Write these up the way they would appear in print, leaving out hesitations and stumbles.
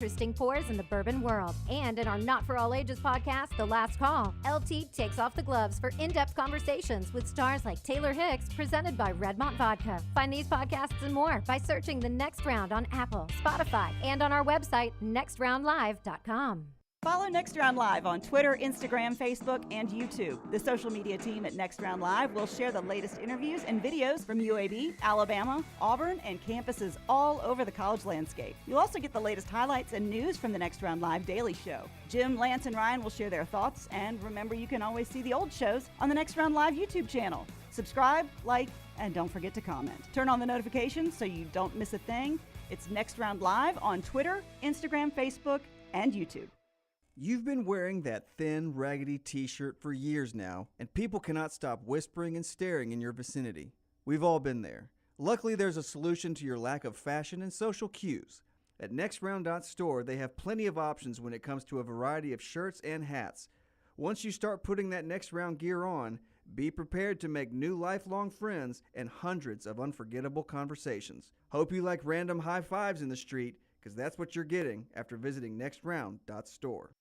interesting pours in the bourbon world. And in our Not For All Ages podcast, The Last Call, LT takes off the gloves for in-depth conversations with stars like Taylor Hicks, presented by Redmont Vodka. Find these podcasts and more by searching The Next Round on Apple, Spotify, and on our website, nextroundlive.com. Follow Next Round Live on Twitter, Instagram, Facebook, and YouTube. The social media team at Next Round Live will share the latest interviews and videos from UAB, Alabama, Auburn, and campuses all over the college landscape. You'll also get the latest highlights and news from the Next Round Live Daily Show. Jim, Lance, and Ryan will share their thoughts, and remember, you can always see the old shows on the Next Round Live YouTube channel. Subscribe, like, and don't forget to comment. Turn on the notifications so you don't miss a thing. It's Next Round Live on Twitter, Instagram, Facebook, and YouTube. You've been wearing that thin, raggedy t-shirt for years now, and people cannot stop whispering and staring in your vicinity. We've all been there. Luckily, there's a solution to your lack of fashion and social cues. At NextRound.store, they have plenty of options when it comes to a variety of shirts and hats. Once you start putting that Next Round gear on, be prepared to make new lifelong friends and hundreds of unforgettable conversations. Hope you like random high fives in the street, because that's what you're getting after visiting NextRound.store.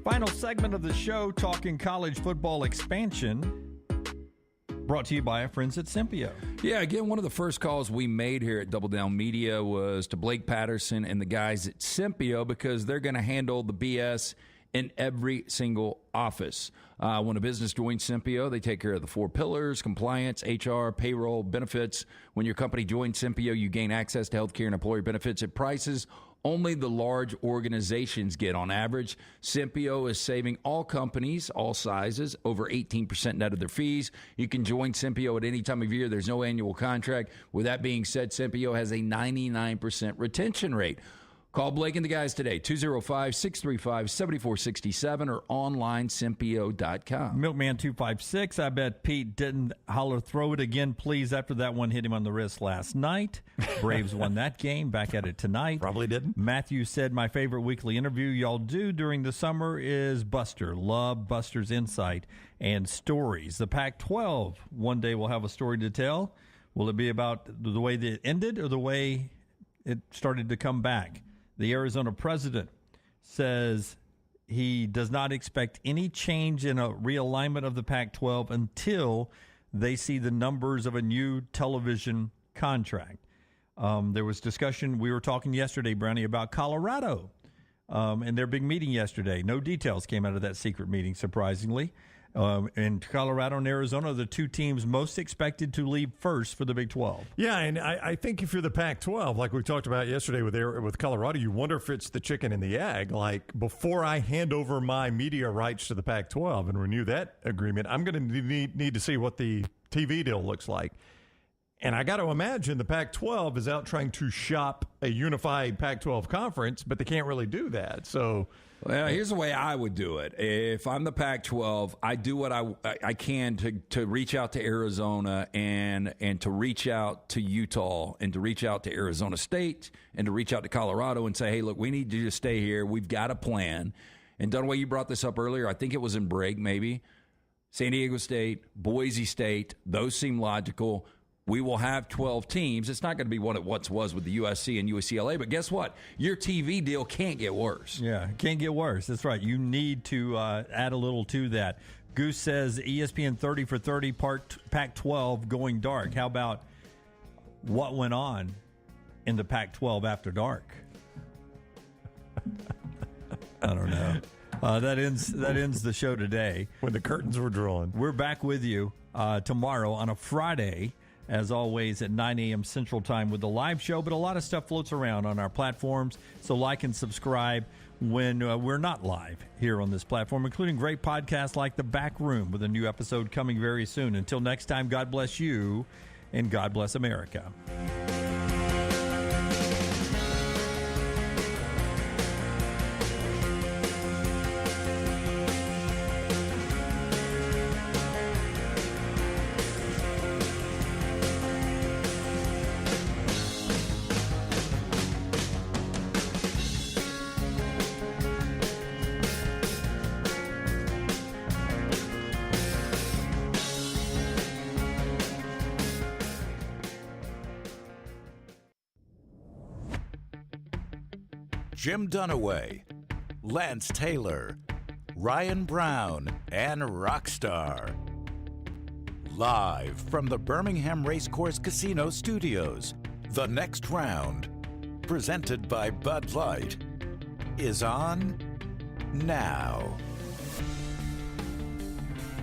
Final segment of the show, talking college football expansion, brought to you by our friends at Sympio. Yeah, again, one of the first calls we made here at Double Down Media was to Blake Patterson and the guys at Sympio, because they're going to handle the BS in every single office. When a business joins Sympio, they take care of the 4 pillars: compliance, HR, payroll, benefits. When your company joins Sympio, you gain access to healthcare and employee benefits at prices only the large organizations get. On average, Sympio is saving all companies, all sizes, over 18% net of their fees. You can join Sympio at any time of year. There's no annual contract. With that being said, Sympio has a 99% retention rate. Call Blake and the guys today, 205-635-7467 or online, Sympio.com. Milkman 256, I bet Pete didn't holler throw it again, please, after that one hit him on the wrist last night. Braves won that game, back at it tonight. Probably didn't. Matthew said, my favorite weekly interview y'all do during the summer is Buster. Love Buster's insight and stories. The Pac-12, one day we'll have a story to tell. Will it be about the way that it ended or the way it started to come back? The Arizona president says he does not expect any change in a realignment of the Pac-12 until they see the numbers of a new television contract. There was discussion. We were talking yesterday, Brownie, about Colorado and their big meeting yesterday. No details came out of that secret meeting, surprisingly. And Colorado and Arizona are the two teams most expected to leave first for the Big 12. Yeah, and I think if you're the Pac-12, like we talked about yesterday with Colorado, you wonder if it's the chicken and the egg. Like, before I hand over my media rights to the Pac-12 and renew that agreement, I'm going to need to see what the TV deal looks like. And I got to imagine the Pac-12 is out trying to shop a unified Pac-12 conference, but they can't really do that. So, well, here's the way I would do it. If I'm the Pac-12, I do what I can to reach out to Arizona and to reach out to Utah and to reach out to Arizona State and to reach out to Colorado and say, hey, look, we need you to stay here. We've got a plan. And Dunaway, you brought this up earlier. I think it was in break, maybe. San Diego State, Boise State, those seem logical. We will have 12 teams. It's not going to be what it once was with the USC and UCLA, but guess what? Your TV deal can't get worse. Yeah, it can't get worse. That's right. You need to add a little to that. Goose says ESPN 30 for 30 part Pac-12 going dark. How about what went on in the Pac-12 after dark? I don't know. That ends the show today. When the curtains were drawn. We're back with you tomorrow on a Friday, as always, at 9 a.m. Central Time with the live show. But a lot of stuff floats around on our platforms, so like and subscribe when we're not live here on this platform, including great podcasts like The Back Room, with a new episode coming very soon. Until next time, God bless you, and God bless America. Jim Dunaway, Lance Taylor, Ryan Brown, and Rockstar. Live from the Birmingham Racecourse Casino Studios, the next round, presented by Bud Light, is on now.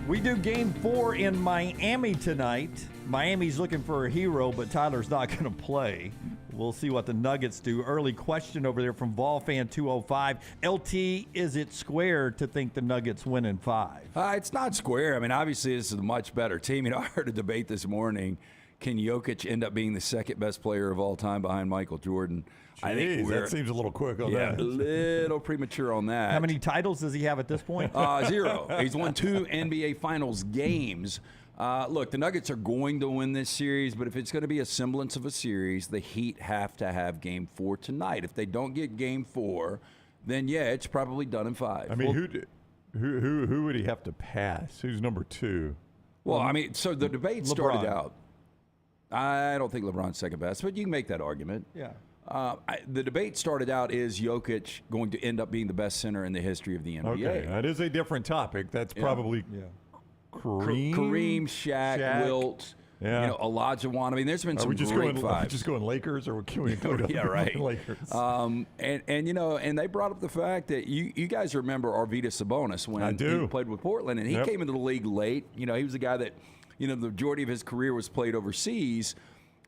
We do Game 4 in Miami tonight. Miami's looking for a hero, but Tyler's not going to play. We'll see what the Nuggets do. Early question over there from Volfan 205. LT, is it square to think the Nuggets win in 5? It's not square. I mean, obviously, this is a much better team. You know, I heard a debate this morning. Can Jokic end up being the second best player of all time behind Michael Jordan? I think that seems a little quick on that. A little premature on that. How many titles does he have at this point? 0. He's won 2 NBA Finals games. Look, the Nuggets are going to win this series, but if it's going to be a semblance of a series, the Heat have to have Game 4 tonight. If they don't get Game 4, then yeah, it's probably done in 5. I mean, who would he have to pass? Who's number 2? Well, I mean, so the debate started out. I don't think LeBron's second best, but you can make that argument. Yeah. The debate started out, is Jokic going to end up being the best center in the history of the NBA? Okay, that is a different topic. That's probably Kareem, Shaq, Wilt, Olajuwon. I mean, there's been some great fives. Are we just going Lakers, or can we include Lakers? And they brought up the fact that you guys remember Arvydas Sabonis when he played with Portland, and he came into the league late. You know, he was a guy that, the majority of his career was played overseas.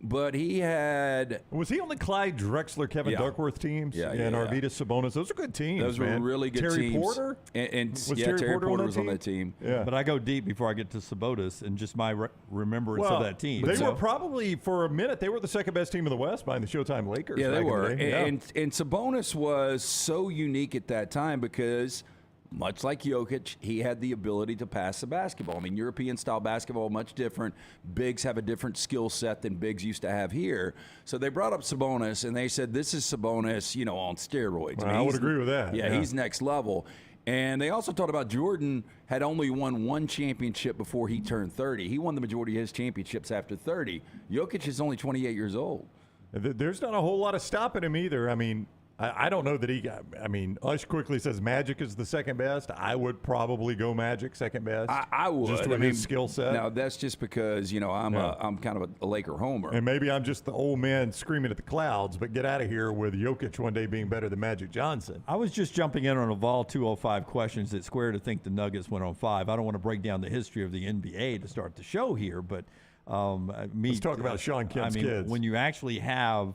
But he had... Was he on the Clyde Drexler, Kevin Duckworth teams? And Arvydas Sabonis. Those are good teams, Those were really good teams. Terry Porter? Terry Porter was on that team. Yeah. But I go deep before I get to Sabonis and just my remembrance of that team. They were probably, for a minute, they were the second best team in the West behind the Showtime Lakers. Yeah, they were. And Sabonis was so unique at that time because... much like Jokic, he had the ability to pass the basketball. I mean, European-style basketball, much different. Bigs have a different skill set than bigs used to have here. So they brought up Sabonis, and they said, this is Sabonis, on steroids. Well, I would agree with that. Yeah, he's next level. And they also talked about Jordan had only won 1 championship before he turned 30. He won the majority of his championships after 30. Jokic is only 28 years old. There's not a whole lot of stopping him either. I mean... I don't know that he got. I mean, Ush quickly says Magic is the second best. I would probably go Magic second best. I would. Just with his skill set. Now, that's just because, I'm kind of a Laker homer. And maybe I'm just the old man screaming at the clouds, but get out of here with Jokic one day being better than Magic Johnson. I was just jumping in on a Vol 205 questions. It's square to think the Nuggets went on 5. I don't want to break down the history of the NBA to start the show here, but let's talk about Sean Kemp's kids. When you actually have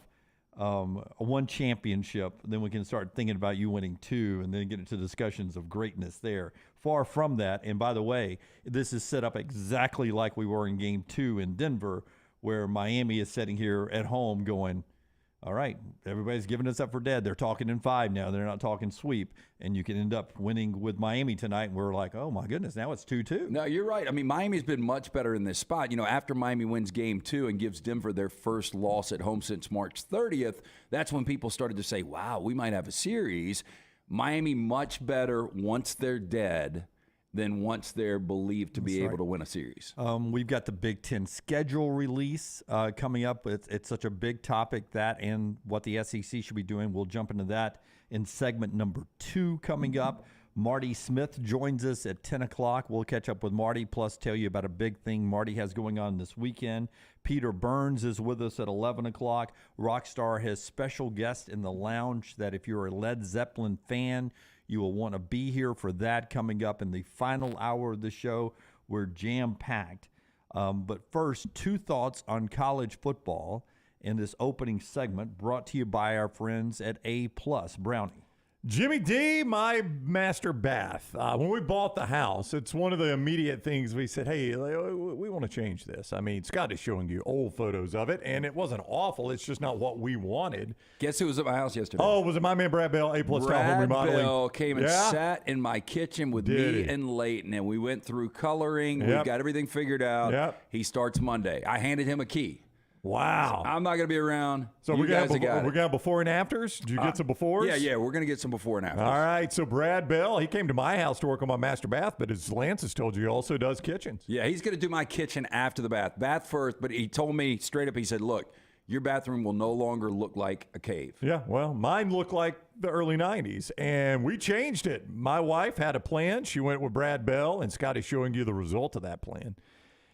one championship, then we can start thinking about you winning 2 and then get into discussions of greatness there. Far from that. And by the way, this is set up exactly like we were in Game 2 in Denver, where Miami is sitting here at home going, all right, everybody's giving us up for dead. They're talking in 5 now. They're not talking sweep. And you can end up winning with Miami tonight. And we're like, oh, my goodness, now it's 2-2. No, you're right. I mean, Miami's been much better in this spot. After Miami wins Game 2 and gives Denver their first loss at home since March 30th, that's when people started to say, wow, we might have a series. Miami much better once they're dead than once they're believed to be able to win a series. We've got the Big Ten schedule release coming up. It's such a big topic, that and what the SEC should be doing. We'll jump into that in segment number 2 coming up. Marty Smith joins us at 10 o'clock. We'll catch up with Marty, plus tell you about a big thing Marty has going on this weekend. Peter Burns is with us at 11 o'clock. Rockstar has special guests in the lounge that if you're a Led Zeppelin fan, you will want to be here for that coming up in the final hour of the show. We're jam-packed. But first, 2 thoughts on college football in this opening segment brought to you by our friends at A+. Brownie. Jimmy D, my master bath. When we bought the house, it's one of the immediate things we said, hey, we want to change this. I mean, Scott is showing you old photos of it, and it wasn't awful. It's just not what we wanted. Guess who was at my house yesterday? Oh, was it my man Brad Bell, A+ Style Home Remodeling? Brad Bell came and sat in my kitchen with me and Leighton, and we went through coloring. We've got everything figured out. He starts Monday. I handed him a key. Wow. I'm not going to be around. So we got before and afters? Did you get some befores? Yeah, we're going to get some before and afters. All right, so Brad Bell, he came to my house to work on my master bath, but as Lance has told you, he also does kitchens. Yeah, he's going to do my kitchen after the bath. Bath first, but he told me straight up, he said, look, your bathroom will no longer look like a cave. Yeah, well, mine looked like the early 90s, and we changed it. My wife had a plan. She went with Brad Bell, and Scotty's showing you the result of that plan.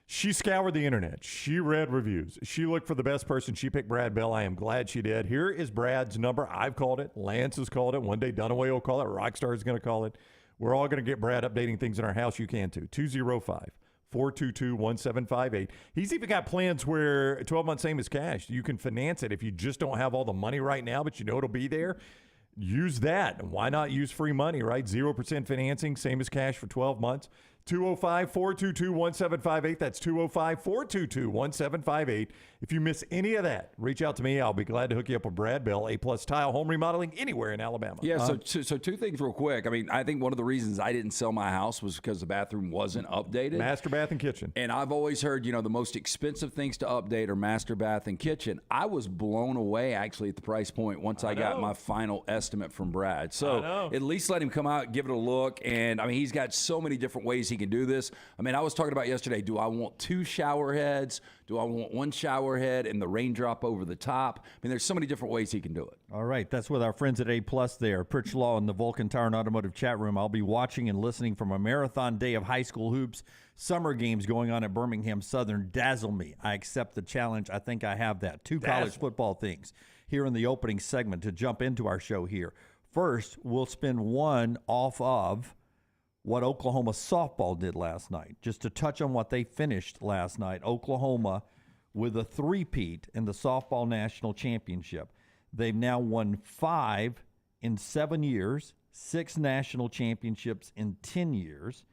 She scoured the internet. She read reviews. She looked for the best person. She picked Brad Bell. I am glad she did. Here is Brad's number. I've called it. Lance has called it. One day Dunaway will call it. Rockstar is going to call it. We're all going to get Brad updating things in our house. You can too. 205-422-1758. He's even got plans where 12 months same as cash. You can finance it if you just don't have all the money right now, but you know it'll be there. Use that. Why not use free money, right? 0% financing, same as cash for 12 months. 205-422-1758. That's 205-422-1758. If you miss any of that, reach out to me. I'll be glad to hook you up with Brad Bell, A-plus tile home remodeling anywhere in Alabama. Yeah, so two things real quick. I mean, I think one of the reasons I didn't sell my house was because the bathroom wasn't updated. Master bath and kitchen. And I've always heard, the most expensive things to update are master bath and kitchen. I was blown away, actually, at the price point once I got my final estimate from Brad. So at least let him come out, give it a look. And, I mean, he's got so many different ways he can do this. I mean, I was talking about yesterday, do I want 2 shower heads? Do I want 1 shower head and the raindrop over the top? I mean, there's so many different ways he can do it. All right, that's with our friends at A-Plus there. Pritch Law in the Vulcan Tire and Automotive chat room. I'll be watching and listening from a marathon day of high school hoops. Summer games going on at Birmingham Southern dazzle me. I accept the challenge. I think I have that. 2 college football things here in the opening segment to jump into our show here. First, we'll spin one off of what Oklahoma softball did last night. Just to touch on what they finished last night, Oklahoma with a three-peat in the softball national championship. They've now won 5 in 7 years, 6 national championships in 10 years.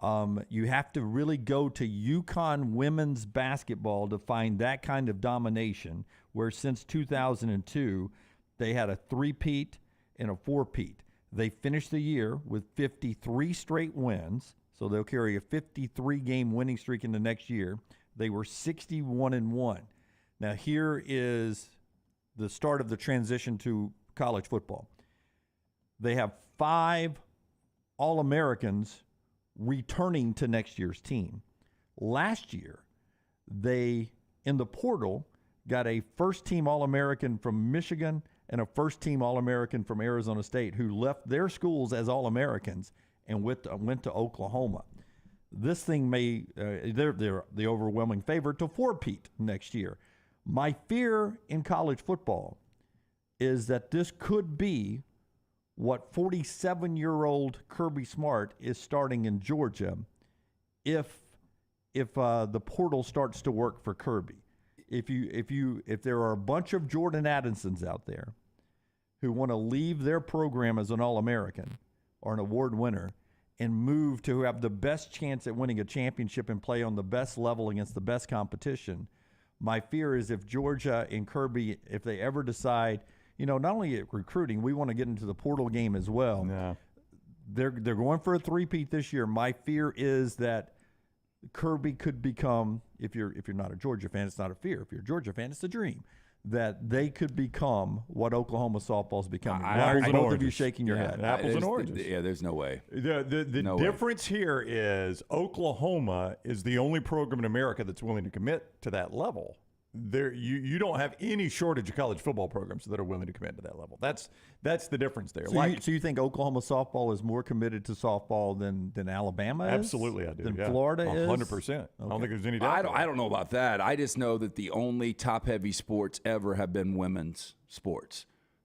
You have to really go to UConn women's basketball to find that kind of domination, where since 2002, they had a three-peat and a four-peat. They finished the year with 53 straight wins, so they'll carry a 53-game winning streak in the next year. They were 61-1. Now, here is the start of the transition to college football. They have 5 All-Americans returning to next year's team. Last year, they, in the portal, got a first-team All-American from Michigan and a first-team All-American from Arizona State who left their schools as All-Americans and went to Oklahoma. This thing may, they're the overwhelming favorite to four-peat next year. My fear in college football is that this could be what 47-year-old Kirby Smart is starting in Georgia if the portal starts to work for Kirby. If there are a bunch of Jordan Addisons out there who want to leave their program as an All-American or an award winner and move to have the best chance at winning a championship and play on the best level against the best competition, my fear is if Georgia and Kirby, if they ever decide, not only at recruiting, we want to get into the portal game as well. Yeah. They're going for a three-peat this year. My fear is that Kirby could become, if you're not a Georgia fan, it's not a fear. If you're a Georgia fan, it's a dream, that they could become what Oklahoma softball's becoming. Apples and both oranges. of you shaking your head. Apples and oranges. There's no way. The No difference here is Oklahoma is the only program in America that's willing to commit to that level. You don't have any shortage of college football programs that are willing to commit to that level. That's the difference there. So you think Oklahoma softball is more committed to softball than Alabama is? Absolutely, I do. Than Florida is? 100%. I don't think there's any doubt. I don't know about that. I just know that the only top-heavy sports ever have been women's sports.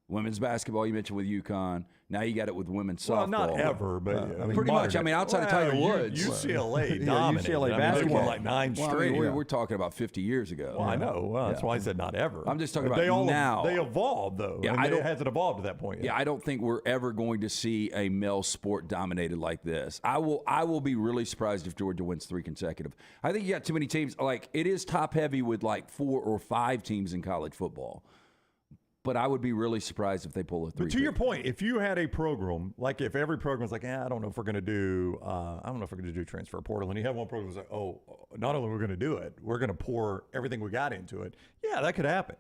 Women's basketball, you mentioned with UConn. Now you got it with women's softball. Well, not ever, but pretty much. I mean, outside of Tiger Woods. UCLA dominated. UCLA They basketball. won like 9 straight. We're talking about 50 years ago. Well, I know. Well, that's why I said not ever. I'm just talking But about they now. They evolved, though. Yeah, and it hasn't evolved to that point yet. Yeah, I don't think we're ever going to see a male sport dominated like this. I will be really surprised if Georgia wins 3 consecutive. I think you got too many teams. Like, it is top heavy with like 4 or 5 teams in college football. But I would be really surprised if they pull a 3. But to your point, if you had a program, like if every program's like, I don't know if we're going to do, transfer portal, and you have one program that's like, not only are we going to do it, we're going to pour everything we got into it. Yeah, that could happen.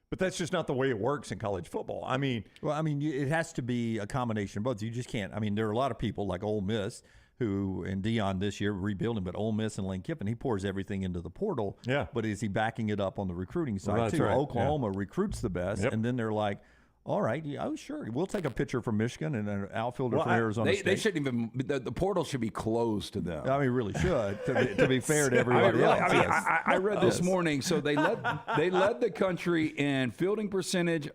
But that's just not the way it works in college football. It has to be a combination of both. You just can't. I mean, there are a lot of people like Ole Miss who, and Dion this year rebuilding, but Ole Miss and Lane Kiffin, he pours everything into the portal. Yeah. But is he backing it up on the recruiting side Well, that's too? right. Oklahoma recruits the best, Yep. and then they're like, all right, oh, sure, we'll take a pitcher from Michigan and an outfielder from Arizona State. They shouldn't even. The portal should be closed to them. I mean, really should, to be fair to everybody else. I read this morning. So they led the country in fielding percentage,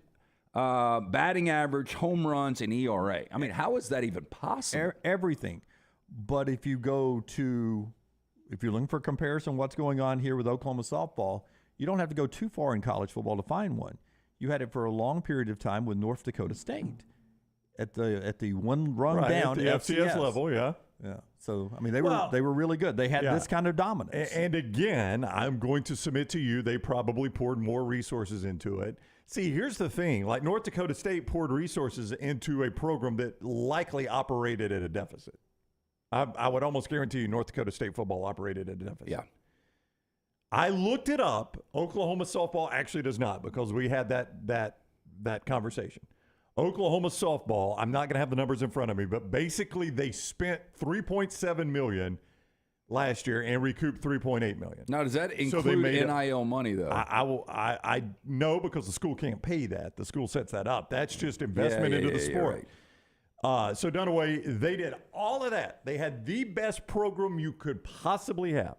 batting average, home runs, and ERA. I mean, how is that even possible? Everything. But if you're looking for comparison, what's going on here with Oklahoma softball, you don't have to go too far in college football to find one. You had it for a long period of time with North Dakota State at the one rung down at the FCS level, yeah. So I mean, they were really good. They had this kind of dominance. And again, I'm going to submit to you, they probably poured more resources into it. See, here's the thing: like North Dakota State poured resources into a program that likely operated at a deficit. I would almost guarantee you, North Dakota State football operated at a deficit. Yeah. I looked it up. Oklahoma softball actually does not, because we had that conversation. Oklahoma softball, I'm not going to have the numbers in front of me, but basically they spent $3.7 million last year and recouped $3.8 million. Now, does that include NIL money, though? I know, because the school can't pay that. The school sets that up. That's just investment into the sport. Right. So Dunaway, they did all of that. They had the best program you could possibly have.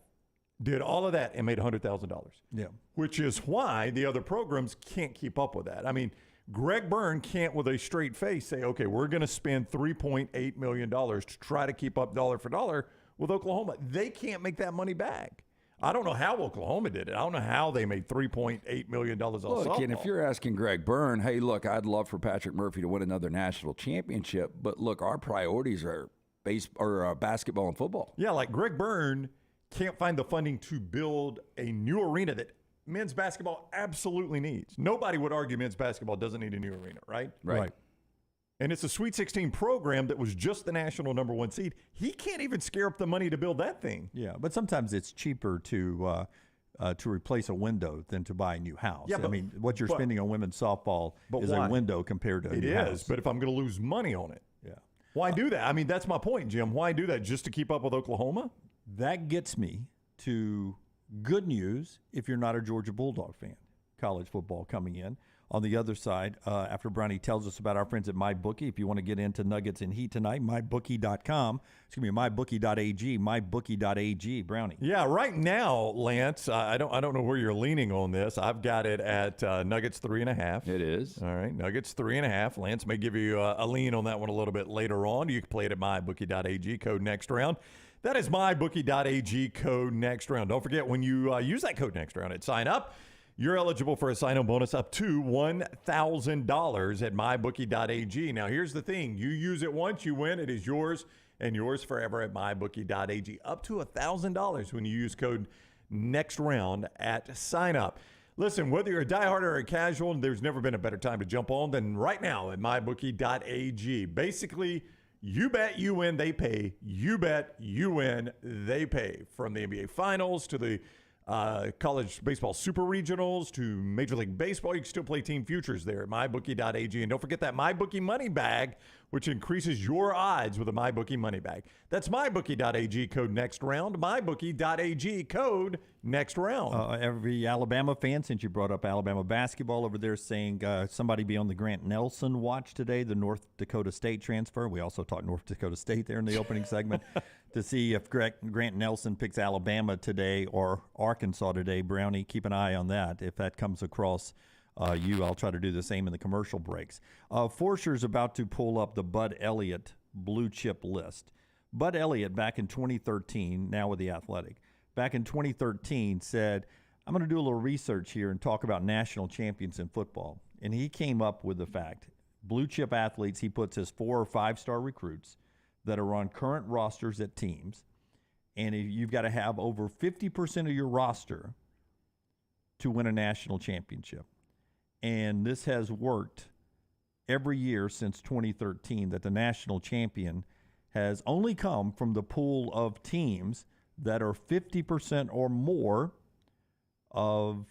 Did all of that and made $100,000. Yeah. Which is why the other programs can't keep up with that. I mean, Greg Byrne can't with a straight face say, okay, we're going to spend $3.8 million to try to keep up dollar for dollar with Oklahoma. They can't make that money back. I don't know how Oklahoma did it. I don't know how they made $3.8 million on softball. And if you're asking Greg Byrne, hey, look, I'd love for Patrick Murphy to win another national championship, but look, our priorities are basketball and football. Yeah, like Greg Byrne can't find the funding to build a new arena that men's basketball absolutely needs. Nobody would argue men's basketball doesn't need a new arena, right? Right. And it's a Sweet 16 program that was just the national #1 seed. He can't even scare up the money to build that thing. Yeah, but sometimes it's cheaper to replace a window than to buy a new house. Yeah, I mean, what you're spending on women's softball is a window compared to a new house. But if I'm going to lose money on it, yeah, why do that? I mean, that's my point, Jim. Why do that? Just to keep up with Oklahoma? That gets me to good news if you're not a Georgia Bulldog fan. College football coming in. On the other side, after Brownie tells us about our friends at MyBookie, if you want to get into Nuggets and Heat tonight, mybookie.com. Excuse me, mybookie.ag, mybookie.ag. Brownie. Yeah, right now, Lance, I don't know where you're leaning on this. I've got it at Nuggets 3.5. It is. All right, Nuggets 3.5. Lance may give you a lean on that one a little bit later on. You can play it at mybookie.ag, code next round. That is mybookie.ag, code next round. Don't forget, when you use that code next round and sign up, you're eligible for a sign-on bonus up to $1,000 at mybookie.ag. Now, here's the thing. You use it once, you win. It is yours and yours forever at mybookie.ag. Up to $1,000 when you use code next round at sign-up. Listen, whether you're a diehard or a casual, there's never been a better time to jump on than right now at mybookie.ag. Basically, you bet, you win, they pay. You bet, you win, they pay. From the NBA Finals to the college baseball super regionals to Major League Baseball, you can still play team futures there at mybookie.ag. And don't forget that MyBookie money bag, which increases your odds with a MyBookie money bag. That's mybookie.ag, code next round. mybookie.ag, code next round. Every Alabama fan, since you brought up Alabama basketball over there, saying somebody be on the Grant Nelson watch today, the North Dakota State transfer. We also talked North Dakota State there in the opening segment to see if Grant Nelson picks Alabama today or Arkansas today. Brownie, keep an eye on that. If that comes across I'll try to do the same in the commercial breaks. Forscher's about to pull up the Bud Elliott blue chip list. Bud Elliott, back in 2013, now with The Athletic, back in 2013 said, I'm going to do a little research here and talk about national champions in football. And he came up with the fact, blue chip athletes, he puts as 4 or 5 star recruits that are on current rosters at teams. And you've got to have over 50% of your roster to win a national championship. And this has worked every year since 2013, that the national champion has only come from the pool of teams that are 50% or more of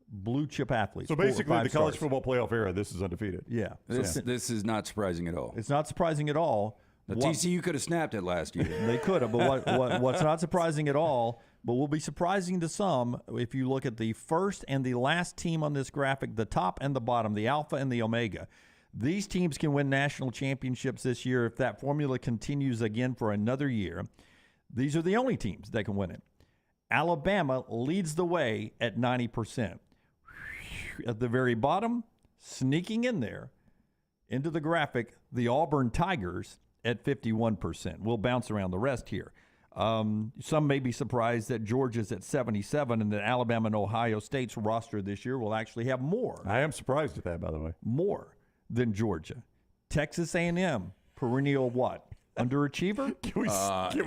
blue chip athletes. So basically, the college football playoff era, this is undefeated. Yeah. This is not surprising at all. It's not surprising at all, Now, TCU could have snapped it last year. They could have, but what's not surprising at all, but will be surprising to some if you look at the first and the last team on this graphic, the top and the bottom, the Alpha and the Omega. These teams can win national championships this year if that formula continues again for another year. These are the only teams that can win it. Alabama leads the way at 90%. At the very bottom, sneaking in there into the graphic, the Auburn Tigers at 51%. We'll bounce around the rest here. Some may be surprised that Georgia's at 77 and that Alabama and Ohio State's roster this year will actually have more. I am surprised at that, by the way. More than Georgia. Texas A&M, perennial what? Underachiever? Can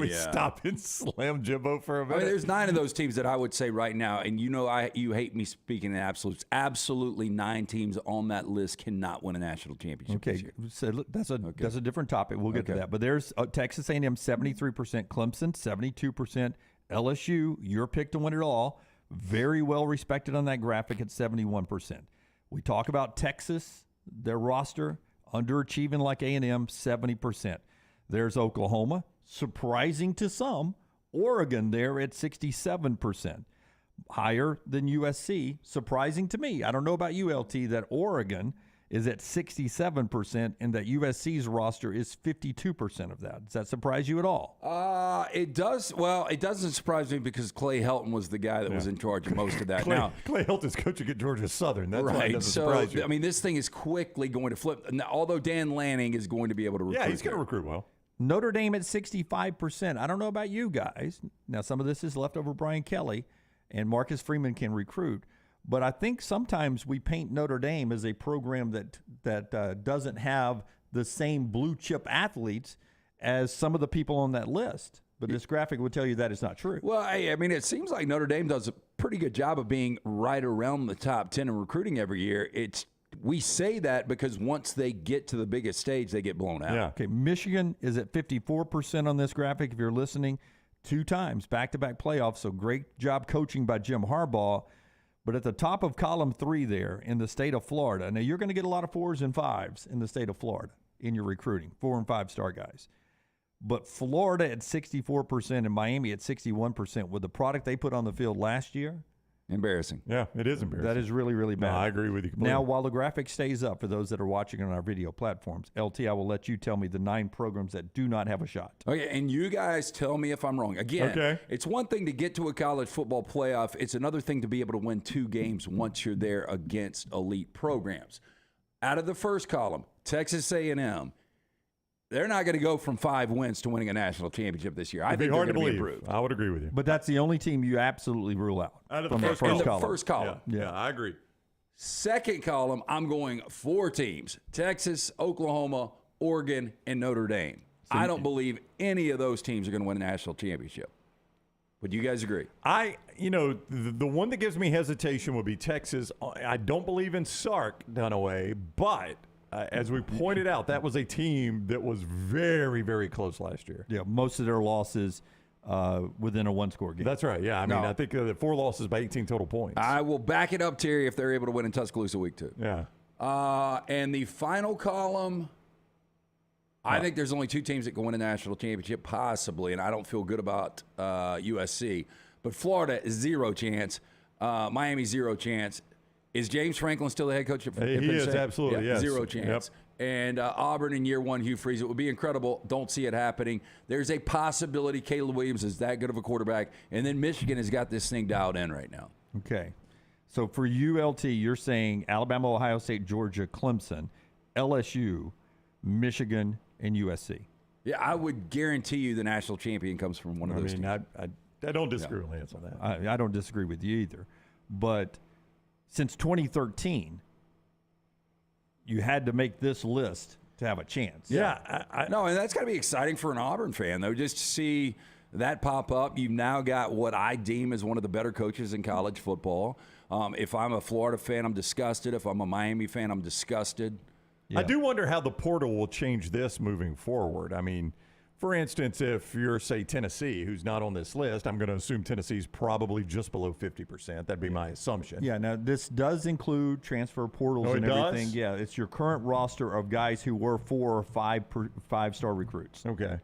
we stop and slam Jimbo for a minute? I mean, there's 9 of those teams that I would say right now, and you hate me speaking in absolutes. Absolutely 9 teams on that list cannot win a national championship this year. So look, that's a different topic. We'll get to that. But there's Texas A&M 73%, Clemson 72%, LSU, your pick to win it all, very well respected on that graphic at 71%. We talk about Texas, their roster, underachieving like A&M, 70%. There's Oklahoma, surprising to some. Oregon there at 67%. Higher than USC, surprising to me. I don't know about ULT that Oregon is at 67% and that USC's roster is 52% of that. Does that surprise you at all? It does. Well, it doesn't surprise me because Clay Helton was the guy that was in charge of most of that. Clay Helton's coaching at Georgia Southern. That's why it right. doesn't So, surprise you. I mean, this thing is quickly going to flip. Now, although Dan Lanning is going to be able to recruit. Yeah, he's going to recruit well. Notre Dame at 65%. I don't know about you guys. Now, some of this is leftover Brian Kelly, and Marcus Freeman can recruit. But I think sometimes we paint Notre Dame as a program that doesn't have the same blue chip athletes as some of the people on that list. But this graphic would tell you that is not true. Well, I mean, it seems like Notre Dame does a pretty good job of being right around the top 10 in recruiting every year. We say that because once they get to the biggest stage, they get blown out. Yeah. Okay, Michigan is at 54% on this graphic. If you're listening, 2 times back-to-back playoffs. So great job coaching by Jim Harbaugh. But at the top of column 3 there in the state of Florida, now you're going to get a lot of 4s and 5s in the state of Florida in your recruiting, 4 and 5 star guys. But Florida at 64% and Miami at 61% with the product they put on the field last year. Embarrassing. Yeah, it is embarrassing. That is really, really bad. No, I agree with you completely. Now, while the graphic stays up for those that are watching on our video platforms, LT, I will let you tell me the 9 programs that do not have a shot. Okay, and you guys tell me if I'm wrong. Again, It's one thing to get to a college football playoff. It's another thing to be able to win 2 games once you're there against elite programs. Out of the first column, Texas A&M, they're not going to go from 5 wins to winning a national championship this year. I think hard they're to going to be believe. improved. I would agree with you. But that's the only team you absolutely rule out. Out of from the that first column. First column. Yeah, I agree. Second column, I'm going 4 teams: Texas, Oklahoma, Oregon, and Notre Dame. I don't believe any of those teams are going to win a national championship. Would you guys agree? The one that gives me hesitation would be Texas. I don't believe in Sark Dunaway, but as we pointed out, that was a team that was very, very close last year. Yeah, most of their losses within a 1-score game. That's right. Yeah, I think 4 losses by 18 total points. I will back it up, Terry, if they're able to win in Tuscaloosa week 2. Yeah. And the final column, I think there's only 2 teams that can win a national championship, possibly, and I don't feel good about USC. But Florida is 0 chance. Miami 0 chance. Is James Franklin still the head coach? He is, absolutely, yes. 0 chance. Yep. And Auburn in year 1, Hugh Freeze. It would be incredible. Don't see it happening. There's a possibility Caleb Williams is that good of a quarterback. And then Michigan has got this thing dialed in right now. Okay. So for ULT, you're saying Alabama, Ohio State, Georgia, Clemson, LSU, Michigan, and USC. Yeah, I would guarantee you the national champion comes from one of those teams. I don't disagree with Lance on that. I don't disagree with you either. But since 2013, you had to make this list to have a chance. Yeah. No, and that's got to be exciting for an Auburn fan, though, just to see that pop up. You've now got what I deem as one of the better coaches in college football. If I'm a Florida fan, I'm disgusted. If I'm a Miami fan, I'm disgusted. Yeah. I do wonder how the portal will change this moving forward. I mean, For instance, if you're, say, Tennessee, who's not on this list, I'm going to assume Tennessee's probably just below 50%. That'd be my assumption. Yeah, now this does include transfer portals and everything. Yeah, it's your current roster of guys who were 4 or 5-star recruits. Okay.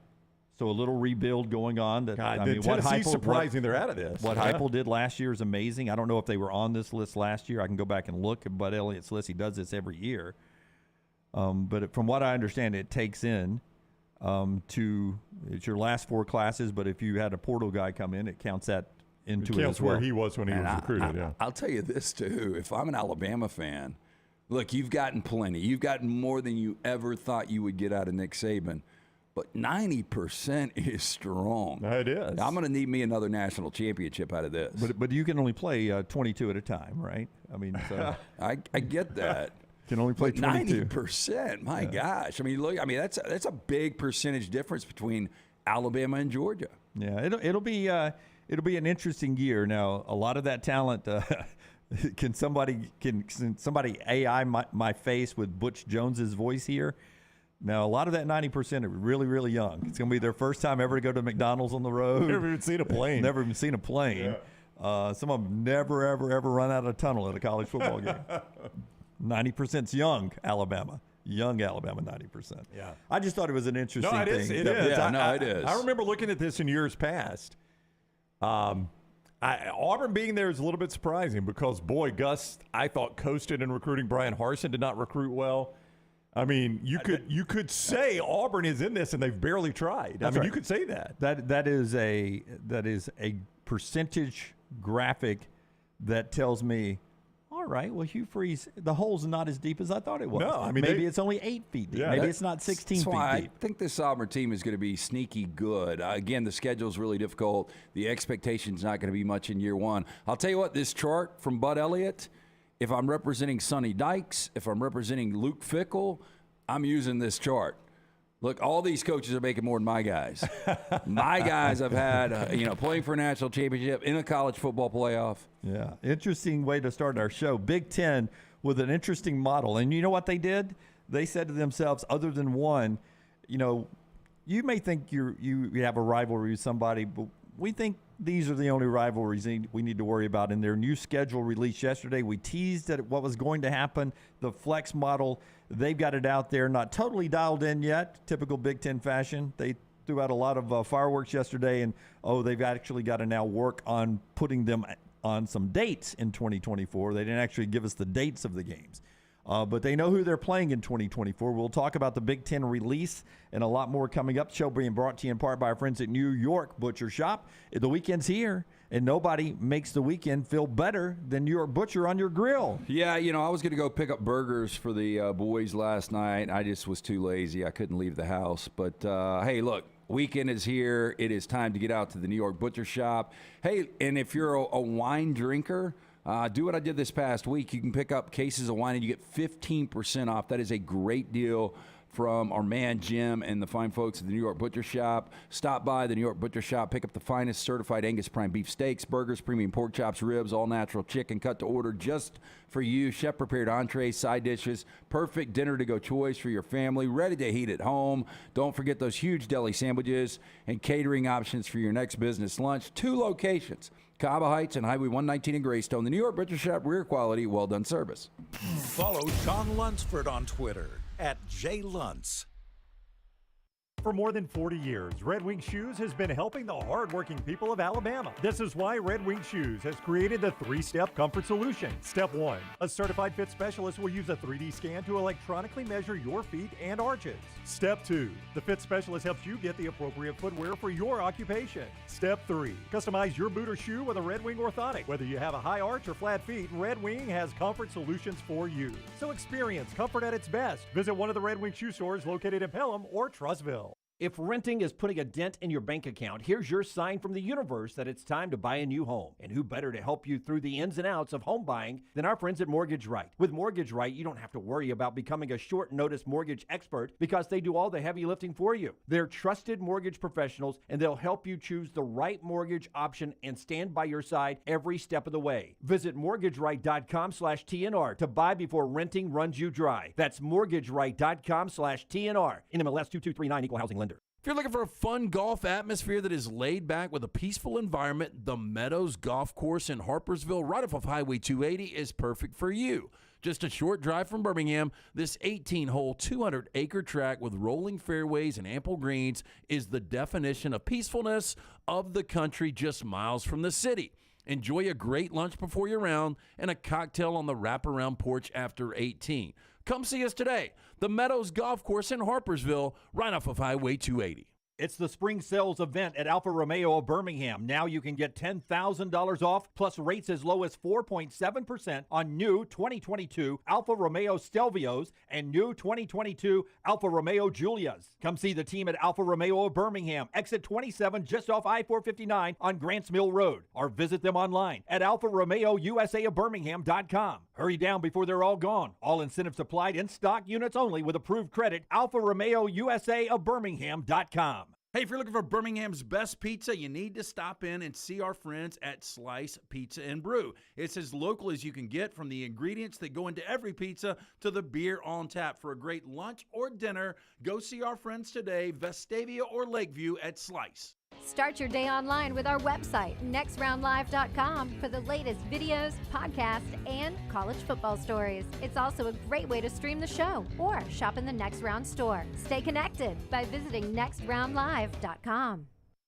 So a little rebuild going on. Tennessee's surprising they're out of this. What Heupel did last year is amazing. I don't know if they were on this list last year. I can go back and look at Bud Elliott's list. He does this every year. But from what I understand, it takes in it's your last 4 classes, but if you had a portal guy come in, it counts that into it as well. Where he was when he was recruited. I'll tell you this, too. If I'm an Alabama fan, look, you've gotten plenty. You've gotten more than you ever thought you would get out of Nick Saban. But 90% is strong. It is. I'm going to need me another national championship out of this. But you can only play 22 at a time, right? I mean, so I get that. Can only play 22. 90%. My gosh. I mean, look. I mean, that's a big percentage difference between Alabama and Georgia. Yeah, it'll be an interesting year. Now, a lot of that talent. Can somebody AI my face with Butch Jones's voice here? Now, a lot of that 90% are really, really young. It's going to be their first time ever to go to McDonald's on the road. Never even seen a plane. Never even seen a plane. Yeah. Some of them never, ever run out of a tunnel at a college football game. 90%'s young Alabama. Young Alabama, 90%. Yeah. I just thought it was an interesting thing. It is. Yeah, it is. I remember looking at this in years past. Auburn being there is a little bit surprising because, boy, Gus, I thought, coasted in recruiting. Brian Harsin did not recruit well. I mean, you could say Auburn is in this and they've barely tried. You could say that. That is a percentage graphic that tells me, all right, well, Hugh Freeze, the hole's not as deep as I thought it was. No, I mean, maybe it's only 8 feet deep. Maybe it's not 16 feet deep. I think this Auburn team is going to be sneaky good. Again, the schedule's really difficult. The expectation's not going to be much in year one. I'll tell you what, this chart from Bud Elliott, if I'm representing Sonny Dykes, if I'm representing Luke Fickell, I'm using this chart. Look, all these coaches are making more than my guys. My guys I've had, playing for a national championship in a college football playoff. Yeah, interesting way to start our show. Big Ten with an interesting model. And you know what they did? They said to themselves, other than one, you may think you have a rivalry with somebody, but we think these are the only rivalries we need to worry about. In their new schedule released yesterday, we teased at what was going to happen. The flex model, they've got it out there, not totally dialed in yet, typical Big Ten fashion. They threw out a lot of fireworks yesterday, and they've actually got to now work on putting them on some dates in 2024. They didn't actually give us the dates of the games. But they know who they're playing in 2024. We'll talk about the Big Ten release and a lot more coming up. Show being brought to you in part by our friends at New York Butcher Shop. The weekend's here, and nobody makes the weekend feel better than New York Butcher on your grill. Yeah, I was going to go pick up burgers for the boys last night. I just was too lazy. I couldn't leave the house. But, hey, look, weekend is here. It is time to get out to the New York Butcher Shop. Hey, and if you're a wine drinker, do what I did this past week. You can pick up cases of wine and you get 15% off. That is a great deal from our man Jim and the fine folks at the New York Butcher Shop. Stop by the New York Butcher Shop, pick up the finest certified Angus prime beef steaks, burgers, premium pork chops, ribs, all natural chicken cut to order just for you. Chef prepared entrees, side dishes, perfect dinner to go choice for your family, ready to heat at home. Don't forget those huge deli sandwiches and catering options for your next business lunch. 2 locations, Cava Heights and Highway 119 in Greystone. The New York Butcher Shop, rear quality, well done service. Follow John Lunsford on Twitter @JLuntz. For more than 40 years, Red Wing Shoes has been helping the hardworking people of Alabama. This is why Red Wing Shoes has created the 3-step comfort solution. Step 1, a certified fit specialist will use a 3D scan to electronically measure your feet and arches. Step 2, the fit specialist helps you get the appropriate footwear for your occupation. Step 3, customize your boot or shoe with a Red Wing orthotic. Whether you have a high arch or flat feet, Red Wing has comfort solutions for you. So experience comfort at its best. Visit one of the Red Wing shoe stores located in Pelham or Trussville. If renting is putting a dent in your bank account, here's your sign from the universe that it's time to buy a new home. And who better to help you through the ins and outs of home buying than our friends at Mortgage Right. With Mortgage Right, you don't have to worry about becoming a short notice mortgage expert because they do all the heavy lifting for you. They're trusted mortgage professionals, and they'll help you choose the right mortgage option and stand by your side every step of the way. Visit mortgageright.com/TNR to buy before renting runs you dry. That's mortgageright.com/TNR. NMLS 2239, Equal Housing Lender. If you're looking for a fun golf atmosphere that is laid back with a peaceful environment, the Meadows Golf Course in Harpersville, right off of Highway 280, is perfect for you. Just a short drive from Birmingham, this 18-hole, 200-acre track with rolling fairways and ample greens is the definition of peacefulness of the country just miles from the city. Enjoy a great lunch before your round and a cocktail on the wraparound porch after 18. Come see us today. The Meadows Golf Course in Harpersville, right off of Highway 280. It's the spring sales event at Alfa Romeo of Birmingham. Now you can get $10,000 off plus rates as low as 4.7% on new 2022 Alfa Romeo Stelvios and new 2022 Alfa Romeo Giulias. Come see the team at Alfa Romeo of Birmingham, exit 27 just off I-459 on Grants Mill Road, or visit them online at alfaromeousa of Hurry down before they're all gone. All incentives applied, in stock units only with approved credit. alfaromeousa of Birmingham.com. Hey, if you're looking for Birmingham's best pizza, you need to stop in and see our friends at Slice Pizza and Brew. It's as local as you can get, from the ingredients that go into every pizza to the beer on tap. For a great lunch or dinner, go see our friends today, Vestavia or Lakeview at Slice. Start your day online with our website, nextroundlive.com, for the latest videos, podcasts, and college football stories. It's also a great way to stream the show or shop in the Next Round store. Stay connected by visiting nextroundlive.com.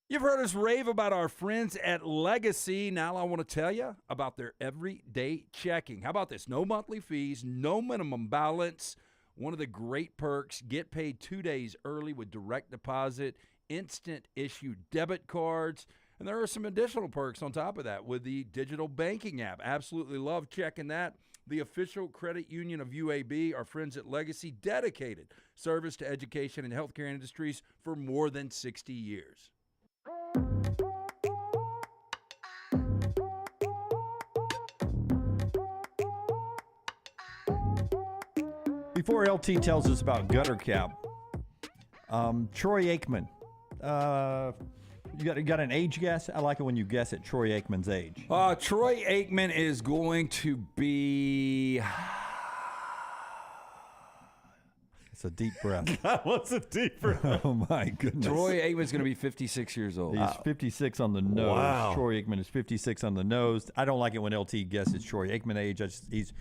You've heard us rave about our friends at Legacy. Now I want to tell you about their everyday checking. How about this? No monthly fees, no minimum balance. One of the great perks, get paid 2 days early with direct deposit, instant issue debit cards, and there are some additional perks on top of that with the digital banking app. Absolutely love checking that. The official credit union of UAB, our friends at Legacy, dedicated service to education and healthcare industries for more than 60 years. Before LT tells us about gutter cap, Troy Aikman. You got an age guess? I like it when you guess at Troy Aikman's age. Troy Aikman is going to be... It's a deep breath. What's a deep breath? Oh, my goodness. Troy Aikman's going to be 56 years old. He's 56 on the nose. Wow. Troy Aikman is 56 on the nose. I don't like it when LT guesses Troy Aikman age. If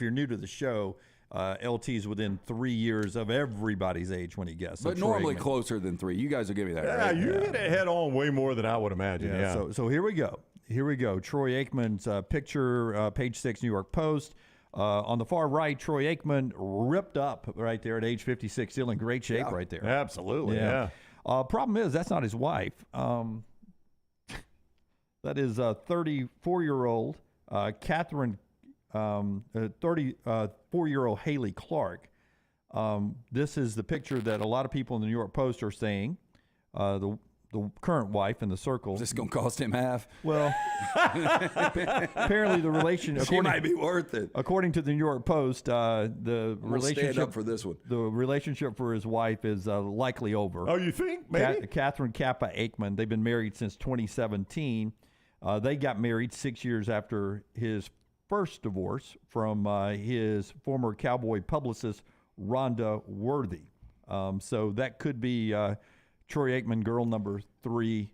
you're new to the show, LT's within 3 years of everybody's age when he guesses. But normally closer than 3. You guys will give me that, Yeah, right? you hit it head on way more than I would imagine. Yeah. So here we go. Troy Aikman's picture, page 6, New York Post. On the far right, Troy Aikman ripped up right there at age 56, still in great shape right there. Absolutely, yeah. Problem is, that's not his wife. That is 34-year-old Catherine, 34-year-old Haley Clark. This is the picture that a lot of people in the New York Post are saying. The current wife in the circle. Is this going to cost him half? Well, apparently the relation. She might be worth it. According to the New York Post, the relationship stand up for this one. The relationship for his wife is likely over. Oh, you think? Maybe? Catherine Kappa Aikman. They've been married since 2017. They got married 6 years after his first divorce from his former Cowboy publicist, Rhonda Worthy. So that could be Troy Aikman, girl number 3, ...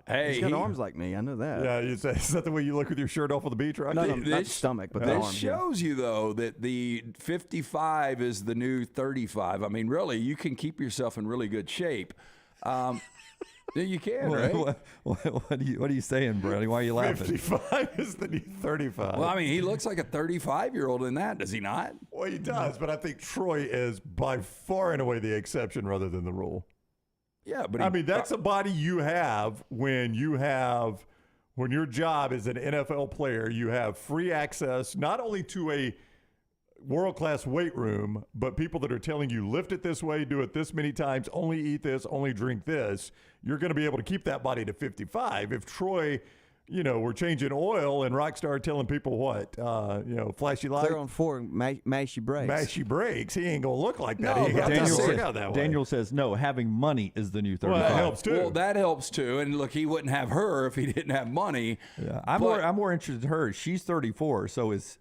Hey, he's got arms like me. I know that. Yeah, is that the way you look with your shirt off on the beach, right? No, not the stomach, but the This arms. shows you, though, that the 55 is the new 35. I mean, really, you can keep yourself in really good shape. You can, right? What are you saying, Brady? Why are you laughing? 55 is the new 35. Well, I mean, he looks like a 35-year-old in that, does he not? Well, he does, but I think Troy is by far and away the exception rather than the rule. Yeah, but I mean, that's a body you have when your job is an NFL player. You have free access not only to a world-class weight room, but people that are telling you, lift it this way, do it this many times, only eat this, only drink this. You're going to be able to keep that body to 55. If Troy, we're changing oil and Rockstar telling people what, flashy lights. They're on 4 mashy brakes. Mashy brakes. He ain't going to look like that. No, He but ain't gonna work out that way. Daniel says, no, having money is the new 35. Well, that helps too. Well, that helps too. And look, he wouldn't have her if he didn't have money. Yeah. I'm more interested in her. She's 34, so is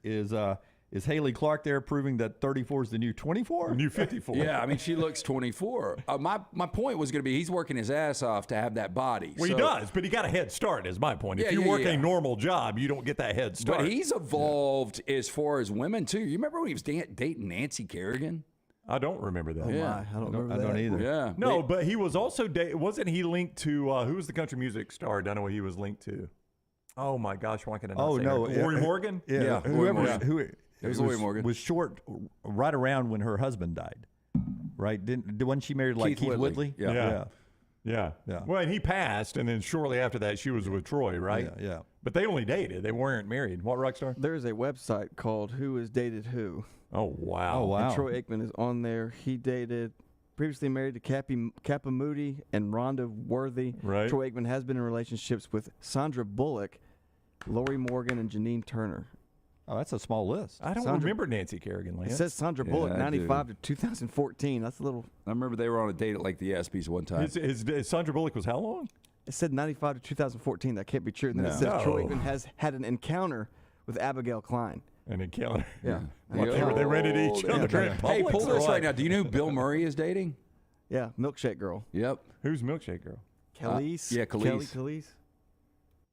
Is Haley Clark there proving that 34 is the new 24? New 54. Yeah, I mean, she looks 24. My point was going to be he's working his ass off to have that body. Well, he does, but he got a head start, is my point. If you work a normal job, you don't get that head start. But he's evolved as far as women, too. You remember when he was dating Nancy Kerrigan? I don't remember that. Oh, my. I don't remember that. I don't either. Yeah. No, but he was also wasn't he linked to who was the country music star? I don't know what he was linked to. Oh my gosh, why can I not say her? Lori Morgan? Yeah. Whoever It was Lori Morgan. Was short right around when her husband died, right? Wasn't she married like Keith Whitley? Yeah. Well, and he passed, and then shortly after that, she was with Troy, right? Yeah. But they only dated. They weren't married. What, Rockstar? There's a website called Who Has Dated Who. Oh, wow. Oh, wow. And Troy Aikman is on there. He dated, previously married to Kappa Moody and Rhonda Worthy. Right. Troy Aikman has been in relationships with Sandra Bullock, Lori Morgan, and Janine Turner. Oh, that's a small list. I don't remember Nancy Kerrigan. It says Sandra Bullock, I 95 to 2014. That's a little. I remember they were on a date at like the ESPYs one time. Sandra Bullock was how long? It said 95 to 2014. That can't be true. And then it says Troy Aikman has had an encounter with Abigail Klein. An encounter. Yeah. They rented each other. Hey, pull this right now. Do you know who Bill Murray is dating? Yeah, Milkshake Girl. Yep. Who's Milkshake Girl? Khalees. Yeah, Khalees. Kelly Khalees.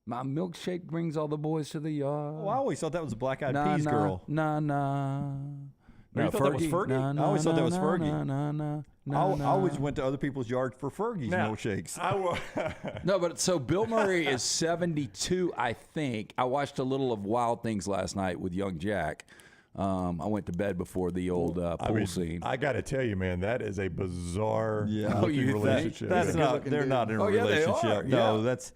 My milkshake brings all the boys to the yard. Oh, I always thought that was a Black Eyed Peas girl. Nah. You thought that was Fergie? I always thought that was Fergie. I I always went to other people's yards for Fergie's milkshakes. No, but so Bill Murray is 72, I think. I watched a little of Wild Things last night with young Jack. I went to bed before the old pool scene. I got to tell you, man, that is a bizarre looking you think? relationship. They're not in a yeah, they relationship. are. No, Yeah. that's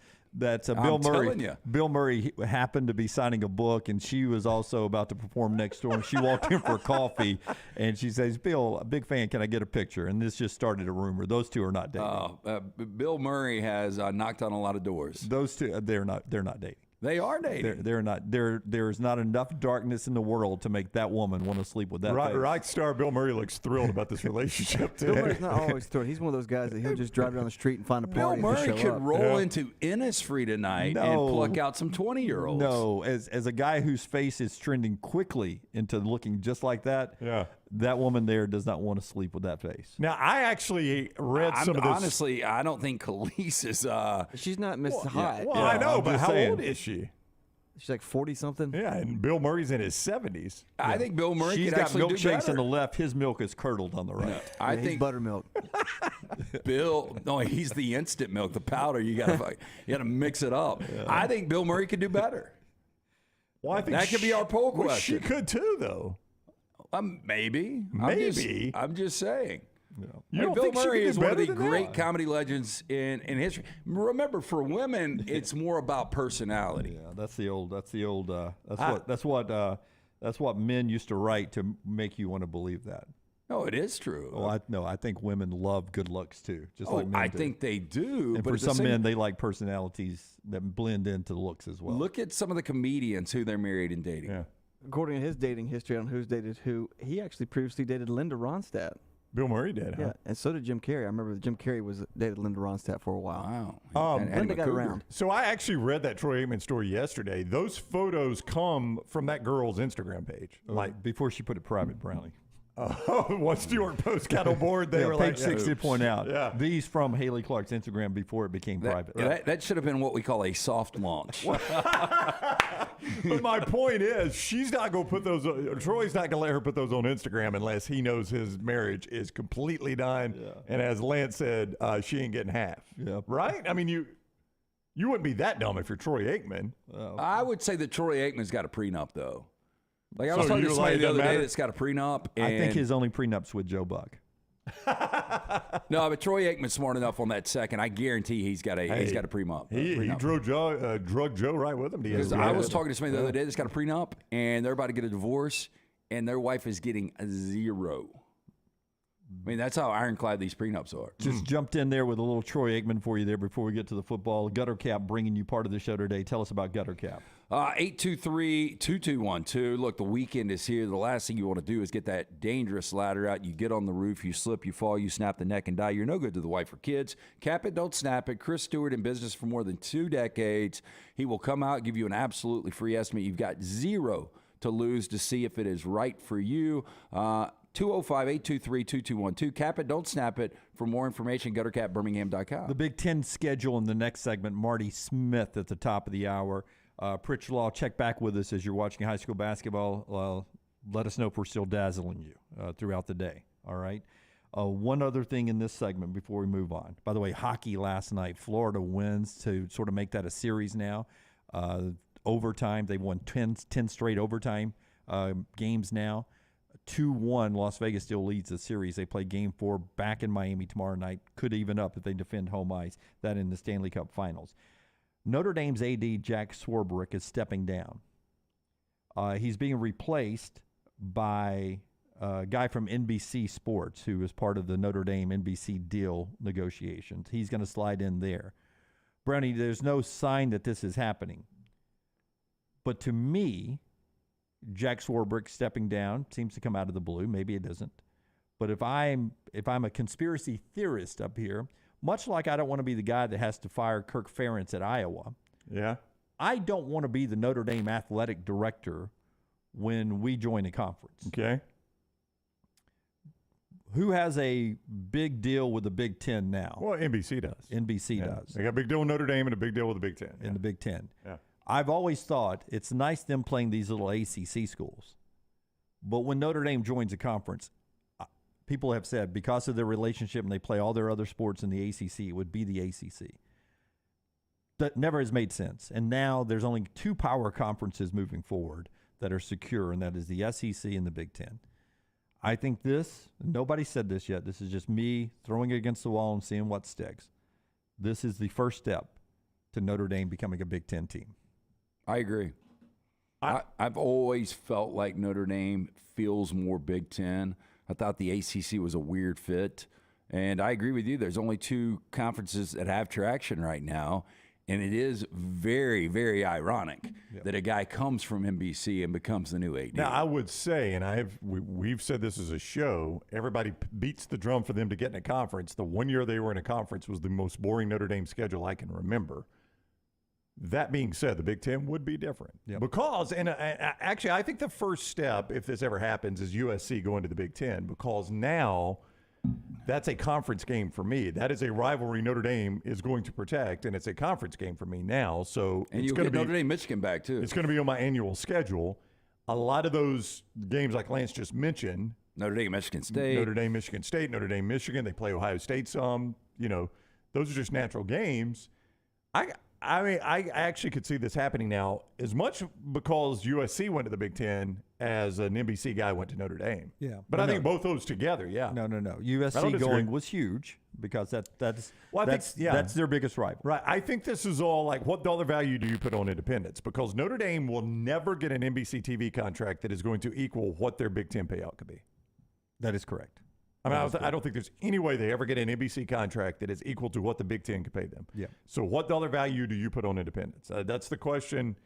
Bill I'm Murray. telling you. Bill Murray happened to be signing a book, and she was also about to perform next door. And she walked in for coffee, and she says, "Bill, a big fan. Can I get a picture?" And this just started a rumor. Those two are not dating. Bill Murray has knocked on a lot of doors. Those two, they're not dating. They are dating. They're not. There's not enough darkness in the world to make that woman want to sleep with that. Rock star Bill Murray looks thrilled about this relationship Bill today. Murray's not always thrilled. He's one of those guys that he'll just drive down the street and find a Bill party. Murray and show could up. roll into Innisfree tonight and pluck out some 20-year-olds. No, as a guy whose face is trending quickly into looking just like that, that woman there does not want to sleep with that face. Now, I actually read some of this. Honestly, I don't think Khalees is. She's not Miss Hot. Well, I know, I'm but just how saying. old is she? She's like 40-something. Yeah, and Bill Murray's in his 70s. I think Bill Murray She's could got actually do milkshakes better. on the left. His milk is curdled on the right. I He's think buttermilk. Bill. No, he's the instant milk, the powder. You gotta mix it up. I think Bill Murray could do better. Well, I think That could be our poll well, question. she could too, though. Maybe. Maybe. I'm just saying. You don't Bill think she Murray could do is one of better the than great that? comedy legends in history. Remember, for women, it's more about personality. Yeah, that's what men used to write to make you want to believe that. No, it is true. I think women love good looks too, just like men I do. think they do. And but for at the some same- men, they like personalities that blend into the looks as well. look at some of the comedians who they're married and dating. Yeah. According to his dating history on Who's Dated Who, he actually previously dated Linda Ronstadt. Bill Murray did, huh? Yeah, and so did Jim Carrey. I remember Jim Carrey was dated Linda Ronstadt for a while. Wow. Linda got around. So I actually read that Troy Aikman story yesterday. Those photos come from that girl's Instagram page. Like before she put it private, Brownie. Once New York Post got on board, they were page like, 60 to point out. Yeah. These from Haley Clark's Instagram before it became private. That should have been what we call a soft launch. But my point is, she's not going to put those. Troy's not going to let her put those on Instagram unless he knows his marriage is completely done. Yeah. And as Lance said, she ain't getting half. Yeah. Right? I mean, you wouldn't be that dumb if you're Troy Aikman. I would say that Troy Aikman's got a prenup, though. Like I was So talking you to like somebody it the other doesn't day matter? that's got a prenup. And I think his only prenup's with Joe Buck. No, but Troy Aikman's smart enough on that second. I guarantee he's got a prenup. He drug Joe right with him. Because I was talking to somebody the other day that's got a prenup, and they're about to get a divorce, and their wife is getting a 0. I mean, that's how ironclad these prenups are. Just jumped in there with a little Troy Aikman for you there before we get to the football. Gutter Cap bringing you part of the show today. Tell us about Gutter Cap. 823-2212. Look, the weekend is here. The last thing you want to do is get that dangerous ladder out. You get on the roof, you slip, you fall, you snap the neck and die. You're no good to the wife or kids. Cap it, don't snap it. Chris Stewart in business for more than 2 decades. He will come out, give you an absolutely free estimate. You've got 0 to lose to see if it is right for you. 205-823-2212. Cap it, don't snap it. For more information, guttercapbirmingham.com. The Big Ten schedule in the next segment, Marty Smith at the top of the hour. Pritchlaw, check back with us as you're watching high school basketball. Let us know if we're still dazzling you throughout the day, all right? One other thing in this segment before we move on. By the way, hockey last night, Florida wins to sort of make that a series now. Overtime, they won 10 straight overtime games now. 2-1, Las Vegas still leads the series. They play Game 4 back in Miami tomorrow night. Could even up if they defend home ice. That in the Stanley Cup Finals. Notre Dame's AD, Jack Swarbrick, is stepping down. He's being replaced by a guy from NBC Sports who is part of the Notre Dame NBC deal negotiations. He's going to slide in there. Brownie, there's no sign that this is happening. But to me, Jack Swarbrick stepping down seems to come out of the blue. Maybe it doesn't. But if I'm a conspiracy theorist up here, much like I don't want to be the guy that has to fire Kirk Ferentz at Iowa. Yeah. I don't want to be the Notre Dame athletic director when we join a conference. Okay. Who has a big deal with the Big Ten now? Well, NBC does. NBC does. They got a big deal with Notre Dame and a big deal with the Big Ten. In the Big Ten. Yeah. I've always thought it's nice them playing these little ACC schools. But when Notre Dame joins a conference, people have said because of their relationship and they play all their other sports in the ACC, it would be the ACC. That never has made sense. And now there's only two power conferences moving forward that are secure, and that is the SEC and the Big Ten. I think nobody said this yet. This is just me throwing it against the wall and seeing what sticks. This is the first step to Notre Dame becoming a Big Ten team. I agree. I've always felt like Notre Dame feels more Big Ten. I thought the ACC was a weird fit. And I agree with you. There's only two conferences that have traction right now. And it is very, very ironic that a guy comes from NBC and becomes the new AD. Now, I would say, and we've said this as a show, everybody beats the drum for them to get in a conference. The 1 year they were in a conference was the most boring Notre Dame schedule I can remember. That being said, the Big Ten would be different. Yep. Because, and actually, I think the first step, if this ever happens, is USC going to the Big Ten, because now that's a conference game for me. That is a rivalry Notre Dame is going to protect, and it's a conference game for me now. So and it's you'll going to get be Notre Dame, Michigan back, too. It's going to be on my annual schedule. A lot of those games, like Lance just mentioned, Notre Dame, Michigan State. Notre Dame, Michigan State, Notre Dame, Michigan. They play Ohio State some. Those are just natural games. I mean, I actually could see this happening now as much because USC went to the Big Ten as an NBC guy went to Notre Dame. Yeah. But I think both those together, yeah. No. USC going was huge because that's their biggest rival. Right. I think this is all like, what dollar value do you put on independence? Because Notre Dame will never get an NBC TV contract that is going to equal what their Big Ten payout could be. That is correct. I mean, I don't think there's any way they ever get an NBC contract that is equal to what the Big Ten could pay them. Yeah. So what dollar value do you put on independence? That's the question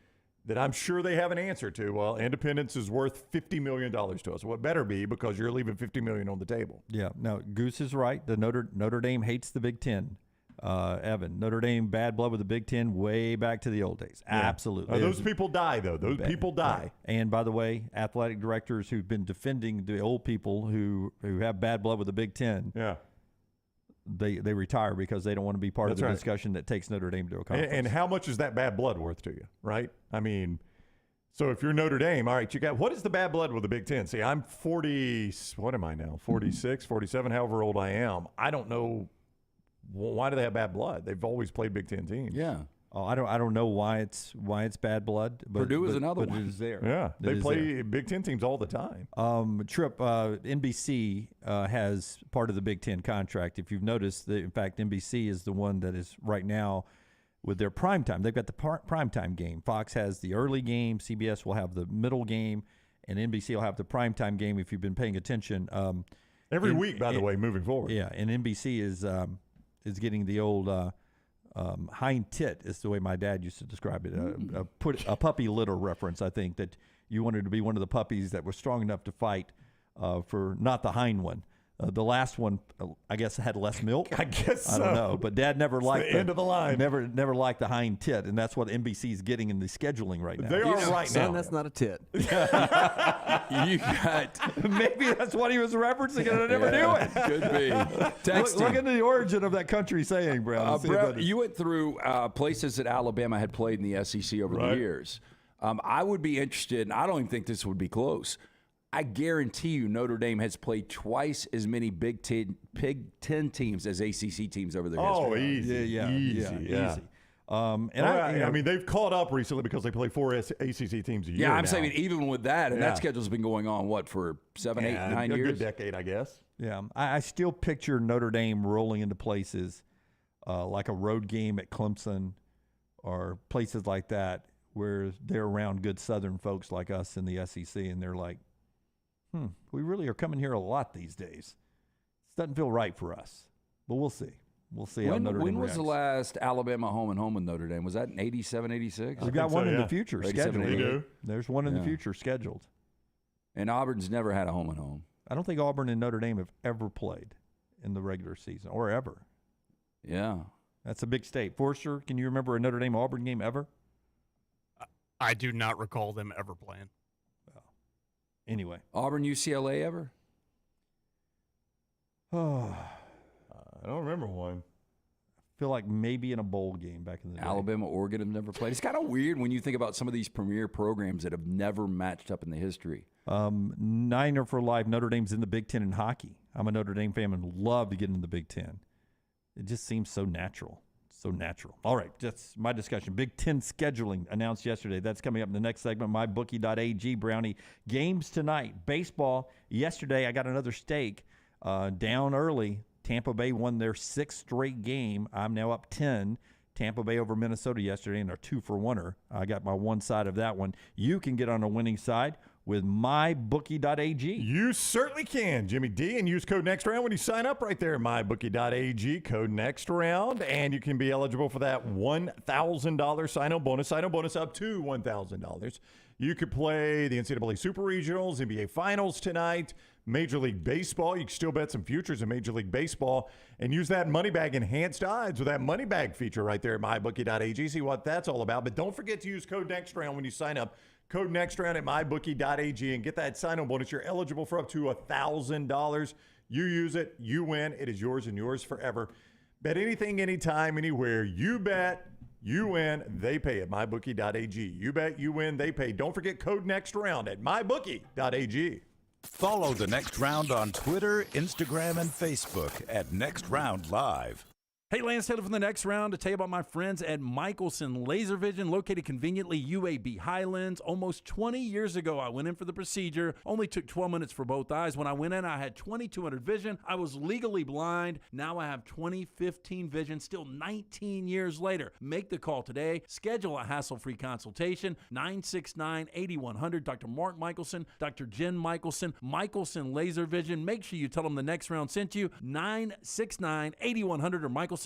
that I'm sure they have an answer to. Well, independence is worth $50 million to us. Well, it better be, because you're leaving $50 million on the table. Yeah. No, Goose is right. The Notre Dame hates the Big Ten. Evan, Notre Dame bad blood with the Big Ten way back to the old days. Yeah. Absolutely. Those people die, though. Those people die. Right. And by the way, athletic directors who've been defending the old people who have bad blood with the Big Ten, they retire because they don't want to be part of the discussion that takes Notre Dame to a conference. And how much is that bad blood worth to you, right? I mean, so if you're Notre Dame, all right, what is the bad blood with the Big Ten? See, I'm 40, what am I now, 46, 47, however old I am. I don't know. Why do they have bad blood? They've always played Big Ten teams. Yeah. Oh, I don't know why it's bad blood. But, Purdue is another one. But it is there. Yeah, they play Big Ten teams all the time. Tripp, NBC has part of the Big Ten contract. If you've noticed, in fact, NBC is the one that is right now with their primetime. They've got the primetime game. Fox has the early game. CBS will have the middle game, and NBC will have the primetime game. If you've been paying attention, every week, by the way, moving forward. Yeah, and NBC is getting the old hind tit, is the way my dad used to describe it. A puppy litter reference, I think, that you wanted to be one of the puppies that was strong enough to fight for not the hind one. The last one, I guess, had less milk. I guess so. I don't know, but Dad never liked the end of the line. Never liked the hind tit, and that's what NBC is getting in the scheduling right now. They are right Son, now. that's not a tit. You got Maybe that's what he was referencing, and I never knew it. could be texting. Look into the origin of that country saying, Brown. and see if Brett, that is- you went through places that Alabama had played in the SEC over the years. I would be interested, and I don't even think this would be close. I guarantee you Notre Dame has played twice as many Big Ten teams as ACC teams over their Oh, history. easy. easy. And I mean, they've caught up recently because they play 4 ACC teams a year. Yeah, I'm now. saying even with that, and Yeah. that schedule's been going on, for 7, 8, 9 a years? good decade, I guess. Yeah, I still picture Notre Dame rolling into places like a road game at Clemson or places like that where they're around good Southern folks like us in the SEC, and they're like, we really are coming here a lot these days. This doesn't feel right for us, but we'll see. We'll see how Notre Dame When was reacts. the last Alabama home with Notre Dame? Was that in 87, 86? We've got think one so, in yeah. the future 87, scheduled. 88. We do. There's one in the Yeah. future scheduled. And Auburn's never had a home. I don't think Auburn and Notre Dame have ever played in the regular season or ever. Yeah. That's a big state. Forster, can you remember a Notre Dame-Auburn game ever? I do not recall them ever playing. Anyway. Auburn, UCLA ever? Oh, I don't remember one. feel like maybe in a bowl game back in the day. Alabama, Oregon have never played. It's kind of weird when you think about some of these premier programs that have never matched up in the history. Niner for life. Notre Dame's in the Big Ten in hockey. I'm a Notre Dame fan and would love to get into the Big Ten. It just seems so natural. So natural. All right, that's my discussion. Big Ten scheduling announced yesterday. That's coming up in the next segment. MyBookie.ag, Brownie. Games tonight. Baseball. Yesterday, I got another stake down early. Tampa Bay won their 6th straight game. I'm now up 10. Tampa Bay over Minnesota yesterday in our 2-for-1er. I got my one side of that one. You can get on a winning side with MyBookie.ag. You certainly can, Jimmy D, and use code NEXTROUND when you sign up right there at MyBookie.ag, code NEXTROUND, and you can be eligible for that $1,000 sign-up bonus up to $1,000. You could play the NCAA Super Regionals, NBA Finals tonight, Major League Baseball. You can still bet some futures in Major League Baseball and use that money bag enhanced odds with that money bag feature right there at MyBookie.ag. See what that's all about. But don't forget to use code NEXTROUND when you sign up. Code NEXTROUND at MyBookie.ag and get that sign-on bonus. You're eligible for up to $1,000. You use it, you win. It is yours and yours forever. Bet anything, anytime, anywhere. You bet, you win, they pay at MyBookie.ag. You bet, you win, they pay. Don't forget code NEXTROUND at MyBookie.ag. Follow the Next Round on Twitter, Instagram, and Facebook at Next Round Live. Hey, Lance Taylor from the Next Round to tell you about my friends at Michelson Laser Vision, located conveniently UAB Highlands. Almost 20 years ago, I went in for the procedure. Only took 12 minutes for both eyes. When I went in, I had 2200 vision. I was legally blind. Now I have 20/15 vision, still 19 years later. Make the call today. Schedule a hassle-free consultation. 969-8100. Dr. Mark Michelson, Dr. Jen Michelson, Michelson Laser Vision. Make sure you tell them the Next Round sent you. 969-8100 or MichelsonLaserVision.com.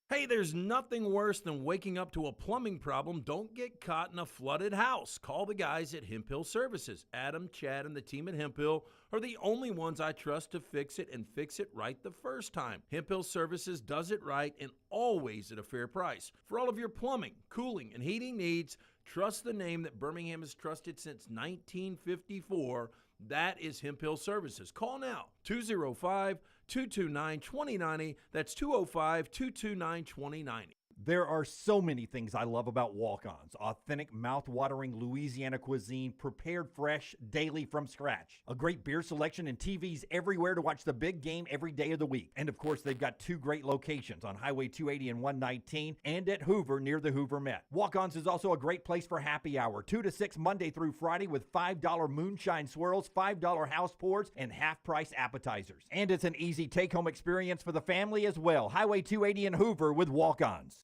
Hey, there's nothing worse than waking up to a plumbing problem. Don't get caught in a flooded house. Call the guys at Hemp Hill Services. Adam, Chad, and the team at Hemp Hill are the only ones I trust to fix it and fix it right the first time. Hemp Hill Services does it right and always at a fair price. For all of your plumbing, cooling, and heating needs, trust the name that Birmingham has trusted since 1954. That is Hemp Hill Services. Call now, 205-229-2090. That's 205-229-2090. There are so many things I love about walk-ons. Authentic, mouth-watering Louisiana cuisine, prepared fresh, daily from scratch. A great beer selection and TVs everywhere to watch the big game every day of the week. And of course, they've got 2 great locations on Highway 280 and 119 and at Hoover near the Hoover Met. Walk-ons is also a great place for happy hour, 2 to 6 Monday through Friday with $5 moonshine swirls, $5 house pours, and half-price appetizers. And it's an easy take-home experience for the family as well. Highway 280 and Hoover with walk-ons.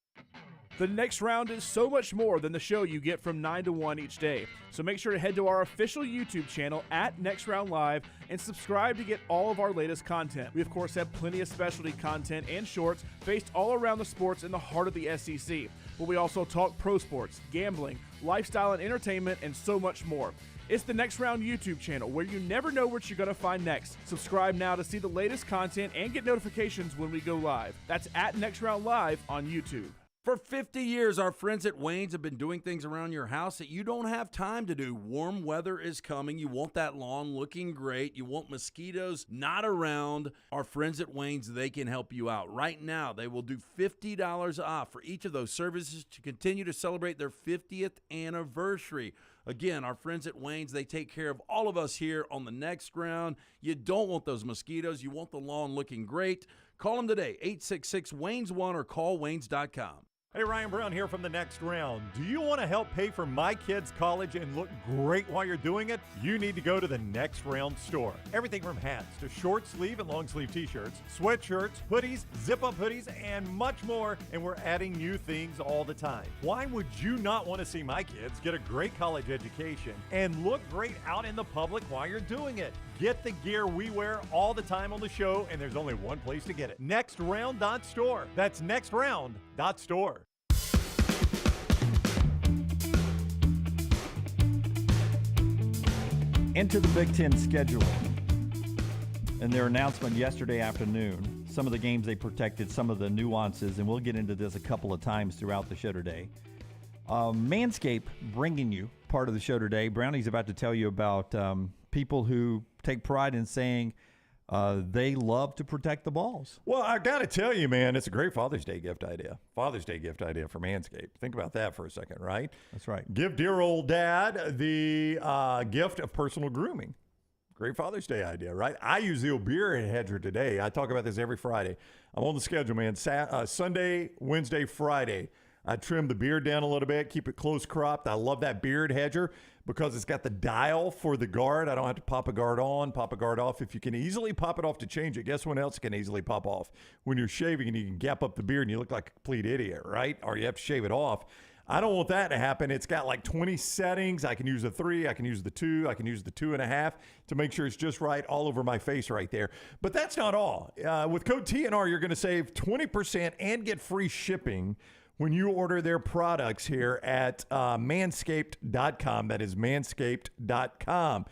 The Next Round is so much more than the show you get from 9 to 1 each day. So make sure to head to our official YouTube channel at Next Round Live and subscribe to get all of our latest content. We, of course, have plenty of specialty content and shorts based all around the sports in the heart of the SEC. But we also talk pro sports, gambling, lifestyle and entertainment, and so much more. It's the Next Round YouTube channel where you never know what you're going to find next. Subscribe now to see the latest content and get notifications when we go live. That's at Next Round Live on YouTube. For 50 years, our friends at Wayne's have been doing things around your house that you don't have time to do. Warm weather is coming. You want that lawn looking great. You want mosquitoes not around. Our friends at Wayne's, they can help you out. Right now, they will do $50 off for each of those services to continue to celebrate their 50th anniversary. Again, our friends at Wayne's, they take care of all of us here on the Next Round. You don't want those mosquitoes. You want the lawn looking great. Call them today, 866-WAYNES1 or call Waynes.com. Hey, Ryan Brown here from the Next Round. Do you want to help pay for my kids' college and look great while you're doing it? You need to go to the Next Round store. Everything from hats to short sleeve and long sleeve t-shirts, sweatshirts, hoodies, zip-up hoodies, and much more. And we're adding new things all the time. Why would you not want to see my kids get a great college education and look great out in the public while you're doing it? Get the gear we wear all the time on the show, and there's only one place to get it. NextRound.store. That's NextRound.store. Into the Big Ten schedule. And their announcement yesterday afternoon, some of the games they protected, some of the nuances, and we'll get into this a couple of times throughout the show today. Manscaped bringing you part of the show today. Brownie's about to tell you about people who take pride in saying they love to protect the balls. Well, I got to tell you, man, it's a great Father's Day gift idea. Father's Day gift idea for Manscaped. Think about that for a second, right? That's right. Give dear old dad the gift of personal grooming. Great Father's Day idea, right? I use the old beard hedger today. I talk about this every Friday. I'm on the schedule, man. Sunday, Wednesday, Friday. I trim the beard down a little bit, keep it close cropped. I love that beard hedger because it's got the dial for the guard. I don't have to pop a guard on, pop a guard off. If you can easily pop it off to change it, guess what else can easily pop off? When you're shaving and you can gap up the beard and you look like a complete idiot, right? Or you have to shave it off. I don't want that to happen. It's got like 20 settings. I can use the 3, I can use the 2, I can use the 2.5 to make sure it's just right all over my face right there. But that's not all. With code TNR, you're going to save 20% and get free shipping when you order their products here at manscaped.com. That is manscaped.com.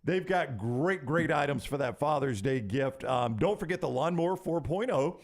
They've got great items for that Father's Day gift. Don't forget the Lawnmower 4.0.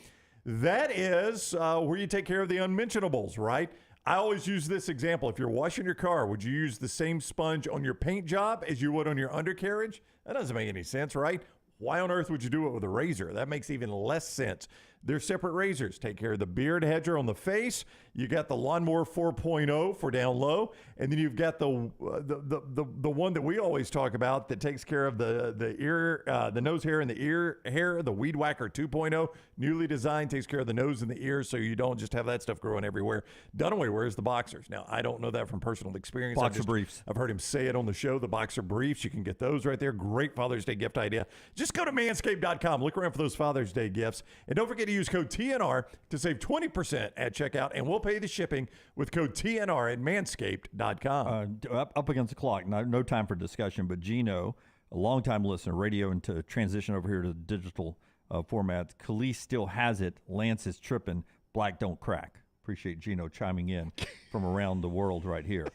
That is where you take care of the unmentionables, right? I always use this example. If you're washing your car, would you use the same sponge on your paint job as you would on your undercarriage? That doesn't make any sense, right? Why on earth would you do it with a razor? That makes even less sense. They're separate razors. Take care of the beard hedger on the face. You got the Lawnmower 4.0 for down low, and then you've got the one that we always talk about that takes care of the ear, the nose hair and the ear hair. The Weed Whacker 2.0, newly designed, takes care of the nose and the ears, so you don't just have that stuff growing everywhere. Dunaway wears the boxers. Now I don't know that from personal experience. Boxer briefs. I've heard him say it on the show. The boxer briefs. You can get those right there. Great Father's Day gift idea. Just go to manscaped.com. Look around for those Father's Day gifts, and don't forget to use code TNR to save 20% at checkout, and we'll pay the shipping with code TNR at manscaped.com. Up against the clock. No time for discussion, but Gino, a longtime listener, radio and to transition over here to the digital format. Khalees still has it. Lance is tripping. Black don't crack. Appreciate Gino chiming in from around the world right here.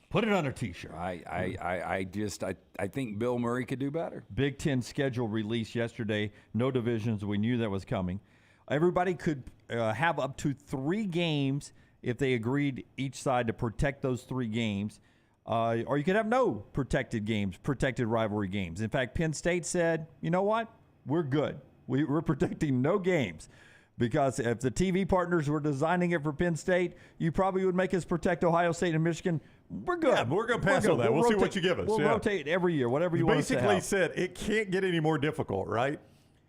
Put it on a T-shirt. I think Bill Murray could do better. Big Ten schedule released yesterday. No divisions. We knew that was coming. Everybody could have up to 3 games if they agreed each side to protect those 3 games. Or you could have no protected games, protected rivalry games. In fact, Penn State said, you know what? We're good. We're protecting no games. Because if the TV partners were designing it for Penn State, you probably would make us protect Ohio State and Michigan. We're good. Yeah, we're going to pass on that. We'll see what you give us. We'll rotate every year, whatever you want us to have. Basically said it can't get any more difficult, right?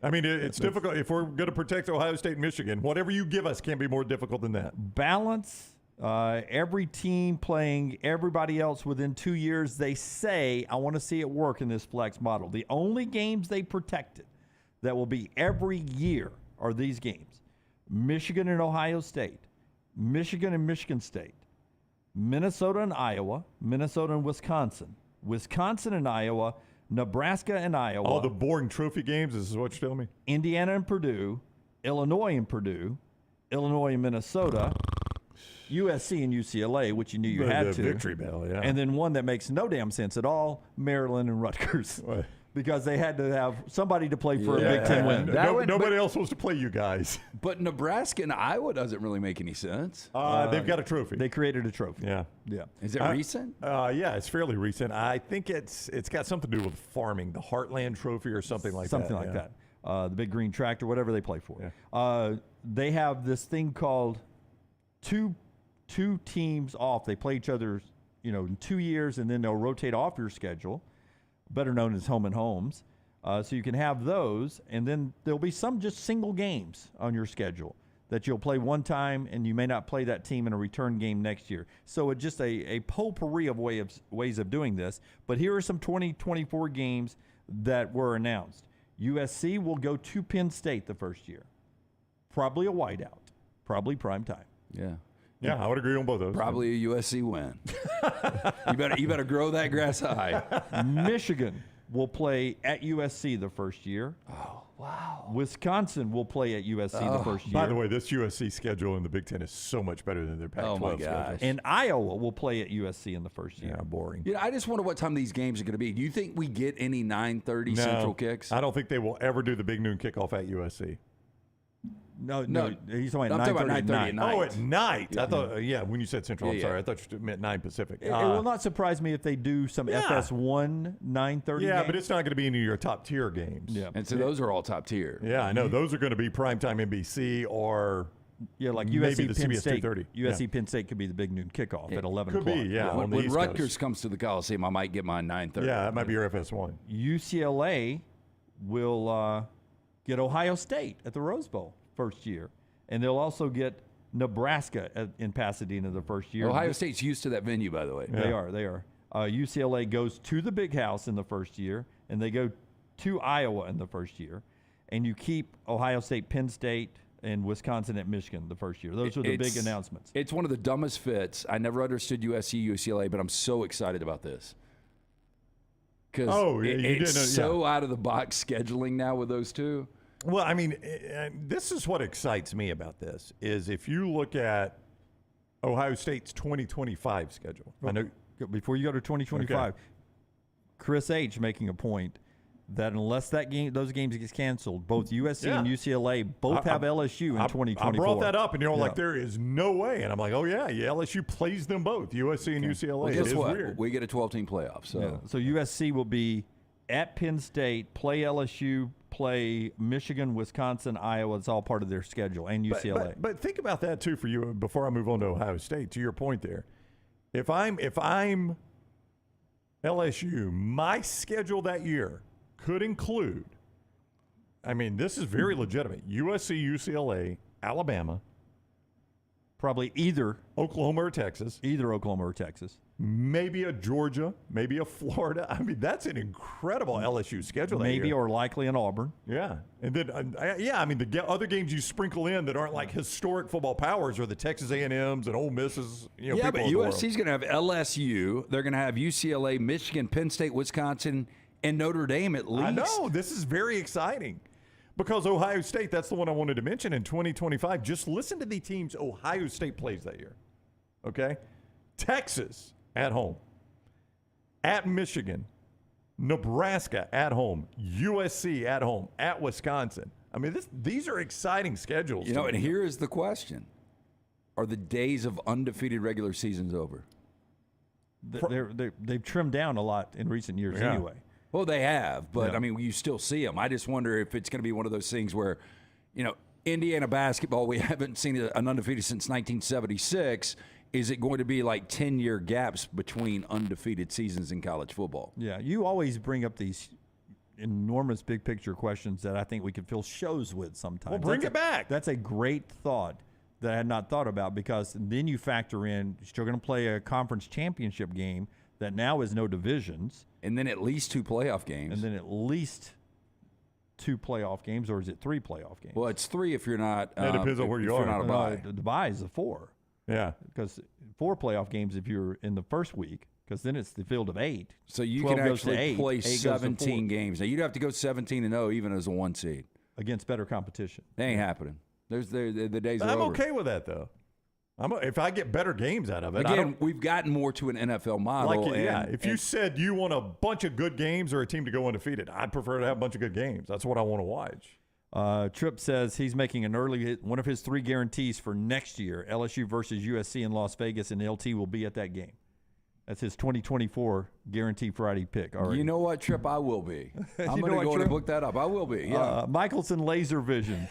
I mean, it's difficult. If we're going to protect Ohio State and Michigan, whatever you give us can't be more difficult than that. Balance, every team playing everybody else within 2 years. They say, I want to see it work in this flex model. The only games they protected that will be every year are these games. Michigan and Ohio State, Michigan and Michigan State, Minnesota and Iowa, Minnesota and Wisconsin, Wisconsin and Iowa, Nebraska and Iowa. All the boring trophy games, this is what you're telling me? Indiana and Purdue, Illinois and Purdue, Illinois and Minnesota, USC and UCLA, which you knew you The had to. Victory Bell, yeah. And then one that makes no damn sense at all, Maryland and Rutgers. Right. Because they had to have somebody to play for a Big Ten win. Nobody else wants to play you guys. But Nebraska and Iowa doesn't really make any sense. They've got a trophy. They created a trophy. Yeah. Is it recent? Yeah, it's fairly recent. I think it's got something to do with farming, the Heartland Trophy or something like that. Something like that. The Big Green Tractor, whatever they play for. Yeah. They have this thing called two teams off. They play each other, in 2 years, and then they'll rotate off your schedule, better known as home and homes. So you can have those, and then there'll be some just single games on your schedule that you'll play one time, and you may not play that team in a return game next year. So it's just a potpourri of ways of doing this. But here are some 2024 games that were announced. USC will go to Penn State the first year. Probably a whiteout. Probably prime time. Yeah. Yeah, I would agree on both of those. Probably a USC win. you better grow that grass high. Michigan will play at USC the first year. Oh, wow. Wisconsin will play at USC the first year. By the way, this USC schedule in the Big Ten is so much better than their Pac-12 my gosh. schedule. And Iowa will play at USC in the first year. Yeah, boring. I just wonder what time these games are going to be. Do you think we get any 9:30 Central kicks? I don't think they will ever do the big noon kickoff at USC. No, he's talking I'm about 9:30 talking about 9:30 at night. Oh, at night. Yeah. I thought, when you said Central, I'm Yeah, sorry. I thought you meant 9 Pacific. It will not surprise me if they do some FS1 9:30 Yeah, games. but it's not going to be any of your top tier games. Yeah. And so those are all top tier. Yeah, I know. Those are going to be primetime NBC or like maybe USC the Penn CBS State. 230. USC Penn State could be the big noon kickoff at 11 Could o'clock. be, yeah. on the When East Rutgers Coast. comes to the Coliseum, I might get mine 9:30. Yeah, that might be your FS1. UCLA will get Ohio State at the Rose Bowl first year. And they'll also get Nebraska in Pasadena the first year. Ohio State's used to that venue, by the way. They are. UCLA goes to the Big House in the first year, and they go to Iowa in the first year. And you keep Ohio State, Penn State, and Wisconsin at Michigan the first year. Those are the big announcements. It's one of the dumbest fits. I never understood USC, UCLA, but I'm so excited about this. Because it's so out of the box scheduling now with those two. Well, I mean, this is what excites me about this, is if you look at Ohio State's 2025 schedule. I know, before you go to 2025, Chris H. making a point that unless those games get canceled, both USC and UCLA both have LSU in 2024. I brought that up, and like, there is no way. And I'm like, LSU plays them both, USC and UCLA. Well, guess what? Weird. We get a 12-team playoff. So USC will be at Penn State, play LSU, play Michigan, Wisconsin, Iowa. It's all part of their schedule, and UCLA. But think about that too for you before I move on to Ohio State. To your point there, if I'm LSU, my schedule that year could include. I mean, this is very legitimate. USC, UCLA, Alabama, probably either Oklahoma or Texas. Maybe a Georgia, maybe a Florida. I mean, that's an incredible LSU schedule. Maybe or likely an Auburn. Yeah. And then, I mean, the other games you sprinkle in that aren't like historic football powers are the Texas A&Ms and Ole Misses. But USC's going to have LSU. They're going to have UCLA, Michigan, Penn State, Wisconsin, and Notre Dame at least. I know. This is very exciting. Because Ohio State, that's the one I wanted to mention in 2025. Just listen to the teams Ohio State plays that year. Okay? Texas at home. At Michigan. Nebraska at home. USC at home. At Wisconsin. I mean, these are exciting schedules. And here is the question. Are the days of undefeated regular seasons over? They've trimmed down a lot in recent years anyway. Well, they have, but I mean, you still see them. I just wonder if it's going to be one of those things where, Indiana basketball, we haven't seen an undefeated since 1976. Is it going to be like 10-year gaps between undefeated seasons in college football? Yeah, you always bring up these enormous big picture questions that I think we could fill shows with sometimes. Well, bring it back. That's a great thought that I had not thought about, because then you factor in you're still going to play a conference championship game that now is no divisions. And then at least 2 playoff games. And then at least 2 playoff games, or is it 3 playoff games? Well, it's 3 if you're not. It depends on where you are. Not a bye. The bye is a 4. Yeah. Because 4 playoff games if you're in the first week, because then it's the field of 8. So you can actually play 17 games. Now, you'd have to go 17-0 even as a 1 seed. Against better competition. That ain't happening. There's the days are I'm over. okay with that, though. If I get better games out of it. Again, we've gotten more to an NFL model. If you said you want a bunch of good games or a team to go undefeated, I'd prefer to have a bunch of good games. That's what I want to watch. Tripp says he's making an one of his 3 guarantees for next year, LSU versus USC in Las Vegas, and LT will be at that game. That's his 2024 Guarantee Friday pick already. You know what, Tripp? I will be. I'm going to go and book that up. I will be, yeah. Michelson Laser Vision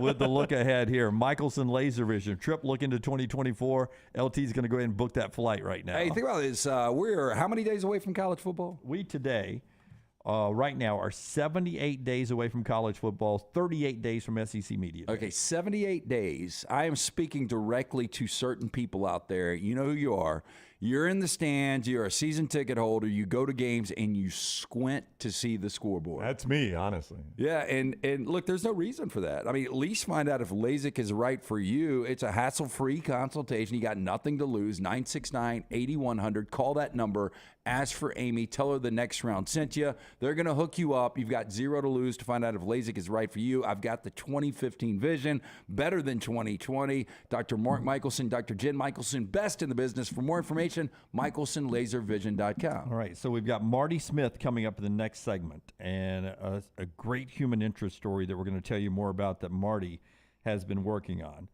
with the look ahead here. Michelson Laser Vision. Tripp looking to 2024. LT's going to go ahead and book that flight right now. Hey, think about this. We're how many days away from college football? We today, right now, are 78 days away from college football, 38 days from SEC Media Day. Okay, 78 days. I am speaking directly to certain people out there. You know who you are. You're in the stands, you're a season ticket holder, you go to games, and you squint to see the scoreboard. That's me, honestly. Yeah, and look, there's no reason for that. I mean, at least find out if LASIK is right for you. It's a hassle-free consultation. You got nothing to lose. 969-8100. Call that number. Ask for Amy. Tell her the next round sent you. They're going to hook you up. You've got 0 to lose to find out if LASIK is right for you. I've got the 2015 vision, better than 2020. Dr. Mark Michelson, Dr. Jen Michelson, best in the business. For more information, MichelsonLaserVision.com. All right, so we've got Marty Smith coming up in the next segment, and a great human interest story that we're going to tell you more about that Marty has been working on.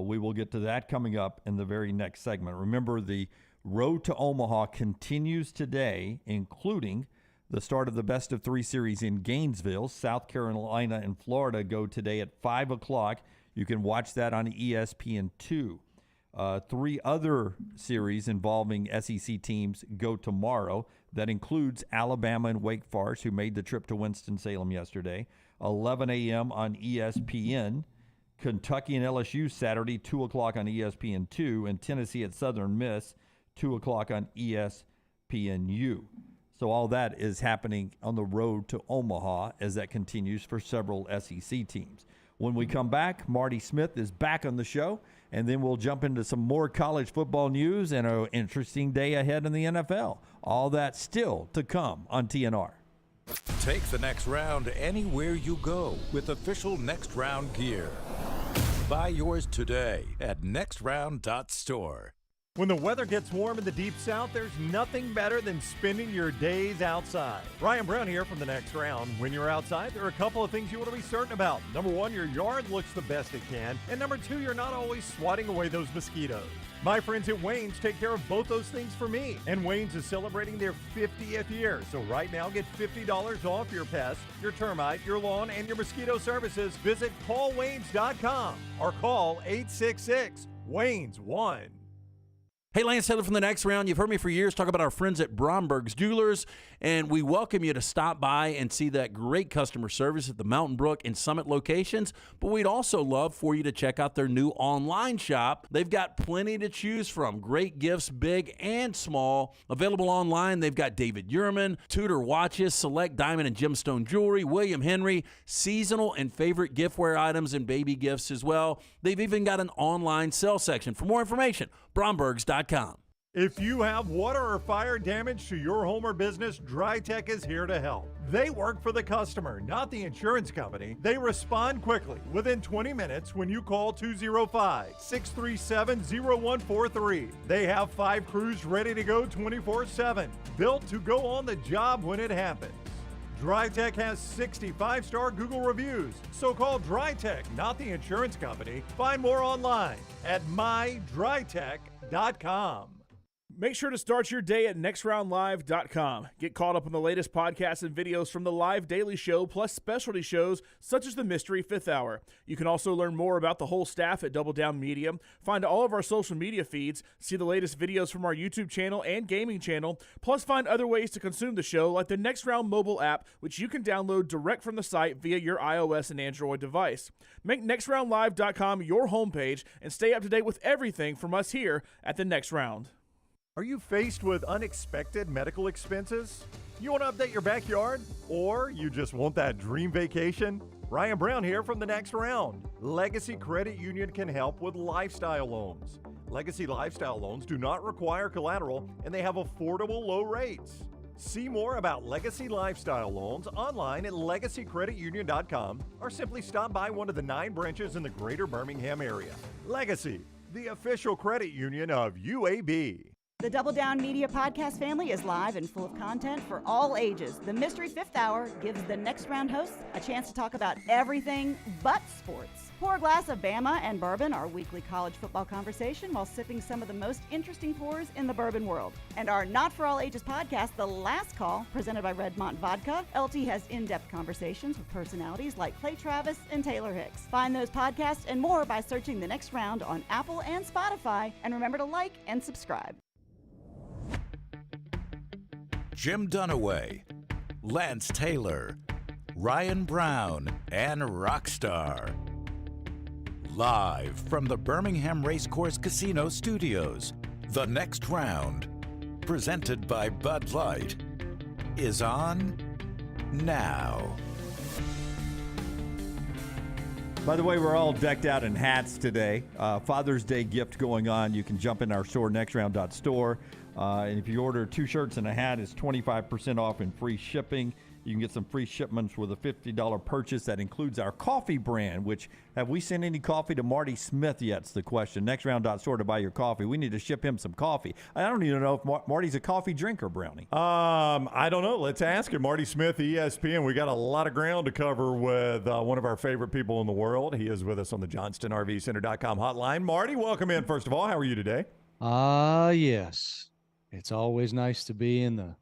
We will get to that coming up in the very next segment. Remember, the Road to Omaha continues today, including the start of the Best of 3 series in Gainesville. South Carolina and Florida go today at 5 o'clock. You can watch that on ESPN2. 3 other series involving SEC teams go tomorrow. That includes Alabama and Wake Forest, who made the trip to Winston-Salem yesterday. 11 a.m. on ESPN. Kentucky and LSU Saturday, 2 o'clock on ESPN2. And Tennessee at Southern Miss, 2 o'clock on ESPNU. So all that is happening on the road to Omaha as that continues for several SEC teams. When we come back, Marty Smith is back on the show, and then we'll jump into some more college football news and an interesting day ahead in the NFL. All that still to come on TNR. Take the next round anywhere you go with official Next Round gear. Buy yours today at nextround.store. When the weather gets warm in the Deep South, there's nothing better than spending your days outside. Ryan Brown here from the Next Round. When you're outside, there are a couple of things you want to be certain about. Number 1, your yard looks the best it can. And number 2, you're not always swatting away those mosquitoes. My friends at Wayne's take care of both those things for me. And Wayne's is celebrating their 50th year. So right now, get $50 off your pest, your termite, your lawn, and your mosquito services. Visit callwaynes.com or call 866-WAYNES-1. Hey, Lance Taylor from the Next Round. You've heard me for years talk about our friends at Bromberg's Jewelers, and we welcome you to stop by and see that great customer service at the Mountain Brook and Summit locations. But we'd also love for you to check out their new online shop. They've got plenty to choose from. Great gifts, big and small. Available online, they've got David Yurman, Tudor watches, select diamond and gemstone jewelry, William Henry, seasonal and favorite giftware items, and baby gifts as well. They've even got an online sale section. For more information, Brombergs.com. If you have water or fire damage to your home or business, DryTech is here to help. They work for the customer, not the insurance company. They respond quickly, within 20 minutes when you call 205-637-0143. They have 5 crews ready to go 24/7, built to go on the job when it happens. DryTech has 65-star Google reviews, so call DryTech, not the insurance company. Find more online at mydrytech.com. Make sure to start your day at nextroundlive.com. Get caught up on the latest podcasts and videos from the live daily show, plus specialty shows such as the Mystery Fifth Hour. You can also learn more about the whole staff at Double Down Media, find all of our social media feeds, see the latest videos from our YouTube channel and gaming channel, plus find other ways to consume the show like the Next Round mobile app, which you can download direct from the site via your iOS and Android device. Make nextroundlive.com your homepage and stay up to date with everything from us here at the Next Round. Are you faced with unexpected medical expenses? You want to update your backyard? Or you just want that dream vacation? Ryan Brown here from the Next Round. Legacy Credit Union can help with lifestyle loans. Legacy lifestyle loans do not require collateral, and they have affordable low rates. See more about Legacy lifestyle loans online at legacycreditunion.com or simply stop by one of the 9 branches in the greater Birmingham area. Legacy, the official credit union of UAB. The Double Down Media podcast family is live and full of content for all ages. The Mystery Fifth Hour gives the Next Round hosts a chance to talk about everything but sports. Pour a glass of Bama and bourbon, our weekly college football conversation, while sipping some of the most interesting pours in the bourbon world. And our Not For All Ages podcast, The Last Call, presented by Redmont Vodka. LT has in-depth conversations with personalities like Clay Travis and Taylor Hicks. Find those podcasts and more by searching The Next Round on Apple and Spotify. And remember to like and subscribe. Jim Dunaway, Lance Taylor, Ryan Brown, and Rockstar. Live from the Birmingham Racecourse Casino Studios, The Next Round, presented by Bud Light, is on now. By the way, we're all decked out in hats today. Father's Day gift going on. You can jump in our store, nextround.store. And if you order 2 shirts and a hat, it's 25% off and free shipping. You can get some free shipments with a $50 purchase. That includes our coffee brand, which, have we sent any coffee to Marty Smith yet? Is the question. Nextround.store to buy your coffee. We need to ship him some coffee. I don't even know if Marty's a coffee drinker, Brownie. I don't know. Let's ask him. Marty Smith, ESPN. We got a lot of ground to cover with one of our favorite people in the world. He is with us on the JohnstonRVCenter.com hotline. Marty, welcome in, first of all. How are you today? Yes. It's always nice to be in the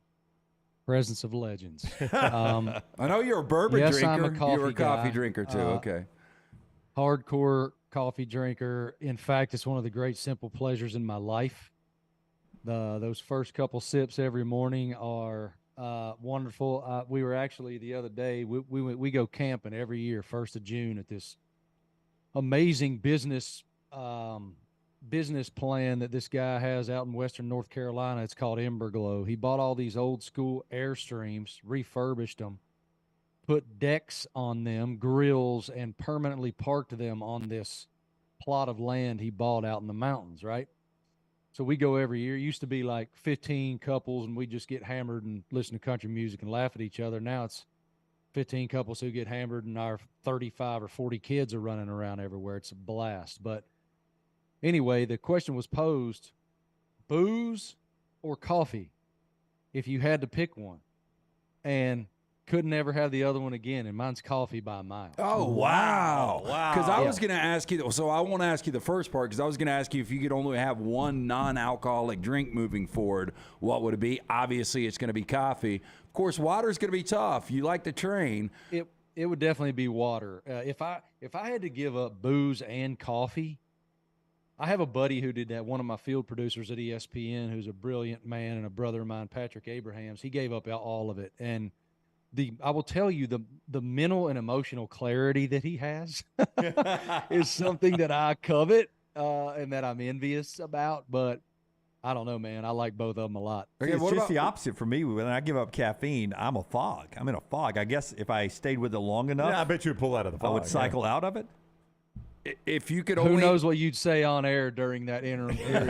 presence of legends. I know you're a bourbon yes, drinker. I'm a coffee You're a coffee guy. drinker too. Okay. Hardcore coffee drinker. In fact, it's one of the great simple pleasures in my life. Those first couple sips every morning are wonderful. We were actually the other day, we go camping every year, 1st of June, at this amazing business plan that this guy has out in western North Carolina. It's called Emberglow. He bought all these old school Airstreams, refurbished them, put decks on them, grills, and permanently parked them on this plot of land he bought out in the mountains, right? So we go every year. It used to be like 15 couples, and we just get hammered and listen to country music and laugh at each other. Now it's 15 couples who get hammered, and our 35 or 40 kids are running around everywhere. It's a blast. But anyway, the question was posed, booze or coffee, if you had to pick one. And couldn't ever have the other one again, and mine's coffee by a mile. Oh, wow. Because I was going to ask you, so I won't ask you the first part, because I was going to ask you if you could only have one non-alcoholic drink moving forward, what would it be? Obviously, it's going to be coffee. Of course, water's going to be tough. You like to train. It would definitely be water. If I had to give up booze and coffee, I have a buddy who did that, one of my field producers at ESPN, who's a brilliant man and a brother of mine, Patrick Abrahams. He gave up all of it. And I will tell you, the mental and emotional clarity that he has is something that I covet and that I'm envious about. But I don't know, man. I like both of them a lot. Okay, it's just the opposite for me. When I give up caffeine, I'm a fog. I'm in a fog. I guess if I stayed with it long enough, I bet you'd pull out of the fog. I would cycle out of it. If you could Who knows what you'd say on air during that interim period?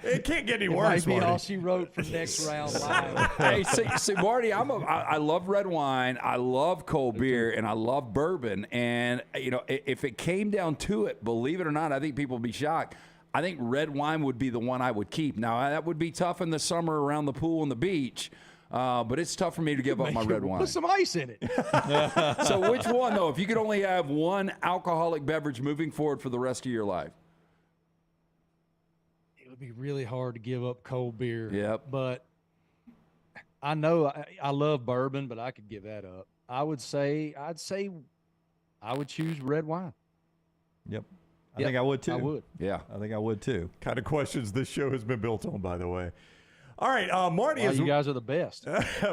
It can't get any It worse, might be Marty. all she wrote for Next Round Live. Hey, see, Marty, I love red wine, I love cold beer, and I love bourbon. And if it came down to it, believe it or not, I think people would be shocked. I think red wine would be the one I would keep. Now that would be tough in the summer around the pool and the beach. But it's tough for me to give up my red wine. Put some ice in it. So which one, though? If you could only have one alcoholic beverage moving forward for the rest of your life? It would be really hard to give up cold beer. Yep. But I know I love bourbon, but I could give that up. I'd say I would choose red wine. Yep. I think I would, too. I would. Yeah. I think I would, too. Kind of questions this show has been built on, by the way. All right, Marty you guys are the best.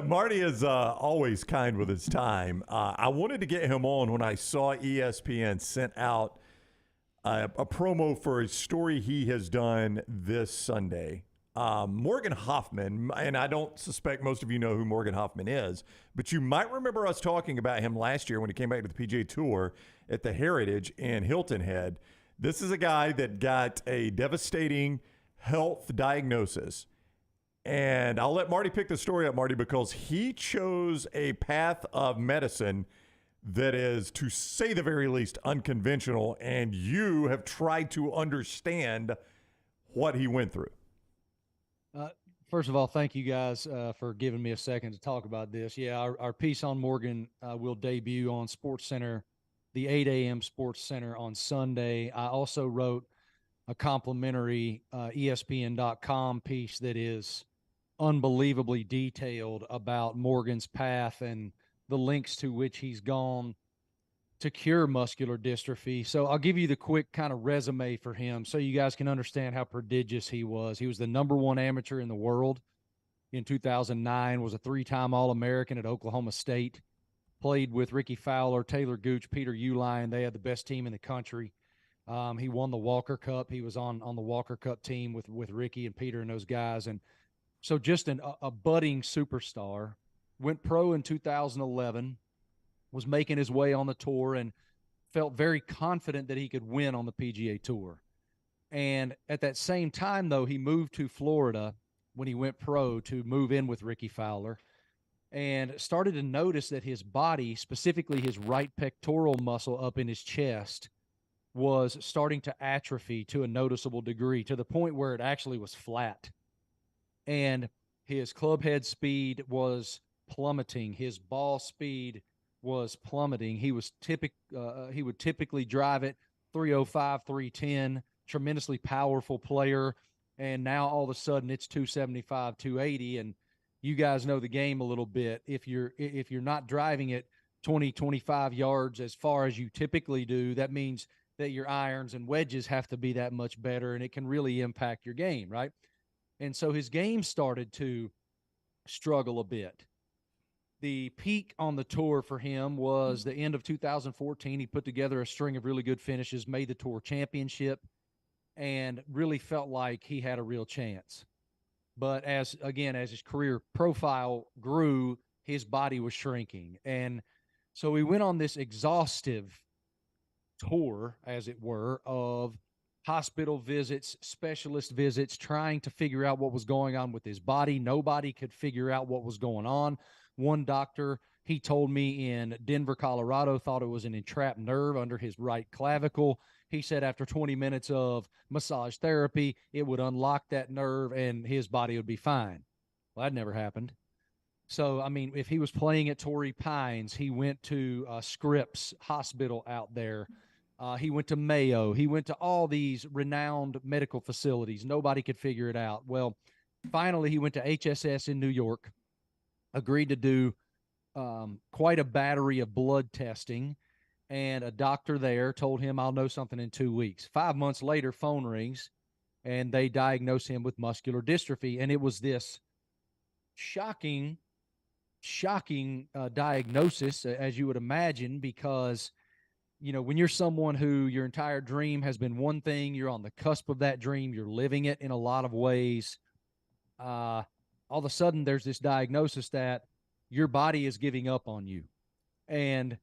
Marty is always kind with his time. I wanted to get him on when I saw ESPN sent out a promo for a story he has done this Sunday. Morgan Hoffman, and I don't suspect most of you know who Morgan Hoffman is, but you might remember us talking about him last year when he came back to the PGA Tour at the Heritage in Hilton Head. This is a guy that got a devastating health diagnosis. And I'll let Marty pick the story up, Marty, because he chose a path of medicine that is, to say the very least, unconventional, and you have tried to understand what he went through. First of all, thank you guys for giving me a second to talk about this. Yeah, our piece on Morgan will debut on SportsCenter, the 8 a.m. SportsCenter on Sunday. I also wrote a complimentary ESPN.com piece that is unbelievably detailed about Morgan's path and the lengths to which he's gone to cure muscular dystrophy. So I'll give you the quick kind of resume for him so you guys can understand how prodigious he was. He was the #1 amateur in the world in 2009, was a 3-time All-American at Oklahoma State, played with Ricky Fowler, Taylor Gooch, Peter Uihlein. They had the best team in the country. He won the Walker Cup. He was on the Walker Cup team with Ricky and Peter and those guys. And so just a budding superstar. Went pro in 2011, was making his way on the tour and felt very confident that he could win on the PGA Tour. And at that same time, though, he moved to Florida when he went pro to move in with Ricky Fowler and started to notice that his body, specifically his right pectoral muscle up in his chest, was starting to atrophy to a noticeable degree, to the point where it actually was flat. And his club head speed was plummeting. His ball speed was plummeting. He would typically drive it 305, 310, tremendously powerful player. And now all of a sudden it's 275, 280. And you guys know the game a little bit. If you're not driving it 20, 25 yards as far as you typically do, that means that your irons and wedges have to be that much better, and it can really impact your game, right? And so his game started to struggle a bit. The peak on the tour for him was the end of 2014. He put together a string of really good finishes, made the tour championship, and really felt like he had a real chance. But as his career profile grew, his body was shrinking. And so he went on this exhaustive tour, as it were, of hospital visits, specialist visits, trying to figure out what was going on with his body. Nobody could figure out what was going on. One doctor, he told me in Denver, Colorado, thought it was an entrapped nerve under his right clavicle. He said after 20 minutes of massage therapy, it would unlock that nerve and his body would be fine. Well, that never happened. So, I mean, if he was playing at Torrey Pines, he went to Scripps Hospital out there. He went to Mayo. He went to all these renowned medical facilities. Nobody could figure it out. Well, finally, he went to HSS in New York, agreed to do quite a battery of blood testing, and a doctor there told him, I'll know something in 2 weeks. 5 months later, phone rings, and they diagnose him with muscular dystrophy. And it was this shocking diagnosis, as you would imagine, because you know, when you're someone who your entire dream has been one thing, you're on the cusp of that dream, you're living it in a lot of ways, all of a sudden there's this diagnosis that your body is giving up on you. And,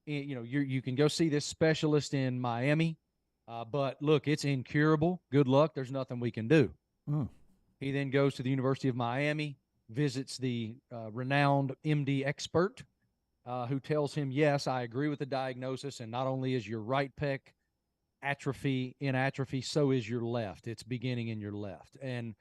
you know, you can go see this specialist in Miami, but look, it's incurable. Good luck. There's nothing we can do. He then goes to the University of Miami, visits the renowned MD expert, who tells him, yes, I agree with the diagnosis, and not only is your right pec in atrophy, so is your left. It's beginning in your left. And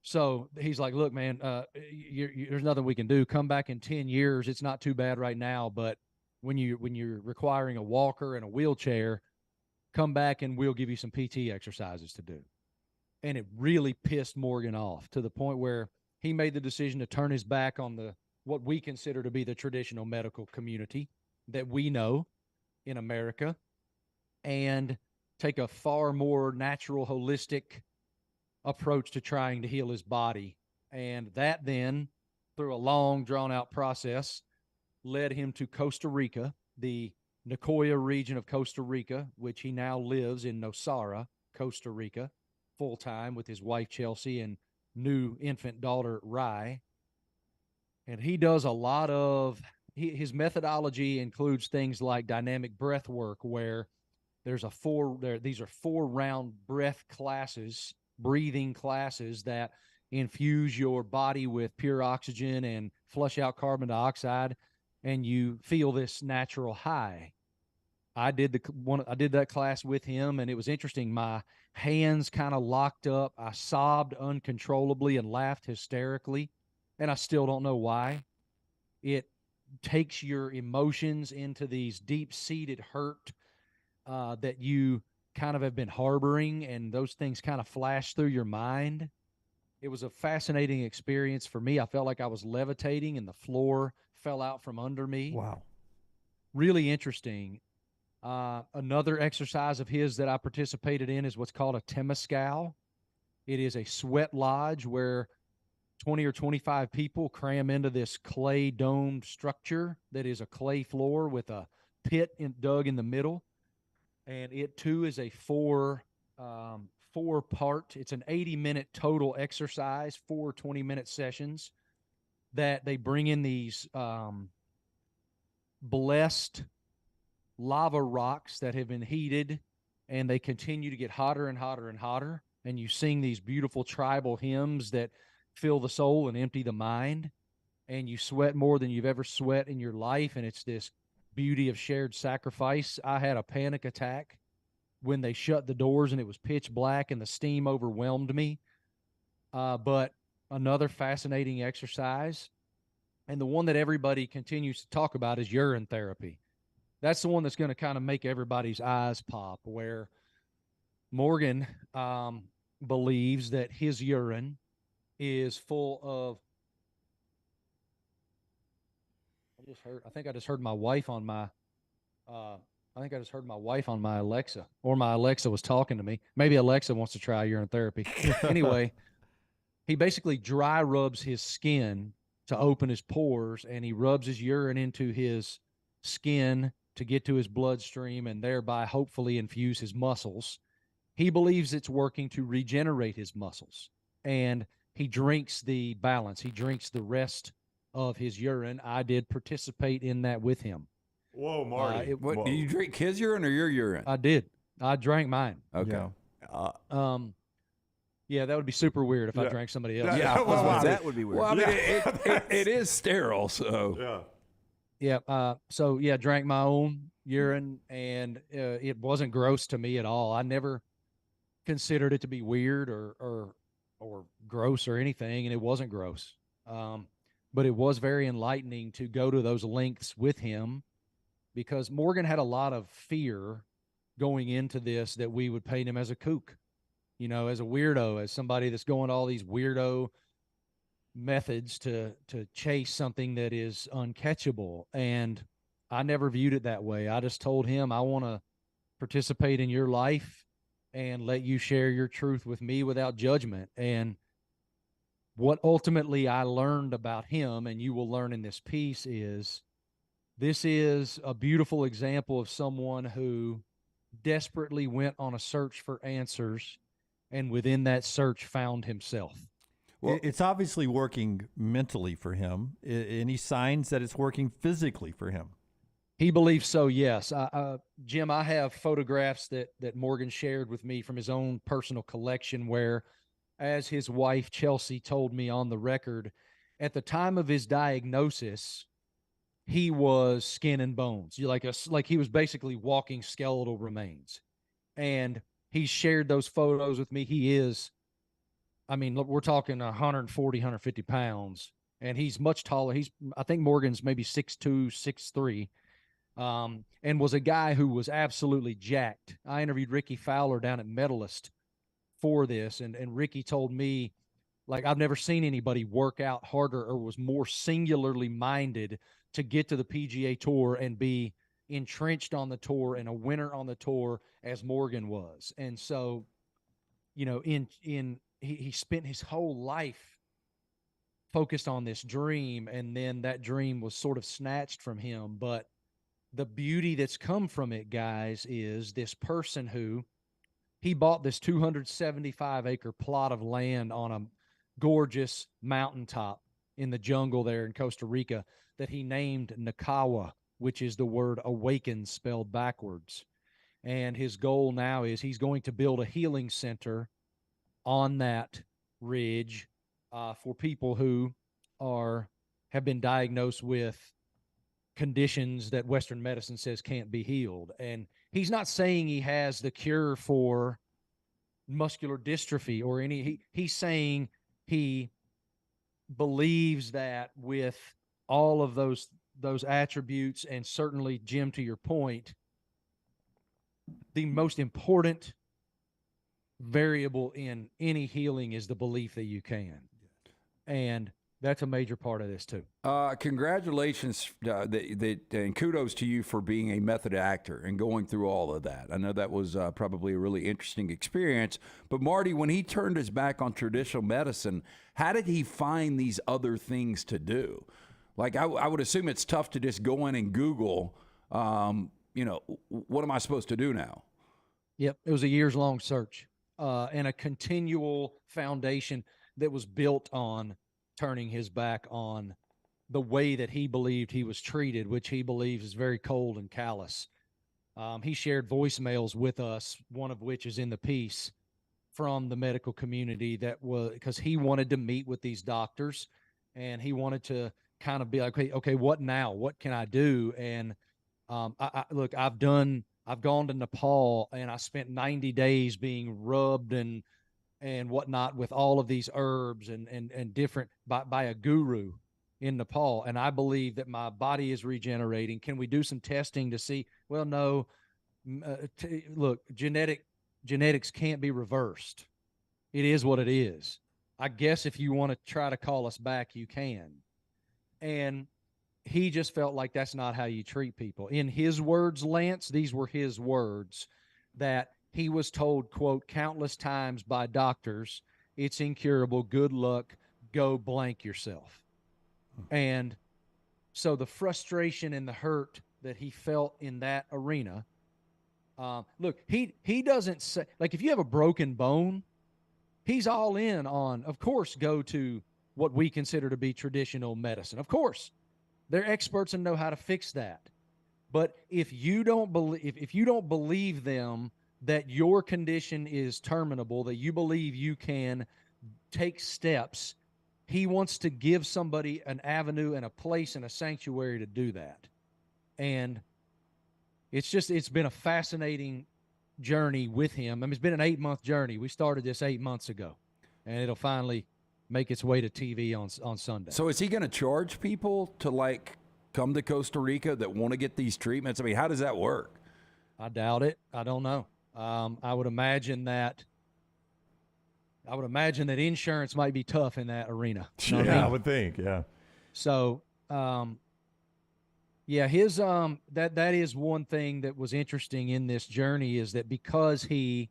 so he's like, look, man, there's nothing we can do. Come back in 10 years. It's not too bad right now, but when you're requiring a walker and a wheelchair, come back and we'll give you some PT exercises to do. And it really pissed Morgan off to the point where he made the decision to turn his back on what we consider to be the traditional medical community that we know in America, and take a far more natural, holistic approach to trying to heal his body. And that then, through a long, drawn-out process, led him to Costa Rica, the Nicoya region of Costa Rica, which he now lives in Nosara, Costa Rica, full-time with his wife, Chelsea, and new infant daughter, Rye. And he does a lot of his methodology includes things like dynamic breath work, where these are 4-round breath classes, breathing classes that infuse your body with pure oxygen and flush out carbon dioxide. and you feel this natural high. I did that class with him, and it was interesting. My hands kind of locked up. I sobbed uncontrollably and laughed hysterically, and I still don't know why. It takes your emotions into these deep-seated hurt that you kind of have been harboring, and those things kind of flash through your mind. It was a fascinating experience for me. I felt like I was levitating, and the floor fell out from under me. Wow. Really interesting. Another exercise of his that I participated in is what's called a temescal. It is a sweat lodge where 20 or 25 people cram into this clay domed structure that is a clay floor with a pit dug in the middle. And it too is a four part. It's an 80-minute total exercise, 4 20-minute sessions that they bring in these blessed lava rocks that have been heated, and they continue to get hotter and hotter and hotter. And you sing these beautiful tribal hymns that fill the soul and empty the mind. And you sweat more than you've ever sweat in your life. And it's this beauty of shared sacrifice. I had a panic attack when they shut the doors and it was pitch black and the steam overwhelmed me. But another fascinating exercise, and the one that everybody continues to talk about, is urine therapy. That's the one that's going to kind of make everybody's eyes pop, where Morgan believes that his urine is full of. I think I just heard my wife on my Alexa, or my Alexa was talking to me. Maybe Alexa wants to try urine therapy. Anyway, he basically dry rubs his skin to open his pores, and he rubs his urine into his skin to get to his bloodstream and thereby hopefully infuse his muscles. He believes it's working to regenerate his muscles, and he drinks the balance. He drinks the rest of his urine. I did participate in that with him. Whoa, Marty. What, do you drink his urine or your urine? I did. I drank mine. Okay. Yeah, that would be super weird if I drank somebody else. That would be weird. Well, I mean, it is sterile, so. Yeah. Drank my own urine, and it wasn't gross to me at all. I never considered it to be weird or gross or anything, and it wasn't gross. But it was very enlightening to go to those lengths with him, because Morgan had a lot of fear going into this that we would paint him as a kook, as a weirdo, as somebody that's going all these weirdo methods to chase something that is uncatchable. And I never viewed it that way. I just told him, I want to participate in your life and let you share your truth with me without judgment. And what ultimately I learned about him, and you will learn in this piece, is this is a beautiful example of someone who desperately went on a search for answers, and within that search found himself. Well, it's obviously working mentally for him. Any signs that it's working physically for him? He believes so, yes. Jim, I have photographs that Morgan shared with me from his own personal collection where, as his wife Chelsea told me on the record, at the time of his diagnosis, he was skin and bones. Like he was basically walking skeletal remains. And he shared those photos with me. He is, look, we're talking 140, 150 pounds, and he's much taller. I think Morgan's maybe 6'2", 6'3", and was a guy who was absolutely jacked. I interviewed Ricky Fowler down at Medalist for this, and Ricky told me, like, I've never seen anybody work out harder or was more singularly minded to get to the PGA Tour and be entrenched on the tour and a winner on the tour as Morgan was. And so, he spent his whole life focused on this dream, and then that dream was sort of snatched from him. But the beauty that's come from it, guys, is this person who, he bought this 275-acre plot of land on a gorgeous mountaintop in the jungle there in Costa Rica that he named Nakawa, which is the word awaken spelled backwards. And his goal now is he's going to build a healing center on that ridge for people who have been diagnosed with conditions that Western medicine says can't be healed. And he's not saying he has the cure for muscular dystrophy or he's saying he believes that with all of those attributes, and certainly, Jim, to your point, the most important variable in any healing is the belief that you can. And that's a major part of this too. Congratulations and kudos to you for being a method actor and going through all of that. I know that was probably a really interesting experience. But Marty, when he turned his back on traditional medicine, how did he find these other things to do? Like, I would assume it's tough to just go in and Google, what am I supposed to do now? Yep. It was a years-long search and a continual foundation that was built on turning his back on the way that he believed he was treated, which he believes is very cold and callous. He shared voicemails with us, one of which is in the piece, from the medical community that was because he wanted to meet with these doctors and he wanted to kind of be like, okay, what now? What can I do? And look, I've gone to Nepal and I spent 90 days being rubbed and whatnot with all of these herbs and different by a guru in Nepal. And I believe that my body is regenerating. Can we do some testing to see? Well, no, look, genetics can't be reversed. It is what it is. I guess if you want to try to call us back, you can. And he just felt like that's not how you treat people. In his words, Lance, these were his words, that he was told, quote, countless times by doctors, it's incurable, good luck, go blank yourself. And so the frustration and the hurt that he felt in that arena, look, he doesn't say, like, if you have a broken bone, he's all in on, of course, go to what we consider to be traditional medicine. Of course, they're experts and know how to fix that. But if you don't believe them that your condition is terminable, that you believe you can take steps, he wants to give somebody an avenue and a place and a sanctuary to do that. And it's been a fascinating journey with him. I mean, it's been an 8-month journey. We started this 8 months ago, and it'll finally make its way to TV on Sunday. So is he going to charge people to, like, come to Costa Rica that want to get these treatments? I mean, how does that work? I doubt it. I don't know. I would imagine that insurance might be tough in that arena. You know what I mean? I would think, yeah. So, his that is one thing that was interesting in this journey, is that because he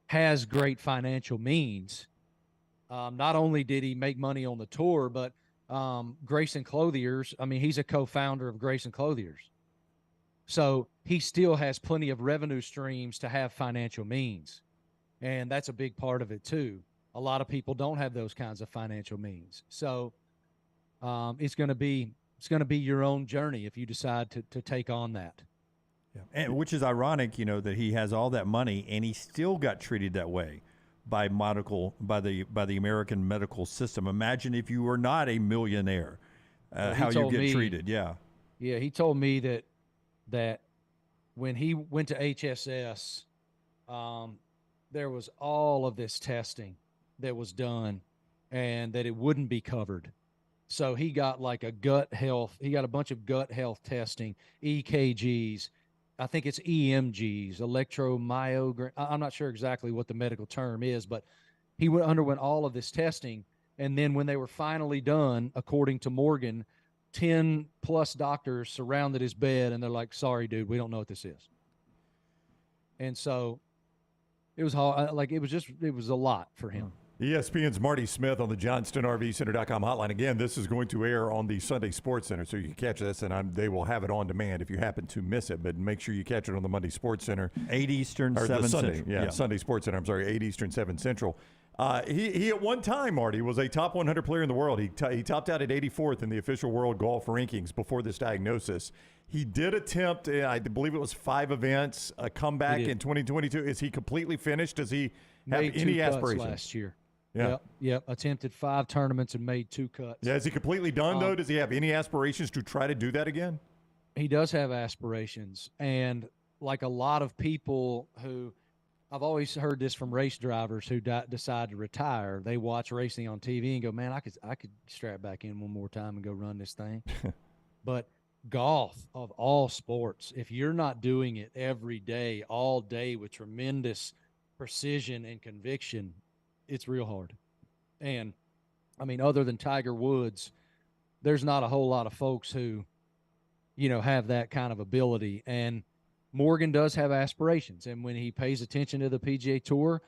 has great financial means, not only did he make money on the tour, but Grayson Clothiers, I mean, he's a co-founder of Grayson Clothiers. So he still has plenty of revenue streams to have financial means. And that's a big part of it too. A lot of people don't have those kinds of financial means. So it's going to be your own journey if you decide to take on that. Yeah. And which is ironic, that he has all that money and he still got treated that way by the American medical system. Imagine if you were not a millionaire, how you get treated. Yeah. Yeah. He told me that when he went to HSS, there was all of this testing that was done and that it wouldn't be covered. So he got like he got a bunch of gut health testing, EKGs, I think it's EMGs, electromyogram. I'm not sure exactly what the medical term is, but he underwent all of this testing. And then when they were finally done, according to Morgan, 10 plus doctors surrounded his bed and they're like, sorry, dude, we don't know what this is. And so it was hard. It was a lot for him. ESPN's Marty Smith on the JohnstonRVCenter.com hotline. Again, this is going to air on the Sunday Sports Center, so you can catch this, and they will have it on demand if you happen to miss it. But make sure you catch it on the Monday Sports Center. 8 Eastern, 7 Central. Yeah, Sunday Sports Center. I'm sorry, 8 Eastern, 7 Central. He at one time, Marty, was a top 100 player in the world. He topped out at 84th in the official world golf rankings before this diagnosis. He did attempt, I believe it was 5 events, a comeback in 2022. Is he completely finished? Does he have any aspirations? Last year. Yeah. Yep. Attempted 5 tournaments and made 2 cuts. Yeah. Is he completely done, though? Does he have any aspirations to try to do that again? He does have aspirations. And like a lot of people who, I've always heard this from race drivers who decide to retire. They watch racing on TV and go, man, I could strap back in one more time and go run this thing. But golf, of all sports, if you're not doing it every day, all day with tremendous precision and conviction, it's real hard. And I mean, other than Tiger Woods, there's not a whole lot of folks who, have that kind of ability. And Morgan does have aspirations. And when he pays attention to the PGA Tour,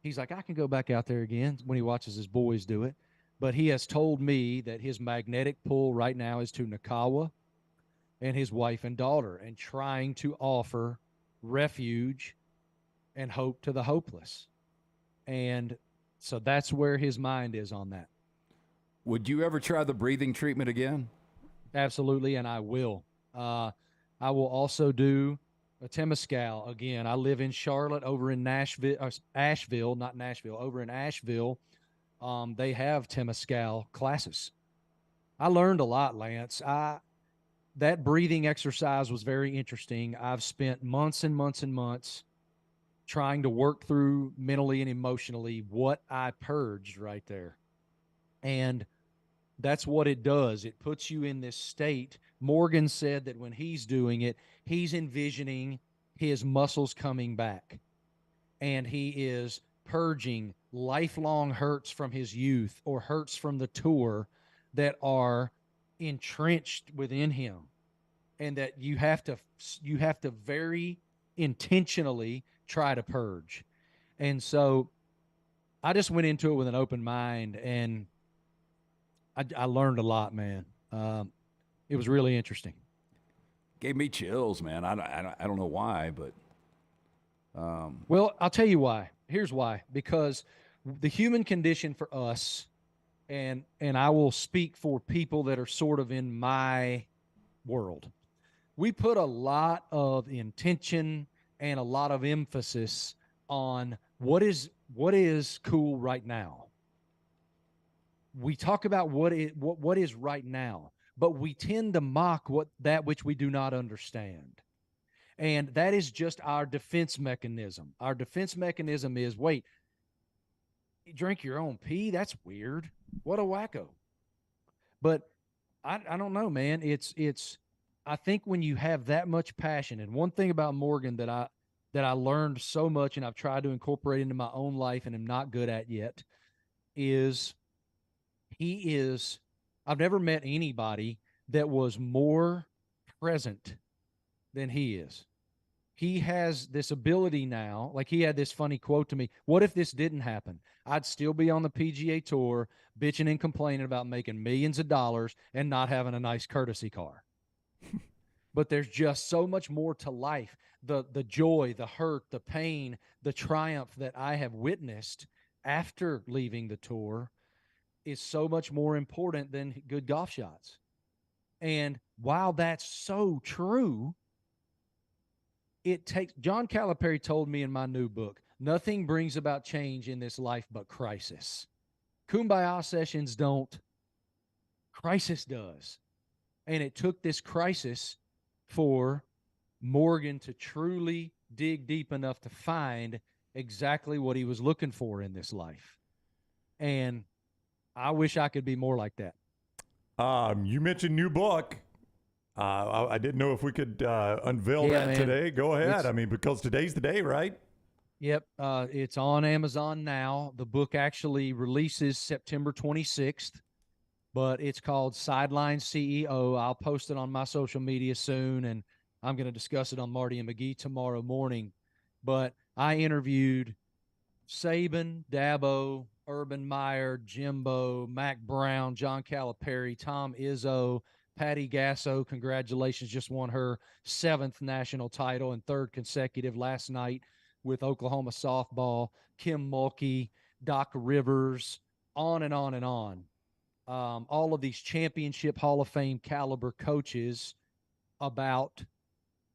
he's like, I can go back out there again, when he watches his boys do it. But he has told me that his magnetic pull right now is to Nakawa and his wife and daughter, and trying to offer refuge and hope to the hopeless. And so that's where his mind is on that. Would you ever try the breathing treatment again? Absolutely, and I will. I will also do a Temescal again. I live in Charlotte, over in Asheville, not Nashville, over in Asheville. They have Temescal classes. I learned a lot, Lance. That breathing exercise was very interesting. I've spent months and months and months trying to work through mentally and emotionally what I purged right there. And that's what it does. It puts you in this state. Morgan said that when he's doing it, he's envisioning his muscles coming back. And he is purging lifelong hurts from his youth or hurts from the tour that are entrenched within him. And that you have to very intentionally try to purge. And so I just went into it with an open mind, and I learned a lot, man. It was really interesting. Gave me chills, man. I don't know why, but. Well, I'll tell you why. Here's why. Because the human condition for us, and I will speak for people that are sort of in my world, we put a lot of intention and a lot of emphasis on what is cool right now. We talk about what is right now, but we tend to mock that which we do not understand. And that is just our defense mechanism. Our defense mechanism is, wait, you drink your own pee? That's weird. What a wacko. But I don't know, man. I think when you have that much passion, and one thing about Morgan that I learned so much and I've tried to incorporate into my own life and am not good at yet, is I've never met anybody that was more present than he is. He has this ability now. Like, he had this funny quote to me: what if this didn't happen? I'd still be on the PGA Tour bitching and complaining about making millions of dollars and not having a nice courtesy car. But there's just so much more to life. The joy, the hurt, the pain, the triumph that I have witnessed after leaving the tour is so much more important than good golf shots. And while that's so true, John Calipari told me in my new book, nothing brings about change in this life but crisis. Kumbaya sessions don't. Crisis does. And it took this crisis for Morgan to truly dig deep enough to find exactly what he was looking for in this life. And I wish I could be more like that. You mentioned new book. I didn't know if we could unveil that today. Go ahead. Because today's the day, right? Yep. It's on Amazon now. The book actually releases September 26th, but it's called Sideline CEO. I'll post it on my social media soon, and I'm going to discuss it on Marty and McGee tomorrow morning. But I interviewed Saban, Dabo, Urban Meyer, Jimbo, Mac Brown, John Calipari, Tom Izzo, Patty Gasso. Congratulations, just won her 7th national title and 3rd consecutive last night with Oklahoma softball. Kim Mulkey, Doc Rivers, on and on and on. All of these championship Hall of Fame caliber coaches about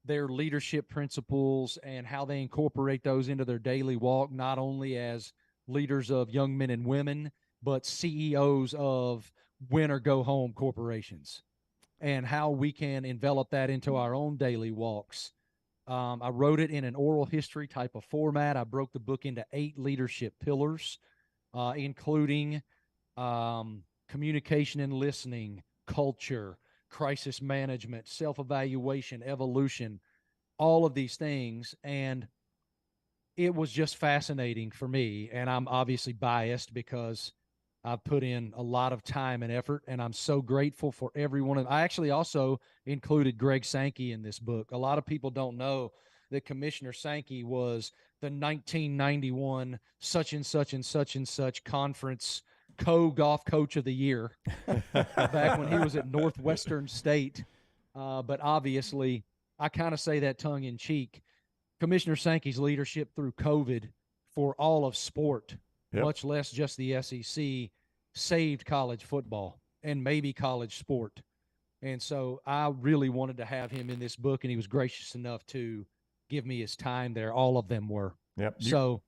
their leadership principles and how they incorporate those into their daily walk, not only as leaders of young men and women, but CEOs of win or go home corporations. and how we can envelop that into our own daily walks. I wrote it in an oral history type of format. I broke the book into 8 leadership pillars, including communication and listening, culture, crisis management, self-evaluation, evolution, all of these things. And it was just fascinating for me. And I'm obviously biased because I've put in a lot of time and effort, and I'm so grateful for everyone. I actually also included Greg Sankey in this book. A lot of people don't know that Commissioner Sankey was the 1991 such and such and such and such conference co-golf coach of the year back when he was at Northwestern State. But obviously, I kind of say that tongue in cheek. Commissioner Sankey's leadership through COVID for all of sport, much less just the SEC, saved college football and maybe college sport. And so I really wanted to have him in this book, and he was gracious enough to give me his time there. All of them were. So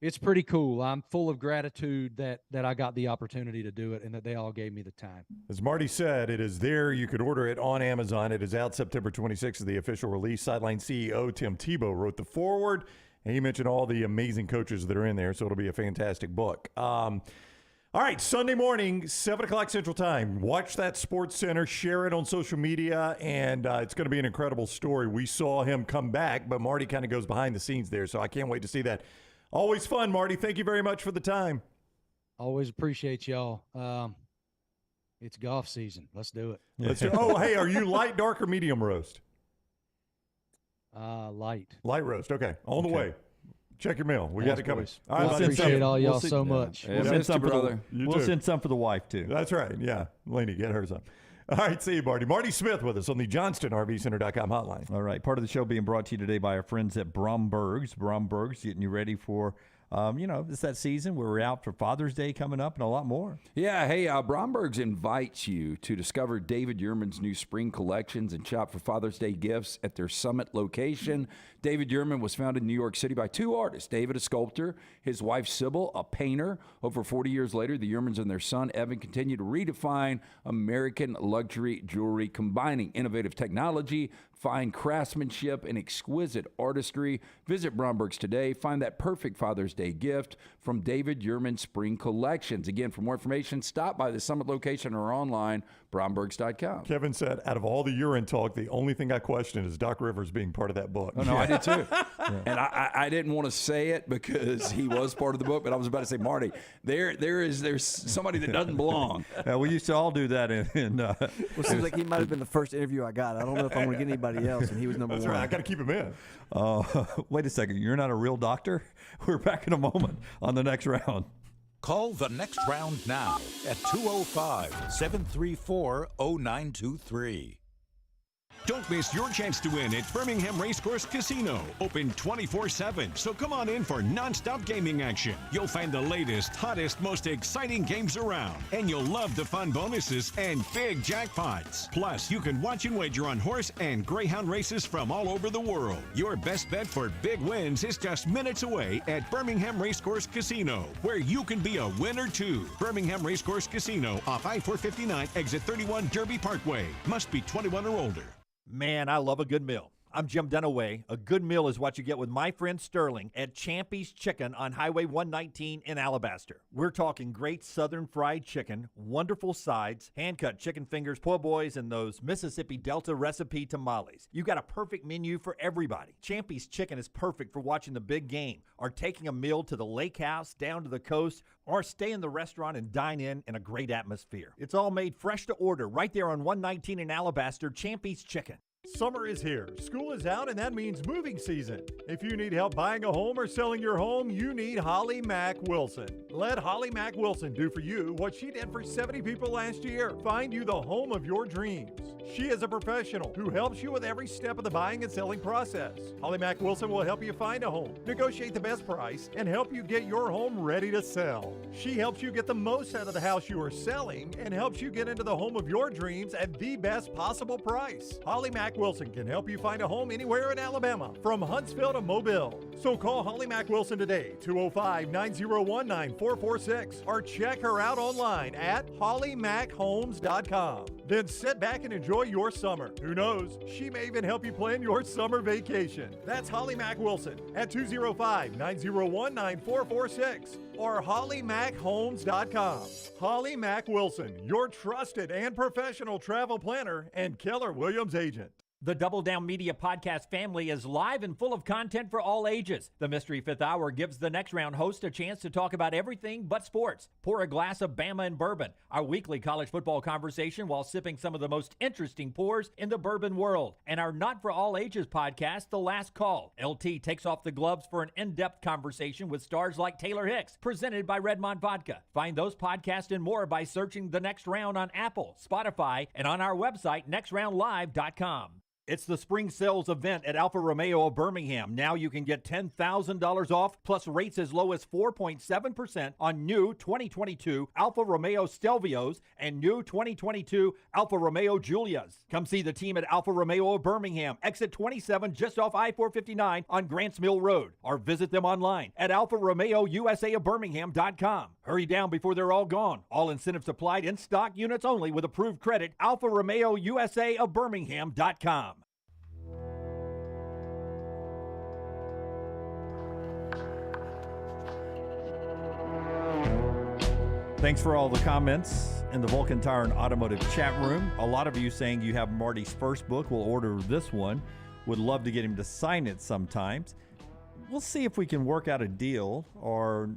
it's pretty cool. I'm full of gratitude that I got the opportunity to do it and that they all gave me the time. As Marty said, it is there. You could order it on Amazon. It is out September 26th, the official release. Sideline CEO Tim Tebow wrote the foreword, and he mentioned all the amazing coaches that are in there, so it'll be a fantastic book. All right, Sunday morning, 7 o'clock Central Time. Watch that Sports Center, share it on social media, and it's going to be an incredible story. We saw him come back, but Marty kind of goes behind the scenes there, so I can't wait to see that. Always fun, Marty. Thank you very much for the time. Always appreciate y'all. It's golf season. Let's do it. Let's do. Oh, hey, are you light, dark, or medium roast? Light. Light roast. Okay, on the way. Check your mail. We got it coming. All right, appreciate all y'all so much. We'll send some for we'll send some for the wife too. That's right. Yeah, Lainey, get her some. All right, see you, Marty. Marty Smith with us on the JohnstonRVCenter.com hotline. All right, part of the show being brought to you today by our friends at Bromberg's. Bromberg's getting you ready for, it's that season where we're out for Father's Day coming up and a lot more. Yeah, hey, Bromberg's invites you to discover David Yurman's new spring collections and shop for Father's Day gifts at their Summit location. David Yurman was founded in New York City by 2 artists, David, a sculptor, his wife, Sybil, a painter. Over 40 years later, the Yurmans and their son, Evan, continue to redefine American luxury jewelry, combining innovative technology, fine craftsmanship, and exquisite artistry. Visit Bromberg's today. Find that perfect Father's Day gift from David Yurman Spring Collections. Again, for more information, stop by the Summit location or online, brombergs.com. Kevin said, out of all the urine talk, the only thing I question is Doc Rivers being part of that book. Oh, no, I did too. And I didn't want to say it because he was part of the book, but I was about to say, Marty, there's somebody that doesn't belong. We used to all do that Well, it seems like he might have been the first interview I got. I don't know if I'm going to get anybody else, and he was number That's one. Right. I got to keep him in. Wait a second. You're not a real doctor? We're back in a moment on the next round. Call the next round now at 205-734-0923. Don't miss your chance to win at Birmingham Racecourse Casino. Open 24/7, so come on in for nonstop gaming action. You'll find the latest, hottest, most exciting games around, and you'll love the fun bonuses and big jackpots. Plus, you can watch and wager on horse and greyhound races from all over the world. Your best bet for big wins is just minutes away at Birmingham Racecourse Casino, where you can be a winner too. Birmingham Racecourse Casino off I-459, exit 31 Derby Parkway. Must be 21 or older. Man, I love a good meal. I'm Jim Dunaway. A good meal is what you get with my friend Sterling at Champy's Chicken on Highway 119 in Alabaster. We're talking great southern fried chicken, wonderful sides, hand-cut chicken fingers, po' boys, and those Mississippi Delta recipe tamales. You got a perfect menu for everybody. Champy's Chicken is perfect for watching the big game, or taking a meal to the lake house, down to the coast, or stay in the restaurant and dine in a great atmosphere. It's all made fresh to order right there on 119 in Alabaster, Champy's Chicken. Summer is here, school is out, and that means moving season. If you need help buying a home or selling your home, you need Holly Mack Wilson. Let Holly Mack Wilson do for you what she did for 70 people last year. Find you the home of your dreams. She is a professional who helps you with every step of the buying and selling process. Holly Mack Wilson will help you find a home, negotiate the best price, and help you get your home ready to sell. She helps you get the most out of the house you are selling and helps you get into the home of your dreams at the best possible price. Holly Mack Mack Wilson can help you find a home anywhere in Alabama, from Huntsville to Mobile. So call Holly Mack Wilson today, 205-901-9446, or check her out online at hollymackhomes.com. Then sit back and enjoy your summer. Who knows, she may even help you plan your summer vacation. That's Holly Mack Wilson at 205-901-9446 or hollymackhomes.com. Holly Mack Wilson, your trusted and professional travel planner and Keller Williams agent. The Double Down Media podcast family is live and full of content for all ages. The Mystery Fifth Hour gives the Next Round host a chance to talk about everything but sports. Pour a glass of Bama and bourbon, our weekly college football conversation while sipping some of the most interesting pours in the bourbon world. And our Not For All Ages podcast, The Last Call. LT takes off the gloves for an in-depth conversation with stars like Taylor Hicks, presented by Redmont Vodka. Find those podcasts and more by searching The Next Round on Apple, Spotify, and on our website, nextroundlive.com. It's the spring sales event at Alfa Romeo of Birmingham. Now you can get $10,000 off, plus rates as low as 4.7% on new 2022 Alfa Romeo Stelvios and new 2022 Alfa Romeo Giulias. Come see the team at Alfa Romeo of Birmingham, exit 27 just off I-459 on Grants Mill Road, or visit them online at alfaromeousaofbirmingham.com. Hurry down before they're all gone. All incentives applied, in stock units only with approved credit. alfaromeousaofbirmingham.com. Thanks for all the comments in the Vulcan Tire and Automotive chat room. A lot of you saying you have Marty's first book. We'll order this one. Would love to get him to sign it sometimes. We'll see if we can work out a deal or,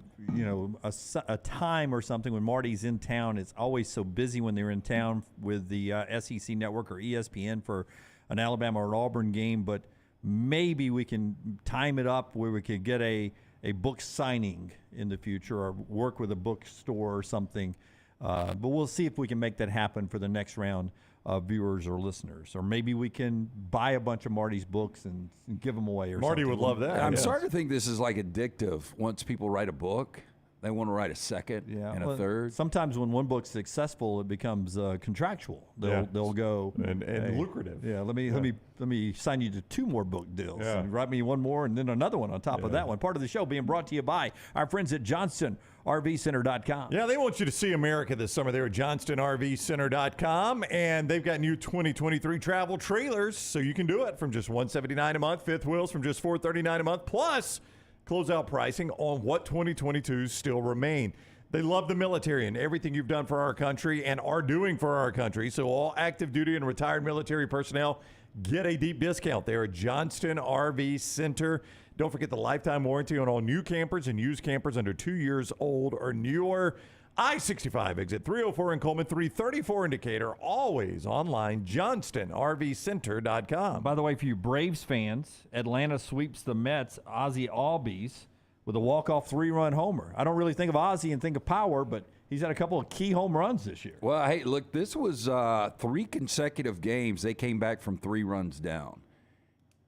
a time or something when Marty's in town. It's always so busy when they're in town with the SEC Network or ESPN for an Alabama or Auburn game, but maybe we can time it up where we could get a book signing in the future or work with a bookstore or something. But we'll see if we can make that happen for the next round of viewers or listeners. Or maybe we can buy a bunch of Marty's books and give them away or Marty something. would love that. I'm starting to think this is like addictive. Once people write a book, they want to write a second and a third. Sometimes when one book's successful, it becomes contractual. They'll go and hey, lucrative. Yeah, let me sign you to 2 more book deals. Yeah. And write me one more and then another one on top of that one. Part of the show being brought to you by our friends at JohnstonRVCenter.com. Yeah, they want you to see America this summer. They're at JohnstonRVCenter.com, and they've got new 2023 travel trailers, so you can do it from just $179 a month, fifth wheels from just $439 a month, plus closeout pricing on what 2022s still remain. They love the military and everything you've done for our country and are doing for our country. So all active duty and retired military personnel get a deep discount there at Johnston RV Center. Don't forget the lifetime warranty on all new campers and used campers under 2 years old or newer. I-65 exit 304 in Coleman, 334 in Decatur. Always online, JohnstonRVCenter.com. By the way, for you Braves fans, Atlanta sweeps the Mets, Ozzie Albies, with a walk-off 3-run homer. I don't really think of Ozzie and think of power, but he's had a couple of key home runs this year. Well, hey, look, this was 3 consecutive games. They came back from 3 runs down.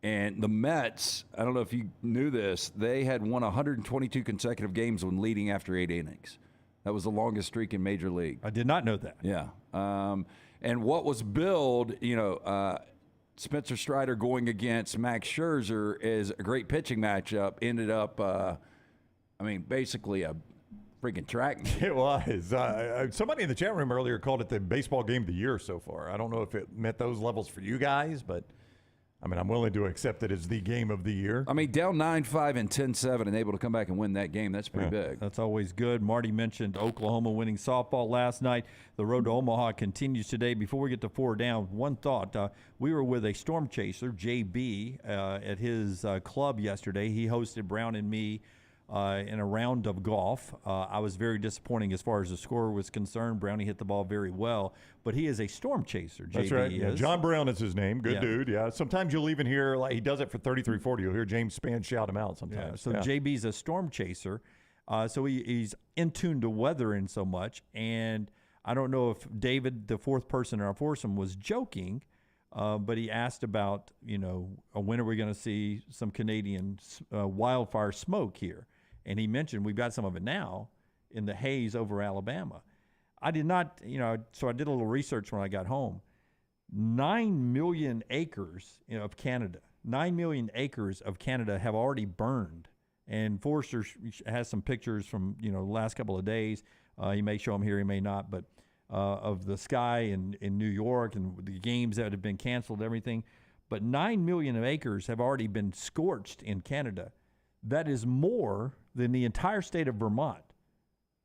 And the Mets, I don't know if you knew this, they had won 122 consecutive games when leading after 8 innings. That was the longest streak in Major League. I did not know that. Yeah. And what was billed, Spencer Strider going against Max Scherzer is a great pitching matchup. Ended up, basically a freaking track meet. It was. Somebody in the chat room earlier called it the baseball game of the year so far. I don't know if it met those levels for you guys, but I'm willing to accept it as the game of the year. Down 9-5 and 10-7 and able to come back and win that game. That's pretty big. That's always good. Marty mentioned Oklahoma winning softball last night. The road to Omaha continues today. Before we get to 4 down, one thought. We were with a storm chaser, JB, at his club yesterday. He hosted Brown and me in a round of golf. I was very disappointing as far as the score was concerned. Brownie hit the ball very well, but he is a storm chaser. That's JB right. Yeah, is. John Brown is his name. Good dude. Yeah. Sometimes you'll even hear he does it for 3340. You'll hear James Spann shout him out sometimes. Yeah. So JB's a storm chaser. So he's in tune to weather in so much. And I don't know if David, the 4th person in our foursome, was joking. But he asked about, when are we going to see some Canadian wildfire smoke here? And he mentioned we've got some of it now in the haze over Alabama. I did not, so I did a little research when I got home. 9 million acres of Canada. 9 million acres of Canada have already burned. And Forrester has some pictures from, the last couple of days. He may show them here, he may not, but of the sky in New York and the games that have been canceled, everything. But 9 million acres have already been scorched in Canada. That is more than the entire state of Vermont.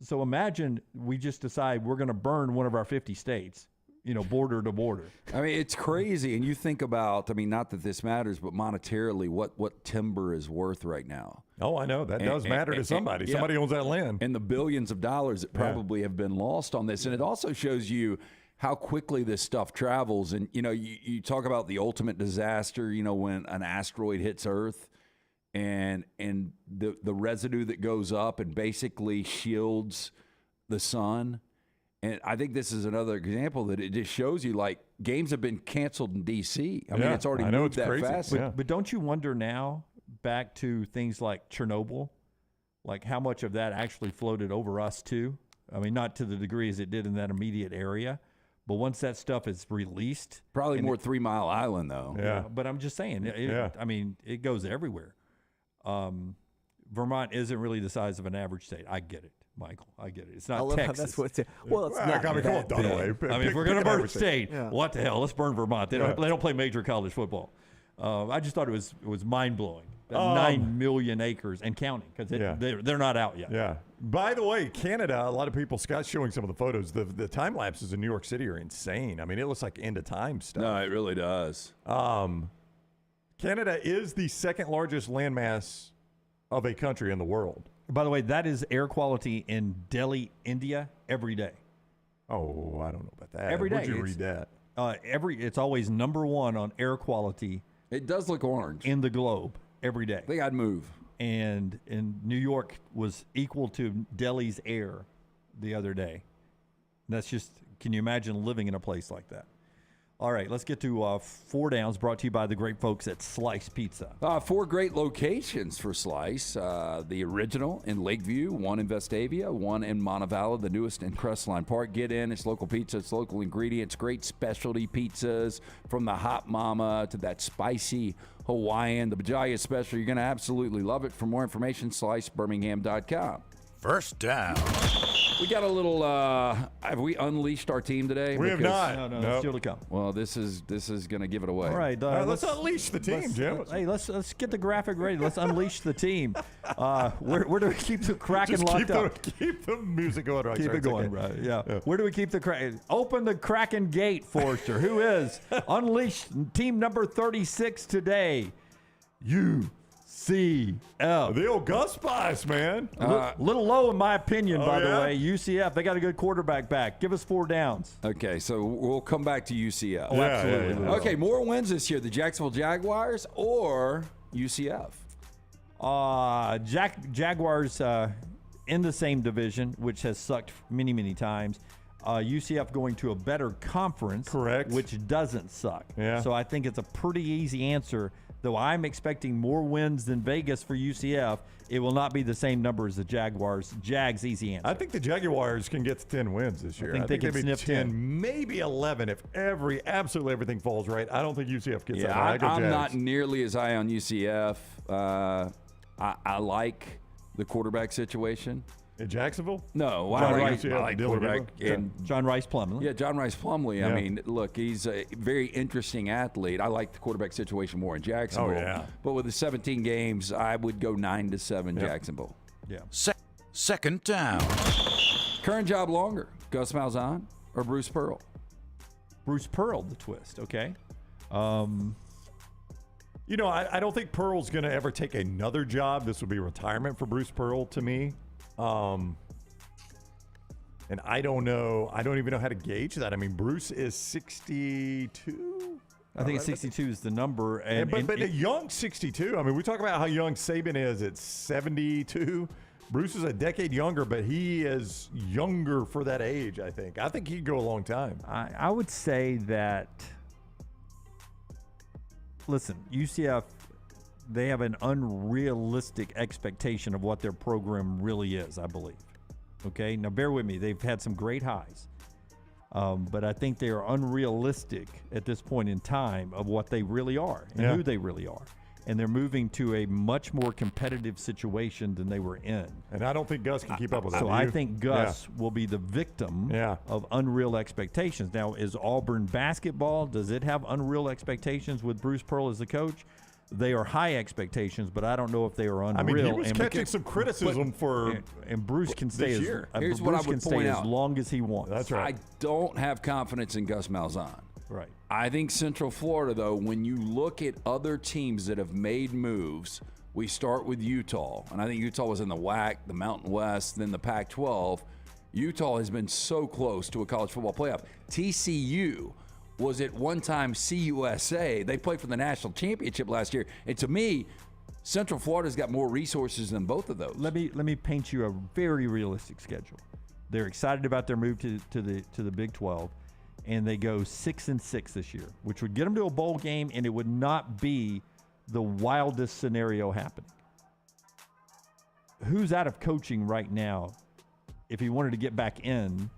So imagine we just decide we're going to burn one of our 50 states. Border to border. I mean, it's crazy. And you think about, not that this matters, but monetarily, what timber is worth right now. Oh, I know. That does matter to somebody. Somebody owns that land. And the billions of dollars that probably have been lost on this. And it also shows you how quickly this stuff travels. And, you talk about the ultimate disaster, when an asteroid hits Earth and the residue that goes up and basically shields the sun. And I think this is another example that it just shows you, games have been canceled in D.C. I mean, it's already moved that crazy. Fast. But don't you wonder now, back to things like Chernobyl, how much of that actually floated over us too? I mean, not to the degree as it did in that immediate area, but once that stuff is released. Probably more 3 Mile Island, though. Yeah. But I'm just saying, it goes everywhere. Vermont isn't really the size of an average state. I get it. Michael, I get it. It's not Texas. That's what it's not. Come on, if we're going to burn state, what the hell? Let's burn Vermont. They don't play major college football. I just thought it was mind blowing. 9 million acres and counting because they're not out yet. Yeah. By the way, Canada. A lot of people. Scott's showing some of the photos. The time lapses in New York City are insane. I mean, it looks like end of time stuff. No, it really does. Canada is the second largest landmass of a country in the world. By the way, that is air quality in Delhi, India, every day. Oh, I don't know about that. Every day. Where'd you read that? It's always number one on air quality. It does look orange. In the globe, every day. They got to move. And New York was equal to Delhi's air the other day. That's just, can you imagine living in a place like that? All right, let's get to Four Downs, brought to you by the great folks at Slice Pizza. 4 great locations for Slice. The original in Lakeview, one in Vestavia, one in Montevallo, the newest in Crestline Park. Get in. It's local pizza. It's local ingredients. Great specialty pizzas from the Hot Mama to that spicy Hawaiian. The Bajaya Special. You're going to absolutely love it. For more information, slicebirmingham.com. First down. We got a little. Have we unleashed our team today? We have not. No, nope. Still to come. Well, this is going to give it away. All right, let's unleash the team, Jim. Let's get the graphic ready. Let's unleash the team. Where do we keep the Kraken locked up? Keep the music going. Right, keep it going. Right. Yeah. Where do we keep the Kraken? Open the Kraken gate, Forrester. Who is unleash team number 36 today? UCF. The old Gus Spice, man. Little low in my opinion, by the way. UCF, they got a good quarterback back. Give us 4 downs. Okay, so we'll come back to UCF. Oh, absolutely. Yeah. Okay, more wins this year. The Jacksonville Jaguars or UCF? Jaguars in the same division, which has sucked many, many times. UCF going to a better conference. Correct. Which doesn't suck. Yeah. So I think it's a pretty easy answer. Though I'm expecting more wins than Vegas for UCF, it will not be the same number as the Jaguars. Jags, easy answer. I think the Jaguars can get to 10 wins this year. I think they can sniff 10. Maybe 11 if absolutely everything falls right. I don't think UCF gets that. I'm not nearly as high on UCF. I like the quarterback situation. In Jacksonville? No, I like quarterback. And John Rice Plumlee. Yeah, John Rice Plumlee. I mean, look, he's a very interesting athlete. I like the quarterback situation more in Jacksonville. Oh, yeah. But with the 17 games, I would go 9-7 Jacksonville. Yeah. Second down. Current job longer, Gus Malzahn or Bruce Pearl? Bruce Pearl, the twist, okay. I don't think Pearl's going to ever take another job. This would be retirement for Bruce Pearl to me. And I don't know. I don't even know how to gauge that. I mean, Bruce is 62. I think it's 62 is the number. But a young 62. I mean, we talk about how young Saban is at 72. Bruce is a decade younger, but he is younger for that age, I think. I think he'd go a long time. I would say that, listen, UCF, they have an unrealistic expectation of what their program really is, I believe. Okay, now bear with me. They've had some great highs. But I think they are unrealistic at this point in time of what they really are and who they really are. And they're moving to a much more competitive situation than they were in. And I don't think Gus can keep up with that. So I think Gus will be the victim of unreal expectations. Now, is Auburn basketball, does it have unreal expectations with Bruce Pearl as the coach? They are high expectations, but I don't know if they are unreal. I mean, he was catching some criticism and Bruce can stay this year. Here's Bruce what I would can stay point as out. long as he wants. That's right. I don't have confidence in Gus Malzahn. Right. I think Central Florida, though, when you look at other teams that have made moves, we start with Utah. And I think Utah was in the WAC, the Mountain West, then the Pac-12. Utah has been so close to a college football playoff. TCU was at one time CUSA. They played for the national championship last year. And to me, Central Florida's got more resources than both of those. Let me paint you a very realistic schedule. They're excited about their move to the Big 12, and they go 6-6 this year, which would get them to a bowl game, and it would not be the wildest scenario happening. Who's out of coaching right now? If he wanted to get back in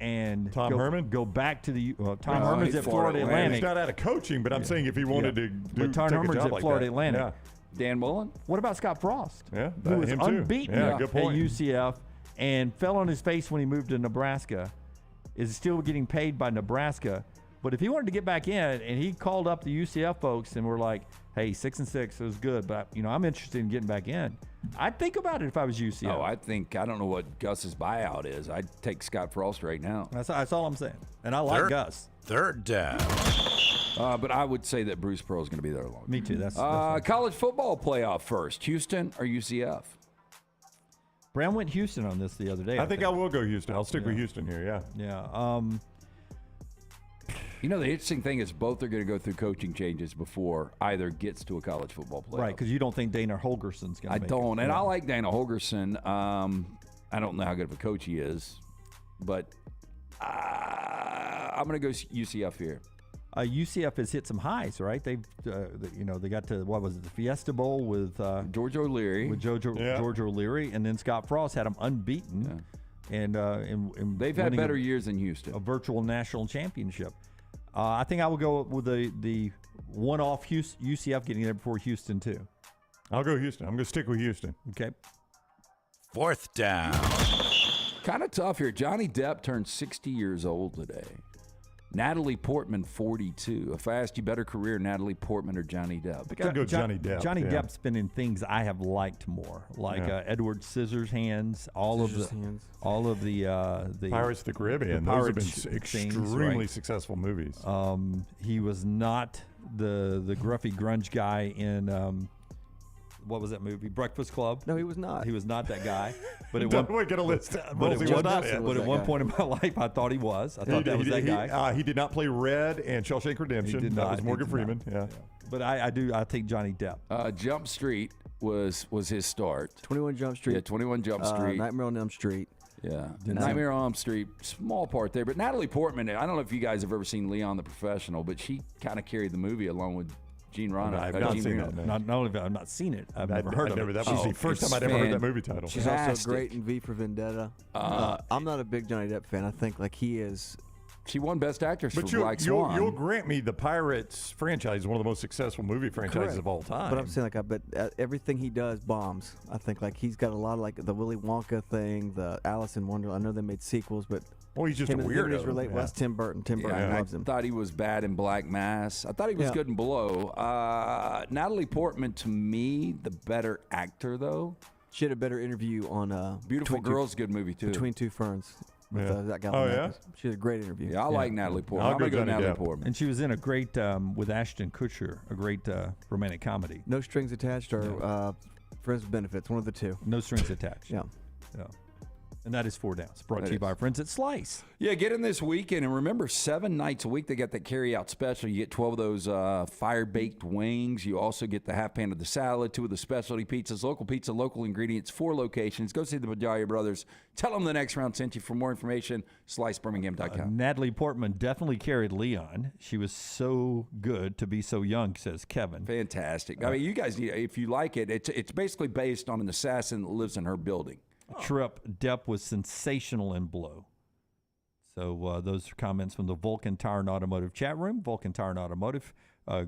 and Tom Herman go back to the Tom Herman's at Florida Atlantic. He's not out of coaching, but I'm saying if he wanted to do but Tom take Herman's a job at like Florida that. Atlantic. Yeah. Dan Mullen? What about Scott Frost? Yeah, who was him too. unbeaten Yeah, good point. at UCF and fell on his face when he moved to Nebraska, is still getting paid by Nebraska. But if he wanted to get back in, and he called up the UCF folks and were like, hey, 6-6 was good, but I'm interested in getting back in. I'd think about it if I was UCF. Oh, I don't know what Gus's buyout is. I'd take Scott Frost right now. That's all I'm saying. And I like Gus. Third down. But I would say that Bruce Pearl is going to be there long. Me too. That's college football playoff first. Houston or UCF? Brown went Houston on this the other day. I think I will go Houston. I'll stick with Houston here, Yeah. You know, the interesting thing is both are going to go through coaching changes before either gets to a college football playoff. Right, because you don't think Dana Holgerson's going to make it. I don't, and I like Dana Holgerson. I don't know how good of a coach he is, but I'm going to go UCF here. UCF has hit some highs, right? They've, they got to, what was it, the Fiesta Bowl with George O'Leary. With George O'Leary, and then Scott Frost had them unbeaten. Yeah. And they've had better years than Houston. A virtual national championship. I think I will go with the one-off UCF getting there before Houston, too. I'll go Houston. I'm going to stick with Houston. Okay. Fourth down. Kind of tough here. Johnny Depp turned 60 years old today. Natalie Portman, 42. If I asked you better career, Natalie Portman or Johnny Depp? I got to go Johnny Depp. Johnny Depp's been in things I have liked more, like Edward Scissorhands, all of the Pirates of the Caribbean. Those have been extremely successful movies. He was not the gruffy grunge guy in what was that movie? Breakfast Club? No, he was not. He was not that guy. But at Don't get a list. But at one point in my life, I thought he was. I thought that was that guy. He did not play Red and Shawshank Redemption. He did that not. was Morgan Freeman. Yeah. But I think Johnny Depp. Jump Street was his start. 21 Jump Street. Yeah, 21 Jump Street. Nightmare on Elm Street. Yeah, Nightmare on Elm Street, small part there. But Natalie Portman, I don't know if you guys have ever seen Leon the Professional, but she kind of carried the movie along with Gene Rano. I've not seen that. Not only have I not seen it, I've never heard of it. That was the first time I'd ever heard that movie title. She's also great in V for Vendetta. I'm not a big Johnny Depp fan. I think he is. She won Best Actress for Black Swan. Swan. You'll grant me the Pirates franchise is one of the most successful movie franchises of all time. But I'm saying I bet everything he does bombs. I think he's got a lot of the Willy Wonka thing, the Alice in Wonderland. I know they made sequels, but he's just a weirdo. That's Tim Burton. Tim Burton loves him. I thought he was bad in Black Mass. I thought he was good in Below. Natalie Portman, to me, the better actor though. She had a better interview on Beautiful Girls, good movie too. Between Two Ferns. With that guy. She had a great interview. Yeah, I like Natalie Portman. I'm going to go Natalie Portman. And she was in a great, with Ashton Kutcher, a great romantic comedy. No Strings Attached or Friends with Benefits, one of the two. No Strings Attached. Yeah. And that is 4 Downs. Brought to you by our friends at Slice. Yeah, get in this weekend. And remember, 7 nights a week, they got that carry-out special. You get 12 of those fire-baked wings. You also get the half pan of the salad, 2 of the specialty pizzas, local pizza, local ingredients, 4 locations. Go see the Bedalia brothers. Tell them the next round sent you. For more information, slicebirmingham.com. Natalie Portman definitely carried Leon. She was so good to be so young, says Kevin. Fantastic. I mean, you guys, if you like it, it's basically based on an assassin that lives in her building. Trip Depp was sensational in Blow. So those are comments from the Vulcan Tire and Automotive chat room. Vulcan Tire and Automotive,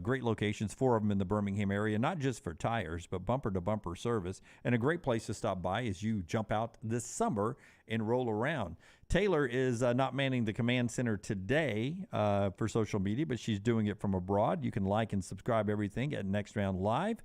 great locations, 4 of them in the Birmingham area, not just for tires, but bumper-to-bumper service. And a great place to stop by as you jump out this summer and roll around. Taylor is not manning the command center today for social media, but she's doing it from abroad. You can like and subscribe everything at Next Round Live.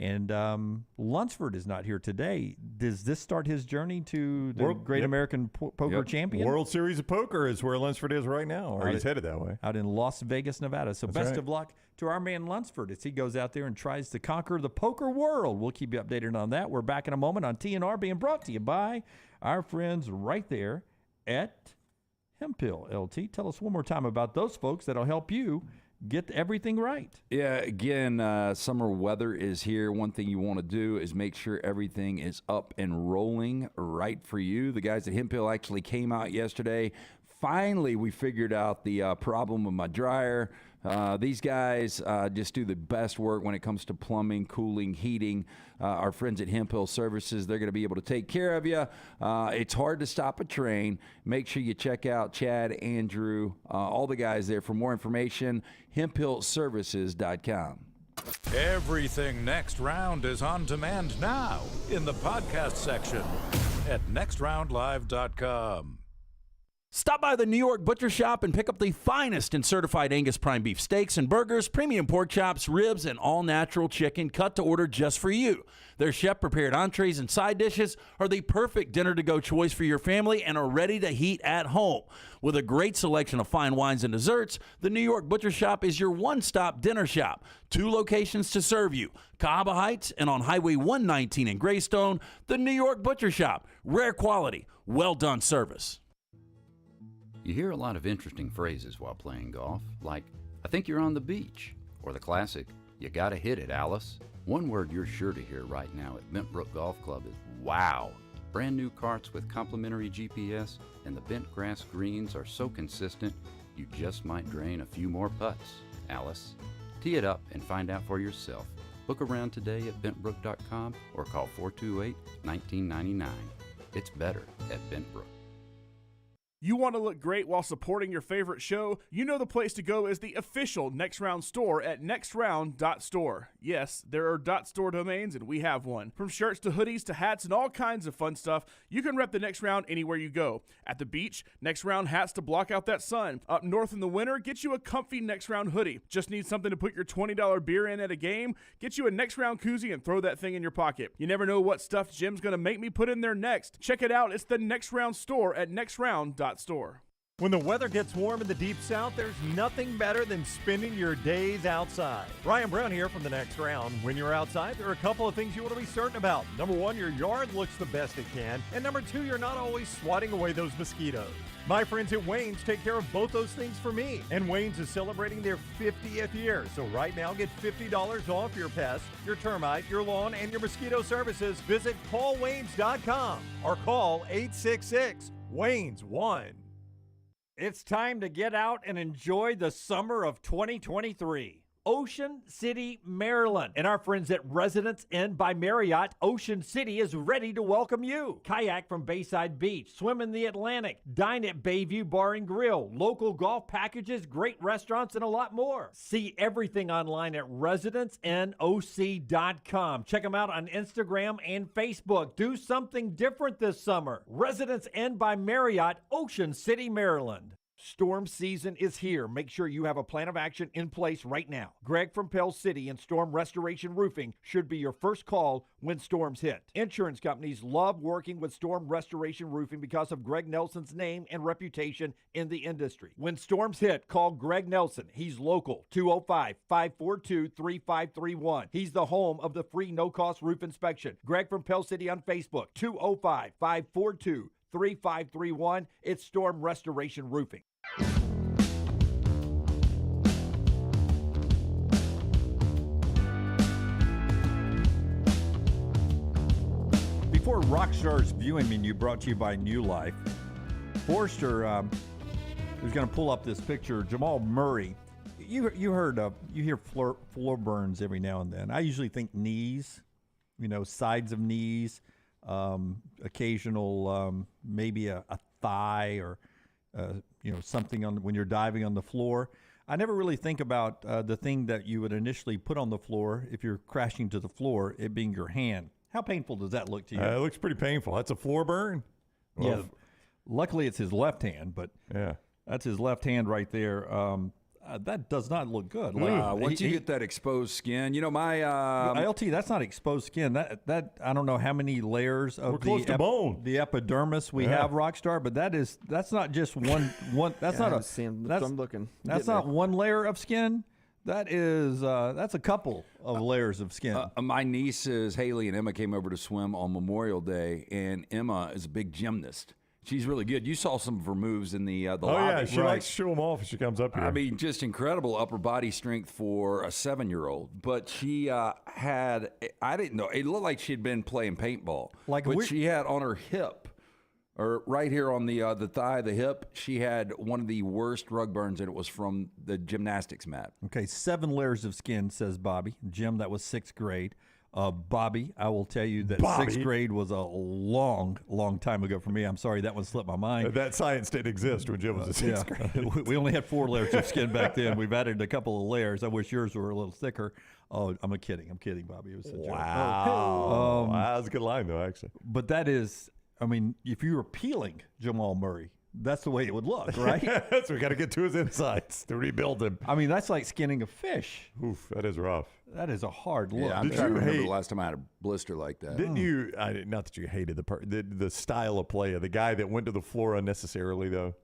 And Lunsford is not here today. Does this start his journey to the Great American Poker Champion? World Series of Poker is where Lunsford is right now, or he's headed that way. Out in Las Vegas, Nevada. So That's best right. of luck to our man Lunsford as he goes out there and tries to conquer the poker world. We'll keep you updated on that. We're back in a moment on TNR, being brought to you by our friends right there at Hemphill LT. Tell us one more time about those folks that'll help you get everything right. Yeah, again, summer weather is here. One thing you want to do is make sure everything is up and rolling right for you. The guys at Hemphill actually came out yesterday. Finally, we figured out the problem with my dryer. These guys just do the best work when it comes to plumbing, cooling, heating. Our friends at Hemphill Services, they're going to be able to take care of you. It's hard to stop a train. Make sure you check out Chad, Andrew, all the guys there. For more information, hemphillservices.com. Everything Next Round is on demand now in the podcast section at nextroundlive.com. Stop by the New York Butcher Shop and pick up the finest in certified Angus prime beef steaks and burgers, premium pork chops, ribs, and all-natural chicken cut to order just for you. Their chef-prepared entrees and side dishes are the perfect dinner-to-go choice for your family and are ready to heat at home. With a great selection of fine wines and desserts, the New York Butcher Shop is your one-stop dinner shop. 2 locations to serve you, Cahaba Heights and on Highway 119 in Greystone. The New York Butcher Shop, rare quality, well-done service. You hear a lot of interesting phrases while playing golf, like, I think you're on the beach, or the classic, you gotta hit it, Alice. One word you're sure to hear right now at Bentbrook Golf Club is wow. Brand new carts with complimentary GPS and the bent grass greens are so consistent, you just might drain a few more putts, Alice. Tee it up and find out for yourself. Book around today at bentbrook.com or call 428-1999. It's better at Bentbrook. You want to look great while supporting your favorite show? You know the place to go is the official Next Round store at nextround.store. Yes, there are .store domains, and we have one. From shirts to hoodies to hats and all kinds of fun stuff, you can rep the Next Round anywhere you go. At the beach, Next Round hats to block out that sun. Up north in the winter, get you a comfy Next Round hoodie. Just need something to put your $20 beer in at a game? Get you a Next Round koozie and throw that thing in your pocket. You never know what stuff Jim's going to make me put in there next. Check it out. It's the Next Round store at nextround.store. When the weather gets warm in the Deep South, there's nothing better than spending your days outside. Ryan Brown here from the Next Round. When you're outside, there are a couple of things you want to be certain about. Number 1, your yard looks the best it can. And number 2, you're not always swatting away those mosquitoes. My friends at Wayne's take care of both those things for me. And Wayne's is celebrating their 50th year. So right now, get $50 off your pest, your termite, your lawn, and your mosquito services. Visit callwaynes.com or call 866-WAYNES-1. It's time to get out and enjoy the summer of 2023. Ocean City, Maryland. And our friends at Residence Inn by Marriott, Ocean City is ready to welcome you. Kayak from Bayside Beach, swim in the Atlantic, dine at Bayview Bar and Grill, local golf packages, great restaurants, and a lot more. See everything online at residencenoc.com. Check them out on Instagram and Facebook. Do something different this summer. Residence Inn by Marriott, Ocean City, Maryland. Storm season is here. Make sure you have a plan of action in place right now. Greg from Pell City and Storm Restoration Roofing should be your first call when storms hit. Insurance companies love working with Storm Restoration Roofing because of Greg Nelson's name and reputation in the industry. When storms hit, call Greg Nelson. He's local, 205-542-3531. He's the home of the free no-cost roof inspection. Greg from Pell City on Facebook, 205-542-3531. It's Storm Restoration Roofing. Before Rockstar's viewing menu, brought to you by New Life, Forrester is going to pull up this picture. Jamal Murray. You hear floor burns every now and then. I usually think knees, sides of knees, occasional maybe a thigh or something on when you're diving on the floor. I never really think about the thing that you would initially put on the floor if you're crashing to the floor, it being your hand. How painful does that look to you? It looks pretty painful. That's a floor burn. Well, yeah. Luckily, it's his left hand, but that's his left hand right there. That does not look good. Once you get that exposed skin, my LT, that's not exposed skin. That I don't know how many layers of the epidermis we have, Rockstar, but that's not just one. That's not one layer of skin. That's a couple of layers of skin. My nieces Haley and Emma came over to swim on Memorial Day, and Emma is a big gymnast. She's really good. You saw some of her moves in the lobby. Yeah, she likes to show them off if she comes up here. I mean, just incredible upper body strength for a 7-year-old. But she had, I didn't know, it looked like she had been playing paintball. But she had on her hip, or right here on the thigh, the hip, she had one of the worst rug burns, and it was from the gymnastics mat. Okay, 7 layers of skin, says Bobby. Jim, that was 6th grade. Bobby, I will tell you that 6th grade was a long, long time ago for me. I'm sorry, that one slipped my mind. That science didn't exist when Jim was in 6th grade. We only had 4 layers of skin back then. We've added a couple of layers. I wish yours were a little thicker. Oh, I'm kidding, Bobby. It was a joke. Wow. That was a good line, though, actually. But that is, if you were peeling Jamal Murray, that's the way it would look, right? So we got to get to his insides to rebuild him. That's like skinning a fish. Oof, that is rough. That is a hard look. Yeah, I'm trying to remember the last time I had a blister like that. Didn't you? Not that you hated the style of play of the guy that went to the floor unnecessarily, though.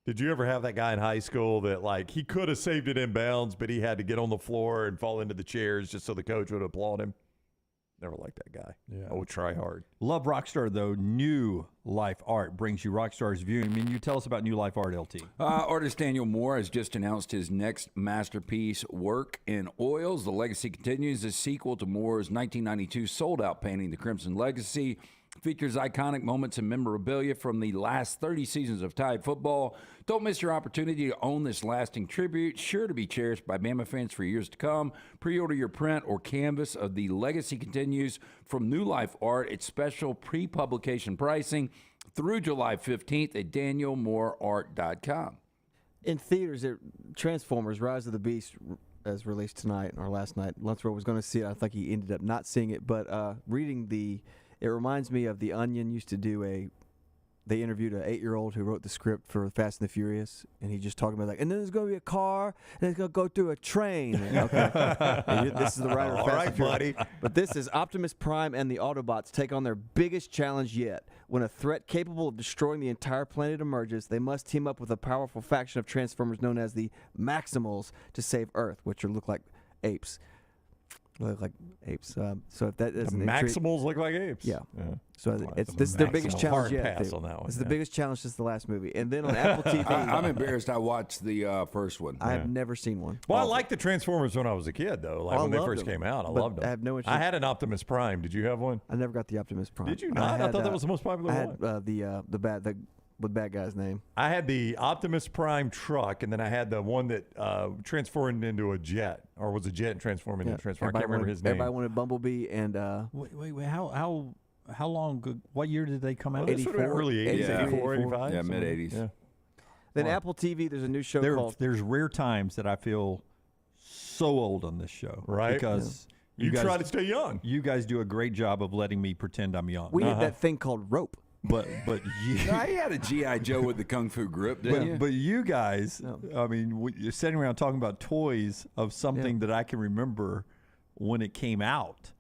Did you ever have that guy in high school that he could have saved it in bounds, but he had to get on the floor and fall into the chairs just so the coach would applaud him? Never liked that guy. Yeah. I would try hard. Love Rockstar, though. New Life Art brings you Rockstar's view. You tell us about New Life Art, LT. Artist Daniel Moore has just announced his next masterpiece, Work in Oils. The Legacy Continues, a sequel to Moore's 1992 sold-out painting, The Crimson Legacy. Features iconic moments and memorabilia from the last 30 seasons of Tide football. Don't miss your opportunity to own this lasting tribute, sure to be cherished by Bama fans for years to come. Pre-order your print or canvas of The Legacy Continues from New Life Art at special pre-publication pricing through July 15th at danielmooreart.com. In theaters, Transformers Rise of the Beast is released tonight or last night. Lunsford was going to see it. I think he ended up not seeing it, but reading it reminds me of The Onion used to do they interviewed an 8-year-old who wrote the script for Fast and the Furious, and he just talking about and then there's going to be a car, and it's going to go through a train. Okay. This is the writer of Fast and Furious. Buddy. But this is Optimus Prime and the Autobots take on their biggest challenge yet. When a threat capable of destroying the entire planet emerges, they must team up with a powerful faction of Transformers known as the Maximals to save Earth, which look like apes. Look like apes. So if that doesn't Maximals look like apes. Yeah. So this is their biggest challenge yet. Pass on that one. It's the biggest challenge since the last movie. And then on Apple TV, I'm embarrassed. I watched the first one. I have never seen one. Well, I liked the Transformers when I was a kid, though. When they first came out, I loved them. I have no interest. I had an Optimus Prime. Did you have one? I never got the Optimus Prime. Did you not? I thought that was the most popular one. I had the bad guy's name. I had the Optimus Prime truck, and then I had the one that transformed into a jet, or was a jet and transformed into a transformer. I can't remember his name. Everybody wanted Bumblebee, and wait, how long? What year did they come out? 84, early 80s, 84, 85. Yeah, mid 80s. Yeah. Then Apple TV, there's a new show called. There's rare times that I feel so old on this show, right? Because you guys try to stay young. You guys do a great job of letting me pretend I'm young. We had that thing called Rope. But you, I had a G.I. Joe with the Kung Fu grip, didn't you? But you guys, you're sitting around talking about toys of something that I can remember when it came out.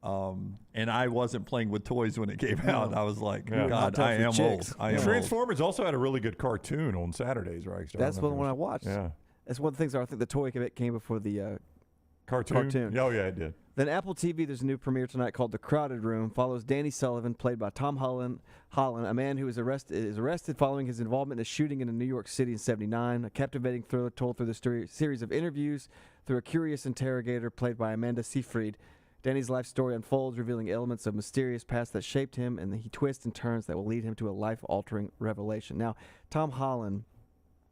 And I wasn't playing with toys when it came out. I was like, God, I am old. Transformers also had a really good cartoon on Saturdays, right? That's the one I watched. Yeah. That's one of the things I think the toy came before the cartoon. Oh, yeah, it did. Then Apple TV, there's a new premiere tonight called The Crowded Room. Follows Danny Sullivan, played by Tom Holland, a man who is arrested following his involvement in a shooting in New York City in '79. A captivating thriller told through the series of interviews through a curious interrogator played by Amanda Seyfried. Danny's life story unfolds, revealing elements of mysterious past that shaped him, and he twists and turns that will lead him to a life-altering revelation. Now, Tom Holland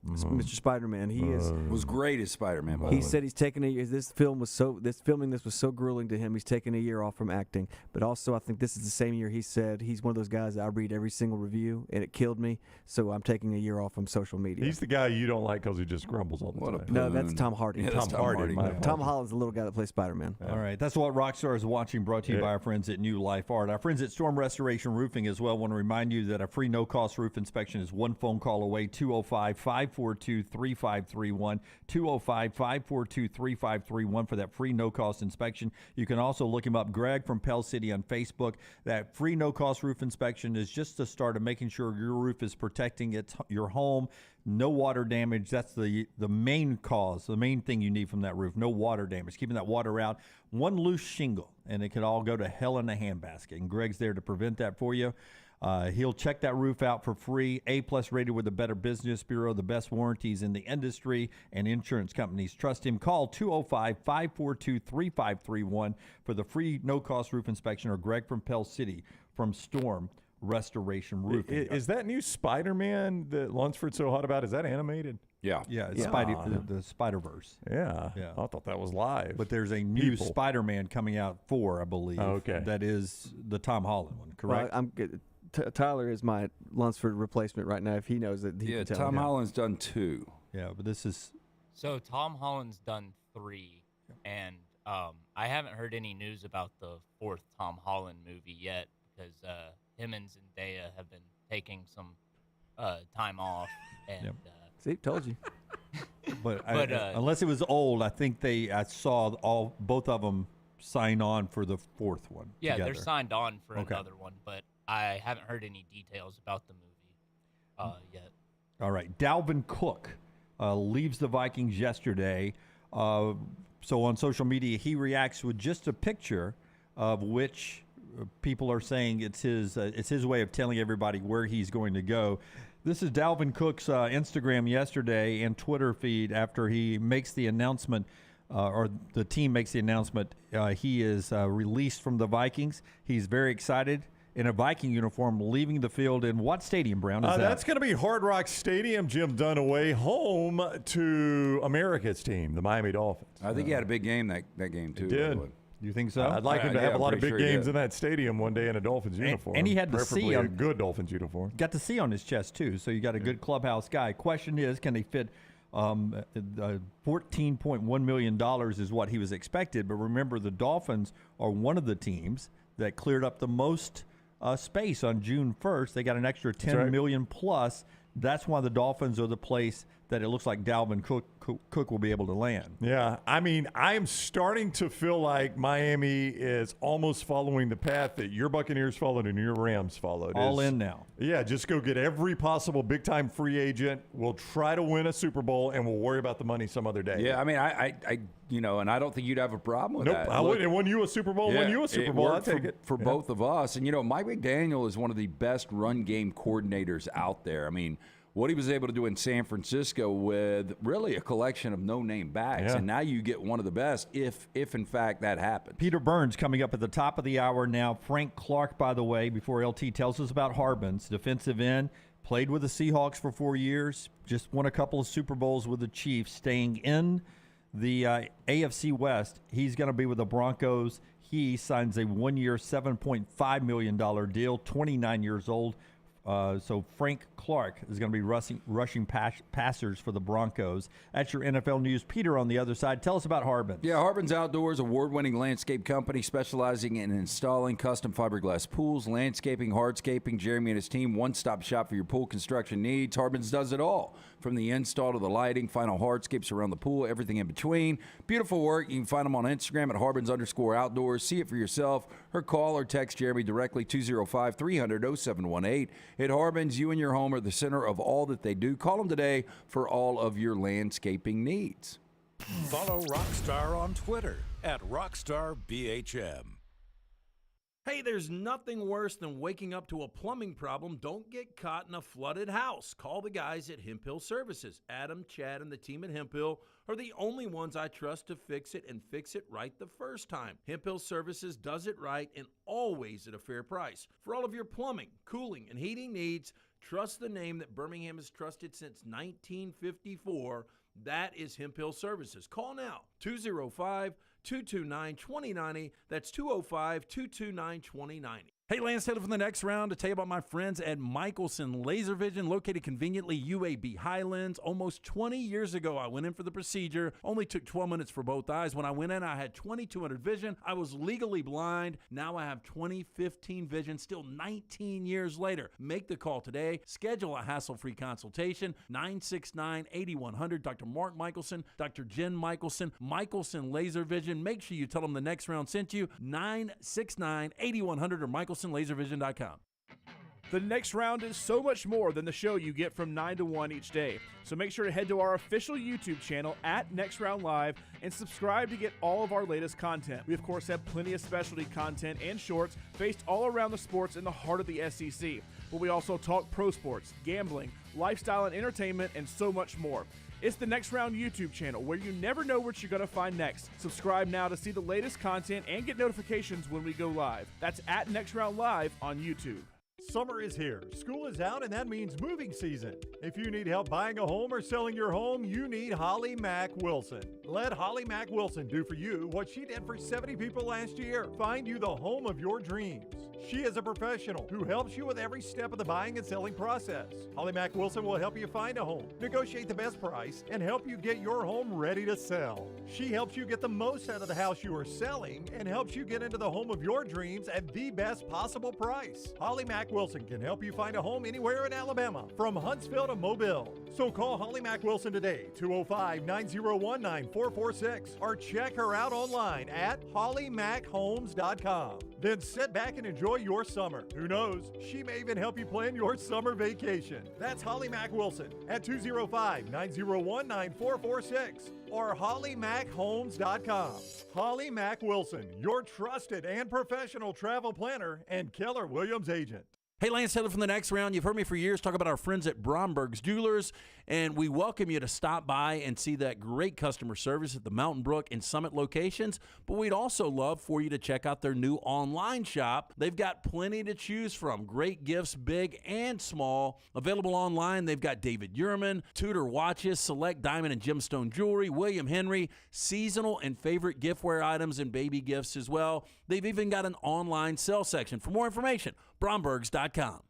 Mr. Spider-Man. He was great as Spider-Man. By He the way. said he's taking a year. Filming this was so grueling to him. He's taking a year off from acting. But also, I think this is the same year he said he's one of those guys that I read every single review, and it killed me. So I'm taking a year off from social media. He's the guy you don't like because he just grumbles all the time. No, that's Tom Hardy. Yeah, Tom Hardy. Tom Holland's the little guy that plays Spider-Man. All right. That's what Rockstar is watching, brought to you Yeah. by our friends at New Life Art. Our friends at Storm Restoration Roofing as well want to remind you that a free no-cost roof inspection is one phone call away, 205-542-3531, 205-542-3531 for that free no-cost inspection. You can also look him up, Greg from Pell City on Facebook. That free no-cost roof inspection is just the start of making sure your roof is protecting your home. No water damage. That's the main cause, the main thing you need from that roof. No water damage, keeping that water out. One loose shingle, and it could all go to hell in a handbasket. And Greg's there to prevent that for you. He'll check that roof out for free. A-plus rated with the Better Business Bureau, the best warranties in the industry, and insurance companies trust him. Call 205-542-3531 for the free no-cost roof inspection, or Greg from Pell City from Storm Restoration Roofing. Is that new Spider-Man that Lunsford's so hot about, is that animated? Yeah. Yeah, it's the Spider-Verse. Yeah. I thought that was live. But there's a new Spider-Man coming out I believe. Oh, okay. That is the Tom Holland one, correct? Well, Tyler is my Lunsford replacement right now. If he knows it, he can tell Tom me. Holland's done 2. Yeah, but this is... So Tom Holland's done 3, and I haven't heard any news about the 4th Tom Holland movie yet because him and Zendaya have been taking some time off. And See, told you. But unless it was old, I think I saw both of them sign on for the 4th one. Yeah, together. they're signed on for another one, but I haven't heard any details about the movie yet. All right. Dalvin Cook leaves the Vikings yesterday. So on social media, he reacts with just a picture of which people are saying it's his way of telling everybody where he's going to go. This is Dalvin Cook's Instagram yesterday and Twitter feed after he makes the announcement, or the team makes the announcement. He is released from the Vikings. He's very excited. In a Viking uniform, leaving the field in what stadium, Brown, is that? That's going to be Hard Rock Stadium, Jim Dunaway, home to America's team, the Miami Dolphins. I think he had a big game that game, too. He did. by the way. You think so? I'd like him to have a lot of big pretty sure he games did. in that stadium one day in a Dolphins uniform. And he had to preferably see a good Dolphins uniform. Got to see on his chest, too. So you got a good clubhouse guy. Question is, can he fit $14.1 million is what he was expected. But remember, the Dolphins are one of the teams that cleared up the most space on June 1st. They got an extra $10 million plus. That's why the Dolphins are the place that it looks like Dalvin Cook will be able to land. Yeah, I mean, I'm starting to feel like Miami is almost following the path that your Buccaneers followed and your Rams followed. All in now. Yeah, just go get every possible big-time free agent. We'll try to win a Super Bowl, and we'll worry about the money some other day. Yeah, I mean, I and I don't think you'd have a problem with nope, that. I wouldn't. And won you a Super Bowl, won you a Super Bowl. I'll take it. For both of us. And, Mike McDaniel is one of the best run game coordinators out there. I mean, what he was able to do in San Francisco with really a collection of no-name backs, and now you get one of the best if in fact that happens. Peter Burns coming up at the top of the hour now. Frank Clark, by the way, before LT tells us about Harbin's defensive end, played with the Seahawks for 4 years, just won a couple of Super Bowls with the Chiefs, staying in the AFC West. He's going to be with the Broncos. He signs a 1-year, $7.5 million deal, 29 years old. So Frank Clark is going to be rushing passers for the Broncos. That's your NFL news. Peter on the other side. Tell us about Harbin. Yeah, Harbin's Outdoors, award-winning landscape company specializing in installing custom fiberglass pools, landscaping, hardscaping. Jeremy and his team, one-stop shop for your pool construction needs. Harbin's does it all, from the install to the lighting, final hardscapes around the pool, everything in between. Beautiful work. You can find them on Instagram at Harbins_outdoors. See it for yourself, or call or text Jeremy directly, 205-300-0718. At Harbins, you and your home are the center of all that they do. Call them today for all of your landscaping needs. Follow Rockstar on Twitter at RockstarBHM. Hey, there's nothing worse than waking up to a plumbing problem. Don't get caught in a flooded house. Call the guys at Hemp Hill Services. Adam, Chad, and the team at Hemp Hill are the only ones I trust to fix it and fix it right the first time. Hemp Hill Services does it right and always at a fair price. For all of your plumbing, cooling, and heating needs, trust the name that Birmingham has trusted since 1954. That is Hemp Hill Services. Call now, 205-229-2090. That's 205-229-2090. Hey, Lance Taylor from the next round to tell you about my friends at Michelson Laser Vision, located conveniently UAB Highlands. Almost 20 years ago, I went in for the procedure. Only took 12 minutes for both eyes. When I went in, I had 2200 vision. I was legally blind. Now I have 20/15 vision, still 19 years later. Make the call today. Schedule a hassle-free consultation, 969-8100. Dr. Mark Michelson, Dr. Jen Michelson, Michelson Laser Vision. Make sure you tell them the next round sent you, 969-8100 or MichelsonLaserVision.com. The next round is so much more than the show you get from 9 to 1 each day. So make sure to head to our official YouTube channel at Next Round Live and subscribe to get all of our latest content. We, of course, have plenty of specialty content and shorts based all around the sports in the heart of the SEC. But we also talk pro sports, gambling, lifestyle and entertainment, and so much more. It's the Next Round YouTube channel where you never know what you're going to find next. Subscribe now to see the latest content and get notifications when we go live. That's at Next Round Live on YouTube. Summer is here, school is out, and that means moving season. If you need help buying a home or selling your home, you need Holly Mack Wilson. Let Holly Mack Wilson do for you what she did for 70 people last year. Find you the home of your dreams. She is a professional who helps you with every step of the buying and selling process. Holly Mack Wilson will help you find a home, negotiate the best price, and help you get your home ready to sell. She helps you get the most out of the house you are selling and helps you get into the home of your dreams at the best possible price. Holly Mack Wilson can help you find a home anywhere in Alabama, from Huntsville to Mobile. So call Holly Mack Wilson today, 205-901-9446, or check her out online at hollymackhomes.com. Then sit back and enjoy your summer. Who knows, she may even help you plan your summer vacation. That's Holly Mack Wilson at 205-901-9446 or hollymackhomes.com. Holly Mack Wilson, your trusted and professional travel planner and Keller Williams agent. Hey, Lance Taylor from the next round. You've heard me for years talk about our friends at Bromberg's Jewelers, and we welcome you to stop by and see that great customer service at the Mountain Brook and Summit locations. But we'd also love for you to check out their new online shop. They've got plenty to choose from. Great gifts, big and small. Available online, they've got David Yurman, Tudor watches, select diamond and gemstone jewelry, William Henry, seasonal and favorite giftware items and baby gifts as well. They've even got an online sale section. For more information, Brombergs.com.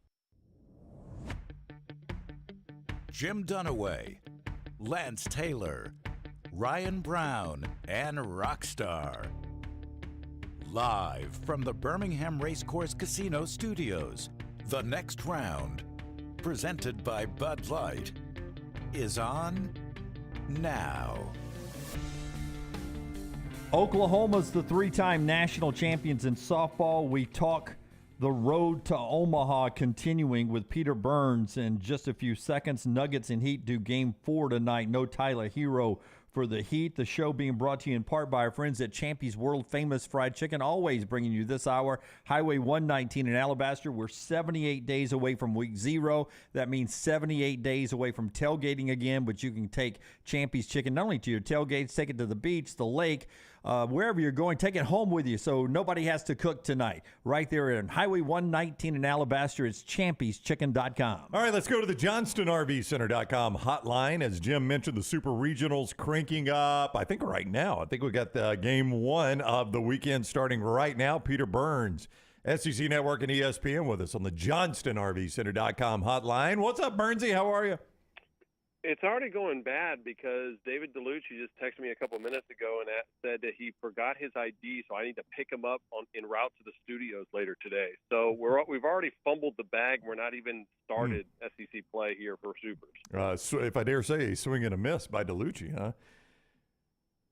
Jim Dunaway, Lance Taylor, Ryan Brown, and Rockstar. Live from the Birmingham Racecourse Casino Studios, the next round, presented by Bud Light, is on now. Oklahoma's the three-time national champions in softball. We talk the road to Omaha continuing with Peter Burns in just a few seconds. Nuggets and Heat do Game 4 tonight. No Tyler Hero for the Heat. The show being brought to you in part by our friends at Champy's World Famous Fried Chicken, always bringing you this hour. Highway 119 in Alabaster. We're 78 days away from week 0. That means 78 days away from tailgating again, but you can take Champy's Chicken not only to your tailgates, take it to the beach, the lake, wherever you're going, take it home with you so nobody has to cook tonight. Right there in Highway 119 in Alabaster, it's champyschicken.com. All right, let's go to the JohnstonRVCenter.com hotline. As Jim mentioned, the Super Regionals cranking up, I think right now. I think we got the Game 1 of the weekend starting right now. Peter Burns, SEC Network and ESPN with us on the JohnstonRVCenter.com hotline. What's up, Burnsy? How are you? It's already going bad because David DeLucci just texted me a couple minutes ago and said that he forgot his ID, so I need to pick him up en route to the studios later today. So we've already fumbled the bag. We're not even started SEC play here for Supers. So if I dare say, a swing and a miss by DeLucci, huh?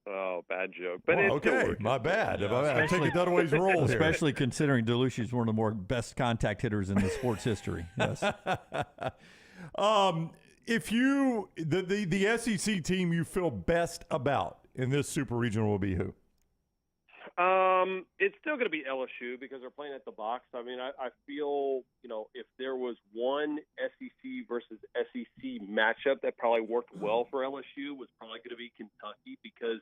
Oh, bad joke. But well, okay, my bad. I take it Dunaway's role here. Especially considering DeLucci is one of the more best contact hitters in the sports history. Yes. If you the SEC team you feel best about in this Super Regional will be who? It's still going to be LSU because they're playing at the box. I mean, I feel, if there was one SEC versus SEC matchup that probably worked well for LSU was probably going to be Kentucky because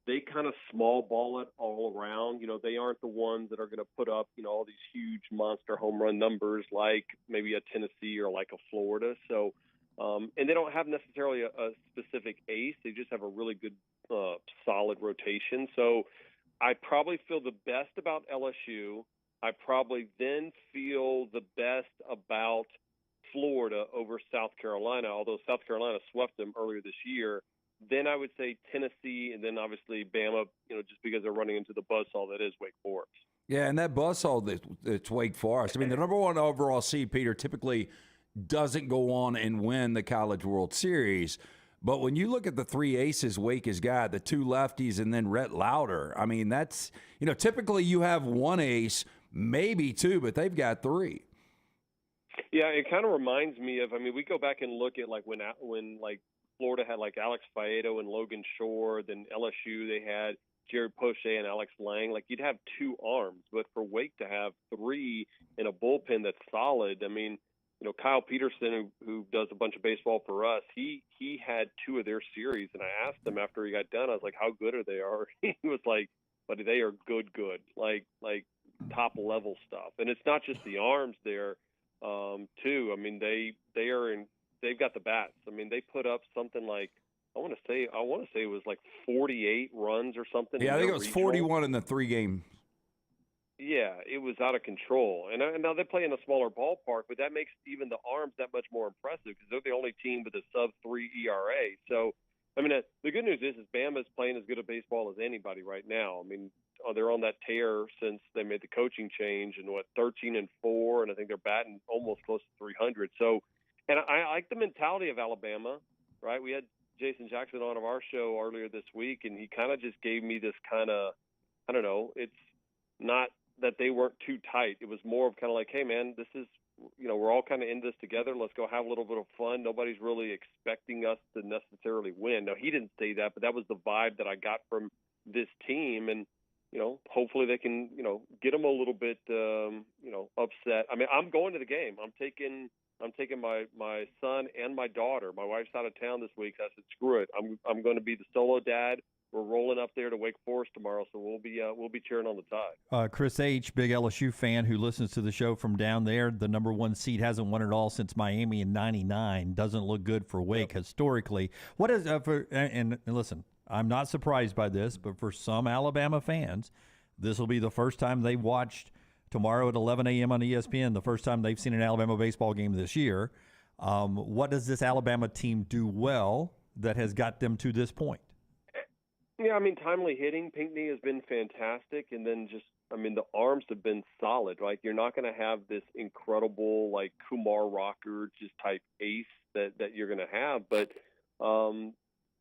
they kind of small ball it all around. They aren't the ones that are going to put up, all these huge monster home run numbers like maybe a Tennessee or like a Florida. So, and they don't have necessarily a specific ace. They just have a really good, solid rotation. So I probably feel the best about LSU. I probably then feel the best about Florida over South Carolina, although South Carolina swept them earlier this year. Then I would say Tennessee, and then obviously Bama, just because they're running into the buzzsaw that is Wake Forest. Yeah, and that buzzsaw that's Wake Forest. I mean, the number one overall seed, Peter, typically doesn't go on and win the College World Series. But when you look at the three aces Wake has got, the two lefties and then Rhett Lauder, I mean, that's, typically you have one ace, maybe two, but they've got three. Yeah, it kind of reminds me of, we go back and look at when Florida had Alex Faedo and Logan Shore, then LSU, they had Jared Poche and Alex Lang. You'd have two arms, but for Wake to have three in a bullpen that's solid, Kyle Peterson, who does a bunch of baseball for us, he had two of their series, and I asked him after he got done, I was like, how good are they? He was like, buddy, they are good, like top level stuff. And it's not just the arms there, too. They've got the bats. They put up something like, I want to say it was 48 runs or something. Yeah, I think it was 41 in the 3 game. Yeah, it was out of control. And now they play in a smaller ballpark, but that makes even the arms that much more impressive because they're the only team with a sub-3 ERA. So, the good news is Bama's playing as good a baseball as anybody right now. They're on that tear since they made the coaching change and 13-4, and I think they're batting almost close to 300. So, and I like the mentality of Alabama, right? We had Jason Jackson on our show earlier this week, and he kind of just gave me this kind of, I don't know, it's not that they weren't too tight. It was more of kind of like, hey, man, this is, we're all kind of in this together. Let's go have a little bit of fun. Nobody's really expecting us to necessarily win. Now, he didn't say that, but that was the vibe that I got from this team. And, hopefully they can, get them a little bit, upset. I'm going to the game. I'm taking my son and my daughter. My wife's out of town this week. I said, screw it. I'm going to be the solo dad. We're rolling up there to Wake Forest tomorrow, so we'll be cheering on the Tide. Chris H., big LSU fan who listens to the show from down there. The number one seed hasn't won it all since Miami in '99. Doesn't look good for Wake historically. What is and listen, I'm not surprised by this, but for some Alabama fans, this will be the first time they've watched tomorrow at 11 a.m. on ESPN. The first time they've seen an Alabama baseball game this year. What does this Alabama team do well that has got them to this point? Yeah, timely hitting. Pinckney has been fantastic. And then the arms have been solid. You're not going to have this incredible, Kumar Rocker just type ace that you're going to have. But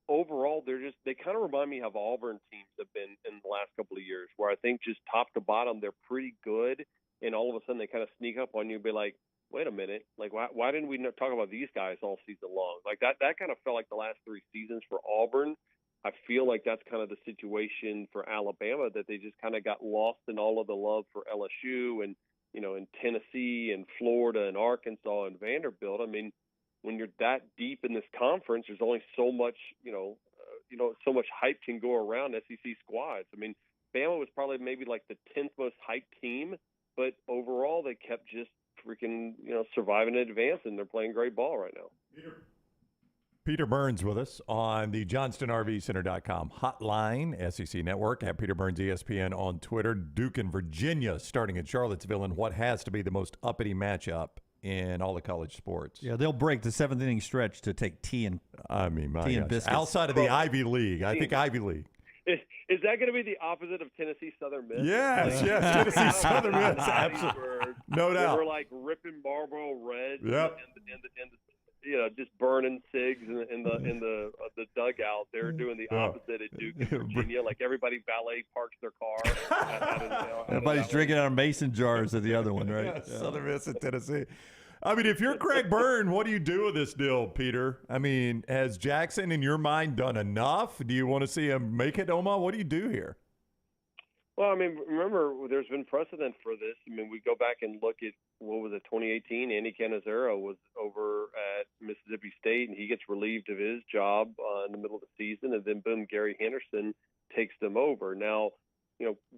overall, they kind of remind me of Auburn teams have been in the last couple of years, where I think just top to bottom, they're pretty good. And all of a sudden, they kind of sneak up on you and be like, wait a minute, why didn't we talk about these guys all season long? That kind of felt like the last 3 seasons for Auburn. I feel like that's kind of the situation for Alabama, that they just kind of got lost in all of the love for LSU and, in Tennessee and Florida and Arkansas and Vanderbilt. When you're that deep in this conference, there's only so much, so much hype can go around SEC squads. Bama was probably maybe the 10th most hyped team, but overall they kept just freaking, surviving and advancing. They're playing great ball right now. Peter Burns with us on the JohnstonRVCenter.com hotline, SEC Network, at Peter Burns ESPN on Twitter. Duke and Virginia starting in Charlottesville in what has to be the most uppity matchup in all the college sports. Yeah, they'll break the 7th inning stretch to take tea and biscuits. Outside of the Ivy League. I think Ivy League. Is that going to be the opposite of Tennessee Southern Miss? Yes, Tennessee Southern Miss, absolutely, no doubt. They were ripping Marlboro Reds, yep. and just burning cigs in the dugout. They're doing the opposite at Duke and Virginia. Everybody valet parks their car. Everybody's drinking out of mason jars at the other one, right? Yeah. Southern Miss and Tennessee. If you're Craig Byrne, what do you do with this deal, Peter? Has Jackson, in your mind, done enough? Do you want to see him make it, Oma? What do you do here? Well, I mean, remember, there's been precedent for this. I mean, we go back and look at, what was it, 2018? Andy Cannizzaro was over at Mississippi State, and he gets relieved of his job in the middle of the season, and then boom, Gary Henderson takes them over. Now,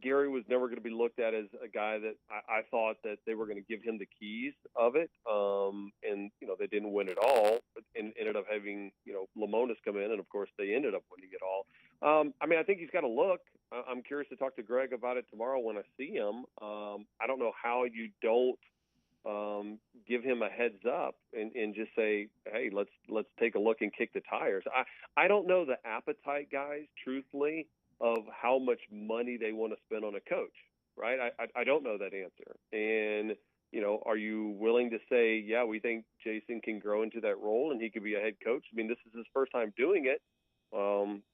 Gary was never going to be looked at as a guy that I thought that they were going to give him the keys of it. And they didn't win it all, but ended up having, Lamonis come in. And of course they ended up winning it all. I mean, I think he's got to look. I'm curious to talk to Greg about it tomorrow when I see him. I don't know how you don't give him a heads up and just say, hey, let's take a look and kick the tires. I don't know the appetite, guys, truthfully, of how much money they want to spend on a coach, right? I don't know that answer. And, are you willing to say, yeah, we think Jason can grow into that role and he could be a head coach? I mean, this is his first time doing it.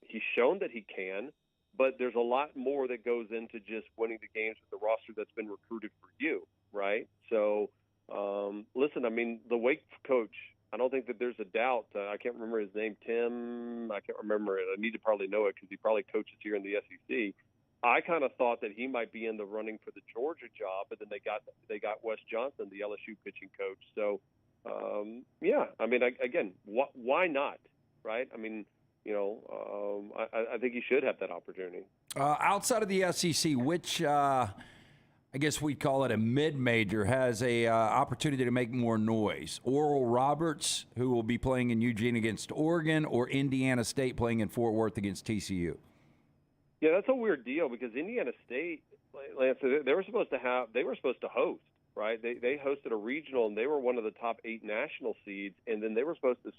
He's shown that he can, but there's a lot more that goes into just winning the games with the roster that's been recruited for you, right? So, listen, I mean, the Wake coach, I don't think that there's a doubt. I can't remember his name, Tim. I can't remember it. I need to probably know it because he probably coaches here in the SEC. I kind of thought that he might be in the running for the Georgia job, but then they got Wes Johnson, the LSU pitching coach. So, yeah, I mean, again, why not, right? I mean, I think he should have that opportunity. Outside of the SEC, which I guess we'd call it a mid-major, has a opportunity to make more noise? Oral Roberts, who will be playing in Eugene against Oregon, or Indiana State playing in Fort Worth against TCU? Yeah, that's a weird deal because Indiana State, Lance, they were supposed to host, right? They hosted a regional, and they were one of the top 8 national seeds, and then they were supposed to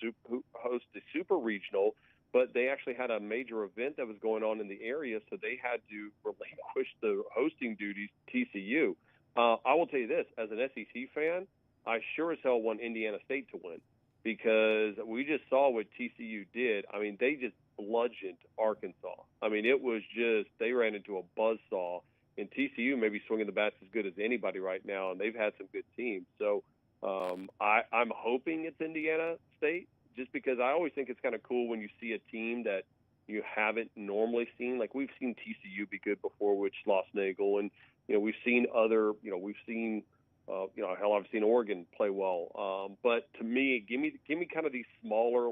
host the super regional, but they actually had a major event that was going on in the area, so they had to relinquish the hosting duties to TCU. I will tell you this, as an SEC fan, I sure as hell want Indiana State to win because we just saw what TCU did. I mean, they just bludgeoned Arkansas. I mean, it was just, they ran into a buzzsaw, and TCU may be swinging the bats as good as anybody right now, and they've had some good teams. So I'm hoping it's Indiana State, just because I always think it's kind of cool when you see a team that you haven't normally seen. Like, we've seen TCU be good before with Schlossnagle, and, we've seen other, hell, I've seen Oregon play well. But to me, give me kind of these smaller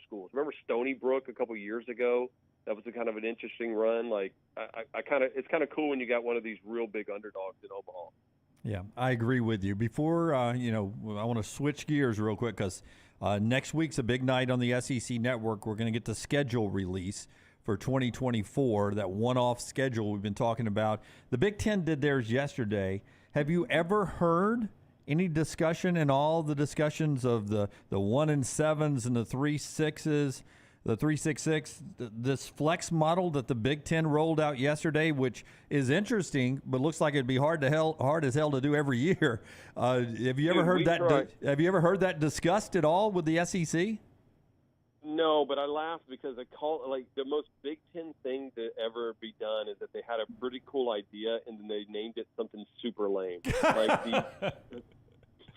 schools. Remember Stony Brook a couple years ago? That was a kind of an interesting run. Like, it's kind of cool when you got one of these real big underdogs in Omaha. Yeah, I agree with you. Before, I want to switch gears real quick because next week's a big night on the SEC Network. We're going to get the schedule release for 2024, that one-off schedule we've been talking about. The Big Ten did theirs yesterday. Have you ever heard any discussion in all the discussions of the 1-7s and the 3-6s, the 3-6-6, this flex model that the Big Ten rolled out yesterday, which is interesting, but looks like it'd be hard as hell to do every year. Have you ever heard that? Have you ever heard that discussed at all with the SEC? No, but I laughed because the most Big Ten thing to ever be done is that they had a pretty cool idea and then they named it something super lame, like the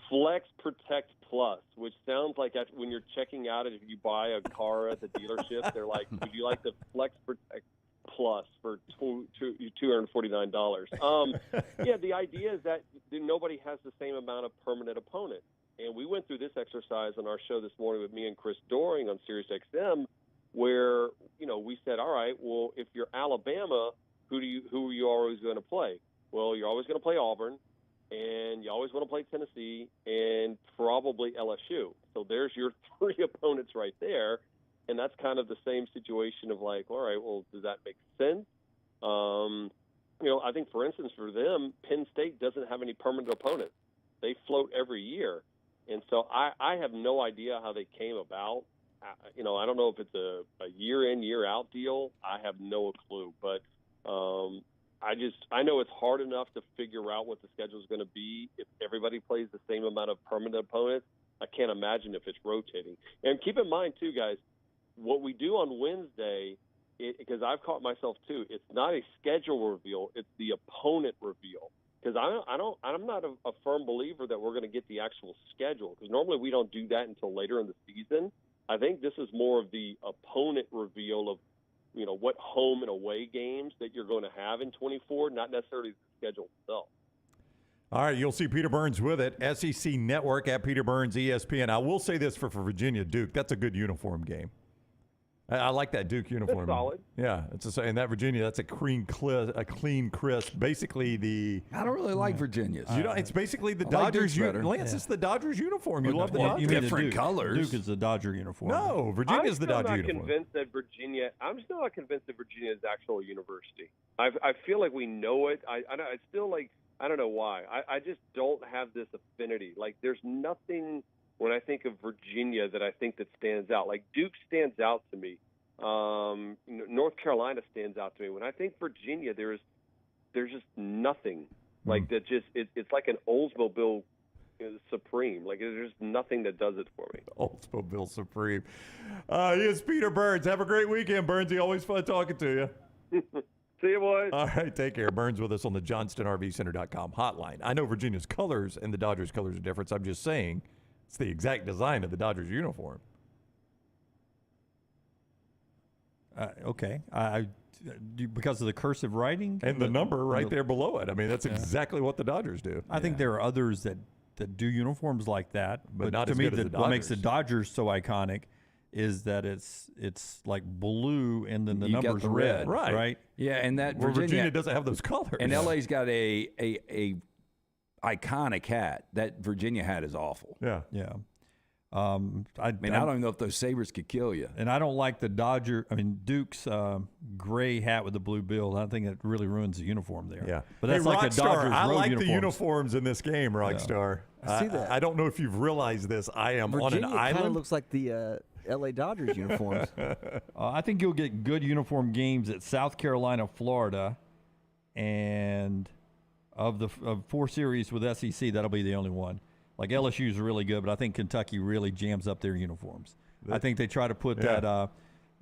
Flex Protect Plus, which sounds like when you're checking out, if you buy a car at the dealership, they're like, "Would you like the Flex Protect Plus for $249?" Yeah, the idea is that nobody has the same amount of permanent opponents. And we went through this exercise on our show this morning with me and Chris Doring on SiriusXM, where we said, all right, well, if you're Alabama, who are you always going to play? Well, you're always going to play Auburn, and you always want to play Tennessee, and probably LSU. So there's your 3 opponents right there, and that's kind of the same situation of like, all right, well, does that make sense? I think, for instance, for them, Penn State doesn't have any permanent opponents. They float every year. And so I have no idea how they came about. I don't know if it's a year in, year out deal. I have no clue. But I know it's hard enough to figure out what the schedule is going to be if everybody plays the same amount of permanent opponents. I can't imagine if it's rotating. And keep in mind, too, guys, what we do on Wednesday, because I've caught myself, too, it's not a schedule reveal. It's the opponent reveal. Because I'm not a firm believer that we're going to get the actual schedule, because normally we don't do that until later in the season. I think this is more of the opponent reveal of what home and away games that you're going to have in 24, not necessarily the schedule itself. All right, you'll see Peter Burns with it. SEC Network at Peter Burns, ESPN. I will say this for Virginia Duke. That's a good uniform game. I like that Duke uniform. That's solid. Yeah, and that Virginia, that's a clean, crisp. Basically I don't really like Virginia's. It's basically the I Dodgers. like Duke's better. Lance, it's the Dodgers uniform. You love the Well, Dodgers. you mean Different Duke. colors. Duke is the Dodger uniform. No, Virginia's the Dodger uniform. I'm still not convinced that Virginia is actual a university. I feel like we know it. I still like. I don't know why. I just don't have this affinity. Like, there's nothing when I think of Virginia that I think that stands out. Like, Duke stands out to me. North Carolina stands out to me. When I think Virginia, there's just nothing. Like, that just it's like an Oldsmobile Supreme. Like, there's just nothing that does it for me. Oldsmobile Supreme. Here's Peter Burns. Have a great weekend, Burnsy. Always fun talking to you. See you, boys. All right, take care. Burns with us on the JohnstonRVCenter.com hotline. I know Virginia's colors and the Dodgers' colors are different. So I'm just saying it's the exact design of the Dodgers uniform. Okay. Because of the cursive writing? And the number right there below it. I mean, that's exactly what the Dodgers do. I think there are others that do uniforms like that. But not to as me, good as the what makes the Dodgers. Dodgers so iconic is that it's like blue and then the You got numbers the red. Right. Yeah, and that Where Virginia doesn't have those colors. And LA's got a iconic hat. That Virginia hat is awful. Yeah. Yeah. I don't even know if those Sabres could kill you. And I don't like the Duke's gray hat with the blue bill. I think it really ruins the uniform there. Yeah. But that's hey, like Rockstar, a Dodgers I road like uniforms. the uniforms in this game, Rockstar. I see that. I don't know if you've realized this. I am Virginia on an kind of island. looks like the L.A. Dodgers uniforms. I think you'll get good uniform games at South Carolina, Florida, and of 4 series with SEC, that'll be the only one. Like LSU is really good, but I think Kentucky really jams up their uniforms. I think they try to put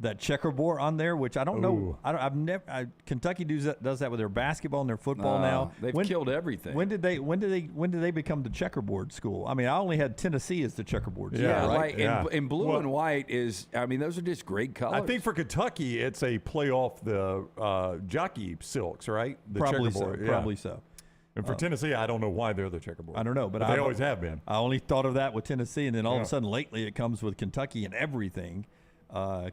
that checkerboard on there, which I don't know. Kentucky does that with their basketball and their football now. They've killed everything. When did they become the checkerboard school? I mean, I only had Tennessee as the checkerboard school. Yeah, right? And blue and white is. I mean, those are just great colors. I think for Kentucky, it's a play off the jockey silks, right? The Probably checkerboard. so. Probably so. And for Tennessee, I don't know why they're the checkerboard. I don't know, but they always have been. I only thought of that with Tennessee, and then all of a sudden, lately, it comes with Kentucky and everything.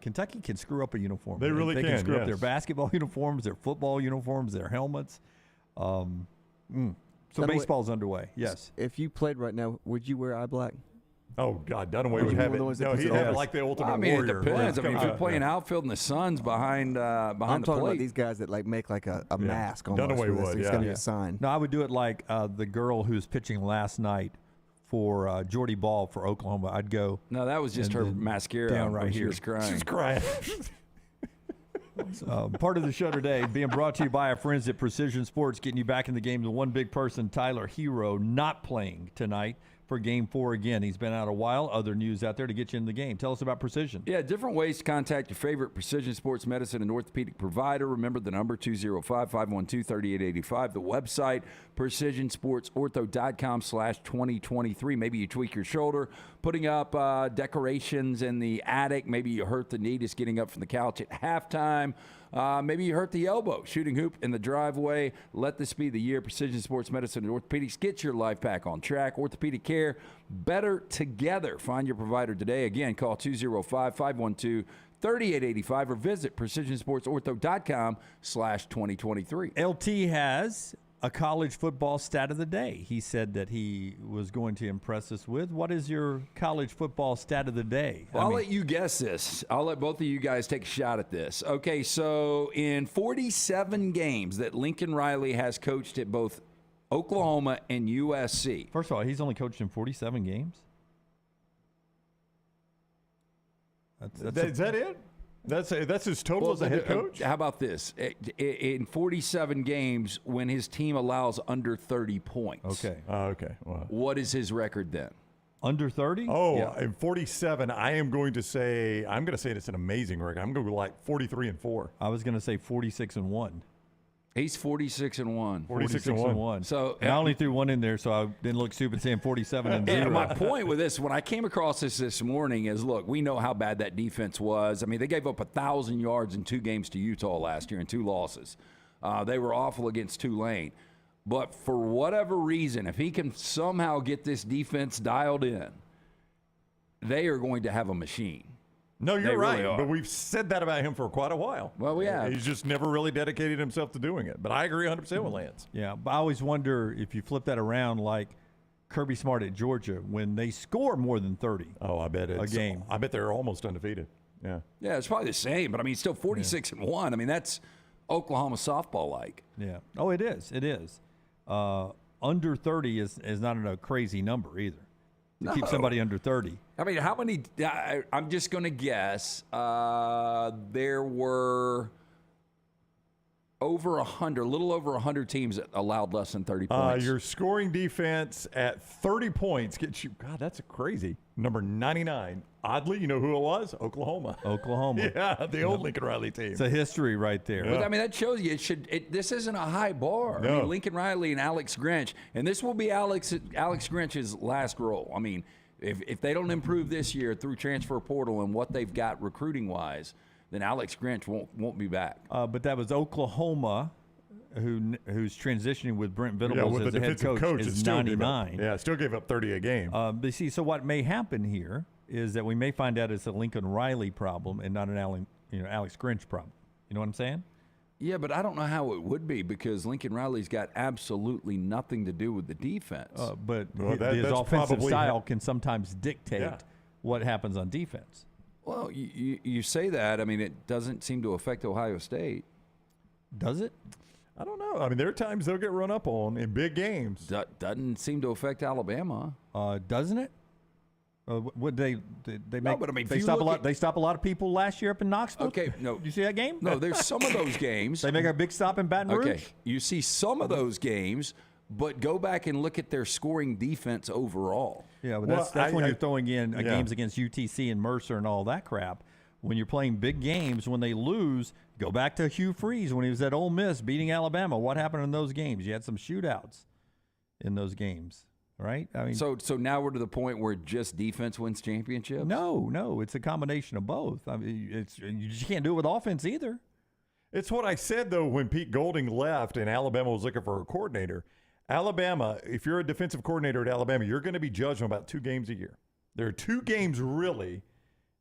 Kentucky can screw up a uniform. They really can screw up yes. their basketball uniforms, their football uniforms, their helmets. So baseball's underway. Yes. If you played right now, would you wear eye black? Oh, God, Dunaway would have it. No, he'd have it like the Ultimate Warrior. It depends. I mean, if you're playing outfield and the sun's behind I'm the talking plate. about these guys that make like a mask almost. Dunaway with this. would, It's going to be a sign. No, I would do it like the girl who's pitching last night for Jordy Ball for Oklahoma. I'd go. No, that was just her mascara down right when she here. was crying. She's crying. Part of the show today being brought to you by our friends at Precision Sports, getting you back in the game. The one big person, Tyler Hero, not playing tonight for Game 4 again. He's been out a while. Other news out there to get you in the game. Tell us about Precision. Yeah, different ways to contact your favorite Precision Sports Medicine and Orthopedic provider. Remember the number, 205-512-3885. The website, precisionsportsortho.com/2023. Maybe you tweak your shoulder, putting up decorations in the attic. Maybe you hurt the knee just getting up from the couch at halftime. Maybe you hurt the elbow, shooting hoop in the driveway. Let this be the year. Precision Sports Medicine and Orthopedics. Get your life back on track. Orthopedic care, better together. Find your provider today. Again, call 205-512-3885 or visit precisionsportsortho.com/2023. LT has a college football stat of the day. He said that he was going to impress us with. What is your college football stat of the day? Well, I'll let you guess this. I'll let both of you guys take a shot at this. Okay, so in 47 games that Lincoln Riley has coached at both Oklahoma and USC. First of all, he's only coached in 47 games? Is that it? That's his total as a head coach? How about this? In 47 games, when his team allows under 30 points. Okay. Okay. Wow. What is his record then? Under 30? Oh, Yeah. in 47, I'm going to say it's an amazing record. I'm going to go like 43-4. I was going to say 46-1. He's 46-1. 46-1. So and I only threw one in there, so I didn't look stupid saying 47-0. And my point with this, when I came across this morning, is look, we know how bad that defense was. I mean, they gave up 1,000 yards in 2 games to Utah last year and 2 losses. They were awful against Tulane. But for whatever reason, if he can somehow get this defense dialed in, they are going to have a machine. No, you're They right. really are. But we've said that about him for quite a while. Well, we have. He's just never really dedicated himself to doing it. But I agree 100% with Lance. Yeah, but I always wonder if you flip that around, like Kirby Smart at Georgia, when they score more than 30. Oh, I bet it's a game. I bet they're almost undefeated. Yeah. Yeah, it's probably the same, but I mean, still 46-1. I mean, that's Oklahoma softball like. Yeah. Oh, it is. It is. Under 30 is not a crazy number either. To keep somebody under 30. I mean, how many? I'm just going to guess. There were over 100, a little over 100 teams that allowed less than 30 points. Your scoring defense at 30 points gets you, God, that's crazy. Number 99. Oddly, you know who it was? Oklahoma. Yeah, the old Lincoln Riley team. It's a history right there. But I mean, that shows you this isn't a high bar. No. I mean, Lincoln Riley and Alex Grinch, and this will be Alex Grinch's last role. I mean, if they don't improve this year through transfer portal and what they've got recruiting wise, then Alex Grinch won't be back. But that was Oklahoma, who's transitioning with Brent Venables with as the the head defensive coach, it is still gave 99. up, still gave up 30 a game. But see, so what may happen here is that we may find out it's a Lincoln Riley problem and not an Alex Grinch problem. You know what I'm saying? Yeah, but I don't know how it would be because Lincoln Riley's got absolutely nothing to do with the defense. But Well, his that's offensive probably style can sometimes dictate Yeah. what happens on defense. Well, you say that. I mean, it doesn't seem to affect Ohio State. Does it? I don't know. I mean, there are times they'll get run up on in big games. Doesn't seem to affect Alabama. Doesn't it? Would they make? No, but I mean, if they you stop a look lot. at- They stop a lot of people last year up in Knoxville. Okay, no. You see that game? No, there's some of those games. They make a big stop in Baton Rouge. Okay, you see some of those games, but go back and look at their scoring defense overall. Yeah, but that's when you're throwing in yeah. games against UTC and Mercer and all that crap. When you're playing big games, when they lose, go back to Hugh Freeze when he was at Ole Miss beating Alabama. What happened in those games? You had some shootouts in those games, right? I mean, So now we're to the point where just defense wins championships? no, it's a combination of both. I mean, you just can't do it with offense either. It's what I said, though, when Pete Golding left and Alabama was looking for a coordinator. Alabama, if you're a defensive coordinator at Alabama, you're going to be judged on about 2 games a year. There are 2 games really,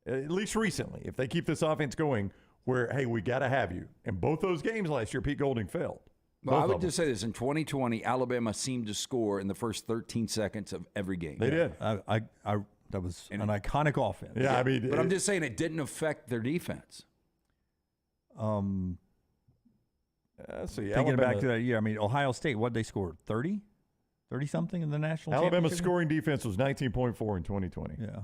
at least recently, if they keep this offense going, where, hey, we got to have you. And both those games last year, Pete Golding failed. Well, I Both would of them. just say this. In 2020, Alabama seemed to score in the first 13 seconds of every game. They did. That was an iconic offense. Yeah, I mean, But I'm just saying it didn't affect their defense. see, Thinking back to that year, I mean, Ohio State, what they scored? 30 something in the national Alabama's championship? scoring defense was 19.4 in 2020. Yeah.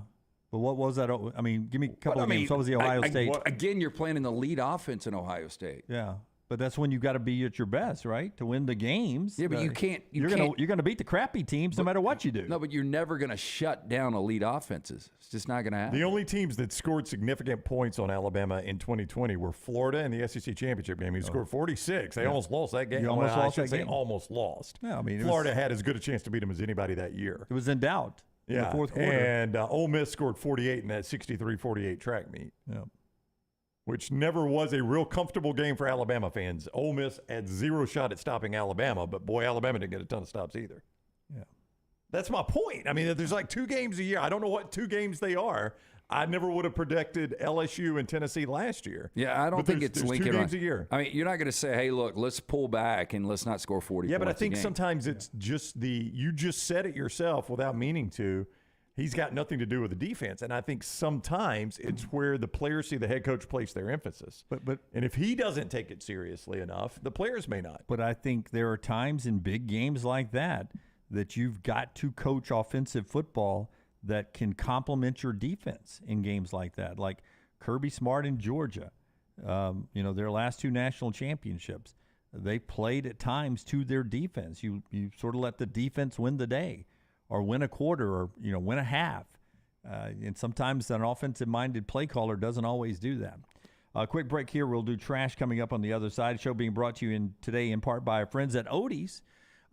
But what was that? I mean, give me a couple But, of I games. mean, What was the Ohio State? Again, you're playing in the lead offense in Ohio State. Yeah. But that's when you got to be at your best, right? To win the games. Yeah, but you can't. You're gonna beat the crappy teams no matter what you do. No, but you're never going to shut down elite offenses. It's just not going to happen. The only teams that scored significant points on Alabama in 2020 were Florida in the SEC championship game. He scored 46. They almost lost that game. You almost Well, lost I should that say game. almost lost. Yeah, I mean, Florida had as good a chance to beat them as anybody that year. It was in doubt in the fourth quarter. And Ole Miss scored 48 in that 63-48 track meet. Yeah. Which never was a real comfortable game for Alabama fans. Ole Miss had 0 shot at stopping Alabama, but boy, Alabama didn't get a ton of stops either. Yeah. That's my point. I mean, there's like 2 games a year. I don't know what 2 games they are. I never would have predicted LSU and Tennessee last year. Yeah, I don't But think there's it's Lincoln. 2 games a year. I mean, you're not going to say, "Hey, look, let's pull back and let's not score 40." Yeah, but I points a think game. sometimes it's just you just said it yourself without meaning to. He's got nothing to do with the defense. And I think sometimes it's where the players see the head coach place their emphasis. And if he doesn't take it seriously enough, the players may not. But I think there are times in big games like that you've got to coach offensive football that can complement your defense in games like that. Like Kirby Smart in Georgia, their last 2 national championships, they played at times to their defense. You sort of let the defense win the day, or win a quarter, or win a half. And sometimes an offensive-minded play caller doesn't always do that. A quick break here. We'll do trash coming up on the other side. Show being brought to you today in part by our friends at Odie's.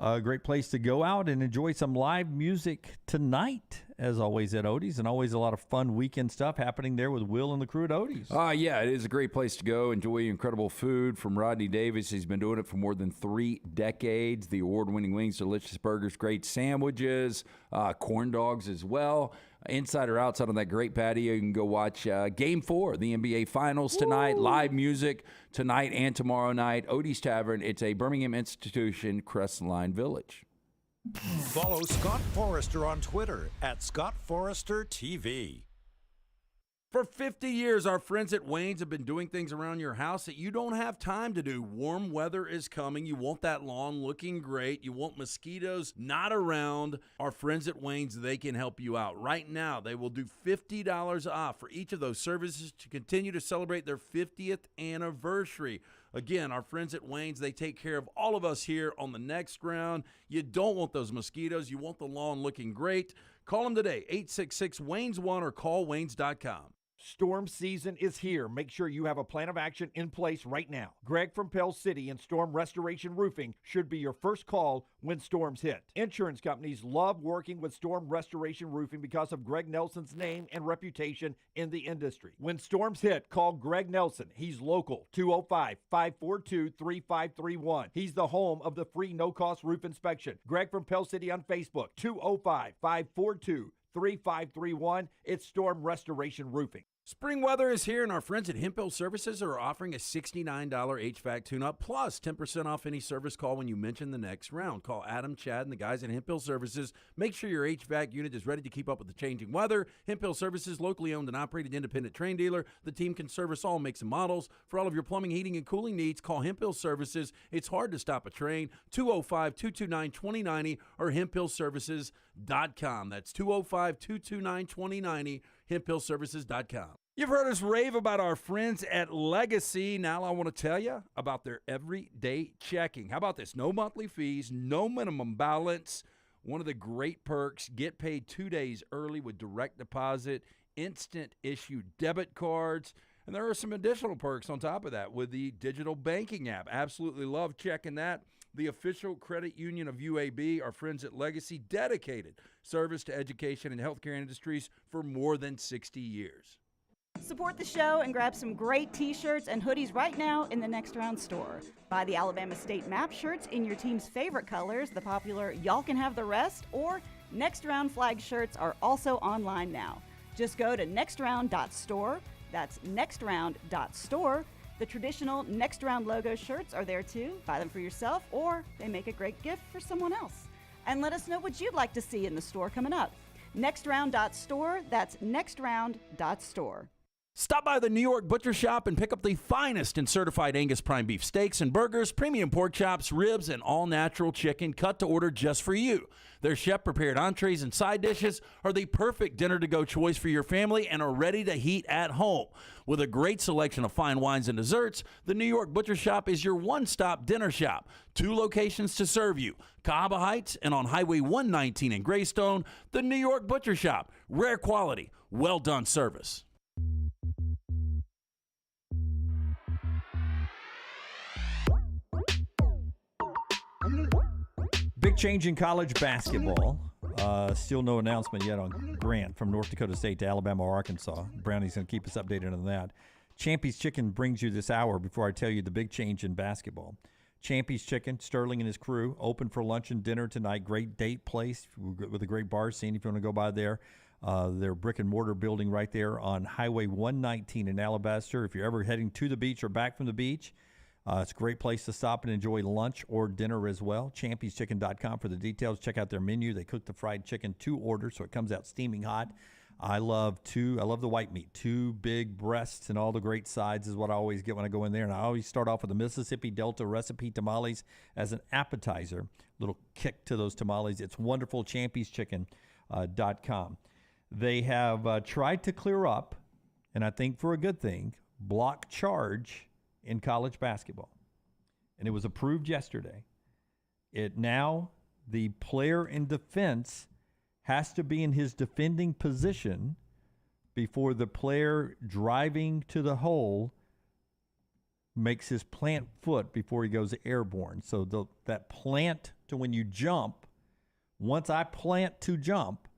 A great place to go out and enjoy some live music tonight, as always, at Odie's, and always a lot of fun weekend stuff happening there with Will and the crew at Odie's. Yeah, it is a great place to go. Enjoy incredible food from Rodney Davis. He's been doing it for more than 3 decades. The award-winning wings, delicious burgers, great sandwiches, corn dogs as well. Inside or outside on that great patio, you can go watch Game 4, the NBA Finals tonight. Woo! Live music tonight and tomorrow night. Odie's Tavern. It's a Birmingham institution, Crestline Village. Follow Scott Forrester on Twitter at Scott Forrester TV. For 50 years, our friends at Wayne's have been doing things around your house that you don't have time to do. Warm weather is coming. You want that lawn looking great. You want mosquitoes not around. Our friends at Wayne's, they can help you out. Right now, they will do $50 off for each of those services to continue to celebrate their 50th anniversary. Again, our friends at Wayne's, they take care of all of us here on the next round. You don't want those mosquitoes. You want the lawn looking great. Call them today, 866-WAYNES1 or call Waynes.com. Storm season is here. Make sure you have a plan of action in place right now. Greg from Pell City and Storm Restoration Roofing should be your first call when storms hit. Insurance companies love working with Storm Restoration Roofing because of Greg Nelson's name and reputation in the industry. When storms hit, call Greg Nelson. He's local, 205-542-3531. He's the home of the free no-cost roof inspection. Greg from Pell City on Facebook, 205-542-3531. It's Storm Restoration Roofing. Spring weather is here, and our friends at Hemphill Services are offering a $69 HVAC tune-up plus 10% off any service call when you mention the next round. Call Adam, Chad, and the guys at Hemphill Services. Make sure your HVAC unit is ready to keep up with the changing weather. Hemphill Services, locally owned and operated independent Trane dealer. The team can service all makes and models. For all of your plumbing, heating, and cooling needs, call Hemphill Services. It's hard to stop a Trane. 205-229-2090 or hemphillservices.com. That's 205-229-2090. hemphillservices.com. You've heard us rave about our friends at Legacy. Now I want to tell you about their everyday checking. How about this? No monthly fees, no minimum balance. One of the great perks, get paid 2 days early with direct deposit, instant issue debit cards. And there are some additional perks on top of that with the digital banking app. Absolutely love checking that. The official credit union of UAB, our friends at Legacy, dedicated service to education and healthcare industries for more than 60 years. Support the show and grab some great t-shirts and hoodies right now in the Next Round store. Buy the Alabama State Map shirts in your team's favorite colors, the popular Y'all Can Have the Rest, or Next Round flag shirts are also online now. Just go to nextround.store. That's nextround.store. The traditional Next Round logo shirts are there too. Buy them for yourself, or they make a great gift for someone else. And let us know what you'd like to see in the store coming up. Nextround.store. That's nextround.store. Stop by the New York Butcher Shop and pick up the finest in certified Angus prime beef steaks and burgers, premium pork chops, ribs, and all-natural chicken cut to order just for you. Their chef-prepared entrees and side dishes are the perfect dinner-to-go choice for your family and are ready to heat at home. With a great selection of fine wines and desserts, the New York Butcher Shop is your one-stop dinner shop. 2 locations to serve you, Cahaba Heights and on Highway 119 in Greystone. The New York Butcher Shop, rare quality, well-done service. Big change in college basketball. Still no announcement yet on Grant from North Dakota State to Alabama or Arkansas. Brownie's going to keep us updated on that. Champy's Chicken brings you this hour before I tell you the big change in basketball. Champy's Chicken, Sterling and his crew, open for lunch and dinner tonight. Great date place with a great bar scene if you want to go by there. Their brick and mortar building right there on Highway 119 in Alabaster. If you're ever heading to the beach or back from the beach, it's a great place to stop and enjoy lunch or dinner as well. Champy'sChicken.com for the details. Check out their menu. They cook the fried chicken to order, so it comes out steaming hot. I love the white meat. 2 big breasts and all the great sides is what I always get when I go in there. And I always start off with the Mississippi Delta recipe tamales as an appetizer. Little kick to those tamales. It's wonderful. Champy'sChicken.com. They have tried to clear up, and I think for a good thing, block charge in college basketball. And it was approved yesterday. Now the player in defense has to be in his defending position before the player driving to the hole makes his plant foot before he goes airborne. So that plant to when you jump, once I plant to jump,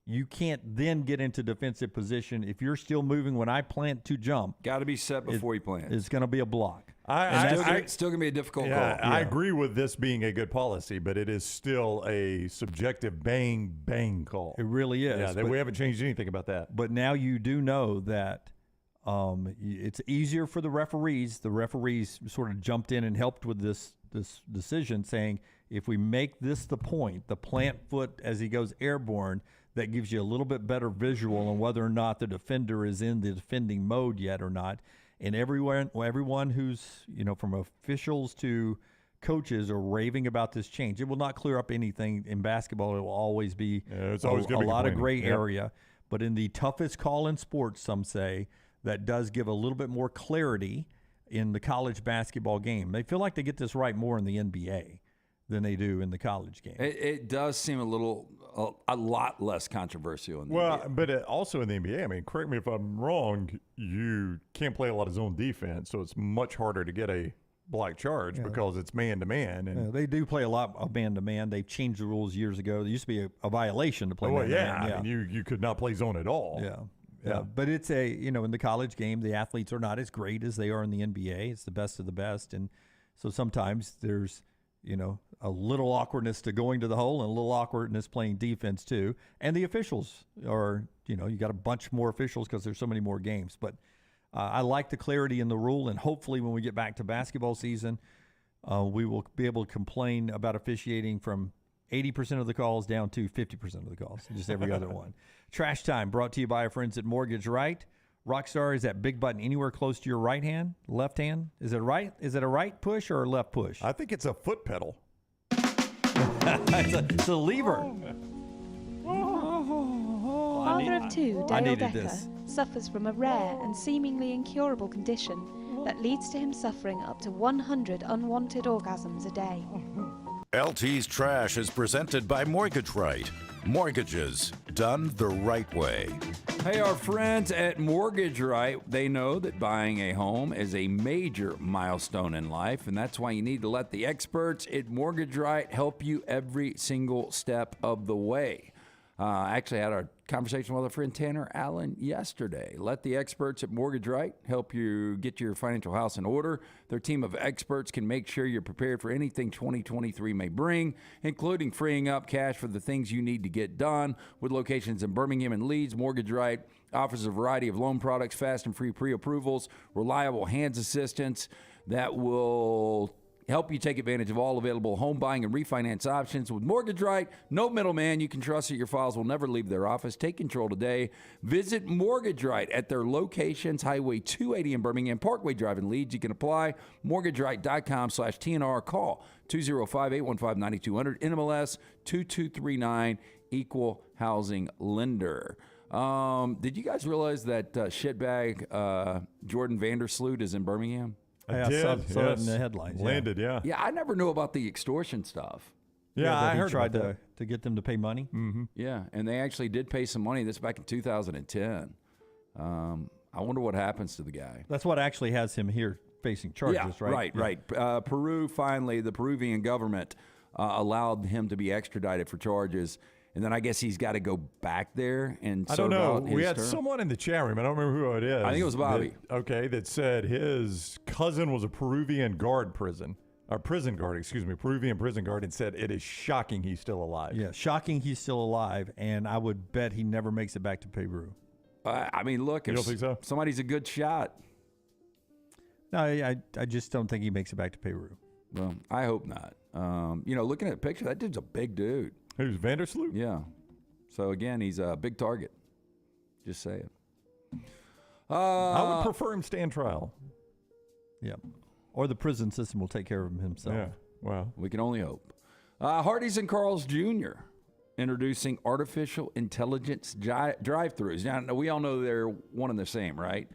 you can't then get into defensive position. If you're still moving when I plant to jump, got to be set before you plant. It's going to be a block. Still going to be a difficult call. I agree with this being a good policy, but it is still a subjective bang call. It really is. Yeah, we haven't changed anything about that. But now you do know that it's easier for the referees. The referees sort of jumped in and helped with this decision, saying if we make this the point, the plant foot as he goes airborne, that gives you a little bit better visual on whether or not the defender is in the defending mode yet or not. And everyone who's, from officials to coaches are raving about this change. It will not clear up anything in basketball. It will always be it's always a lot of gray Yep. area. But in the toughest call in sports, some say, that does give a little bit more clarity in the college basketball game. They feel like they get this right more in the NBA than they do in the college game. It does seem a lot less controversial in the NBA. But also in the NBA, I mean, correct me if I'm wrong, you can't play a lot of zone defense, so it's much harder to get a block charge because it's man-to-man. And they do play a lot of man-to-man. They've changed the rules years ago. There used to be a violation to play man-to-man. I mean, you could not play zone at all. Yeah. But it's in the college game, the athletes are not as great as they are in the NBA. It's the best of the best. And so sometimes there's, a little awkwardness to going to the hole and a little awkwardness playing defense too. And the officials are, you got a bunch more officials because there's so many more games. But I like the clarity in the rule, and hopefully when we get back to basketball season, we will be able to complain about officiating from 80% of the calls down to 50% of the calls, just every other one. Trash Time brought to you by our friends at Mortgage Right. Rockstar is that big button anywhere close to your right hand, left hand. Is it right? Is it a right push or a left push? I think it's a foot pedal. It's a lever. Father of two, Dale Decker, suffers from a rare and seemingly incurable condition that leads to him suffering up to 100 unwanted orgasms a day. LT's Trash is presented by Mortgage Right. Mortgages done the right way. Hey, our friends at Mortgage Right, they know that buying a home is a major milestone in life, and that's why you need to let the experts at Mortgage Right help you every single step of the way. I actually had a conversation with our friend Tanner Allen yesterday. Let the experts at Mortgage Right help you get your financial house in order. Their team of experts can make sure you're prepared for anything 2023 may bring, including freeing up cash for the things you need to get done. With locations in Birmingham and Leeds, Mortgage Right offers a variety of loan products, fast and free pre-approvals, reliable hands assistance that will help you take advantage of all available home buying and refinance options. With Mortgage Right, no middleman. You can trust that your files will never leave their office. Take control today. Visit Mortgage Right at their locations, Highway 280 in Birmingham, Parkway Drive in Leeds. You can apply, mortgageright.com/TNR. Call 205-815-9200, NMLS 2239, Equal Housing Lender. Did you guys realize that shitbag Jordan Vandersloot is in Birmingham? I did. Saw it in the headlines. Landed, yeah. Yeah, I never knew about the extortion stuff. Yeah, I heard tried about to get them to pay money. Mm-hmm. Yeah, and they actually did pay some money. This back in 2010. I wonder what happens to the guy. That's what actually has him here facing charges, right? Right. Peru, finally, the Peruvian government allowed him to be extradited for charges. And then I guess he's got to go back there and I don't serve know. out his We had term. someone in the chat room. I don't remember who it is. I think it was Bobby. That said his cousin was a Peruvian prison guard, and said it is shocking he's still alive. Yeah, shocking he's still alive, and I would bet he never makes it back to Peru. I mean, look, You if don't think so? somebody's a good shot. No, I just don't think he makes it back to Peru. Well, I hope not. Looking at the picture, that dude's a big dude. Who's Vandersloot? Yeah. So, again, he's a big target. Just saying. I would prefer him stand trial. Yeah. Or the prison system will take care of him himself. Yeah. Well, we can only hope. Hardee's and Carl's Jr. introducing artificial intelligence drive-thrus. Now, we all know they're one and the same, right?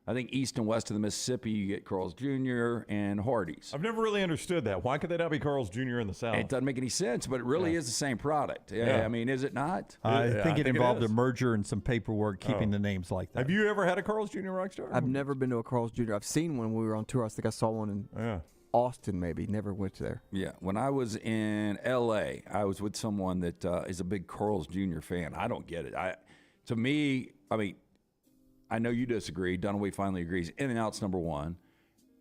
I think east and west of the Mississippi, you get Carl's Jr. and Hardee's. I've never really understood that. Why could they not be Carl's Jr. in the South? It doesn't make any sense, but it really is the same product. Yeah. I mean, is it not? I think it involved a merger and some paperwork keeping the names like that. Have you ever had a Carl's Jr. Rockstar? I've never been to a Carl's Jr. I've seen one when we were on tour. I think I saw one in Austin, maybe. Never went there. Yeah. When I was in L.A., I was with someone that is a big Carl's Jr. fan. I don't get it. To me, I mean, I know you disagree. Dunaway finally agrees. In-N-Out's number one.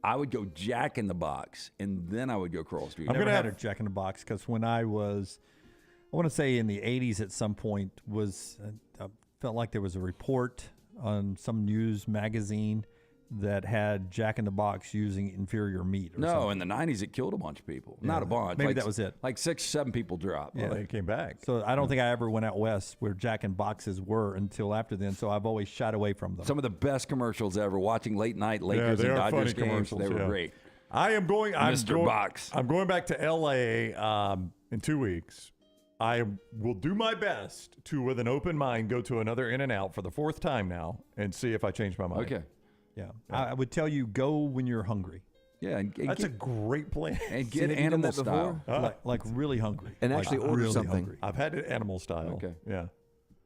I would go Jack in the Box, and then I would go Carl's Jr. I've never had a Jack in the Box because when I was, I want to say in the 80s at some point, I felt like there was a report on some news magazine that had Jack in the Box using inferior meat. Or something. In the 90s, it killed a bunch of people. Yeah, Not a bunch. maybe that was it. Like 6 or 7 people dropped. Yeah. They came back. So I don't think I ever went out west where Jack in Boxes were until after then. So I've always shied away from them. Some of the best commercials ever. Watching late night Lakers they and are Dodgers funny games, commercials, they were yeah. great. I'm going Box. I'm going back to L.A. In 2 weeks. I will do my best to, with an open mind, go to another In-N-Out for the 4th time now and see if I change my mind. Okay. Yeah. I would tell you, go when you're hungry. Yeah. That's a great plan. And get animal style. Like really hungry. And like actually order really something. Hungry. I've had it animal style. Okay. Yeah.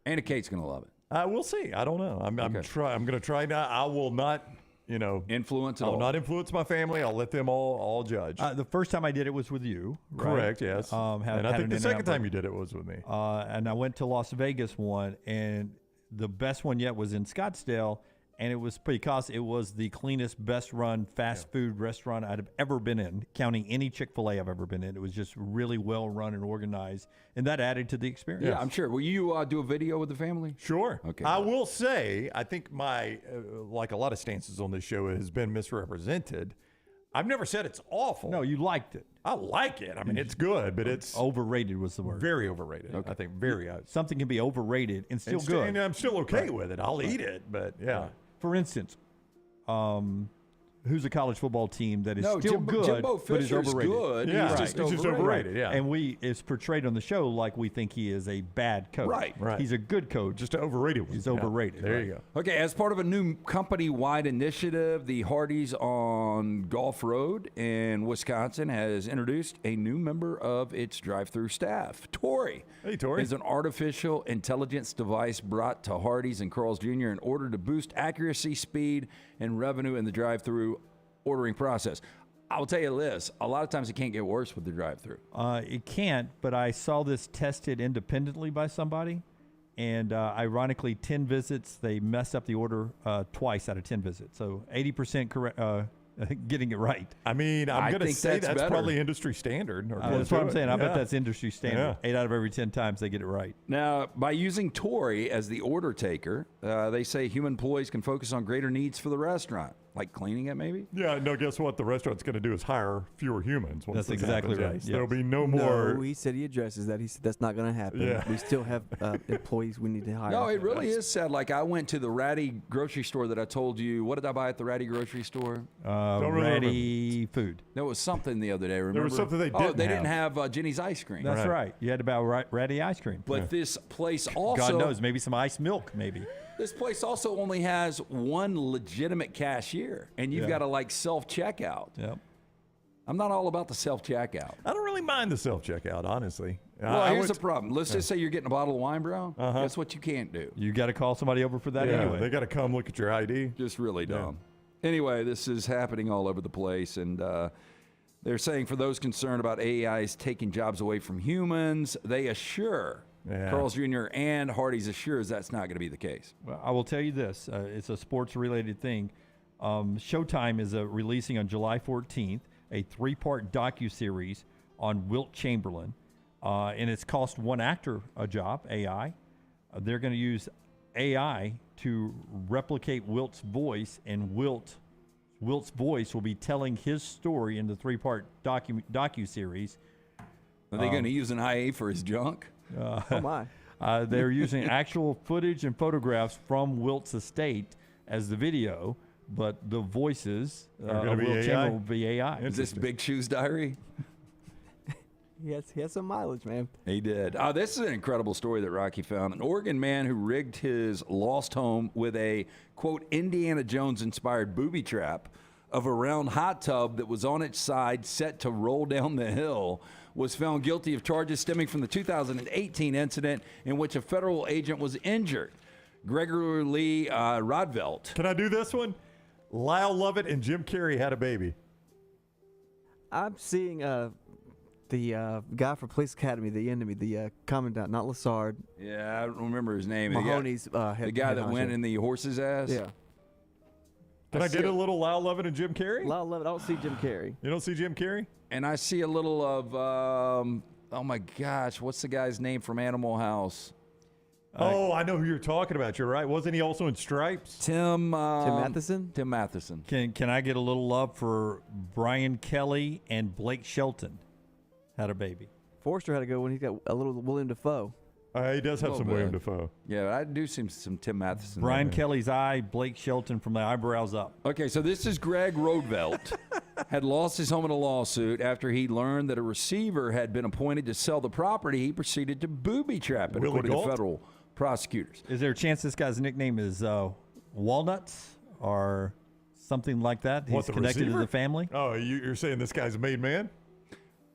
Anna Kate's going to love it. We'll see. I don't know. I'm going to try now. I will not, influence at I will all. not influence my family. I'll let them all judge. The first time I did it was with you. Right? Correct, yes. And I think the second time you did it was with me. And I went to Las Vegas one, and the best one yet was in Scottsdale, and it was pretty costly. It was the cleanest, best run fast food restaurant I'd have ever been in, counting any Chick-fil-A I've ever been in. It was just really well run and organized, and that added to the experience. Yeah, I'm sure. Will you do a video with the family? Sure. Okay. I will say, I think my, like a lot of stances on this show, has been misrepresented. I've never said it's awful. No, you liked it. I like it. I mean, it's good, but it's overrated was the word. Very overrated. Okay. I think very. Something can be overrated and still good. And I'm still okay with it. I'll eat it, but yeah. For instance, who's a college football team that is still Jimbo, good, Jimbo but is Fisher's overrated? good. Yeah, He's just overrated. Yeah, and it's portrayed on the show like we think he is a bad coach. Right. He's a good coach. Just an overrated one. He's overrated. There you go. Okay, as part of a new company-wide initiative, the Hardee's on Gulf Road in Wisconsin has introduced a new member of its drive-through staff. Tori. Hey, Tori. Is an artificial intelligence device brought to Hardee's and Carl's Jr. in order to boost accuracy, speed, and revenue in the drive-through ordering process. I'll tell you this, a lot of times it can't get worse with the drive-through. It can't, but I saw this tested independently by somebody, and ironically, 10 visits, they messed up the order twice out of 10 visits. So 80% correct, getting it right. I mean, I'm going to say that's better. probably industry standard. That's what I'm saying. I bet that's industry standard. 8 out of every 10 times they get it right. Now, by using Tori as the order taker, they say human employees can focus on greater needs for the restaurant, like cleaning it maybe? Yeah, no, guess what? The restaurant's going to do is hire fewer humans. Once That's this exactly happens. right. Yes. Yes. There'll be no more. No, he said he addresses that. He said that's not going to happen. Yeah. We still have employees we need to hire. No, it really is sad. Like I went to the Ratty grocery store that I told you. What did I buy at the Ratty grocery store? Ratty food. There was something the other day. Remember? There was something they didn't have Jenny's ice cream. That's right. You had to buy Ratty ice cream. But this place also. God knows, maybe some ice milk, maybe. This place also only has one legitimate cashier, and you've got to like self-checkout. Yep. I'm not all about the self-checkout. I don't really mind the self-checkout, honestly. Well, here's the problem. Let's just say you're getting a bottle of wine, bro. That's what you can't do. You got to call somebody over for that anyway. They got to come look at your ID. Just really dumb. Anyway, this is happening all over the place, and they're saying for those concerned about AIs taking jobs away from humans, they assure, Carl's Jr. and Hardee's assures that's not going to be the case. Well, I will tell you this. It's a sports-related thing. Showtime is releasing on July 14th a 3-part docuseries on Wilt Chamberlain, and it's cost one actor a job, AI. They're going to use AI to replicate Wilt's voice, and Wilt's voice will be telling his story in the 3-part docuseries. Are they going to use an IA for his junk? Oh, my. They're using actual footage and photographs from Wilt's estate as the video, but the voices of Wilt Chamberlain will be AI. Is this Big Shoes Diary? He has some mileage, man. He did. This is an incredible story that Rocky found. An Oregon man who rigged his lost home with a, quote, Indiana Jones-inspired booby trap of a round hot tub that was on its side set to roll down the hill was found guilty of charges stemming from the 2018 incident in which a federal agent was injured. Gregory Lee Rodvelt. Can I do this one? Lyle Lovett and Jim Carrey had a baby. I'm seeing the guy from Police Academy, the enemy, the commandant, not Lassard. Yeah, I don't remember his name. Mahoney's the guy that went in the horse's ass? Yeah. Can I get a little Lyle Lovett and Jim Carrey? Lyle Lovett, I don't see Jim Carrey. You don't see Jim Carrey? And I see a little of, oh my gosh, what's the guy's name from Animal House? I know who you're talking about. You're right. Wasn't he also in Stripes? Tim Matheson? Tim Matheson. Can I get a little love for Brian Kelly and Blake Shelton? Had a baby. Forrester had to go when he got a little William Dafoe. He does have some William Dafoe. Yeah, I do see some Tim Matheson. Brian Kelly's eye, Blake Shelton from the eyebrows up. Okay, so this is Greg Rodvelt. Had lost his home in a lawsuit after he learned that a receiver had been appointed to sell the property. He proceeded to booby trap it, according to federal prosecutors. Is there a chance this guy's nickname is Walnuts or something like that? He's connected to the family? Oh, you're saying this guy's a made man?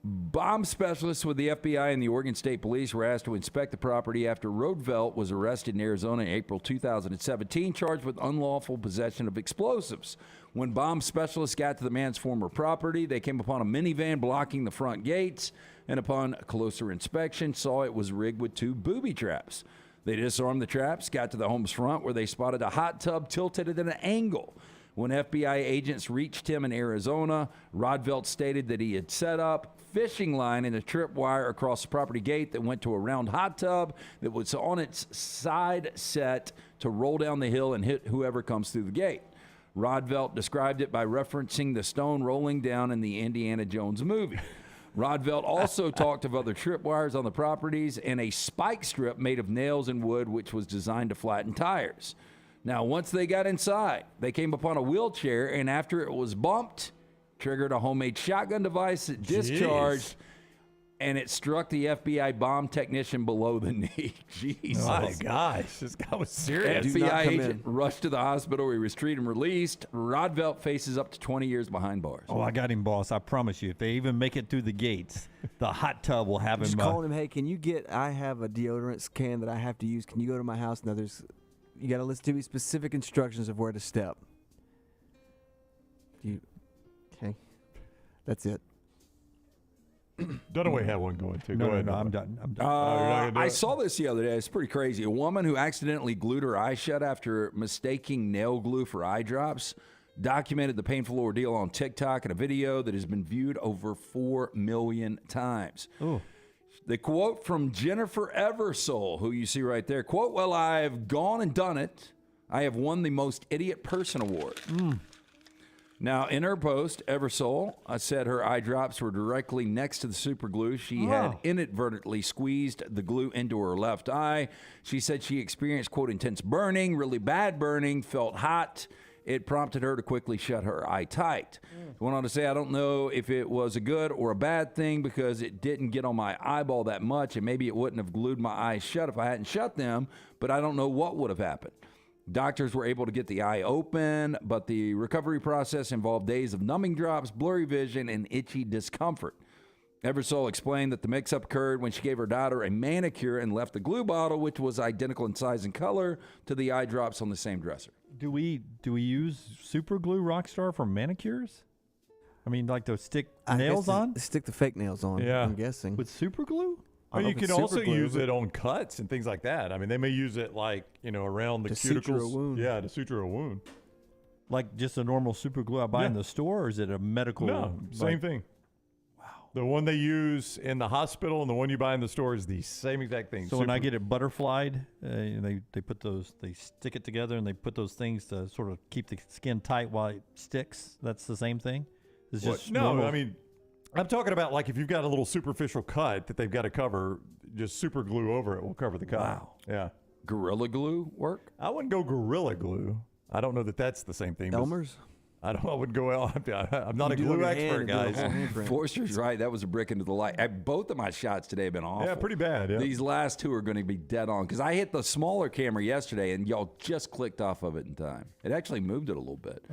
Bomb specialists with the FBI and the Oregon State Police were asked to inspect the property after Rodvelt was arrested in Arizona in April 2017, charged with unlawful possession of explosives. When bomb specialists got to the man's former property, they came upon a minivan blocking the front gates, and upon closer inspection, saw it was rigged with 2 booby traps. They disarmed the traps, got to the home's front where they spotted a hot tub tilted at an angle. When FBI agents reached him in Arizona, Rodvelt stated that he had set up fishing line and a tripwire across the property gate that went to a round hot tub that was on its side set to roll down the hill and hit whoever comes through the gate. Rodvelt described it by referencing the stone rolling down in the Indiana Jones movie. Rodvelt also talked of other tripwires on the properties and a spike strip made of nails and wood which was designed to flatten tires. Now, once they got inside, they came upon a wheelchair, and after it was bumped, triggered a homemade shotgun device that discharged, and it struck the FBI bomb technician below the knee. Jesus. Oh, my gosh. This guy was serious. FBI agent rushed to the hospital. He was treated and released. Rodvelt faces up to 20 years behind bars. Oh, I got him, boss. I promise you. If they even make it through the gates, the hot tub will have him. Just calling him, hey, can you I have a deodorant can that I have to use. Can you go to my house? Now, you got to listen to me specific instructions of where to step. Okay. That's it. Dunaway had one going too. No, Go ahead. I'm done. I saw this the other day. It's pretty crazy. A woman who accidentally glued her eye shut after mistaking nail glue for eye drops documented the painful ordeal on TikTok in a video that has been viewed over 4 million times. Ooh. The quote from Jennifer Eversole, who you see right there, quote, "Well, I've gone and done it. I have won the Most Idiot Person Award." Now, in her post, Eversole said her eye drops were directly next to the super glue. She had inadvertently squeezed the glue into her left eye. She said she experienced, quote, intense burning, really bad burning, felt hot. It prompted her to quickly shut her eye tight. Went on to say, I don't know if it was a good or a bad thing because it didn't get on my eyeball that much, and maybe it wouldn't have glued my eyes shut if I hadn't shut them, but I don't know what would have happened. Doctors were able to get the eye open, but the recovery process involved days of numbing drops, blurry vision, and itchy discomfort. Eversole explained that the mix-up occurred when she gave her daughter a manicure and left the glue bottle, which was identical in size and color, to the eye drops on the same dresser. Do we use super glue Rockstar for manicures? I mean, like to stick nails on? Stick the fake nails on, Yeah. I'm guessing. With super glue? Well, you can also use it on cuts and things like that. I mean, they may use it like, around the To cuticles. suture a wound. Yeah, to suture a wound. Like just a normal super glue I buy in the store, or is it a medical? No, same thing. Wow. The one they use in the hospital and the one you buy in the store is the same exact thing. So when I get it butterflied, they put those, they stick it together and they put those things to sort of keep the skin tight while it sticks. That's the same thing? It's just normal. I mean, I'm talking about like if you've got a little superficial cut that they've got to cover, just super glue over it will cover the cut. Wow. Yeah. Gorilla Glue work? I wouldn't go Gorilla Glue. I don't know that that's the same thing. Elmer's? I wouldn't go out. I'm not a You do it glue with your expert, hand and do guys. a whole handprint. Forster's right. That was a brick into the light. Both of my shots today have been awful. Yeah, pretty bad. Yeah. These last two are going to be dead on because I hit the smaller camera yesterday and y'all just clicked off of it in time. It actually moved it a little bit.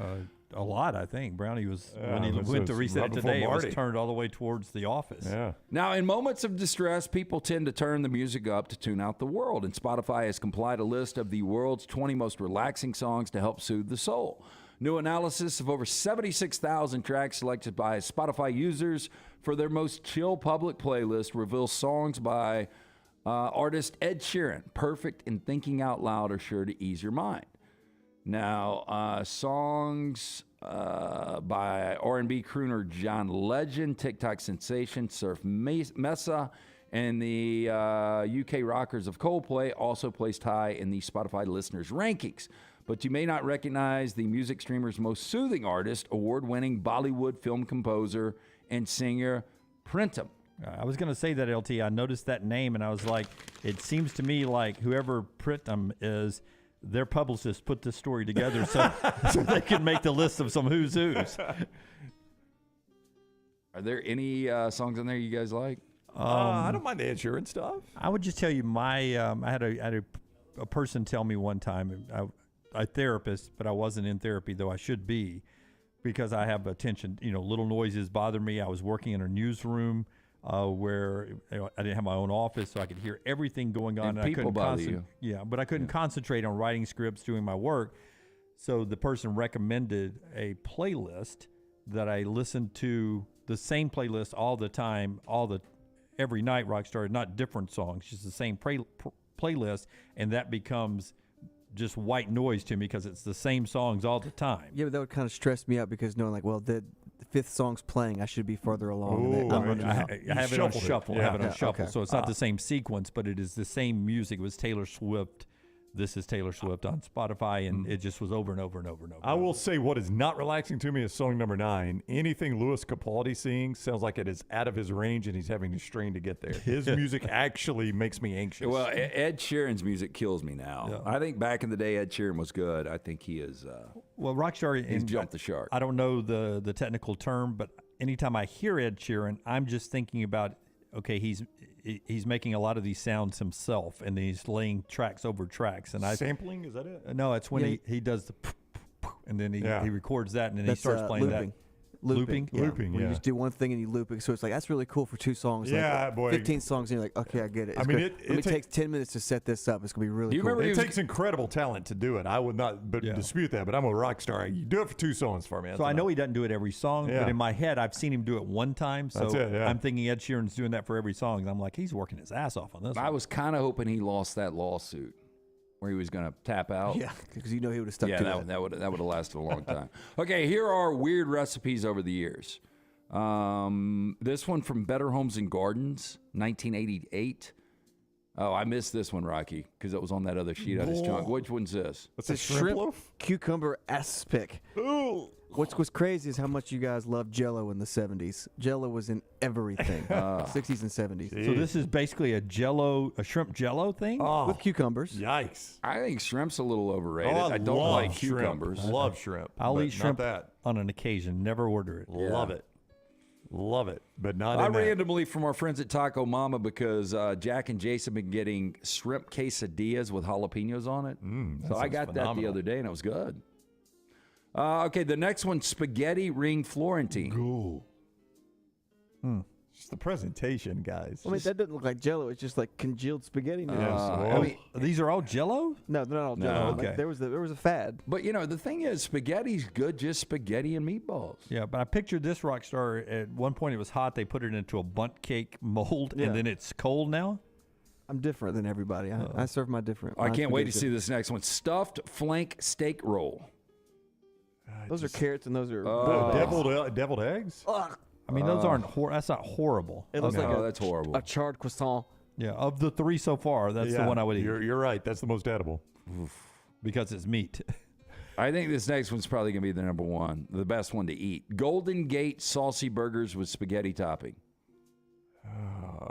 A lot, I think. Brownie was, when he it was- went to it was reset right it before today, it was Marty. turned all the way towards the office. Yeah. Now, in moments of distress, people tend to turn the music up to tune out the world, and Spotify has compiled a list of the world's 20 most relaxing songs to help soothe the soul. New analysis of over 76,000 tracks selected by Spotify users for their most chill public playlist reveals songs by artist Ed Sheeran. Perfect and thinking out loud are sure to ease your mind. Now, songs by R&B crooner John Legend, TikTok sensation Surf Mesa, and the UK rockers of Coldplay also placed high in the Spotify listeners' rankings. But you may not recognize the music streamer's most soothing artist, award-winning Bollywood film composer and singer Printam. I was going to say that, LT. I noticed that name, and I was like, it seems to me like whoever Printam is, their publicist put this story together so they can make the list of some who's who's. Are there any songs in there you guys like? I don't mind the Ed Sheeran stuff. I would just tell you I had a person tell me one time, a therapist, but I wasn't in therapy, though I should be, because I have attention, little noises bother me. I was working in a newsroom where I didn't have my own office, so I could hear everything going on. And people bother you. Yeah, but I couldn't concentrate on writing scripts, doing my work. So the person recommended a playlist that I listened to, the same playlist all the time, every night, Rockstar, not different songs, just the same playlist, and that becomes just white noise to me because it's the same songs all the time. Yeah, but that would kind of stress me out because knowing the fifth song's playing, I should be further along. I have it on shuffle. Yeah. I have it on shuffle. Okay. So it's not the same sequence, but it is the same music. It was Taylor Swift. This is Taylor Swift on Spotify, and it just was over and over and over and over. I will say what is not relaxing to me is song number 9. Anything Louis Capaldi sings sounds like it is out of his range and he's having to strain to get there. His music actually makes me anxious. Well, Ed Sheeran's music kills me now. Yeah. I think back in the day, Ed Sheeran was good. I think he is. Well, Rockstar, he's jumped the shark. I don't know the technical term, but anytime I hear Ed Sheeran, I'm just thinking about, okay, he's making a lot of these sounds himself, and he's laying tracks over tracks. And sampling, is that it? No, it's when he does the and then he records that, and then he starts playing looping. Looping? Yeah. Looping, Where you just do one thing and you loop it. So it's like, that's really cool for 2 songs. Yeah, like, boy. 15 songs and you're like, okay, I get it. I mean, it takes 10 minutes to set this up. It's going to be really cool. It takes incredible talent to do it. I would not dispute that, but I'm a rock star. You do it for 2 songs for me. So I know he doesn't do it every song, Yeah. but in my head, I've seen him do it one time. So That's it, yeah. I'm thinking Ed Sheeran's doing that for every song. And I'm like, he's working his ass off on this I one. was kind of hoping he lost that lawsuit where he was going to tap out. Yeah, because he would have stuck to it. that would have lasted a long time. Okay, here are weird recipes over the years. This one from Better Homes and Gardens, 1988. Oh, I missed this one, Rocky, because it was on that other sheet I just chunk. Which one's this? It's a shrimp cucumber aspic. Ooh. What's crazy is how much you guys loved Jell-O in the 70s. Jell-O was in everything, 60s and 70s. So this is basically a shrimp Jello thing? With cucumbers. Yikes. I think shrimp's a little overrated. Oh, I don't love like shrimp. cucumbers. Love shrimp. I'll but eat shrimp Not that. on an occasion, never order it. Love it. Love it, but not I in that. randomly from our friends at Taco Mama because Jack and Jason have been getting shrimp quesadillas with jalapenos on it. So I got that the other day and it was good. Okay, the next one, spaghetti ring Florentine. Ooh. Just the presentation, guys. I mean, that doesn't look like Jell-O. It's just like congealed spaghetti noodles. I mean, these are all Jello? No, they're not all Jell-O. okay. Like, there was a fad. But, the thing is, spaghetti's good, just spaghetti and meatballs. Yeah, but I pictured this rock star. At one point it was hot. They put it into a bundt cake mold, and then it's cold now? I'm different than everybody. I serve my different. I can't wait to see this next one. Stuffed flank steak roll. Those are carrots and those are deviled eggs. Ugh. I mean, those aren't. That's not horrible. It looks like that's horrible. A charred croissant. Yeah, of the 3 so far, that's the one I would eat. You're right. That's the most edible. Because it's meat. I think this next one's probably going to be the number one, the best one to eat. Golden Gate saucy burgers with spaghetti topping.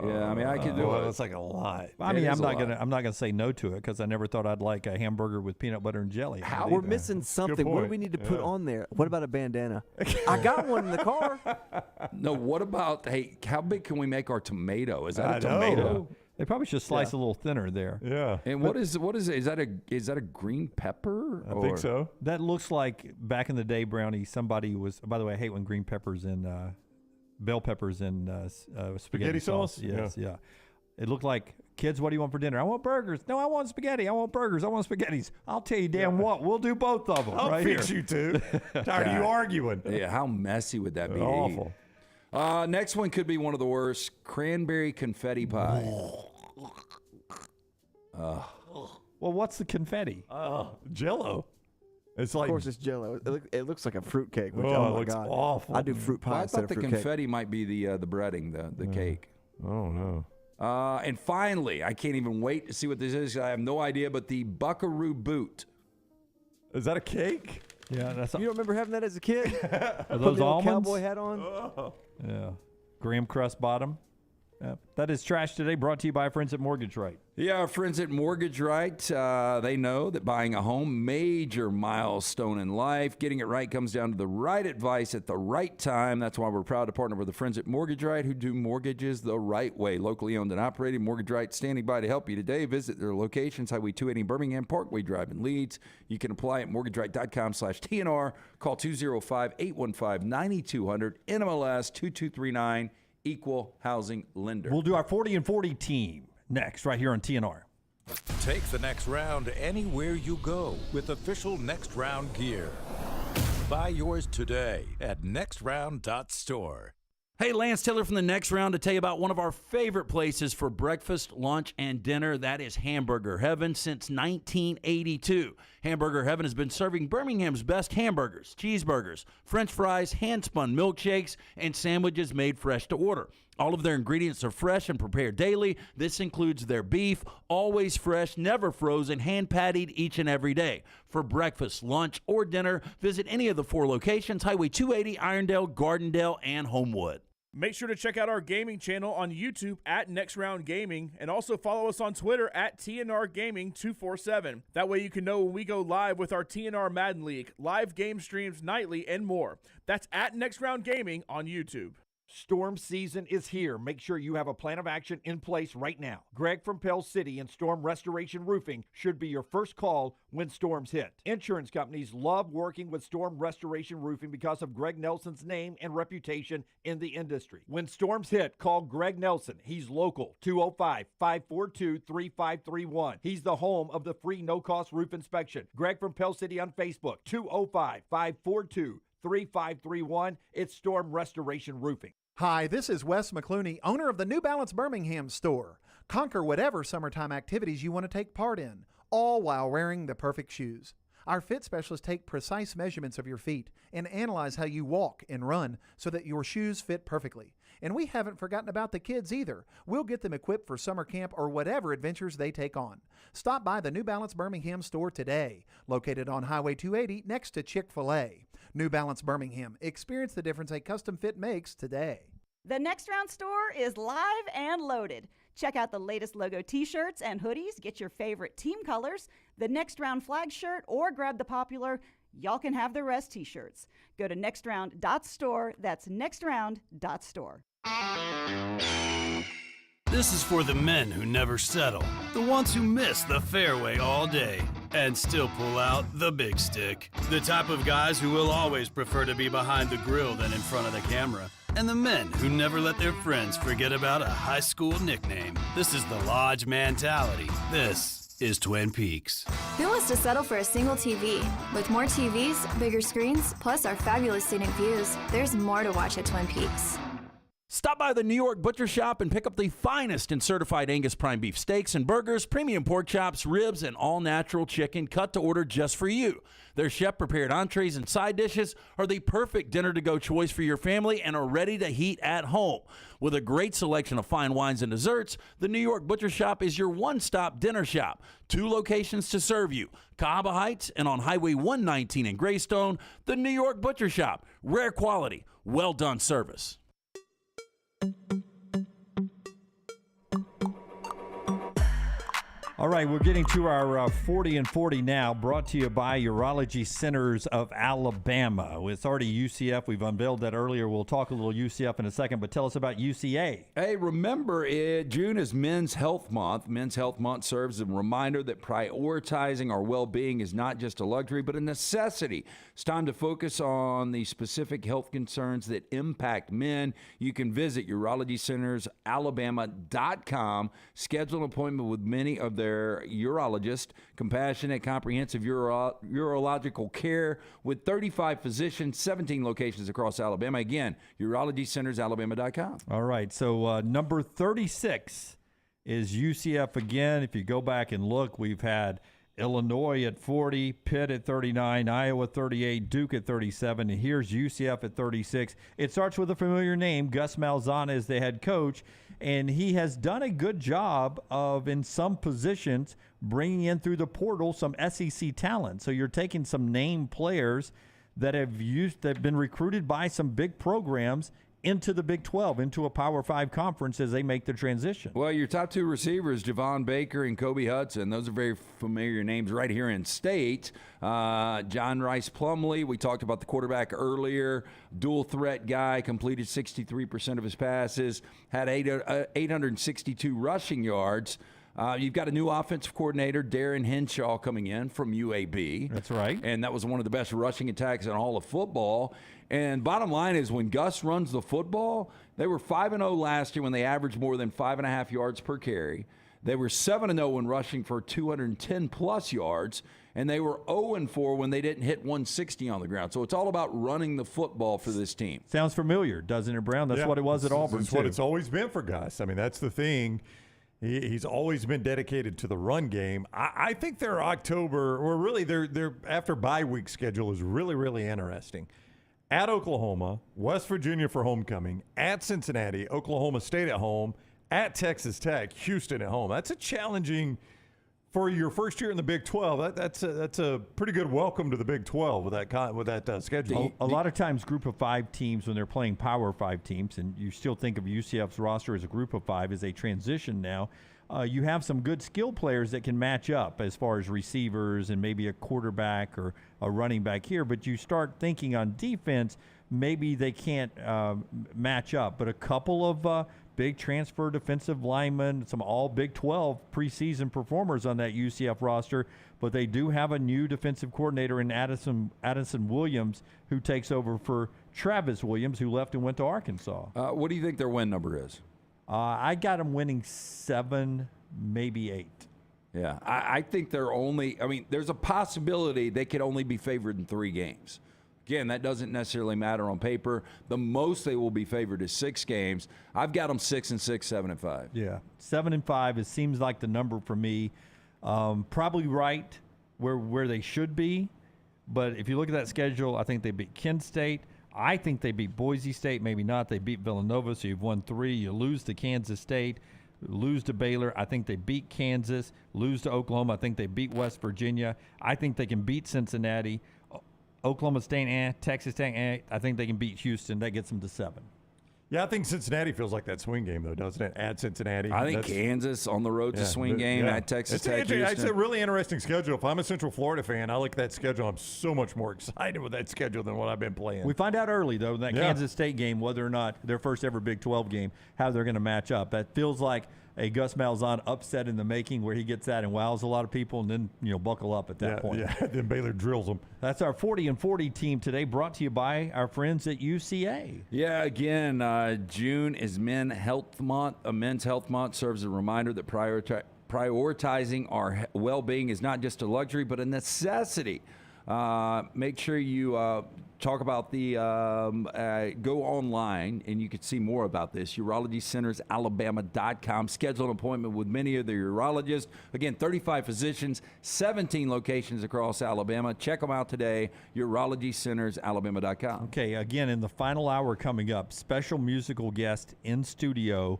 Yeah, I mean, I could do it. That's like a lot. I mean, I'm not gonna say no to it because I never thought I'd like a hamburger with peanut butter and jelly. We're missing something. What do we need to put on there? What about a bandana? I got one in the car. No, what about, hey, how big can we make our tomato? Is that a tomato? They probably should slice a little thinner there. Yeah. And what is it? Is that a green pepper? I think so. That looks like back in the day, Brownie. Somebody was. By the way, I hate when green peppers and bell peppers and spaghetti sauce. Yes, yeah. It looked like, kids, what do you want for dinner? I want burgers. No, I want spaghetti. I want burgers. I want spaghettis. I'll tell you damn what. We'll do both of them. I'll right fix here. you two. Tired of you arguing. Yeah, how messy would that be? Awful. Next one could be one of the worst: cranberry confetti pie. Well, what's the confetti? Jello. It's like, of course, it's Jello. It looks like a fruit cake. Which, it oh my looks God. awful. I do fruit pie Well, I instead thought of the fruit confetti might be the breading, the cake. Oh no. And finally, I can't even wait to see what this is. I have no idea, but the Buckaroo boot. Is that a cake? Yeah, that's. You don't remember having that as a kid? Are Put those the old almonds? cowboy hat on. Yeah. Graham crust bottom. That is Trash Today, brought to you by our friends at Mortgage Right. Yeah, our friends at Mortgage Right, they know that buying a home, major milestone in life. Getting it right comes down to the right advice at the right time. That's why we're proud to partner with the friends at Mortgage Right, who do mortgages the right way. Locally owned and operated, Mortgage Right standing by to help you today. Visit their locations, Highway 280 in Birmingham, Parkway Drive in Leeds. You can apply at mortgageright.com/TNR. Call 205-815-9200, NMLS 2239. Equal housing lender. We'll do our 40 and 40 team next, right here on TNR. Take the next round anywhere you go with official Next Round gear. Buy yours today at nextround.store. Hey, Lance Taylor from the Next Round to tell you about one of our favorite places for breakfast, lunch, and dinner. That is Hamburger Heaven since 1982. Hamburger Heaven has been serving Birmingham's best hamburgers, cheeseburgers, French fries, hand-spun milkshakes, and sandwiches made fresh to order. All of their ingredients are fresh and prepared daily. This includes their beef, always fresh, never frozen, hand-pattied each and every day. For breakfast, lunch, or dinner, visit any of the 4 locations: Highway 280, Irondale, Gardendale, and Homewood. Make sure to check out our gaming channel on YouTube at Next Round Gaming, and also follow us on Twitter at TNR Gaming 247. That way you can know when we go live with our TNR Madden League, live game streams nightly, and more. That's at Next Round Gaming on YouTube. Storm season is here. Make sure you have a plan of action in place right now. Greg from Pell City and Storm Restoration Roofing should be your first call when storms hit. Insurance companies love working with Storm Restoration Roofing because of Greg Nelson's name and reputation in the industry. When storms hit, call Greg Nelson. He's local, 205-542-3531. He's the home of the free no-cost roof inspection. Greg from Pell City on Facebook, 205-542-3531. It's Storm Restoration Roofing. Hi, this is Wes McClooney, owner of the New Balance Birmingham store. Conquer whatever summertime activities you want to take part in, all while wearing the perfect shoes. Our fit specialists take precise measurements of your feet and analyze how you walk and run so that your shoes fit perfectly. And we haven't forgotten about the kids either. We'll get them equipped for summer camp or whatever adventures they take on. Stop by the New Balance Birmingham store today, located on Highway 280 next to Chick-fil-A. New Balance Birmingham. Experience the difference a custom fit makes today. The Next Round store is live and loaded. Check out the latest logo t-shirts and hoodies. Get your favorite team colors, the Next Round flag shirt, or grab the popular Y'all Can Have the Rest t-shirts. Go to nextround.store. That's nextround.store. This is for the men who never settle, the ones who miss the fairway all day and still pull out the big stick, the type of guys who will always prefer to be behind the grill than in front of the camera, and the men who never let their friends forget about a high school nickname. This is the Lodge mentality. This is Twin Peaks. Who wants to settle for a single TV? With more TVs, bigger screens, plus our fabulous scenic views, there's more to watch at Twin Peaks. Stop by the New York Butcher Shop and pick up the finest in certified Angus prime beef steaks and burgers, premium pork chops, ribs, and all-natural chicken cut to order just for you. Their chef-prepared entrees and side dishes are the perfect dinner-to-go choice for your family and are ready to heat at home. With a great selection of fine wines and desserts, the New York Butcher Shop is your one-stop dinner shop. 2 locations to serve you, Cahaba Heights and on Highway 119 in Greystone. The New York Butcher Shop, rare quality, well-done service. All right, we're getting to our 40 and 40 now, brought to you by Urology Centers of Alabama. It's already UCF. We've unveiled that earlier. We'll talk a little UCF in a second, but tell us about UCA. Hey, remember, June is Men's Health Month. Men's Health Month serves as a reminder that prioritizing our well-being is not just a luxury, but a necessity. It's time to focus on the specific health concerns that impact men. You can visit urologycentersalabama.com, schedule an appointment with many of their urologists, compassionate, comprehensive urological care with 35 physicians, 17 locations across Alabama. Again, urologycentersalabama.com. All right, so number 36 is UCF again. If you go back and look, we've had Illinois at 40, Pitt at 39, Iowa 38, Duke at 37, and here's UCF at 36. It starts with a familiar name. Gus Malzahn is the head coach, and he has done a good job of, in some positions, bringing in through the portal some SEC talent. So you're taking some name players that have been recruited by some big programs into the Big 12, into a Power 5 conference as they make the transition. Well, your top two receivers, Javon Baker and Kobe Hudson, those are very familiar names right here in state. John Rice Plumlee, we talked about the quarterback earlier, dual threat guy, completed 63% of his passes, had 862 rushing yards. You've got a new offensive coordinator, Darren Henshaw, coming in from UAB. That's right. And that was one of the best rushing attacks in all of football. And bottom line is when Gus runs the football, they were 5-0 last year when they averaged more than 5.5 yards per carry. They were 7-0 when rushing for 210-plus yards. And they were 0-4 when they didn't hit 160 on the ground. So it's all about running the football for this team. Sounds familiar, doesn't it, Brown? That's what it was at Auburn, That's what it's always been for Gus. I mean, that's the thing. He's always been dedicated to the run game. I think their October, or really their after bye week schedule is really, really interesting. At Oklahoma, West Virginia for homecoming, at Cincinnati, Oklahoma State at home, at Texas Tech, Houston at home. That's a challenging for your first year in the Big 12. That's a pretty good welcome to the Big 12 with that schedule. A lot of times, Group of 5 teams, when they're playing Power 5 teams, and you still think of UCF's roster as a Group of 5 as they transition now, you have some good skill players that can match up as far as receivers and maybe a quarterback or a running back here. But you start thinking on defense, maybe they can't match up. But a couple of big transfer defensive linemen, some all Big 12 preseason performers on that UCF roster. But they do have a new defensive coordinator in Addison Williams, who takes over for Travis Williams, who left and went to Arkansas. What do you think their win number is? I got them winning 7, maybe 8. Yeah, I think there's a possibility they could only be favored in 3 games. Again, that doesn't necessarily matter on paper. The most they will be favored is 6 games. I've got them 6-6, 7-5. Yeah, 7-5. It seems like the number for me. Probably right where they should be. But if you look at that schedule, I think they beat Kent State. I think they beat Boise State. Maybe not. They beat Villanova, so you've won 3. You lose to Kansas State, lose to Baylor. I think they beat Kansas, lose to Oklahoma. I think they beat West Virginia. I think they can beat Cincinnati. Oklahoma State, Texas Tech, I think they can beat Houston. That gets them to 7. Yeah, I think Cincinnati feels like that swing game, though, doesn't it? At Cincinnati. I think Kansas on the road to swing game at Texas Tech. It's a really interesting schedule. If I'm a Central Florida fan, I look at that schedule. I'm so much more excited with that schedule than what I've been playing. We find out early, though, in that Kansas State game, whether or not their first ever Big 12 game, how they're going to match up. That feels like a Gus Malzahn upset in the making, where he gets that and wows a lot of people, and then buckle up at that point. Yeah, then Baylor drills them. That's our 40 and 40 team today, brought to you by our friends at UCA. Yeah, again, June is Men's Health Month. A Men's Health Month serves as a reminder that prioritizing our well-being is not just a luxury, but a necessity. Make sure you talk about the go online, and you can see more about this. UrologyCentersAlabama.com. Schedule an appointment with many of the urologists. Again, 35 physicians, 17 locations across Alabama. Check them out today. UrologyCentersAlabama.com. Okay, again, in the final hour coming up, special musical guest in studio.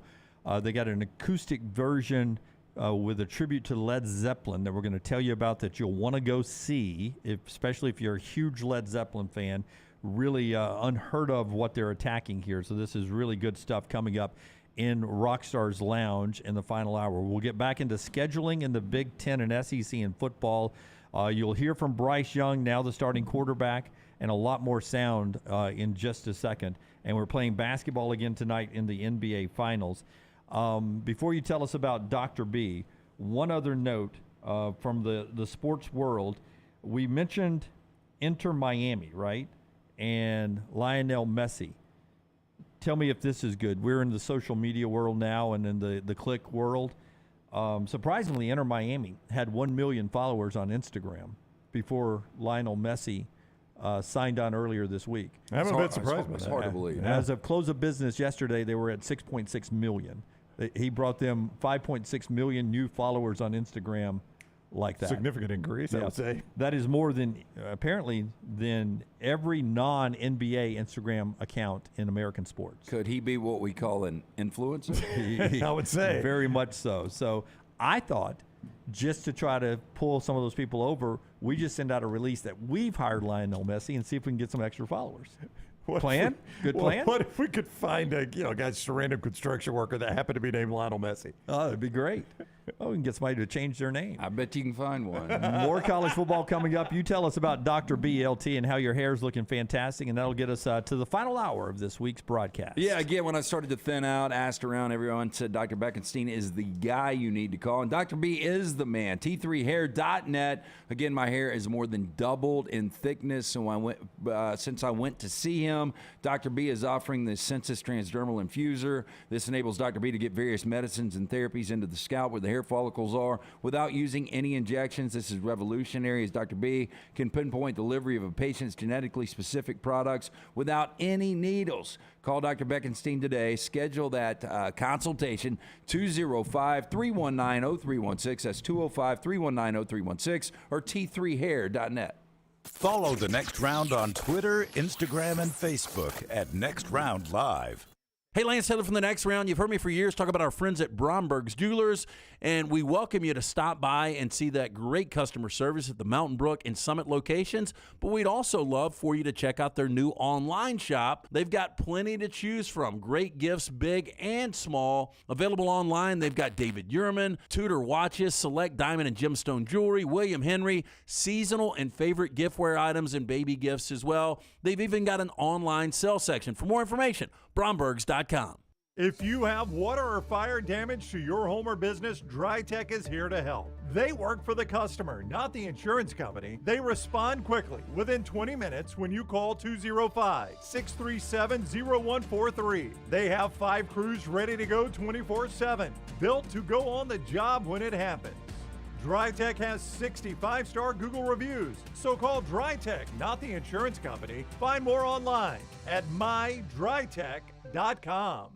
They got an acoustic version with a tribute to Led Zeppelin that we're going to tell you about, that you'll want to go see, especially if you're a huge Led Zeppelin fan. Really unheard of what they're attacking here. So this is really good stuff coming up in Rockstar's Lounge in the final hour. We'll get back into scheduling in the Big Ten and SEC in football. You'll hear from Bryce Young, now the starting quarterback, and a lot more sound in just a second. And we're playing basketball again tonight in the NBA Finals. Before you tell us about Dr. B, one other note from the sports world. We mentioned Inter Miami, right? And Lionel Messi. Tell me if this is good. We're in the social media world now and in the click world. Surprisingly, Inter Miami had 1 million followers on Instagram before Lionel Messi signed on earlier this week. I'm a bit surprised by that. It's hard to believe. As of close of business yesterday, they were at 6.6 million. He brought them 5.6 million new followers on Instagram like that. Significant increase, I would say. That is more than, apparently, than every non-NBA Instagram account in American sports. Could he be what we call an influencer? I would say. Very much so. So I thought, just to try to pull some of those people over, we just send out a release that we've hired Lionel Messi and see if we can get some extra followers. Plan? Good plan? What if we could find a just a random construction worker that happened to be named Lionel Messi? Oh, that'd be great. Oh, we can get somebody to change their name. I bet you can find one. More college football coming up. You tell us about Dr. BLT and how your hair's looking fantastic, and that'll get us to the final hour of this week's broadcast. Yeah, again, when I started to thin out, asked around, everyone said Dr. Beckenstein is the guy you need to call, and Dr. B is the man. T3hair.net. Again, my hair is more than doubled in thickness since I went to see him. Dr. B is offering the Sensus Transdermal Infuser. This enables Dr. B to get various medicines and therapies into the scalp where the hair follicles are without using any injections. This is revolutionary, as Dr. B can pinpoint delivery of a patient's genetically specific products without any needles. Call Dr. Beckenstein today. Schedule that consultation, 205-319-0316. That's 205-319-0316 or T3hair.net. Follow The Next Round on Twitter, Instagram, and Facebook at Next Round Live. Hey, Lance Taylor from The Next Round. You've heard me for years talk about our friends at Bromberg's Jewelers, and we welcome you to stop by and see that great customer service at the Mountain Brook and Summit locations. But we'd also love for you to check out their new online shop. They've got plenty to choose from. Great gifts, big and small. Available online, they've got David Yurman, Tudor watches, select diamond and gemstone jewelry, William Henry, seasonal and favorite giftware items, and baby gifts as well. They've even got an online sale section. For more information, Brombergs.com. If you have water or fire damage to your home or business, DryTech is here to help. They work for the customer, not the insurance company. They respond quickly, within 20 minutes when you call 205-637-0143. They have 5 crews ready to go 24/7, built to go on the job when it happens. DryTech has 65-star Google reviews, so call DryTech, not the insurance company. Find more online at mydrytech.com.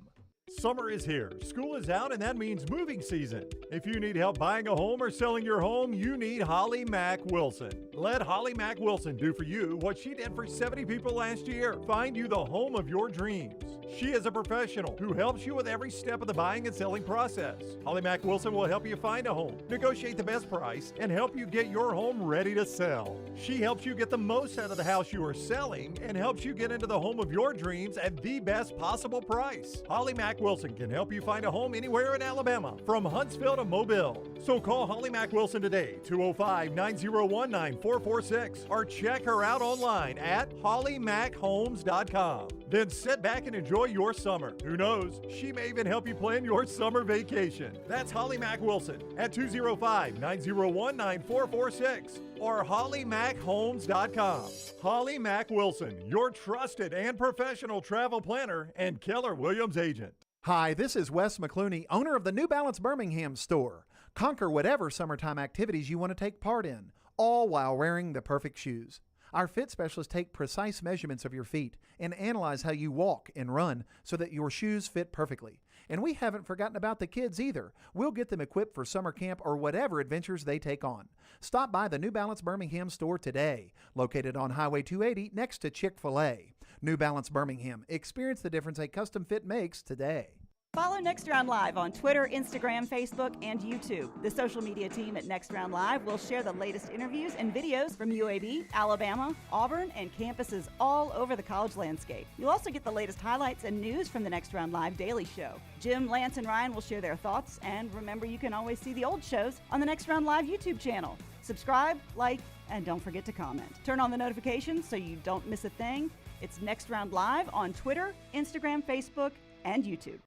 Summer is here, school is out, and that means moving season. If you need help buying a home or selling your home, you need Holly Mack Wilson. Let Holly Mack Wilson do for you what she did for 70 people last year. Find you the home of your dreams. She is a professional who helps you with every step of the buying and selling process. Holly Mack Wilson will help you find a home, negotiate the best price, and help you get your home ready to sell. She helps you get the most out of the house you are selling and helps you get into the home of your dreams at the best possible price. Holly Mack Wilson can help you find a home anywhere in Alabama, from Huntsville to Mobile. So call Holly Mack Wilson today, 205-901-9446, or check her out online at hollymackhomes.com. Then sit back and enjoy your summer. Who knows, she may even help you plan your summer vacation. That's Holly Mack Wilson at 205-901-9446 or hollymackhomes.com. Holly Mack Wilson, your trusted and professional travel planner and Keller Williams agent. Hi, this is Wes McClooney, owner of the New Balance Birmingham store. Conquer whatever summertime activities you want to take part in, all while wearing the perfect shoes. Our fit specialists take precise measurements of your feet and analyze how you walk and run so that your shoes fit perfectly. And we haven't forgotten about the kids either. We'll get them equipped for summer camp or whatever adventures they take on. Stop by the New Balance Birmingham store today, located on Highway 280 next to Chick-fil-A. New Balance Birmingham. Experience the difference a custom fit makes today. Follow Next Round Live on Twitter, Instagram, Facebook, and YouTube. The social media team at Next Round Live will share the latest interviews and videos from UAB, Alabama, Auburn, and campuses all over the college landscape. You'll also get the latest highlights and news from the Next Round Live Daily Show. Jim, Lance, and Ryan will share their thoughts, and remember, you can always see the old shows on the Next Round Live YouTube channel. Subscribe, like, and don't forget to comment. Turn on the notifications so you don't miss a thing. It's Next Round Live on Twitter, Instagram, Facebook, and YouTube.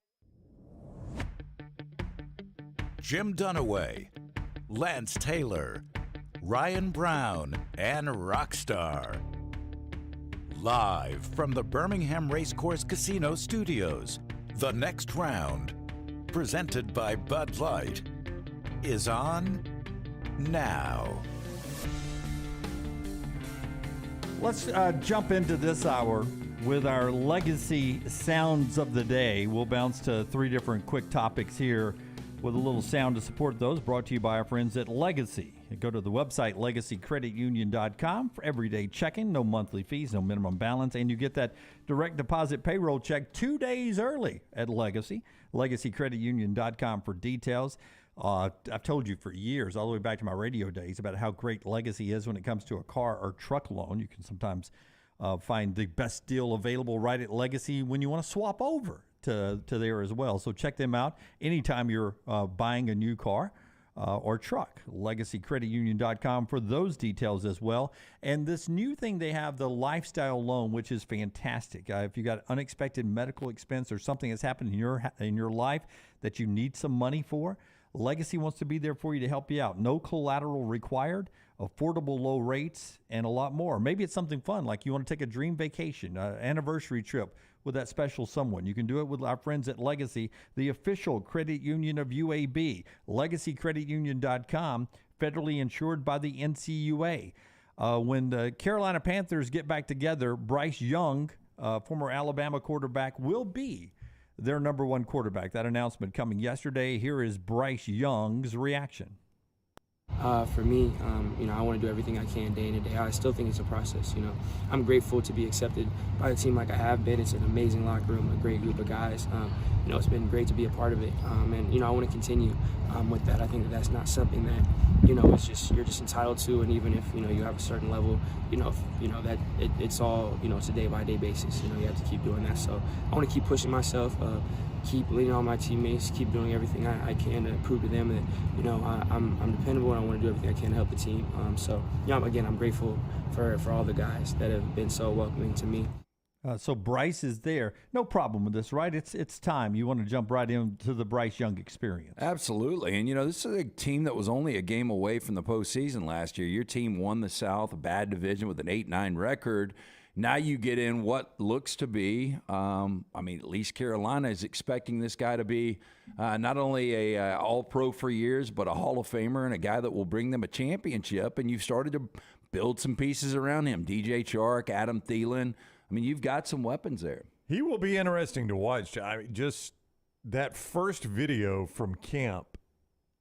Jim Dunaway, Lance Taylor, Ryan Brown, and Rockstar. Live from the Birmingham Racecourse Casino Studios, the next round, presented by Bud Light, is on now. Let's jump into this hour with our Legacy Sounds of the Day. We'll bounce to 3 different quick topics here with a little sound to support those, brought to you by our friends at Legacy. Go to the website, legacycreditunion.com, for everyday checking, no monthly fees, no minimum balance, and you get that direct deposit payroll check 2 days early at Legacy. Legacycreditunion.com for details. I've told you for years, all the way back to my radio days, about how great Legacy is when it comes to a car or truck loan. You can sometimes find the best deal available right at Legacy when you want to swap over to there as well. So check them out anytime you're buying a new car or truck. LegacyCreditUnion.com for those details as well. And this new thing they have, the lifestyle loan, which is fantastic. If you got unexpected medical expense or something that's happened in your life that you need some money for, Legacy wants to be there for you to help you out. No collateral required, affordable low rates, and a lot more. Maybe it's something fun, like you want to take a dream vacation, anniversary trip with that special someone. You can do it with our friends at Legacy, the official credit union of UAB. LegacyCreditUnion.com, federally insured by the NCUA. When the Carolina Panthers get back together, Bryce Young, former Alabama quarterback, will be their number 1 quarterback. That announcement coming yesterday. Here is Bryce Young's reaction. For me, I want to do everything I can day in and day out. I still think it's a process. I'm grateful to be accepted by the team like I have been. It's an amazing locker room, a great group of guys. It's been great to be a part of it. And I want to continue with that. I think that's not something that, you're just entitled to. And even if, you have a certain level, that it's all, it's a day by day basis. You have to keep doing that. So I want to keep pushing myself, keep leaning on my teammates, keep doing everything I can to prove to them that, I'm dependable and I want to do everything I can to help the team. Again, I'm grateful for all the guys that have been so welcoming to me. So Bryce is there. No problem with this, right? It's time. You want to jump right into the Bryce Young experience. Absolutely. And, this is a team that was only a game away from the postseason last year. Your team won the South, a bad division with an 8-9 record. Now you get in what looks to be, at least Carolina is expecting this guy to be not only a All-Pro for years, but a Hall of Famer and a guy that will bring them a championship. And you've started to build some pieces around him. DJ Chark, Adam Thielen. You've got some weapons there. He will be interesting to watch. Just that first video from camp,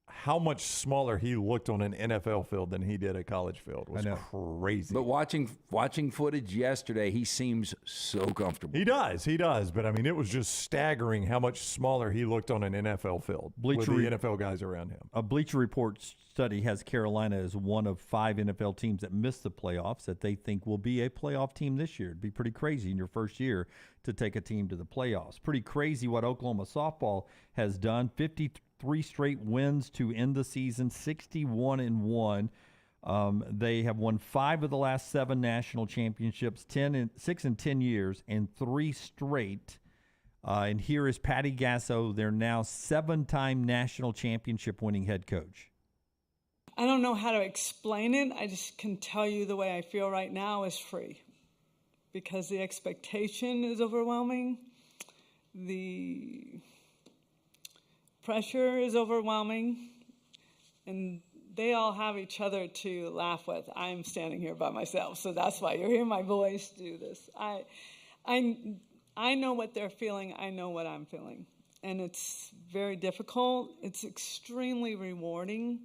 how much smaller he looked on an NFL field than he did a college field was crazy. But watching footage yesterday, he seems so comfortable. He does. But, it was just staggering how much smaller he looked on an NFL field with the NFL guys around him. A Bleacher Report study has Carolina as one of 5 NFL teams that missed the playoffs that they think will be a playoff team this year. It'd be pretty crazy in your first year to take a team to the playoffs. Pretty crazy what Oklahoma softball has done. 53 straight wins to end the season, 61-1. They have won 5 of the last 7 national championships, 6 in 10 years, and 3 straight. And here is Patty Gasso, their now 7-time national championship winning head coach. I don't know how to explain it. I just can tell you the way I feel right now is free, because the expectation is overwhelming. The pressure is overwhelming, and they all have each other to laugh with. I'm standing here by myself, so that's why you're hearing my voice do this. I know what they're feeling. I know what I'm feeling, and it's very difficult. It's extremely rewarding,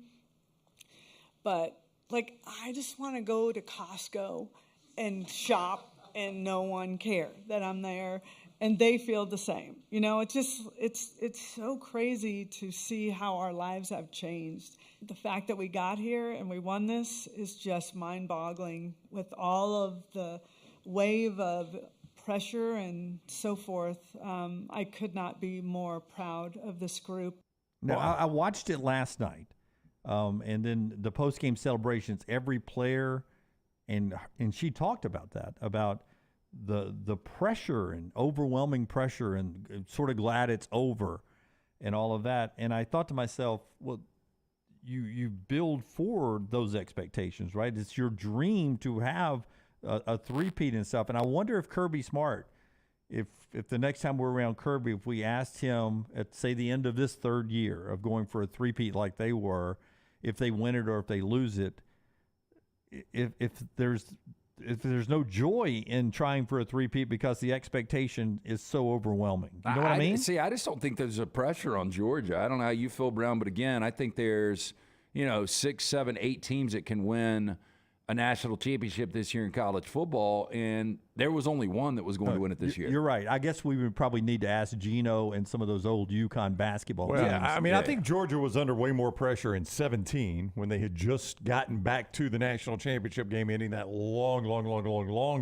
but I just want to go to Costco and shop, and no one care that I'm there. and they feel the same. You know, it's so crazy to see how our lives have changed. The fact that we got here and we won this is just mind-boggling, with all of the wave of pressure and so forth. I could not be more proud of this group. Now, I watched it last night, and then the post-game celebrations, every player, and she talked about that, about the pressure and overwhelming pressure, and sort of glad it's over and all of that. And I thought to myself, well, you build for those expectations, right? It's your dream to have a three-peat and stuff. And I wonder if Kirby Smart, if the next time we're around Kirby, if we asked him at, say, the end of this third year of going for a three-peat like they were, if they win it or if they lose it, if there's no joy in trying for a three-peat because the expectation is so overwhelming. You know what I mean? See, I just don't think there's a pressure on Georgia. I don't know how you feel, Brown, but again, I think there's, 6, 7, 8 teams that can win a national championship this year in college football, and there was only one that was going to win it this year. You're right. I guess we would probably need to ask Gino and some of those old UConn basketball teams. I mean, I think Georgia was under way more pressure in 2017 when they had just gotten back to the national championship game, ending that long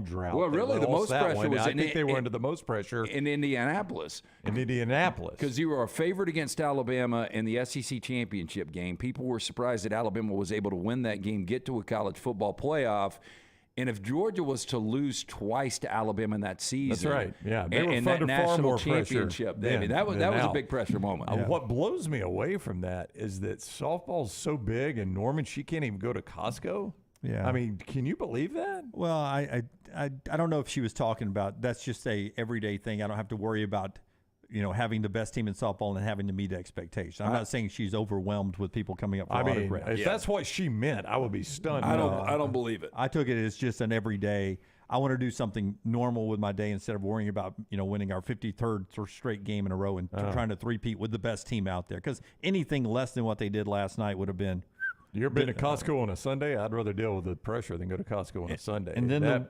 drought. Well, really, the most pressure was I think they were under the most pressure in Indianapolis. Because you were a favorite against Alabama in the SEC championship game. People were surprised that Alabama was able to win that game, get to a college football playoff. And if Georgia was to lose twice to Alabama in that season, that's right. Yeah, they were and under that far more national championship, pressure. that was a big pressure moment. What blows me away from that is that softball's so big, and Norman, she can't even go to Costco. Yeah, I mean, can you believe that? Well, I don't know if she was talking about that's just a everyday thing. I don't have to worry about having the best team in softball and having to meet expectations. I'm not saying she's overwhelmed with people coming up for autographs. If that's what she meant, I would be stunned. I don't believe it. I took it as just an everyday. I want to do something normal with my day instead of worrying about winning our 53rd straight game in a row and trying to three-peat with the best team out there. Because anything less than what they did last night would have been. You ever been to Costco on a Sunday? I'd rather deal with the pressure than go to Costco on a Sunday. And then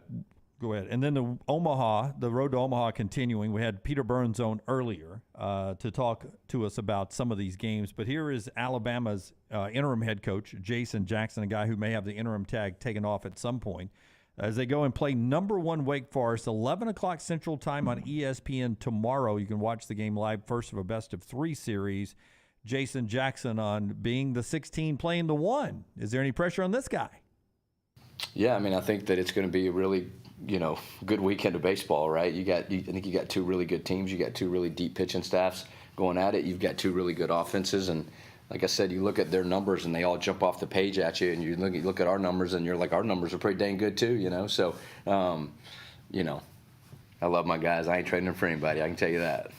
go ahead. And then the road to Omaha continuing. We had Peter Burns on earlier to talk to us about some of these games. But here is Alabama's interim head coach, Jason Jackson, a guy who may have the interim tag taken off at some point, as they go and play number 1 Wake Forest, 11 o'clock Central Time on ESPN tomorrow. You can watch the game live, first of a best-of-3 series. Jason Jackson on being the 16 playing the 1. Is there any pressure on this guy? Yeah, I mean, I think that it's going to be a really, good weekend of baseball, right? I think you got 2 really good teams. You got 2 really deep pitching staffs going at it. You've got 2 really good offenses, and like I said, you look at their numbers and they all jump off the page at you, and you look at our numbers and you're like, our numbers are pretty dang good too, So, I love my guys. I ain't trading them for anybody. I can tell you that.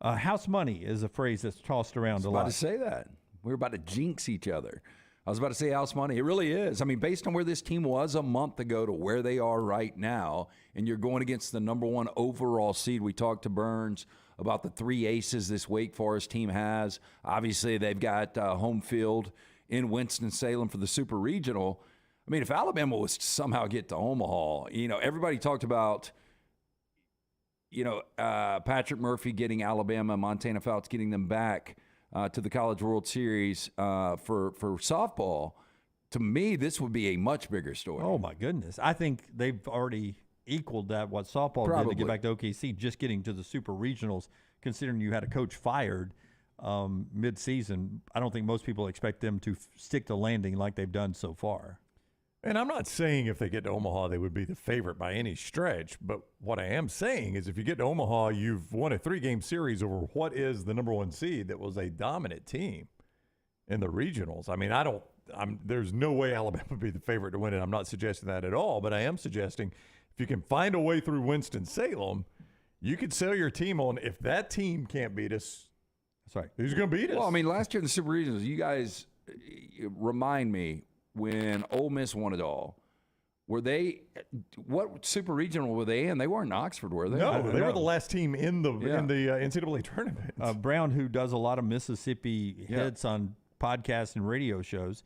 House money is a phrase that's tossed around a lot. I was about to say that. We're about to jinx each other. I was about to say house money. It really is. I mean, based on where this team was a month ago to where they are right now, and you're going against the number 1 overall seed. We talked to Burns about the 3 aces this Wake Forest team has. Obviously, they've got home field in Winston-Salem for the Super Regional. I mean, if Alabama was to somehow get to Omaha, everybody talked about, Patrick Murphy getting Alabama, Montana Fouts getting them back to the College World Series for softball. To me, this would be a much bigger story. Oh, my goodness. I think they've already equaled that, what softball did to get back to OKC, just getting to the Super Regionals, considering you had a coach fired mid-season. I don't think most people expect them to stick the landing like they've done so far. And I'm not saying if they get to Omaha, they would be the favorite by any stretch. But what I am saying is if you get to Omaha, you've won a 3-game series over what is the number 1 seed that was a dominant team in the regionals. I mean, there's no way Alabama would be the favorite to win it. I'm not suggesting that at all. But I am suggesting if you can find a way through Winston-Salem, you could sell your team on if that team can't beat us. That's right. Who's going to beat us? Well, I mean, last year in the Super Regionals, you guys remind me, when Ole Miss won it all, what Super Regional were they in? They weren't in Oxford, were they? No, they were the last team in the NCAA tournament. Brown, who does a lot of Mississippi hits on podcasts and radio shows,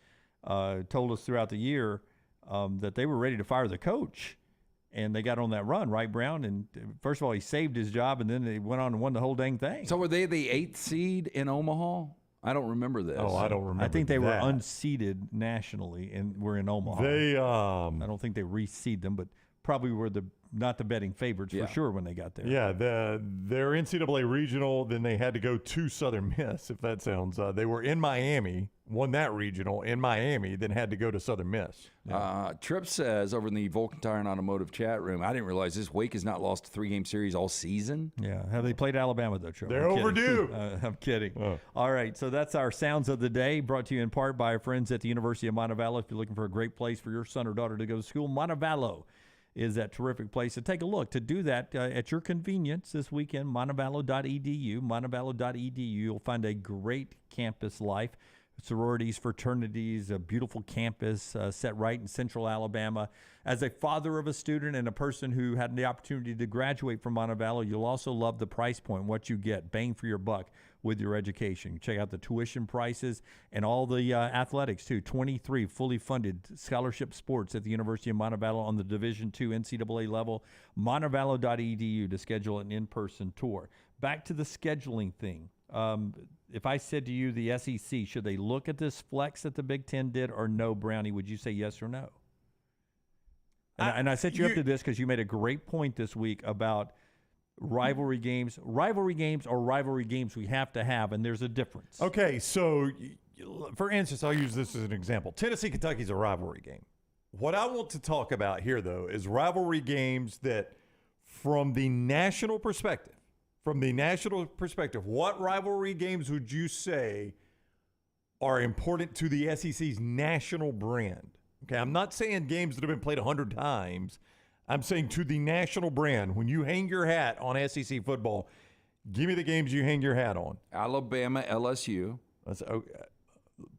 told us throughout the year that they were ready to fire the coach. and they got on that run, right, Brown? And first of all, he saved his job, and then they went on and won the whole dang thing. So were they the 8th seed in Omaha? I don't remember this. Oh, I don't remember. I think they were that. unseeded nationally and were in Omaha. They, I don't think they reseeded them, but probably were not the betting favorites for sure when they got there. Yeah, their NCAA regional, then they had to go to Southern Miss, if that sounds. They were in Miami, won that regional in Miami, then had to go to Southern Miss. Tripp says over in the Vulcan Tire and Automotive chat room, I didn't realize this Wake has not lost a 3-game series all season. Yeah. Have they played Alabama, though, Tripp? They're overdue. I'm kidding. All right. So that's our Sounds of the Day, brought to you in part by our friends at the University of Montevallo. If you're looking for a great place for your son or daughter to go to school, Montevallo is that terrific place to take a look. To do that at your convenience this weekend, montevallo.edu. Montevallo.edu. You'll find a great campus life. Sororities, fraternities, a beautiful campus set right in central Alabama. As a father of a student and a person who had the opportunity to graduate from Montevallo, you'll also love the price point, what you get, bang for your buck with your education. Check out the tuition prices and all the athletics, too. 23 fully funded scholarship sports at the University of Montevallo on the Division II NCAA level. Montevallo.edu to schedule an in-person tour. Back to the scheduling thing. If I said to you the SEC, should they look at this flex that the Big Ten did or no, Brownie, would you say yes or no? And I set you up to this because you made a great point this week about rivalry games we have to have, and there's a difference. Okay, so for instance, I'll use this as an example. Tennessee-Kentucky's a rivalry game. What I want to talk about here, though, is rivalry games that from the national perspective, what rivalry games would you say are important to the SEC's national brand? Okay, I'm not saying games that have been played 100 times. I'm saying to the national brand. When you hang your hat on SEC football, give me the games you hang your hat on. Alabama, LSU.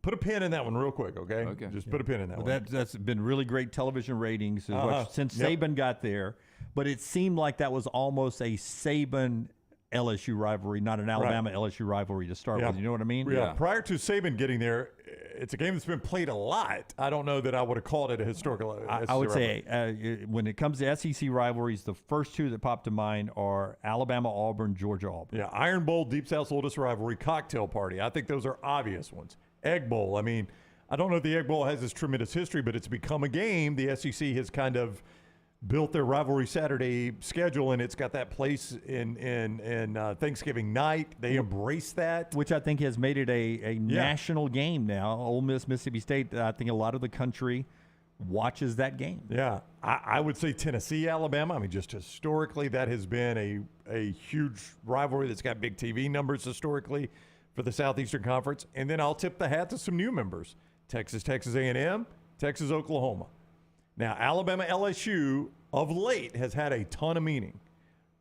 Put a pin in that one real quick, okay? Just put a pin in that one. That's been really great television ratings since Saban got there. But it seemed like that was almost a Saban LSU rivalry, not an Alabama LSU rivalry to start with. You know what I mean? Yeah. Prior to Saban getting there, it's a game that's been played a lot. I don't know that I would have called it a historical. I would say when it comes to SEC rivalries, the first two that pop to mind are Alabama, Auburn, Georgia, Auburn. Yeah, Iron Bowl, Deep South's oldest rivalry, cocktail party. I think those are obvious ones. Egg Bowl. I mean, I don't know if the Egg Bowl has this tremendous history, but it's become a game. The SEC has kind of built their rivalry Saturday schedule, and it's got that place in Thanksgiving night. They embrace that. Which I think has made it a national game now. Ole Miss, Mississippi State, I think a lot of the country watches that game. Yeah. I would say Tennessee, Alabama. I mean, just historically, that has been a huge rivalry that's got big TV numbers historically for the Southeastern Conference. And then I'll tip the hat to some new members. Texas A&M, Texas, Oklahoma. Now, Alabama, LSU of late has had a ton of meaning,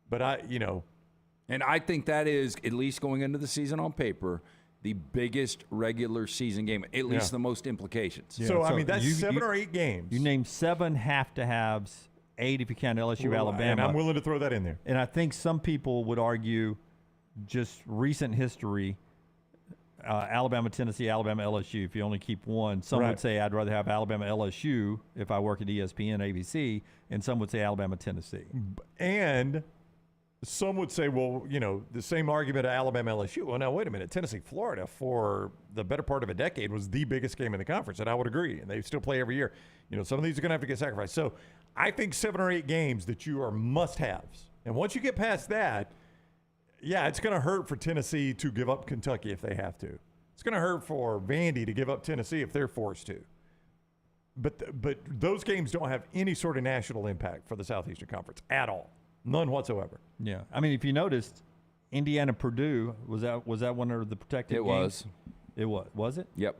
but and I think that is, at least going into the season on paper, the biggest regular season game, at least the most implications. Yeah. So, I mean, that's 7 or 8 games. You name 7 have-to-haves, 8 if you count LSU, Alabama. And I'm willing to throw that in there. And I think some people would argue just recent history, Alabama, Tennessee, Alabama, LSU, if you only keep one. Some would say I'd rather have Alabama, LSU if I work at ESPN, ABC, and some would say Alabama, Tennessee. And some would say, well, the same argument of Alabama, LSU. Well, now, wait a minute. Tennessee, Florida for the better part of a decade was the biggest game in the conference, and I would agree. And they still play every year. Some of these are going to have to get sacrificed. So I think 7 or 8 games that you are must-haves. And once you get past that, yeah, it's going to hurt for Tennessee to give up Kentucky if they have to. It's going to hurt for Vandy to give up Tennessee if they're forced to. But those games don't have any sort of national impact for the Southeastern Conference at all. None whatsoever. Yeah. I mean, if you noticed, Indiana-Purdue, was that one of the protected games? It was. Was it? Yep.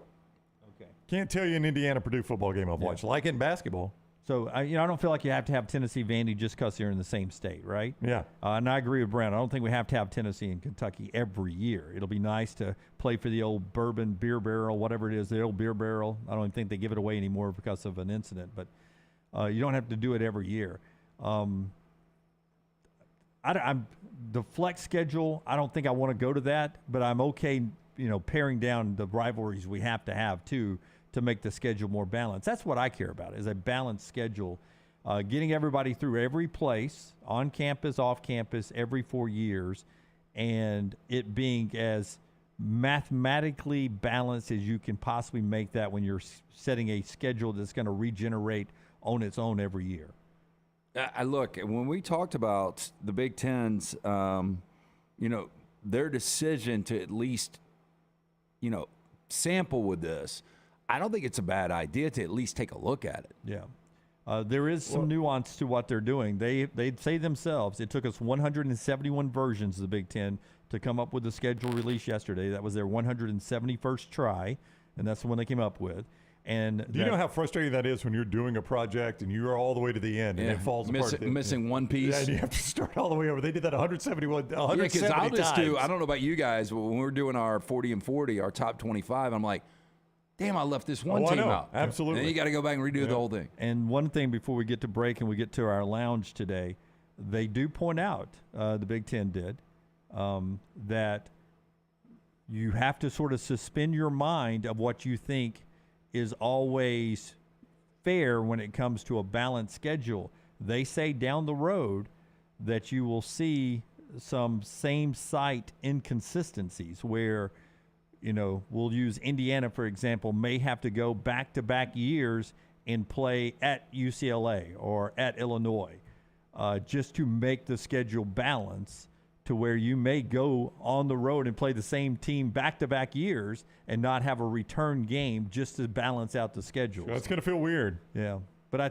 Okay. Can't tell you an Indiana-Purdue football game I've watched. Like in basketball. So, I don't feel like you have to have Tennessee-Vandy just because they're in the same state, right? Yeah. And I agree with Brown. I don't think we have to have Tennessee and Kentucky every year. It'll be nice to play for the old bourbon beer barrel, whatever it is, the old beer barrel. I don't even think they give it away anymore because of an incident, but you don't have to do it every year. The flex schedule, I don't think I want to go to that, but I'm okay, paring down the rivalries we have, too, to make the schedule more balanced. That's what I care about, is a balanced schedule. getting everybody through every place, on campus, off campus, every 4 years, and it being as mathematically balanced as you can possibly make that when you're setting a schedule that's going to regenerate on its own every year. I look, when we talked about the Big Ten's, their decision to at least, sample with this, I don't think it's a bad idea to at least take a look at it. Yeah. There is some nuance to what they're doing. They say themselves, it took us 171 versions of the Big Ten to come up with the schedule release yesterday. That was their 171st try, and that's the one they came up with. And do you know how frustrating that is when you're doing a project and you're all the way to the end and it falls apart? Missing one piece. Yeah, and you have to start all the way over. They did that 171 Yeah, because I'll just times. I don't know about you guys, but when we're doing our 40 and 40, our top 25, I'm like, damn, I left this one team out. Absolutely. And then you got to go back and redo the whole thing. And one thing before we get to break and we get to our lounge today, they do point out, the Big Ten did, that you have to sort of suspend your mind of what you think is always fair when it comes to a balanced schedule. They say down the road that you will see some same site inconsistencies where, we'll use Indiana, for example, may have to go back-to-back years and play at UCLA or at Illinois just to make the schedule balance to where you may go on the road and play the same team back-to-back years and not have a return game just to balance out the schedule. That's going to feel weird. Yeah. But I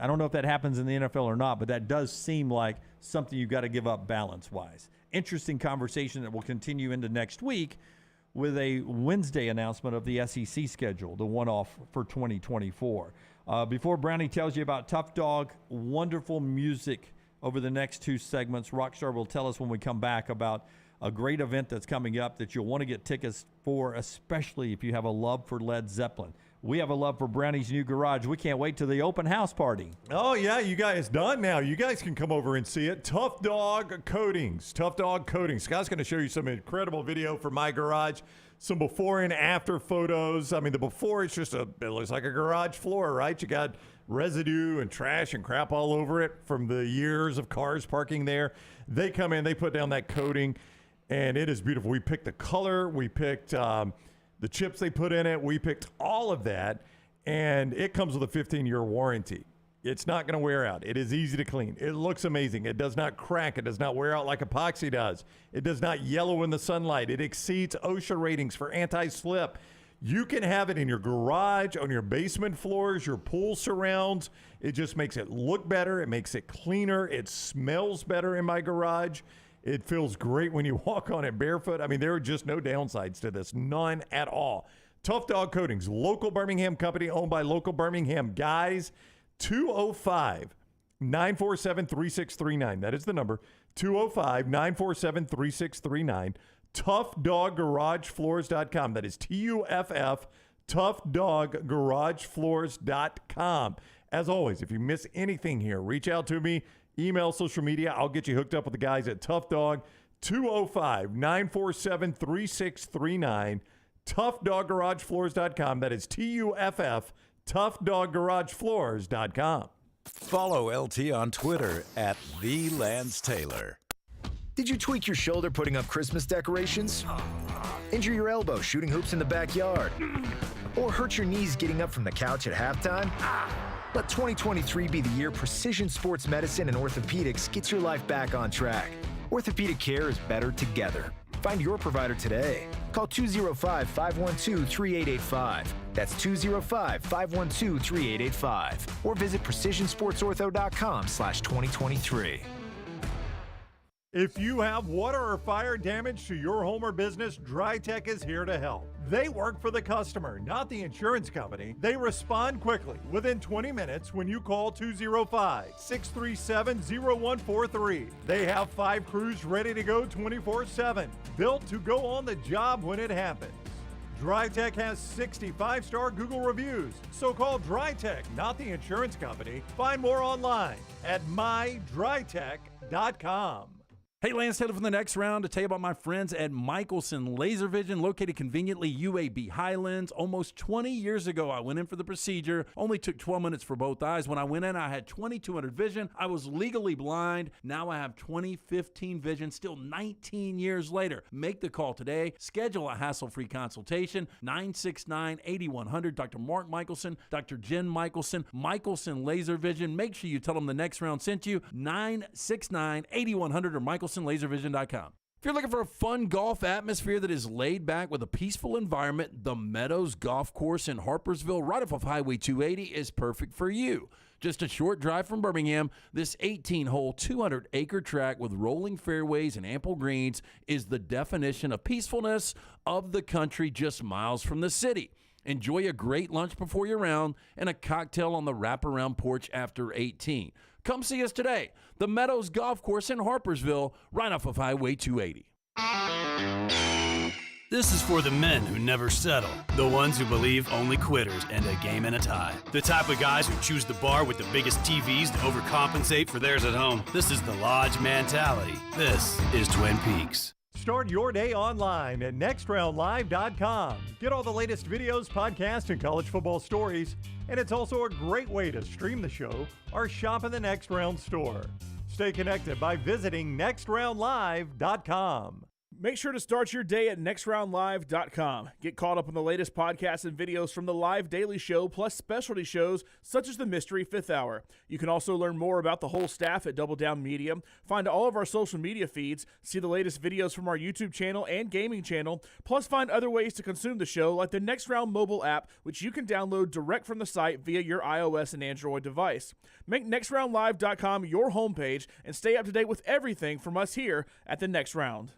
don't know if that happens in the NFL or not, but that does seem like something you've got to give up balance-wise. Interesting conversation that will continue into next week with a Wednesday announcement of the SEC schedule, the one-off for 2024. Before Brownie tells you about Tough Dog, wonderful music over the next two segments. Rockstar will tell us when we come back about a great event that's coming up that you'll want to get tickets for, especially if you have a love for Led Zeppelin. We have a love for Brownie's new garage. We can't wait till the open house party. Oh, yeah, you guys done now. You guys can come over and see it. Tough Dog Coatings. Tough Dog Coatings. Scott's going to show you some incredible video from my garage, some before and after photos. I mean, the before, it looks like a garage floor, right? You got residue and trash and crap all over it from the years of cars parking there. They come in, they put down that coating, and it is beautiful. We picked the color. We picked the chips they put in it. We picked all of that, and it comes with a 15-year warranty. It's not going to wear out. It is easy to clean. It looks amazing. It does not crack. It does not wear out like epoxy does. It does not yellow in the sunlight. It exceeds OSHA ratings for anti-slip. You can have it in your garage, on your basement floors, your pool surrounds. It just makes it look better. It makes it cleaner. It smells better in my garage. It feels great when you walk on it barefoot. I mean, there are just no downsides to this. None at all. Tough Dog Coatings, local Birmingham company owned by local Birmingham guys. 205-947-3639. That is the number. 205-947-3639. ToughDogGarageFloors.com. That is TUFF, ToughDogGarageFloors.com. As always, if you miss anything here, reach out to me, email, social media. I'll get you hooked up with the guys at Tough Dog. 205-947-3639. ToughDogGarageFloors.com. That is TUFF, ToughDogGarageFloors.com. Follow LT on Twitter at @TheLanceTaylor. Did you tweak your shoulder putting up Christmas decorations? Injure your elbow shooting hoops in the backyard? Or hurt your knees getting up from the couch at halftime? Let 2023 be the year precision sports medicine and orthopedics gets your life back on track. Orthopedic care is better together. Find your provider today. Call 205-512-3885. That's 205-512-3885. Or visit precisionsportsortho.com/2023. If you have water or fire damage to your home or business, DryTech is here to help. They work for the customer, not the insurance company. They respond quickly, within 20 minutes when you call 205-637-0143. They have 5 crews ready to go 24/7, built to go on the job when it happens. DryTech has 65-star Google reviews, so call DryTech, not the insurance company. Find more online at mydrytech.com. Hey, Lance Taylor from the Next Round to tell you about my friends at Michelson Laser Vision, located conveniently UAB Highlands. Almost 20 years ago, I went in for the procedure. Only took 12 minutes for both eyes. When I went in, I had 2200 vision. I was legally blind. Now I have 20/15 vision, still 19 years later. Make the call today. Schedule a hassle-free consultation. 969-8100. Dr. Mark Michelson, Dr. Jen Michelson, Michelson Laser Vision. Make sure you tell them the Next Round sent you. 969-8100 or MichelsonLaserVision.com. If you're looking for a fun golf atmosphere that is laid back with a peaceful environment, the Meadows Golf Course in Harpersville, right off of Highway 280, is perfect for you. Just a short drive from Birmingham, this 18-hole, 200-acre track with rolling fairways and ample greens is the definition of peacefulness of the country just miles from the city. Enjoy a great lunch before your round and a cocktail on the wraparound porch after 18. Come see us today. The Meadows Golf Course in Harpersville, right off of Highway 280. This is for the men who never settle, the ones who believe only quitters end a game in a tie, the type of guys who choose the bar with the biggest TVs to overcompensate for theirs at home. This is the Lodge mentality. This is Twin Peaks. Start your day online at nextroundlive.com. Get all the latest videos, podcasts, and college football stories. And it's also a great way to stream the show or shop in the Next Round store. Stay connected by visiting nextroundlive.com. Make sure to start your day at nextroundlive.com. Get caught up on the latest podcasts and videos from the live daily show, plus specialty shows such as the Mystery Fifth Hour. You can also learn more about the whole staff at Double Down Media, find all of our social media feeds, see the latest videos from our YouTube channel and gaming channel, plus find other ways to consume the show like the Next Round mobile app, which you can download direct from the site via your iOS and Android device. Make nextroundlive.com your homepage and stay up to date with everything from us here at the Next Round.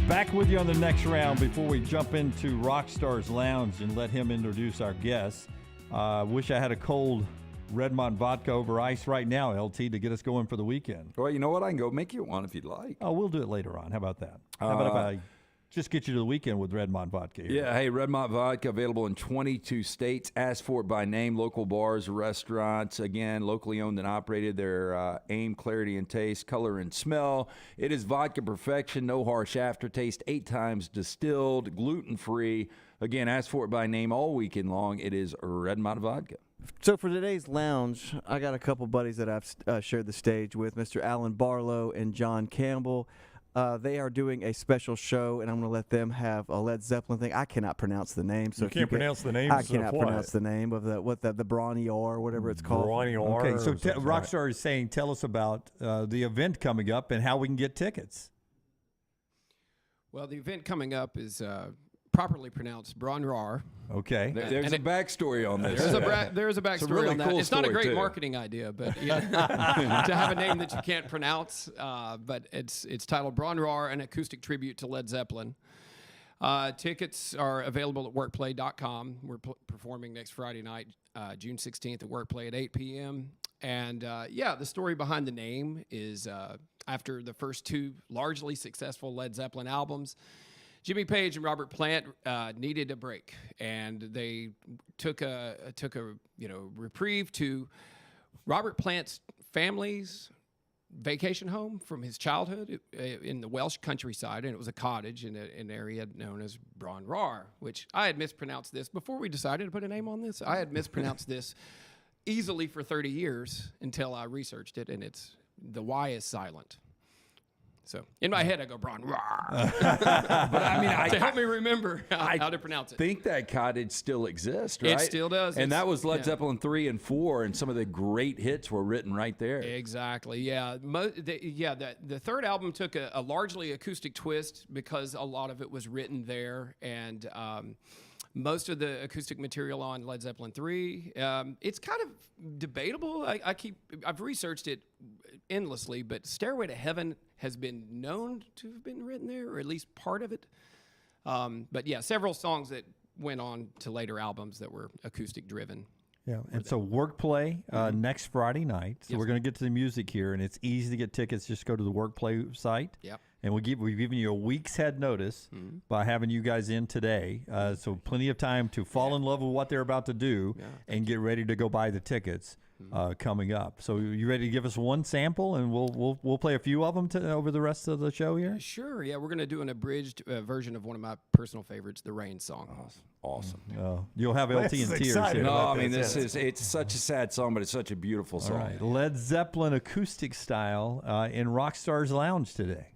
Back with you on the Next Round. Before we jump into Rockstar's Lounge and let him introduce our guests, wish I had a cold Redmont vodka over ice right now, LT, to get us going for the weekend. Well, you know what? I can go make you one if you'd like. Oh, we'll do it later on. How about that? How about if I just get you to the weekend with Redmont vodka here? Yeah, hey, Redmont vodka available in 22 states. Ask for it by name. Local bars, restaurants, again, locally owned and operated. Their aim, clarity, and taste, color, and smell. It is vodka perfection, no harsh aftertaste, 8 times distilled, gluten-free. Again, ask for it by name all weekend long. It is Redmont vodka. So for today's lounge, I got a couple buddies that I've shared the stage with, Mr. Alan Barlow and John Campbell. They are doing a special show, and I'm going to let them have a Led Zeppelin thing. I cannot pronounce the name. So you can't pronounce the name? I cannot pronounce the name of the Brawny or whatever it's called. Brawny or. Okay, so Rockstar is saying, tell us about the event coming up and how we can get tickets. Well, the event coming up is properly pronounced Bronrar. Okay. There's a backstory on this. There is a backstory really on that. cool It's not a great story, too. marketing idea, but to have a name that you can't pronounce. But it's titled Bronrar, an acoustic tribute to Led Zeppelin. Tickets are available at workplay.com. We're performing next Friday night, June 16th at Workplay at 8 p.m. And the story behind the name is after the first 2 largely successful Led Zeppelin albums, Jimmy Page and Robert Plant needed a break, and they took a reprieve to Robert Plant's family's vacation home from his childhood in the Welsh countryside, and it was a cottage in an area known as Bronrar, which I had mispronounced this before we decided to put a name on this. I had mispronounced this easily for 30 years until I researched it, and the Y is silent. So in my head, I go Bronrar. But I mean, to help me remember how to pronounce it. I think that cottage still exists, right? It still does. And that was Led Zeppelin 3 and 4, and some of the great hits were written right there. Exactly. Yeah. The third album took a largely acoustic twist because a lot of it was written there, and most of the acoustic material on Led Zeppelin 3, it's kind of debatable. I've researched it endlessly, but Stairway to Heaven has been known to have been written there, or at least part of it. But yeah, several songs that went on to later albums that were acoustic driven. Yeah, and so Workplay next Friday night. So we're going to get to the music here, and it's easy to get tickets. Just go to the Workplay site. Yep. And we've given you a week's head notice by having you guys in today. So plenty of time to fall in love with what they're about to do and get ready to go buy the tickets coming up. So you ready to give us one sample, and we'll play a few of them over the rest of the show here? Sure. Yeah, we're going to do an abridged version of one of my personal favorites, the Rain song. Awesome. You'll have LT in tears here. No, I mean, it's such a sad song, but it's such a beautiful song. All right. Led Zeppelin acoustic style in Rockstar's Lounge today.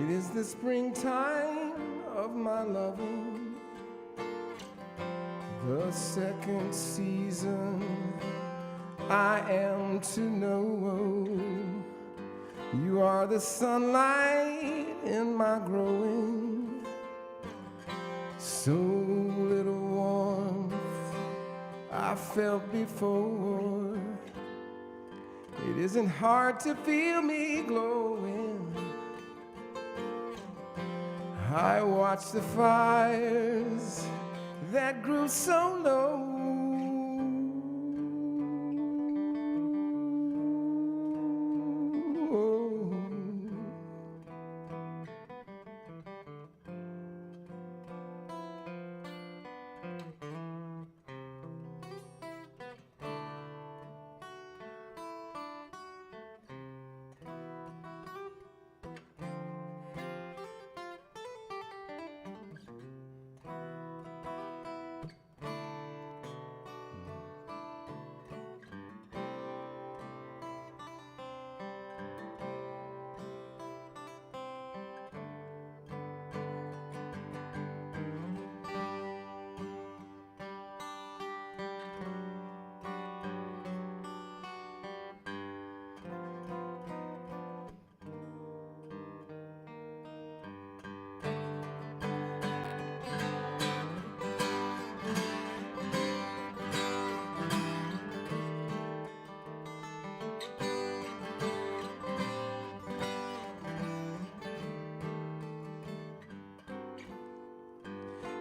It is the springtime of my loving, the second season I am to know. You are the sunlight in my growing, so little warmth I felt before. It isn't hard to feel me glowing. I watched the fires that grew so low.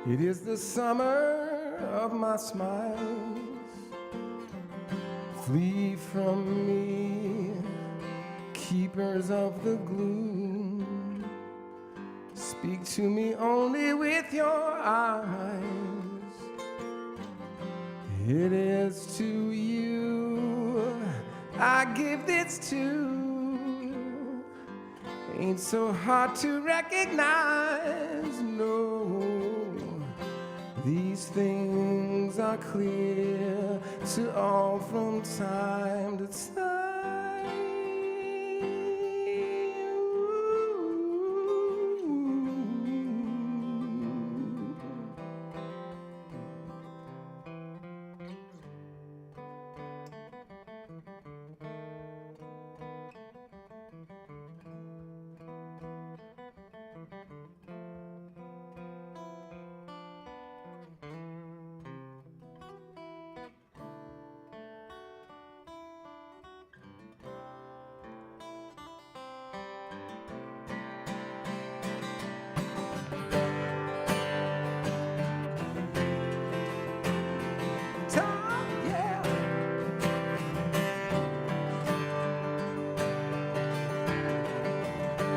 It is the summer of my smiles. Flee from me, keepers of the gloom. Speak to me only with your eyes. It is to you I give this tune. Ain't so hard to recognize, no. These things are clear to all from time to time.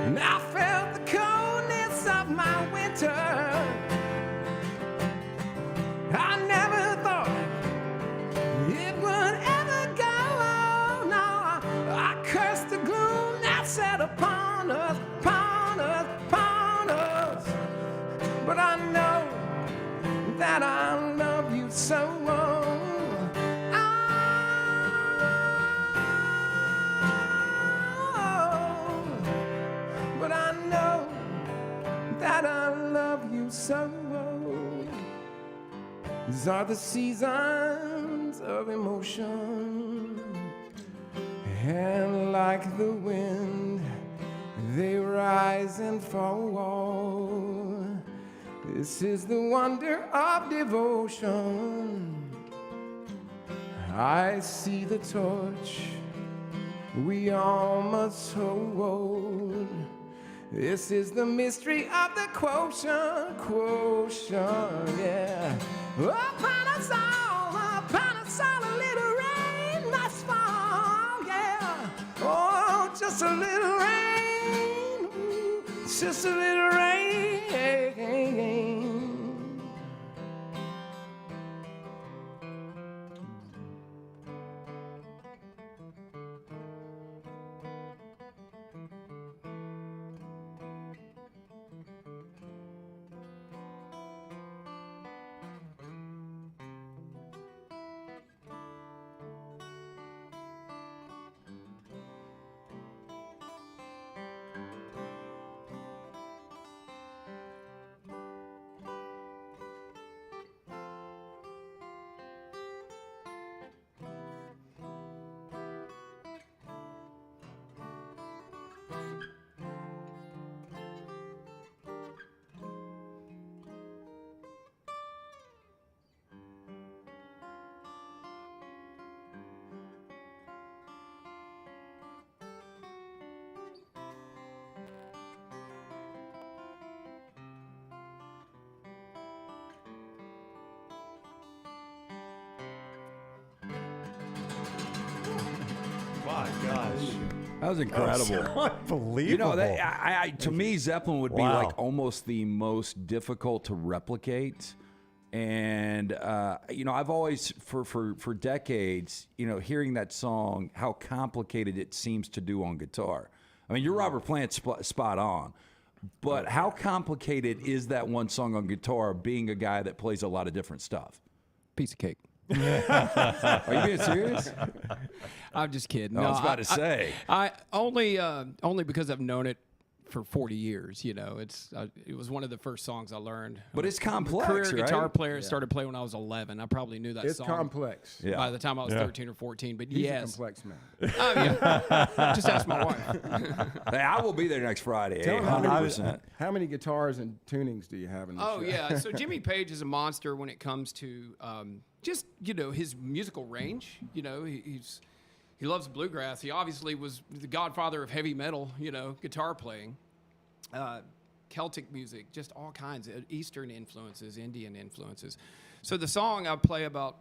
And I felt the coldness of my winter. I never thought it would ever go. No, I cursed the gloom that sat upon us, upon us, upon us. But I know that I love you so. But I know that I love you so. These are the seasons of emotion, and like the wind, they rise and fall. This is the wonder of devotion. I see the torch we all must hold. This is the mystery of the quotient, yeah. Upon us all, a little rain must fall, yeah. Oh, just a little rain, ooh, just a little rain. My gosh. That was incredible. That was unbelievable. You know, to me, Zeppelin would be Wow. like almost the most difficult to replicate. And, I've always, for decades, hearing that song, how complicated it seems to do on guitar. I mean, you're Robert Plant spot on. But how complicated is that one song on guitar, being a guy that plays a lot of different stuff? Piece of cake. Are you being serious? I'm just kidding. I was about to say. I only because I've known it for 40 years. It was one of the first songs I learned. But it's complex, Career right? guitar player, started playing when I was 11. I probably knew that It's song. complex. Yeah. By the time I was 13 or 14. But He's yes, a complex man. Oh, yeah. Just ask my wife. Hey, I will be there next Friday. Tell him 100%. how many guitars and tunings do you have in the show? Oh yeah. So Jimmy Page is a monster when it comes to just his musical range. He loves bluegrass. He obviously was the godfather of heavy metal. Guitar playing, Celtic music, just all kinds of Eastern influences, Indian influences. So the song I play about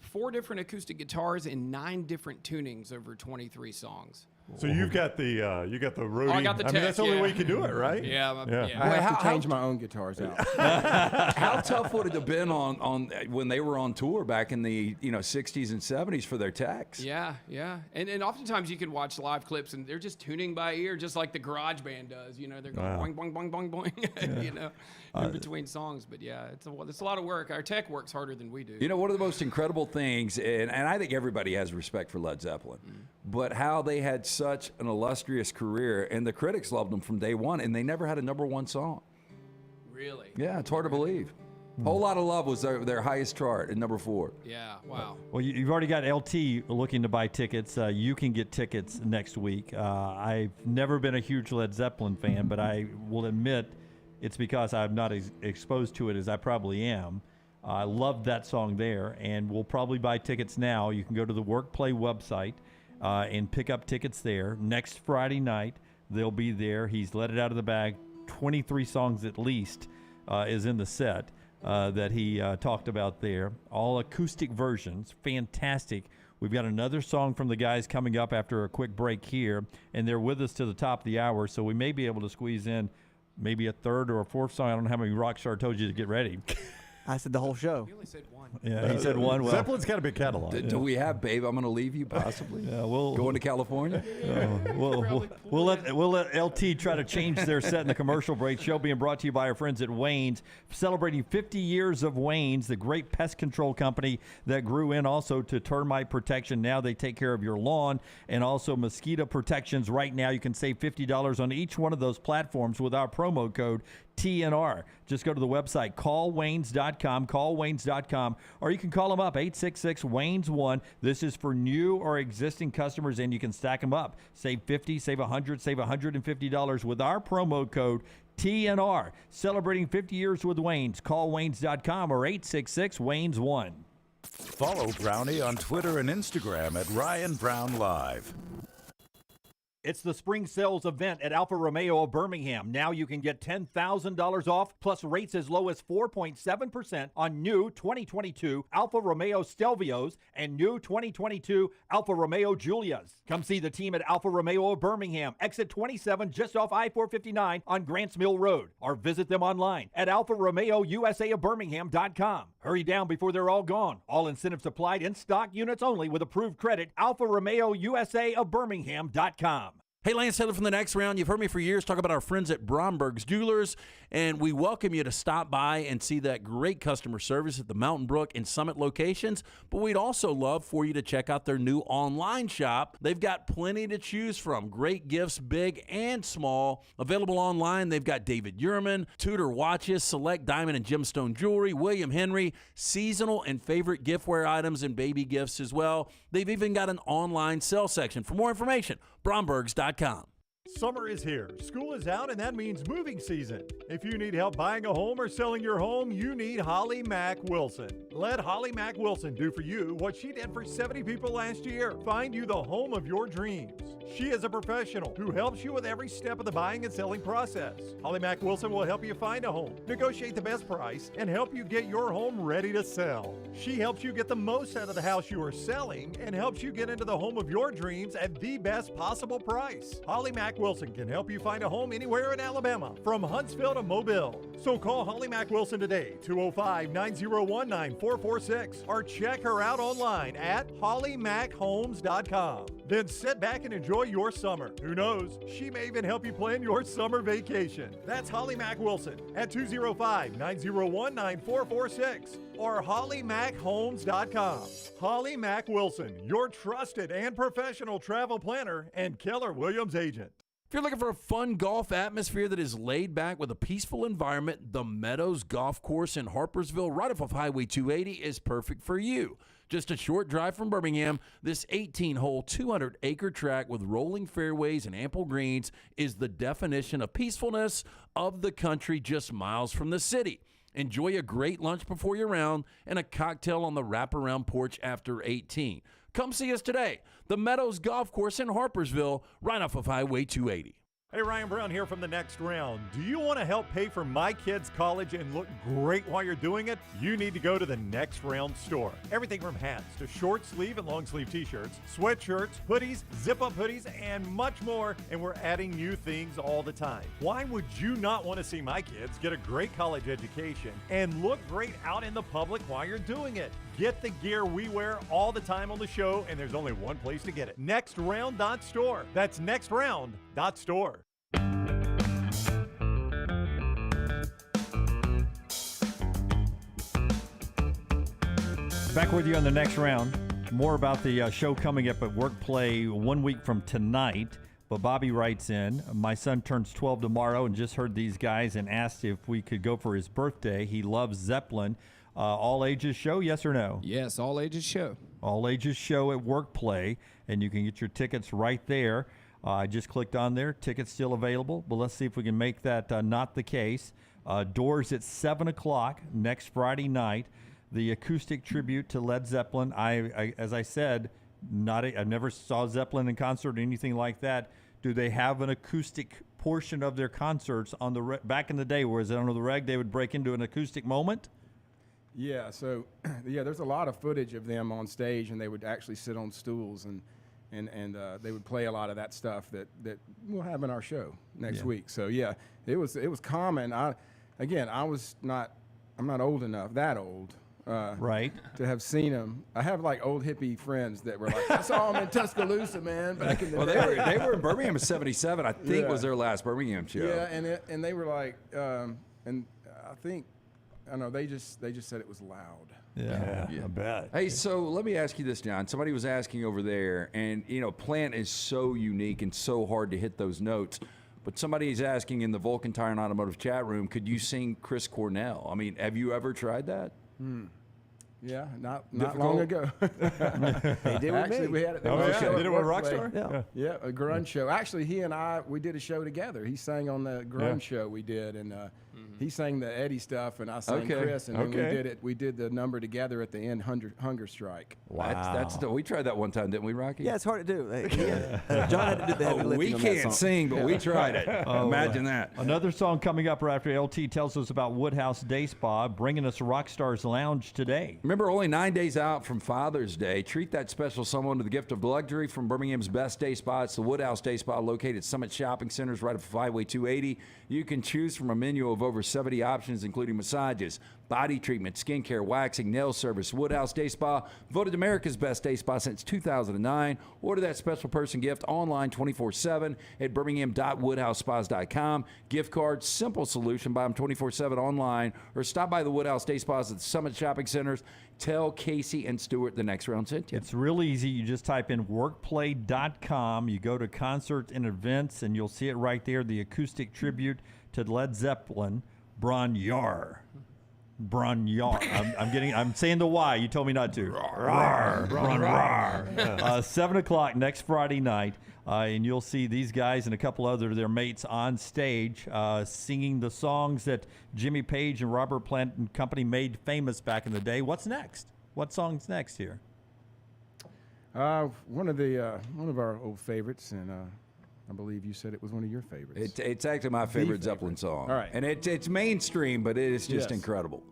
4 different acoustic guitars and 9 different tunings over 23 songs. So you've got the roadie. I got the tech, that's the only yeah. way you can do it, right? Yeah. I have to change my own guitars out. How tough would it have been on when they were on tour back in the 60s and 70s for their techs? Yeah. And oftentimes you can watch live clips and they're just tuning by ear, just like the garage band does. They're going boing, boing, boing, boing, boing, in between songs. But yeah, it's a lot of work. Our tech works harder than we do. One of the most incredible things, and I think everybody has respect for Led Zeppelin, but how they had such an illustrious career, and the critics loved them from day one, and they never had a #1 song. Really? Yeah, it's hard to believe. Whole Lot of Love was their highest chart at #4. Yeah, wow. Well, you've already got LT looking to buy tickets. You can get tickets next week. I've never been a huge Led Zeppelin fan, but I will admit it's because I'm not as exposed to it as I probably am. I love that song there, and we'll probably buy tickets now. You can go to the WorkPlay website and pick up tickets there. Next Friday night, they'll be there. He's let it out of the bag. 23 songs at least is in the set that he talked about there. All acoustic versions. Fantastic. We've got another song from the guys coming up after a quick break here, and they're with us to the top of the hour, so we may be able to squeeze in maybe a third or a fourth song. I don't know how many Rockstar told you to get ready. I said the whole show. You only said one. Yeah, he said one. Well, Zeppelin's got a big catalog. Do we have Babe, I'm going to Leave You, possibly? Yeah, we'll going to California? We'll let LT try to change their set in the commercial break. Show being brought to you by our friends at Wayne's, celebrating 50 years of Wayne's, the great pest control company that grew in also to termite protection. Now they take care of your lawn and also mosquito protections. Right now you can save $50 on each one of those platforms with our promo code TNR. Just go to the website, callwaynes.com, or you can call them up, 866-WAYNES1. This is for new or existing customers, and you can stack them up. Save $50, save $100, save $150 with our promo code TNR. Celebrating 50 years with Waynes. Call Waynes.com or 866-WAYNES1. Follow Brownie on Twitter and Instagram at Ryan Brown Live. It's the spring sales event at Alfa Romeo of Birmingham. Now you can get $10,000 off plus rates as low as 4.7% on new 2022 Alfa Romeo Stelvios and new 2022 Alfa Romeo Giulias. Come see the team at Alfa Romeo of Birmingham, exit 27 just off I-459 on Grants Mill Road, or visit them online at alfaromeousaofbirmingham.com. Hurry down before they're all gone. All incentives applied, in stock units only with approved credit. Alfa Romeo USA of Birmingham.com. Hey, Lance Taylor from The Next Round. You've heard me for years talk about our friends at Bromberg's Jewelers, and we welcome you to stop by and see that great customer service at the Mountain Brook and Summit locations. But we'd also love for you to check out their new online shop. They've got plenty to choose from. Great gifts, big and small. Available online, they've got David Yurman, Tudor watches, select diamond and gemstone jewelry, William Henry, seasonal and favorite giftware items, and baby gifts as well. They've even got an online sale section. For more information, Brombergs.com. Summer is here, school is out, and that means moving season. If you need help buying a home or selling your home, you need Holly Mack Wilson. Let Holly Mack Wilson do for you what she did for 70 people last year. Find you the home of your dreams. She is a professional who helps you with every step of the buying and selling process. Holly Mack Wilson will help you find a home, negotiate the best price, and help you get your home ready to sell. She helps you get the most out of the house you are selling and helps you get into the home of your dreams at the best possible price. Holly Mack Wilson can help you find a home anywhere in Alabama, from Huntsville to Mobile. So call Holly Mack Wilson today, 205-901-9446, or check her out online at hollymackhomes.com. Then sit back and enjoy your summer. Who knows, she may even help you plan your summer vacation. That's Holly Mack Wilson at 205-901-9446 or hollymackhomes.com. Holly Mack Wilson, your trusted and professional travel planner and Keller Williams agent. If you're looking for a fun golf atmosphere that is laid back with a peaceful environment, the Meadows Golf Course in Harpersville, right off of Highway 280, is perfect for you. Just a short drive from Birmingham, this 18-hole, 200-acre track with rolling fairways and ample greens is the definition of peacefulness of the country just miles from the city. Enjoy a great lunch before your round and a cocktail on the wraparound porch after 18. Come see us today. The Meadows Golf Course in Harpersville, right off of Highway 280. Hey, Ryan Brown here from The Next Round. Do you want to help pay for my kids' college and look great while you're doing it? You need to go to The Next Round store. Everything from hats to short sleeve and long sleeve t-shirts, sweatshirts, hoodies, zip-up hoodies, and much more. And we're adding new things all the time. Why would you not want to see my kids get a great college education and look great out in the public while you're doing it? Get the gear we wear all the time on the show, and there's only one place to get it. nextround.store. That's nextround.store. Back with you on The Next Round. More about the show coming up at Workplay 1 week from tonight. But Bobby writes in, my son turns 12 tomorrow and just heard these guys and asked if we could go for his birthday. He loves Zeppelin. All ages show, yes or no? Yes, all ages show. All ages show at Workplay, and you can get your tickets right there. I just clicked on there. Tickets still available, but let's see if we can make that not the case. Doors at 7 o'clock next Friday night. The acoustic tribute to Led Zeppelin. As I said, I never saw Zeppelin in concert or anything like that. Do they have an acoustic portion of their concerts on the back in the day? Whereas under the reg, they would break into an acoustic moment. Yeah, so there's a lot of footage of them on stage, and they would actually sit on stools and they would play a lot of that stuff that we'll have in our show next week. So yeah, it was common. I'm not old enough, that old. Right. To have seen them. I have like old hippie friends that were like, I saw them in Tuscaloosa, man, back in the day. They were in Birmingham in '77, I think was their last Birmingham show. Yeah, and they were like, and I think, I know they just said it was loud. Yeah, I bet. Hey, so let me ask you this, John. Somebody was asking over there, and Plant is so unique and so hard to hit those notes. But somebody's asking in the Vulcan Tire and Automotive chat room, could you sing Chris Cornell? I mean, have you ever tried that? Yeah, not Difficult? long ago. They did with Actually, me. we had it. Oh, was a yeah? show Did at it with Workplay. Rockstar? Yeah, a grunge show. Actually, he and I, we did a show together. He sang on the grunge show we did, and he sang the Eddie stuff, and I sang Chris, and then we did it. We did the number together at the end, Hunger Strike. Wow. We tried that one time, didn't we, Rocky? Yeah, it's hard to do. John had to do the heavy lifting We on that can't song. sing, but we tried it. Imagine that. Another song coming up right after LT tells us about Woodhouse Day Spa, bringing us Rockstars Lounge today. Remember, only 9 days out from Father's Day. Treat that special someone to the gift of luxury from Birmingham's best day spa. It's the Woodhouse Day Spa, located at Summit Shopping Centers right off Highway 280. You can choose from a menu of over 70 options, including massages, body treatment, skincare, waxing, nail service. Woodhouse Day Spa, voted America's best day spa since 2009. Order that special person gift online 24/7 at birmingham.woodhousespas.com. Gift card, simple solution. Buy them 24/7 online or stop by the Woodhouse Day Spas at the Summit Shopping Centers. Tell Casey and Stuart the next round sent you. It's real easy. You just type in workplay.com. You go to concerts and events, and you'll see it right there, the acoustic tribute to Led Zeppelin, Bronyar. I'm saying the Y. You told me not to. Bronyar. 7 o'clock next Friday night. And you'll see these guys and a couple other their mates on stage singing the songs that Jimmy Page and Robert Plant and company made famous back in the day. What's next? What song's next here? One of our old favorites, and I believe you said it was one of your favorites. It's actually my favorite Zeppelin song. All right. And it's mainstream, but it is just incredible.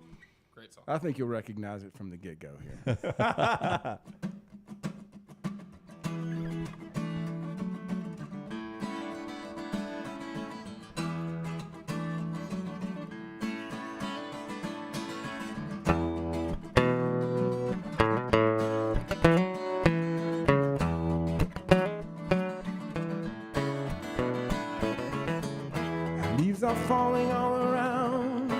Great song. I think you'll recognize it from the get-go here. Leaves are falling all around.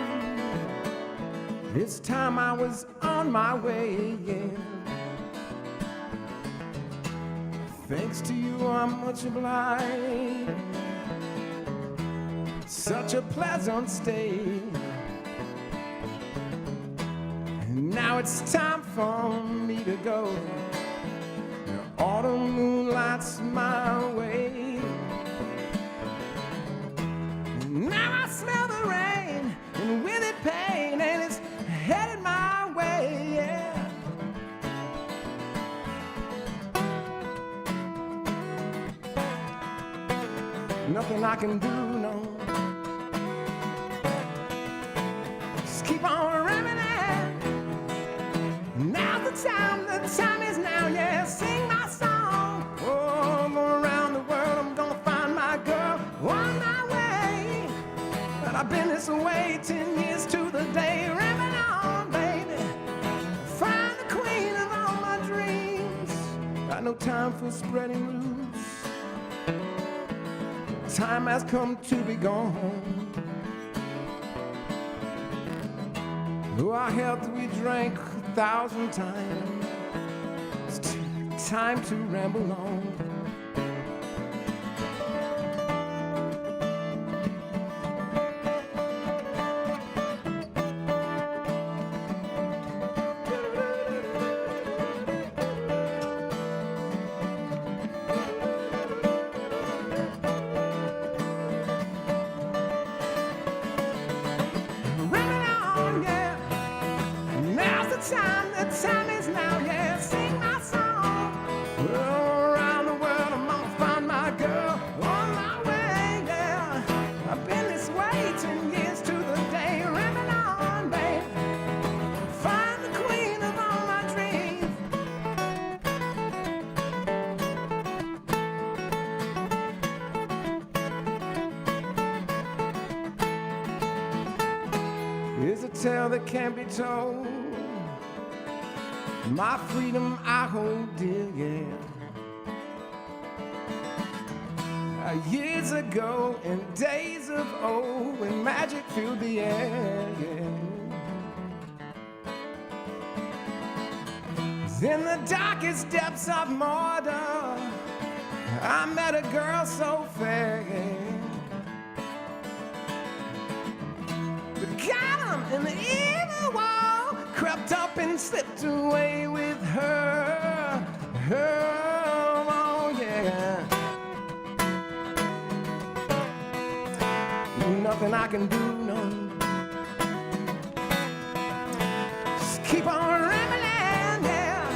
This time I was on my way, yeah. Thanks to you, I'm much obliged. Such a pleasant stay. And now it's time for me to go. The autumn moonlight's my way. Now I smell the rain, and with it pain, and it's headed my way, yeah. Nothing I can do, no. Just keep on reminiscing. Now's the time is now, yeah. Sing my song. Oh, I'm going around the world, I'm gonna find my girl on my way. But I've been this way 10 years to the day. Rambling on, baby. Find the queen of all my dreams. Got no time for spreading roots. Time has come to be gone. Though our health we drank 1,000 times. It's time to ramble on. The time is now, yeah, sing my song. Well, around the world, I'm gonna find my girl on my way, yeah. I've been this way 10 years to the day. Rambling on, babe. Find the queen of all my dreams. Here's a tale that can't be told. My freedom I hold dear, yeah. Years ago, in days of old, when magic filled the air, yeah. In the darkest depths of Mordor, I met a girl so fair, yeah. got him in the evil wall, crept up and slipped away with her. Oh, yeah. Nothing I can do, no. Just keep on rambling, yeah.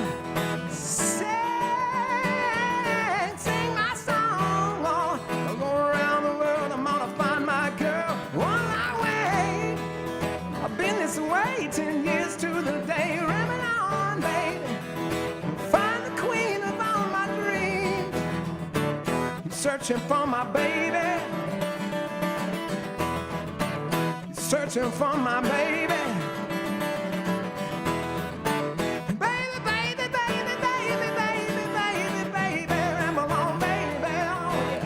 Sing my song, Lord. I'll go around the world, I'm gonna find my girl on my way. I've been this way 10 years to the day. Ramble on, baby. Find the queen of all my dreams. Searching for my baby. Searching for my baby. Baby, baby, baby, baby, baby, baby, baby. Ramble on, baby, oh yeah.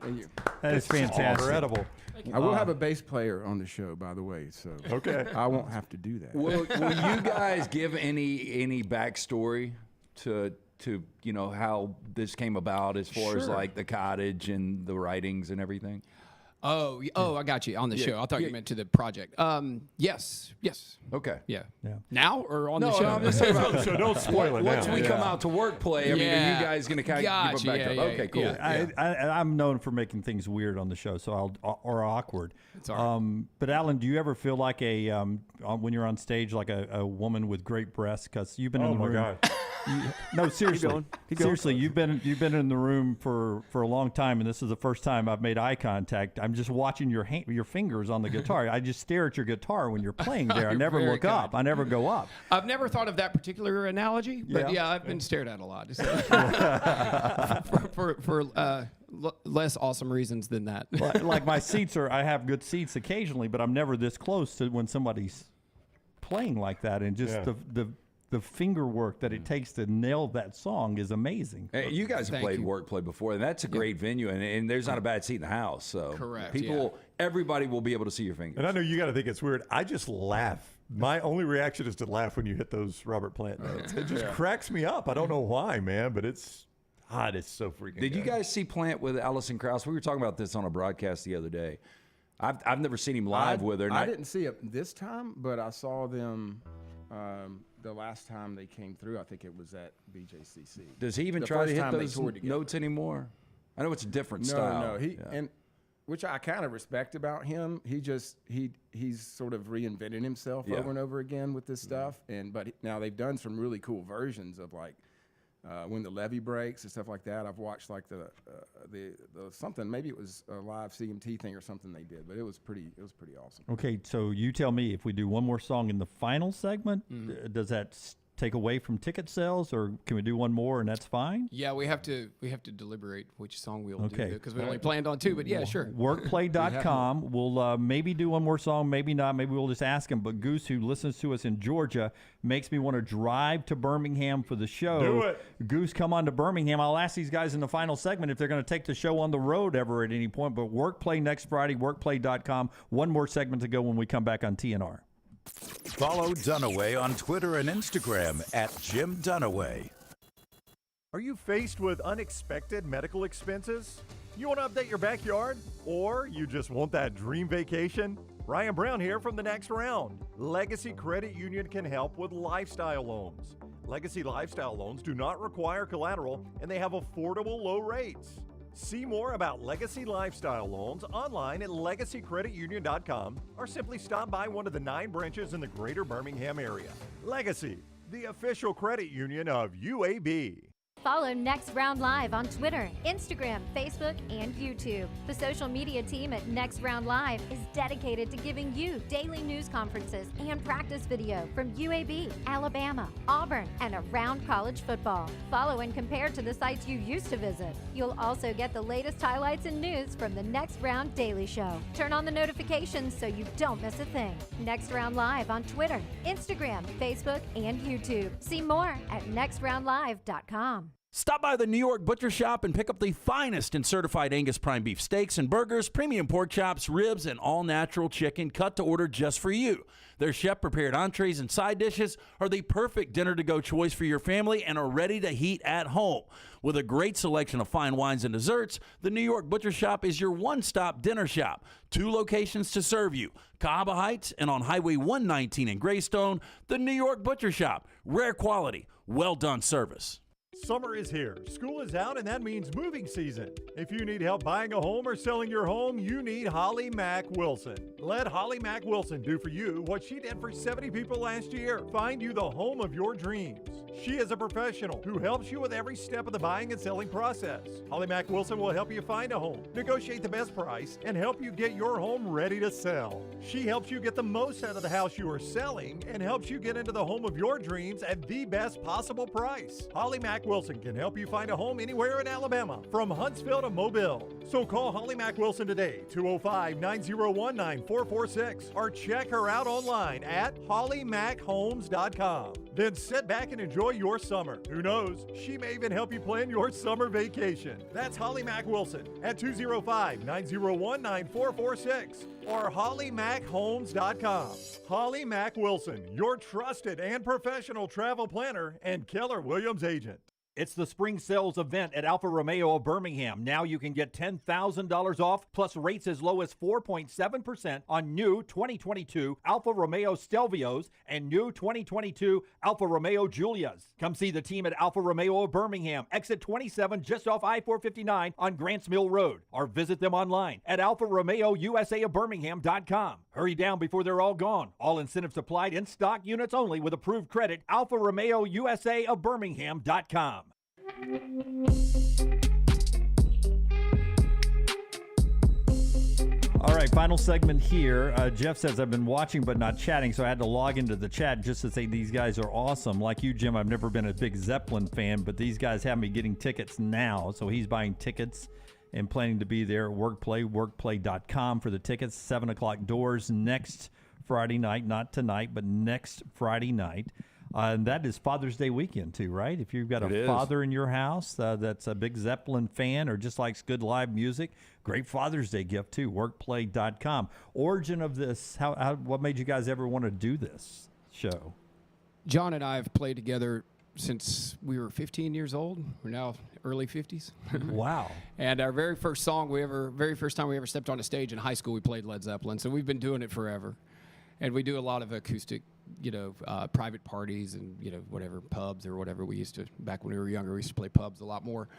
Thank you. That is fantastic. Incredible. I will have a bass player on the show, by the way, so Okay. I won't have to do that. Will you guys give any backstory to you know how this came about as far as Sure. like the cottage and the writings and everything? Oh, I got you on the Yeah. show. I thought Yeah. you meant to the project. Yes. Okay. Yeah. Yeah. Now or on No, the show? I'm just saying about, So don't spoil it Once now. we come Yeah. out to work play, I mean, are Yeah. you guys going to kind of Gotcha, give a back yeah, up? yeah, Okay, cool. yeah. I'm known for making things weird on the show, so or awkward. It's all right. But Alan, do you ever feel like when you're on stage like a woman with great breasts? Because you've been in the room. God. No, seriously. going. Keep going. Seriously, you've been in the room for a long time, and this is the first time I've made eye contact. I'm just watching your fingers on the guitar. I just stare at your guitar when you're playing there. I You're never very look up. I never go up. I've never thought of that particular analogy, but Yeah. yeah, I've been stared at a lot. So. for less awesome reasons than that. Like my seats I have good seats occasionally, but I'm never this close to when somebody's playing like that, and just the finger work that it takes to nail that song is amazing. Hey, you guys have Thank played you. Workplay before, and that's a great venue, and there's not a bad seat in the house. So Correct, everybody will be able to see your fingers. And I know you got to think it's weird. I just laugh. My only reaction is to laugh when you hit those Robert Plant notes. It just cracks me up. I don't know why, man, but it's so freaking Did you good. guys see Plant with Alison Krauss? We were talking about this on a broadcast the other day. I've never seen him live with her. and I didn't see it this time, but I saw them the last time they came through. I think it was at BJCC. Does he even The try to first hit time they those toured together. notes anymore? I know it's a different No, style. and which I kind of respect about him. He's sort of reinvented himself Yeah. over and over again with this stuff. But now they've done some really cool versions of like when the levee breaks and stuff like that. I've watched like the something, maybe it was a live CMT thing or something they did, but it was pretty awesome. Okay, so you tell me, if we do one more song in the final segment, does that take away from ticket sales, or can we do one more and that's fine? Yeah, we have to deliberate which song we'll Okay. do because we only planned on 2. But yeah, sure. Workplay.com. We'll maybe do one more song, maybe not. Maybe we'll just ask him. But Goose, who listens to us in Georgia, makes me want to drive to Birmingham for the show. Do it. Goose, come on to Birmingham. I'll ask these guys in the final segment if they're going to take the show on the road ever at any point. But Workplay next Friday, workplay.com. One more segment to go when we come back on TNR. Follow Dunaway on Twitter and Instagram at Jim Dunaway. Are you faced with unexpected medical expenses? You want to update your backyard? Or you just want that dream vacation? Ryan Brown here from The Next Round. Legacy Credit Union can help with lifestyle loans. Legacy Lifestyle Loans do not require collateral, and they have affordable low rates. See more about Legacy Lifestyle Loans online at legacycreditunion.com, or simply stop by one of the 9 branches in the greater Birmingham area. Legacy, the official credit union of UAB. Follow Next Round Live on Twitter, Instagram, Facebook, and YouTube. The social media team at Next Round Live is dedicated to giving you daily news conferences and practice video from UAB, Alabama, Auburn, and around college football. Follow and compare to the sites you used to visit. You'll also get the latest highlights and news from the Next Round Daily Show. Turn on the notifications so you don't miss a thing. Next Round Live on Twitter, Instagram, Facebook, and YouTube. See more at nextroundlive.com. Stop by the New York Butcher Shop and pick up the finest in certified Angus prime beef steaks and burgers, premium pork chops, ribs, and all-natural chicken cut to order just for you. Their chef-prepared entrees and side dishes are the perfect dinner-to-go choice for your family and are ready to heat at home. With a great selection of fine wines and desserts, the New York Butcher Shop is your one-stop dinner shop. 2 locations to serve you, Cahaba Heights and on Highway 119 in Greystone. The New York Butcher Shop. Rare quality, well-done service. Summer is here, school is out, and that means moving season. If you need help buying a home or selling your home, you need Holly Mack Wilson. Let Holly Mack Wilson do for you what she did for 70 people last year. Find you the home of your dreams. She is a professional who helps you with every step of the buying and selling process. Holly Mack Wilson will help you find a home, negotiate the best price, and help you get your home ready to sell. She helps you get the most out of the house you are selling and helps you get into the home of your dreams at the best possible price. Holly Mack Wilson can help you find a home anywhere in Alabama, from Huntsville to Mobile. So call Holly Mack Wilson today, 205-901-9446, or check her out online at hollymackhomes.com. Then sit back and enjoy your summer. Who knows, she may even help you plan your summer vacation. That's Holly Mack Wilson at 205-901-9446 or hollymackhomes.com. Holly Mack Wilson, your trusted and professional travel planner and Keller Williams agent. It's the spring sales event at Alfa Romeo of Birmingham. Now you can get $10,000 off plus rates as low as 4.7% on new 2022 Alfa Romeo Stelvios and new 2022 Alfa Romeo Giulias. Come see the team at Alfa Romeo of Birmingham, exit 27 just off I-459 on Grants Mill Road, or visit them online at alfaromeousaofbirmingham.com. Hurry down before they're all gone. All incentives applied, in stock units only with approved credit. Alfa Romeo USA of Birmingham.com. All right, final segment here. Jeff says, I've been watching but not chatting, so I had to log into the chat just to say these guys are awesome. Like you, Jim, I've never been a big Zeppelin fan, but these guys have me getting tickets now. So he's buying tickets and planning to be there at workplay.com for the tickets. 7 o'clock doors next Friday night, not tonight, but next Friday night. And that is Father's Day weekend, too, right? If you've got a father in your house that's a big Zeppelin fan or just likes good live music, great Father's Day gift, too, workplay.com. Origin of this, what made you guys ever want to do this show? John and I have played together since we were 15 years old. We're now early 50s. Wow. And our very first time we ever stepped on a stage in high school, we played Led Zeppelin. So we've been doing it forever. And we do a lot of acoustic, private parties and, whatever, pubs or whatever. We used to, back when we were younger, we used to play pubs a lot more.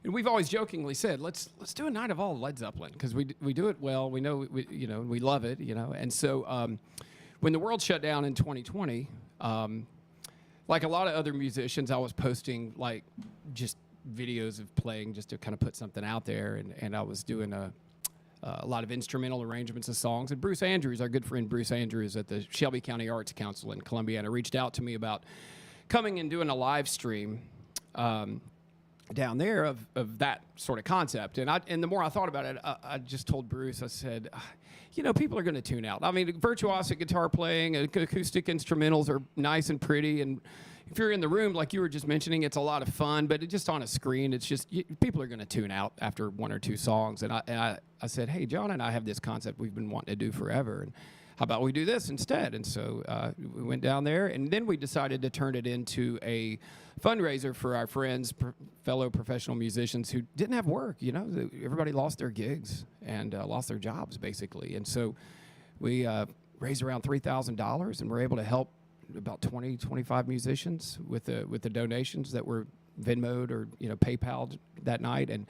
And we've always jokingly said, let's do a night of all Led Zeppelin, because we do it well. We know, we love it, And so when the world shut down in 2020, like a lot of other musicians, I was posting, just videos of playing just to kind of put something out there. And I was doing a lot of instrumental arrangements of songs. And Bruce Andrews, our good friend Bruce Andrews at the Shelby County Arts Council in Columbiana, reached out to me about coming and doing a live stream down there of that sort of concept. And the more I thought about it, I just told Bruce, I said, people are going to tune out. I mean, virtuosic guitar playing, acoustic instrumentals are nice and pretty, and if you're in the room, like you were just mentioning, it's a lot of fun, but just on a screen, it's just, people are going to tune out after 1 or 2 songs. And I said, hey, John and I have this concept we've been wanting to do forever, and how about we do this instead? And so we went down there, and then we decided to turn it into a fundraiser for our friends, fellow professional musicians who didn't have work. Everybody lost their gigs and lost their jobs, basically. And so we raised around $3,000, and we're able to help about 25 musicians with the donations that were Venmo'd or PayPal'd that night. And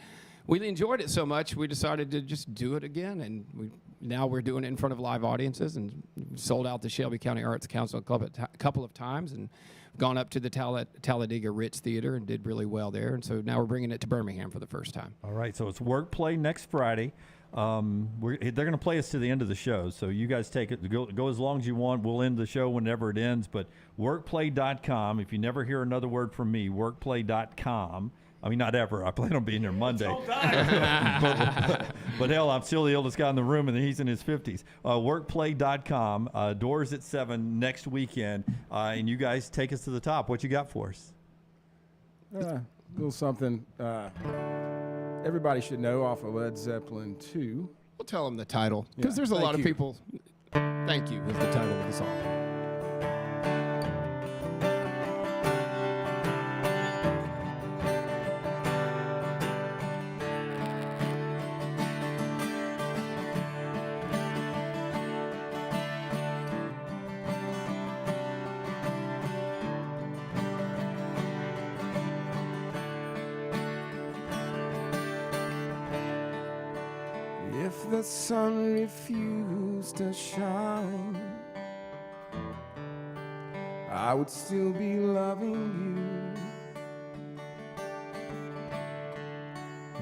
we enjoyed it so much, we decided to just do it again, and now we're doing it in front of live audiences, and sold out the Shelby County Arts Council Club a couple of times, and gone up to the Talladega Ritz Theater and did really well there, and so now we're bringing it to Birmingham for the first time. All right, so it's Work Play next Friday. They're going to play us to the end of the show, so you guys take it. Go as long as you want. We'll end the show whenever it ends, but workplay.com. If you never hear another word from me, workplay.com. I mean, not ever. I plan on being there Monday. But hell, I'm still the oldest guy in the room, and he's in his 50s. Workplay.com. Doors at 7 next weekend. And you guys take us to the top. What you got for us? A little something everybody should know off of Led Zeppelin 2. We'll tell them the title, because there's a lot of people. Thank You is the title of the song. If the sun refused to shine, I would still be loving you.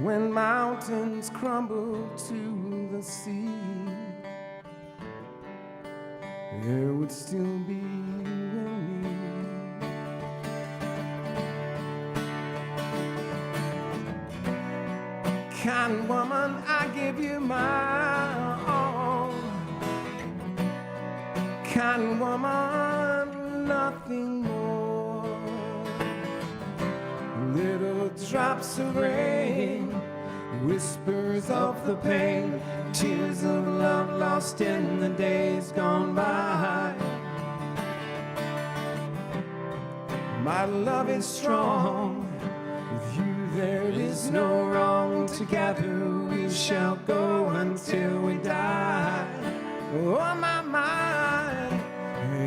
When mountains crumble to the sea, there would still be you and me. Kind woman, I give you my all. Kind woman, nothing more. Little drops of rain, whispers of the pain, tears of love lost in the days gone by. My love is strong. With you there is no wrong. Together we shall go until we die. Oh my mind,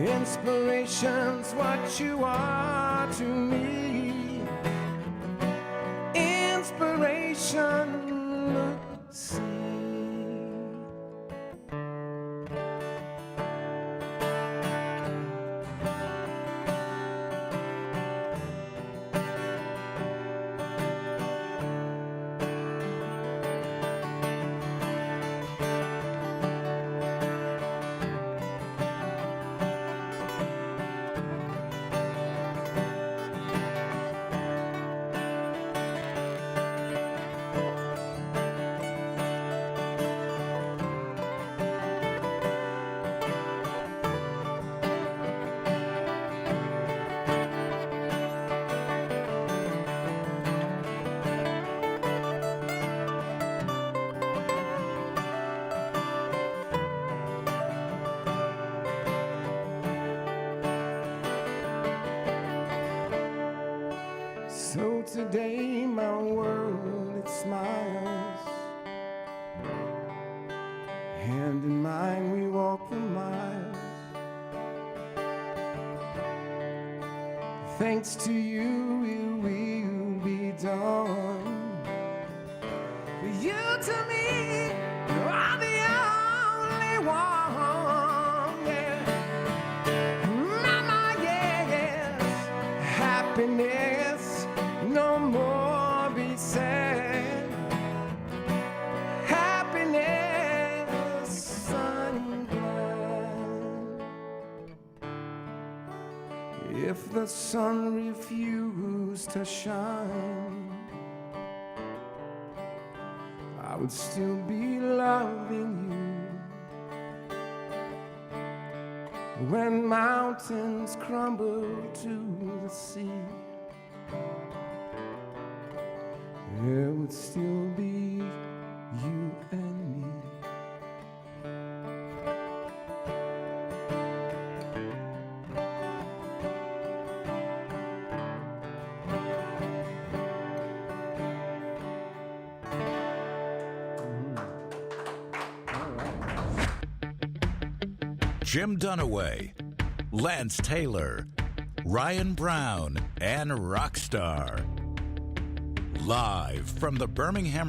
inspiration's what you are to me. Inspiration, look, see. So today my world, it smiles. Hand in mind we walk the miles. Thanks to you it will be done. You to me are the only one, yeah. Mama, yes, happiness no more be sad. Happiness, sun glad. If the sun refused to shine, I would still be loving you. When mountains crumble to the sea, there would still be you and me. Jim Dunaway, Lance Taylor, Ryan Brown, and Rockstar. Live from the Birmingham